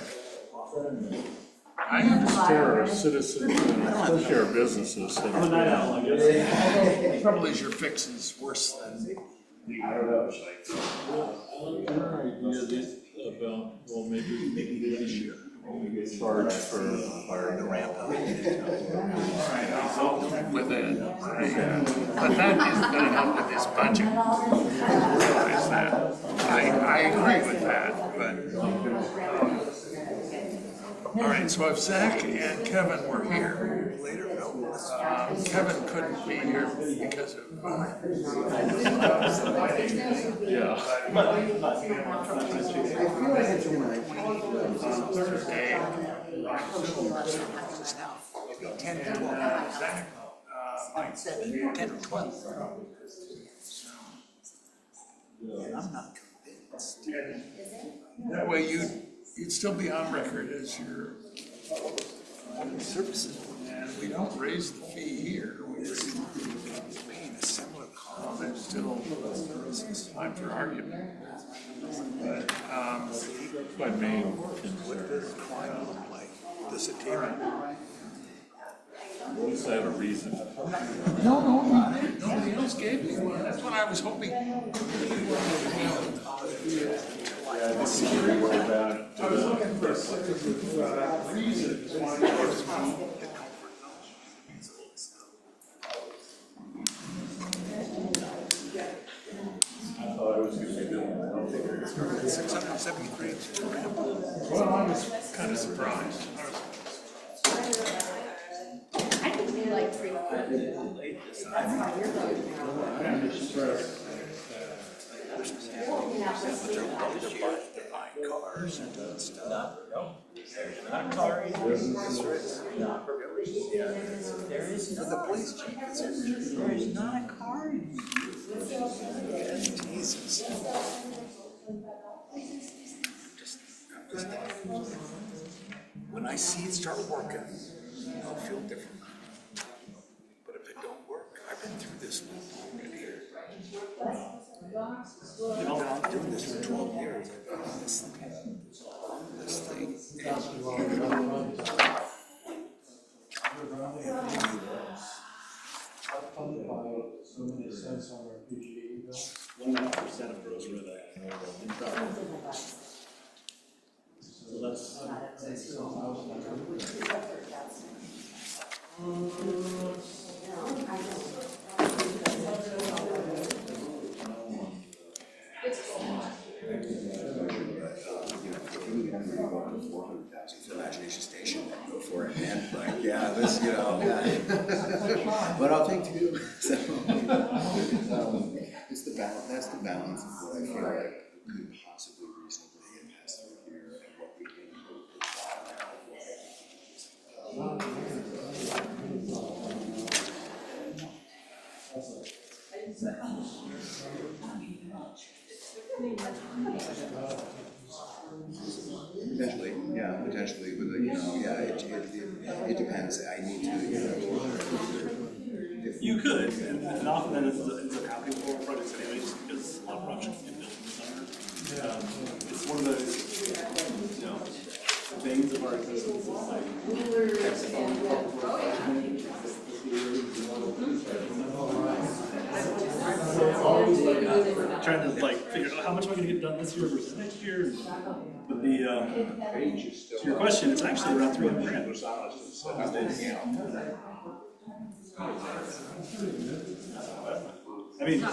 I There understand. are citizens, especially our businesses. The trouble is your fix is worse than. Our idea is about, well, maybe this year, we get charged for firing the ramp. All right, I'll help with it. But that isn't gonna help with this budget. I realize that. I agree with that, but. All right, so if Zach and Kevin were here, Kevin couldn't be here because of. Yeah. Thursday. 10 to 12. Zach, 10 or 12. I'm not convinced. That way you'd still be on record as your Services. and we don't raise the fee here. We raise Paying a similar cost. well, there's still time for argument. But, My main What does crime look like? Does it take? At least I have a reason. no, nobody else gave me one. That's what I was hoping. Yeah, this is very well bad. I thought I was gonna be doing that. 673. Well, I was kind of surprised. I think we like 3 Cars and doing stuff. There's not a car. Not for really. There is For the police chief, it's There is not a car. Jesus. When I see it start working, I'll feel different. But if it don't work, I've been through this already. You know, I've been doing this for 12 years. I've done this thing. of gross revenue. So that's. Imagination Station, go for it, man. Like, yeah, this, you know, but I'll take 2. So, it's the balance. That's the balance of what I feel like could possibly reasonably get passed through here and what we can Eventually. Yeah, potentially with the, it depends. I need to, You could, and often then it's a accounting for projects anyways, because a lot of projects get built in the summer. It's one of those, veins of our existence, it's like. So it's always like trying to figure out how much am I gonna get done this year versus next year. But to your question, it's actually around 300 grand. I mean, as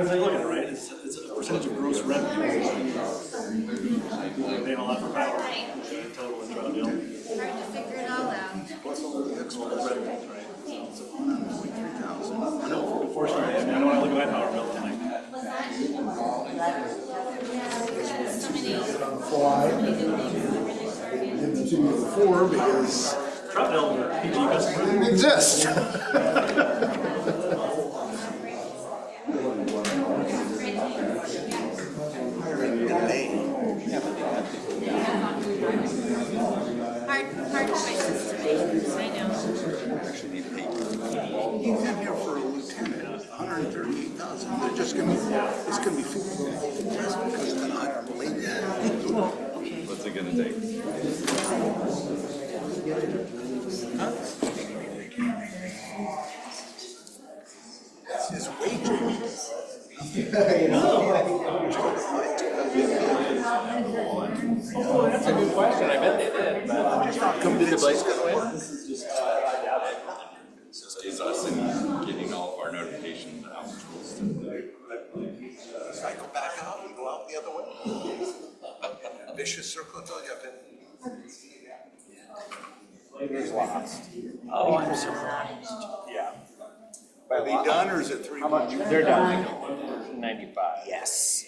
I look at it, right, it's a percentage of gross revenue. We're paying a lot for power, total in Troutdale. Trying to figure it all out. Plus all the revenues, right? Unfortunately, I mean, I don't want to look at my power bill tonight. Didn't to you before because Troutdale PG customer didn't exist. Hard choices to make, I know. He's in here for a lieutenant, 138,000. They're just gonna, it's gonna be 50 just because they're not hiring a lady. What's it gonna take? That's his wage. Oh, that's a good question. I bet they did, but did the Blaze win? This is just, I doubt it. It's just us and getting all of our notifications out. Cycle back out and go out the other way. Vicious circle until you have it. There's lost. Oh, I'm surprised. Yeah. Are they done or is it 3 months? They're done. 95. Yes.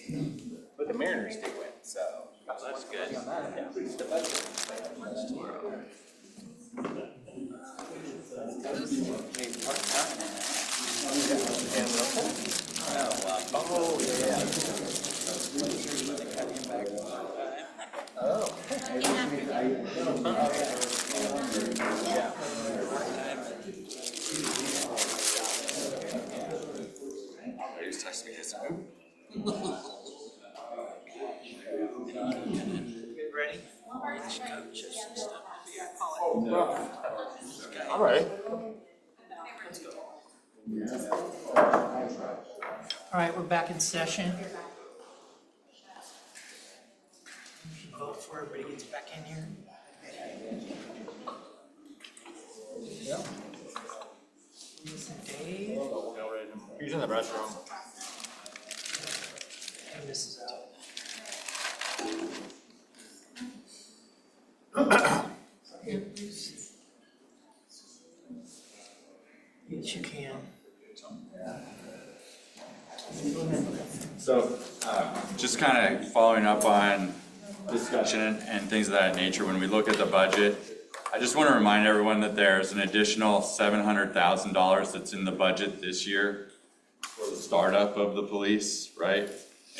But the Mariners did win, so that's good. Yeah. Oh, yeah. Oh. Yeah. Just text me his Ready? All right. All right, we're back in session. Vote before everybody gets back in here. Dave. He's in the restroom. And Mrs. Yes, you can. So, just kind of following up on discussion and things of that nature, when we look at the budget, I just want to remind everyone that there's an additional $700,000 that's in the budget this year for the startup of the police, right?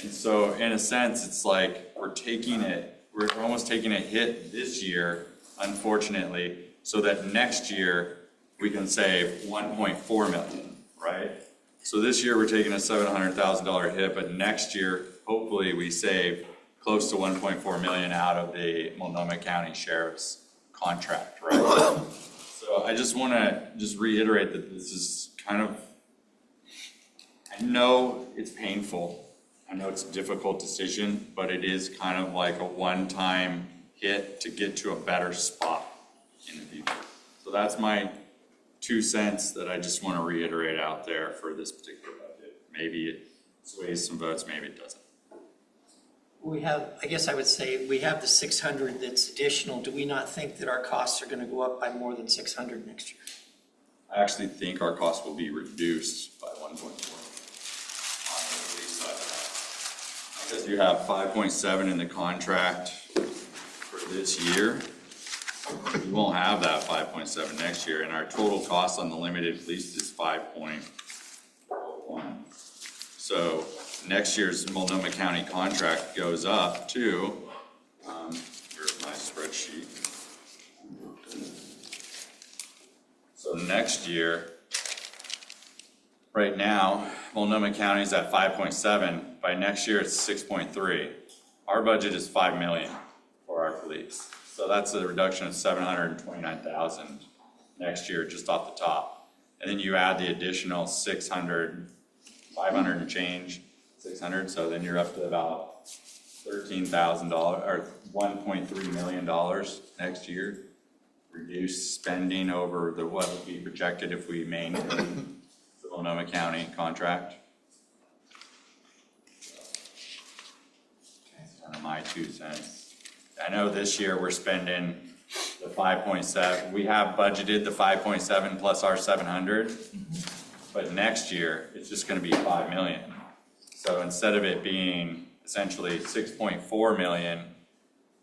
And so, in a sense, it's like we're almost taking a hit this year, unfortunately, so that next year we can save 1.4 million, right? So this year we're taking a $700,000 hit, but next year, hopefully we save close to 1.4 million out of the Multnomah County Sheriff's contract, right? So I just want to reiterate that this is kind of, I know it's painful. I know it's a difficult decision, but it is kind of like a one-time hit to get to a better spot in the future. So that's my 2 cents that I just want to reiterate out there for this particular budget. Maybe it sways some votes, maybe it doesn't. We have, I guess I would say, we have the 600 that's additional. Do we not think that our costs are going to go up by more than 600 next year? I actually think our costs will be reduced by 1.4 on the police side of that. Because you have 5.7 in the contract for this year. We won't have that 5.7 next year, and our total cost on the limited police is 5.1. So next year's Multnomah County contract goes up to Here's my spreadsheet. So next year, right now, Multnomah County is at 5.7. By next year, it's 6.3. Our budget is 5 million for our police. So that's a reduction of 729,000 next year, just off the top. And then you add the additional 500 and change, 600. So then you're up to about $13,000 or $1.3 million next year. Reduced spending over what would be projected if we maintain the Multnomah County contract. That's kind of my 2 cents. I know this year we're spending the 5.7. We have budgeted the 5.7 plus our 700, but next year it's just going to be 5 million. So instead of it being essentially 6.4 million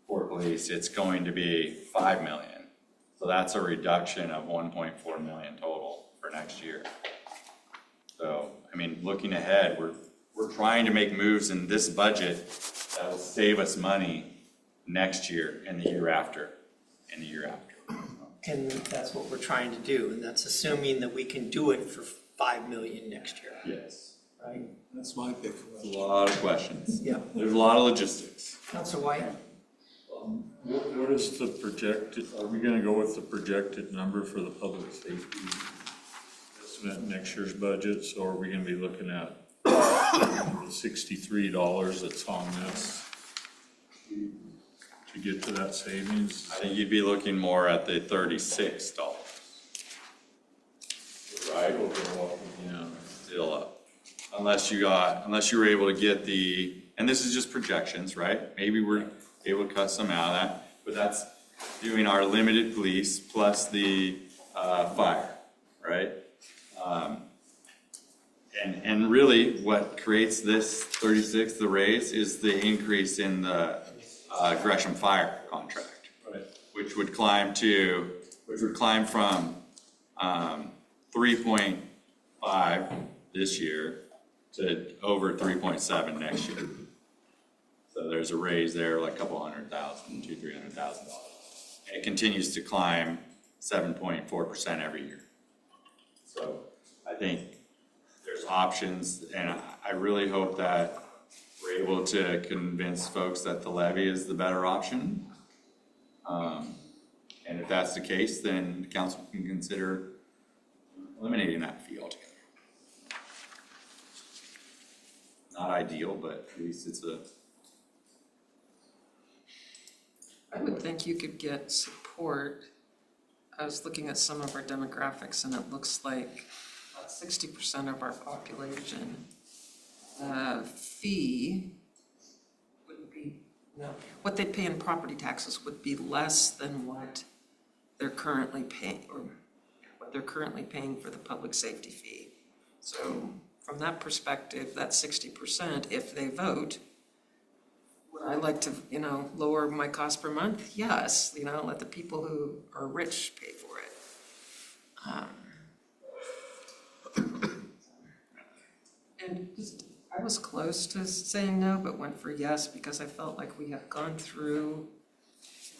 for police, it's going to be 5 million. So that's a reduction of 1.4 million total for next year. So, I mean, looking ahead, we're trying to make moves in this budget that will save us money next year and the year after, and the year after. And that's what we're trying to do, and that's assuming that we can do it for 5 million next year. Yes. Right? That's my big question. A lot of questions. Yeah. There's a lot of logistics. Councilor White? What is the projected, are we gonna go with the projected number for the public safety estimate in next year's budget? So are we gonna be looking at the $63 that's on this to get to that savings? I think you'd be looking more at the $36. Right? Yeah. Still up. Unless you were able to get and this is just projections, right? Maybe we're able to cut some out of that, but that's doing our limited police plus the fire, right? And really what creates this 36, the raise, is the increase in the Gresham Fire contract, right? Which would climb from 3.5 this year to over 3.7 next year. So there's a raise there, like a couple $100,000, $200,000-$300,000. And it continues to climb 7.4% every year. So I think there's options, and I really hope that we're able to convince folks that the levy is the better option. And if that's the case, then the council can consider eliminating that fee altogether. Not ideal, but at least it's a. I would think you could get support. I was looking at some of our demographics and it looks like 60% of our population fee would be, what they pay in property taxes would be less than what they're currently paying, or what they're currently paying for the public safety fee. So from that perspective, that 60%, if they vote, would I like to, lower my cost per month? Yes, let the people who are rich pay for it. And I was close to saying no, but went for yes because I felt like we had gone through,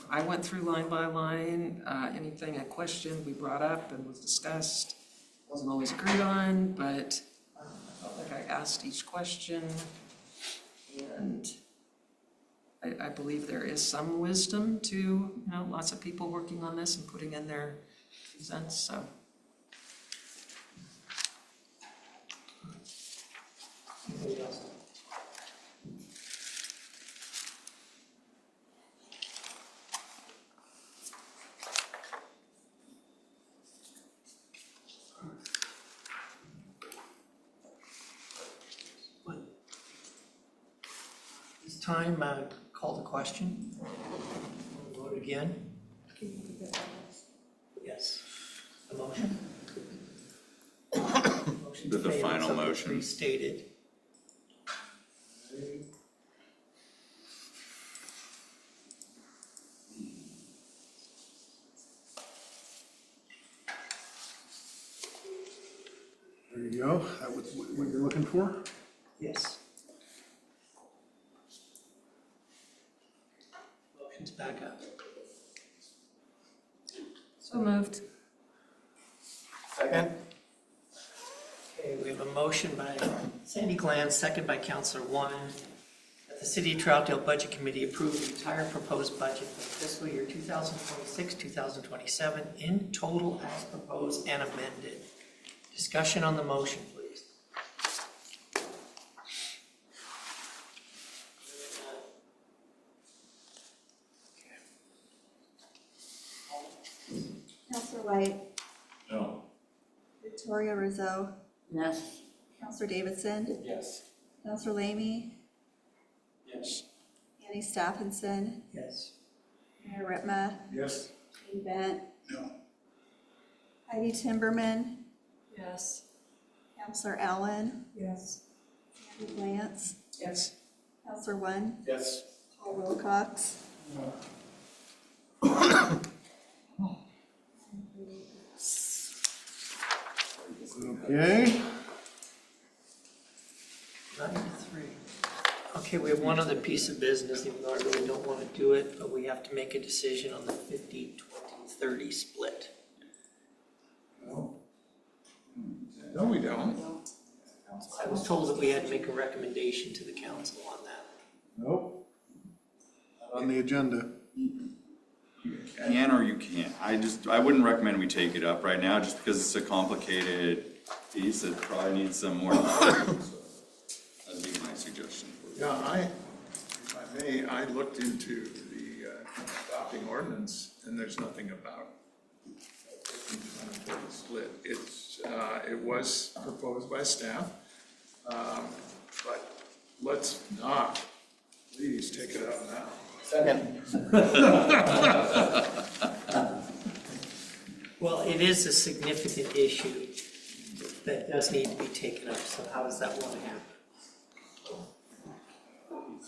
I went through line by line, anything I questioned, we brought up and was discussed. Wasn't always agreed on, but I felt like I asked each question, and I believe there is some wisdom to, lots of people working on this and putting in their 2 cents, so. Anybody else? This time, call the question. Vote again. Yes. The motion? The final motion. Restated. There you go. That was what you're looking for? Yes. It's back up. So moved. Second? Okay, we have a motion by Sandy Glenn, second by Counselor One, that the City of Troutdale Budget Committee approve the entire proposed budget for fiscal year 2026, 2027 in total as proposed and amended. Discussion on the motion, please. Counselor White, No. Victoria Rizzo, Yes. Counselor Davidson, Yes. Counselor Lamy, Yes. Annie Stephenson, Yes. Mayor Ritma, Yes. Katie Bent, No. Heidi Timberman, Yes. Counselor Allen, Yes. Patty Glantz, Yes. Counselor One, Yes. Paul Wilcox. Okay, 93. Okay, we have one other piece of business, even though I really don't want to do it, but we have to make a decision on the 50-20-30 split. No, we don't. I was told that we had to make a recommendation to the council on that. nope. Not on the agenda. Can or you can't. I wouldn't recommend we take it up right now, just because it's a complicated piece that probably needs some more. That'd be my suggestion. Yeah, if I may, I looked into the adopting ordinance, and there's nothing about a split. It was proposed by staff, but let's not, please take it up now. Second. Well, it is a significant issue that does need to be taken up, so how does that want to happen?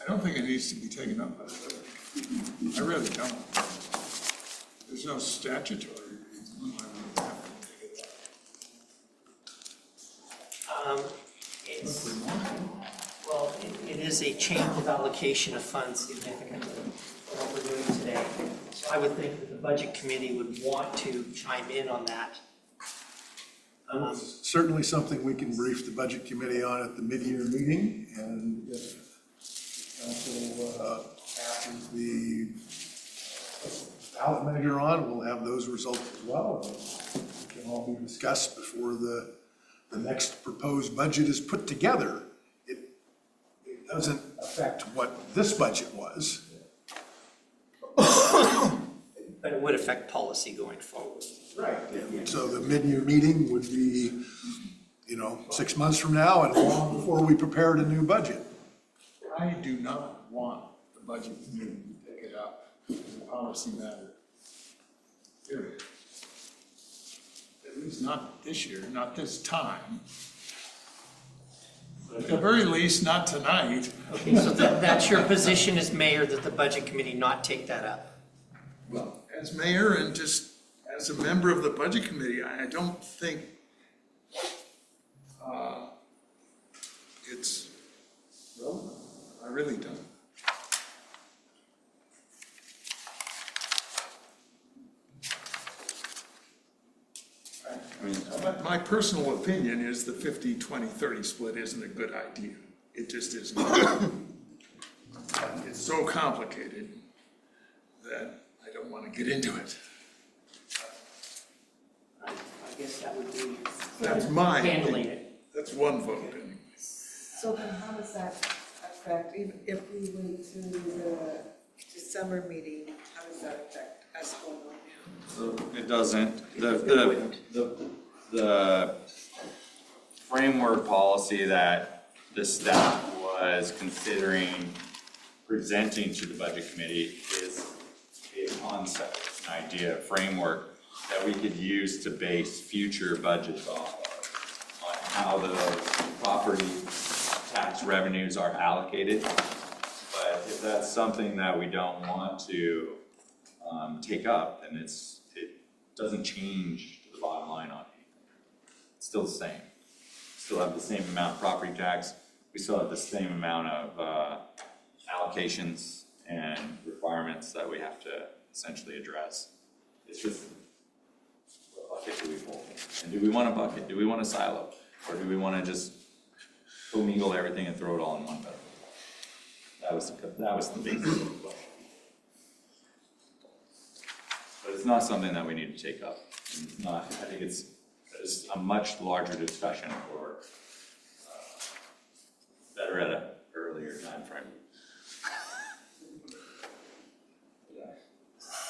I don't think it needs to be taken up by the village. I really don't. There's no statutory reason why we have to take it up. It's, well, it is a change of allocation of funds significantly from what we're doing today. So I would think that the budget committee would want to chime in on that. Certainly something we can brief the budget committee on at the mid-year meeting, and if council passes the ballot measure on, we'll have those results as well. They can all be discussed before the next proposed budget is put together. It doesn't affect what this budget was. But it would affect policy going forward. Right. So the mid-year meeting would be, 6 months from now and long before we prepared a new budget. I do not want the budget committee to take it up as a policy matter. Period. At least not this year, not this time. At the very least, not tonight. Okay, so that's your position as mayor, that the budget committee not take that up? Well, as mayor and just as a member of the budget committee, I don't think it's relevant. I really don't. But my personal opinion is the 50-20-30 split isn't a good idea. It just isn't. It's so complicated that I don't want to get into it. I guess that would be That's my handling opinion. it. That's one vote anyway. So then how does that affect, even if we wait to the December meeting, how does that affect us going on now? So it doesn't. The framework policy that the staff was considering presenting to the budget committee is a concept, an idea, a framework that we could use to base future budgets off of, on how those property tax revenues are allocated. But if that's something that we don't want to take up, then it doesn't change the bottom line on it. It's still the same. Still have the same amount of property tax. We still have the same amount of allocations and requirements requirements that we have to essentially address. It's just, what bucket do we pull? And do we want a bucket? Do we want a silo? Or do we want to just commingle everything and throw it all in one bucket? That was the basis of the question. But it's not something that we need to take up. It's not, I think it's a much larger discussion for better at an earlier time frame.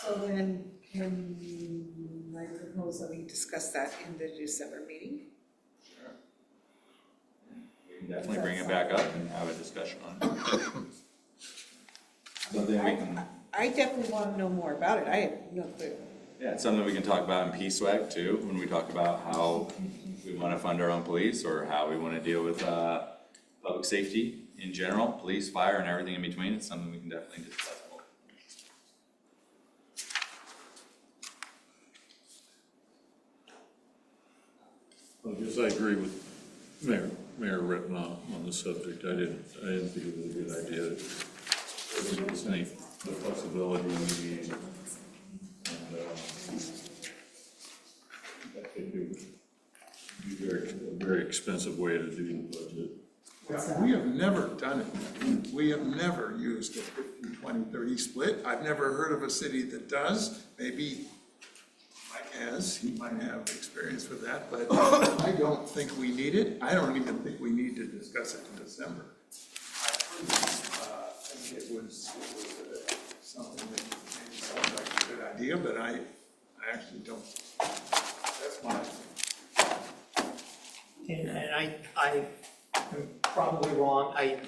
So then, can I propose that we discuss that in the December meeting? We can definitely bring it back up and have a discussion on it. Something we can, I definitely want to know more about it. I have no clue. yeah, it's something we can talk about in PSWAG too, when we talk about how we want to fund our own police or how we want to deal with public safety in general, police, fire, and everything in between. It's something we can definitely discuss more. I guess I agree with Mayor Rittman on the subject. I didn't think it was a good idea. There's any flexibility we need. And I think it would be a very expensive way to do the budget. Yeah, we have never done it. We have never used a 50-20-30 split. I've never heard of a city that does. Maybe Mike has, he might have experience with that, but I don't think we need it. I don't even think we need to discuss it in December. I think it was something that maybe sounds like a good idea, but I actually don't. That's my opinion. And I'm probably wrong. I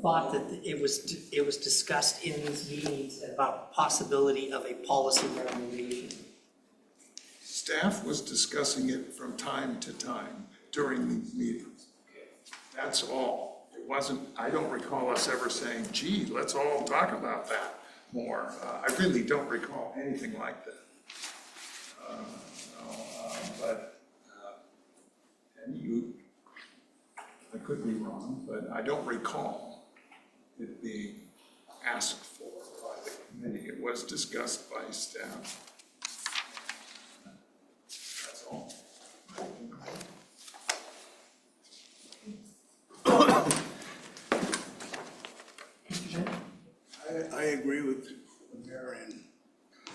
thought that it was discussed in these meetings about possibility of a policy recommendation. Staff was discussing it from time to time during these meetings. That's all. It wasn't, I don't recall us ever saying, gee, let's all talk about that more. I really don't recall anything like that. And you, I could be wrong, but I don't recall it being asked for by the committee. It was discussed by staff. That's all. I agree with the mayor and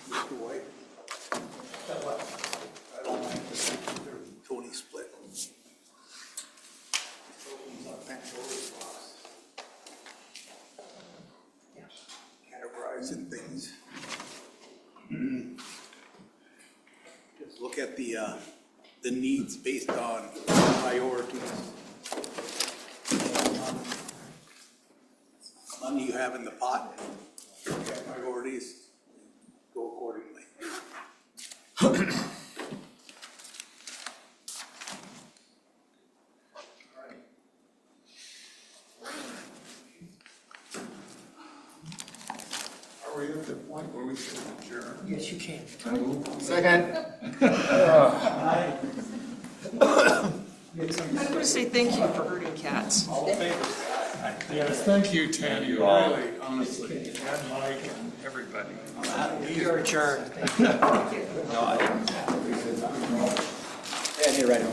Mr. White. I don't like the 50-30 split. Opens up Pandora's box. Categorizing things. Just look at the needs based on priorities. Money you have in the pot, look at priorities, go accordingly. Are we at the point where we should adjourn? Yes, you can. Second. I want to say thank you for herding cats. All in favor? Yes, thank you, Tanny, really, honestly, and Mike and everybody. You're adjourned. No, I didn't. Yeah, you're right.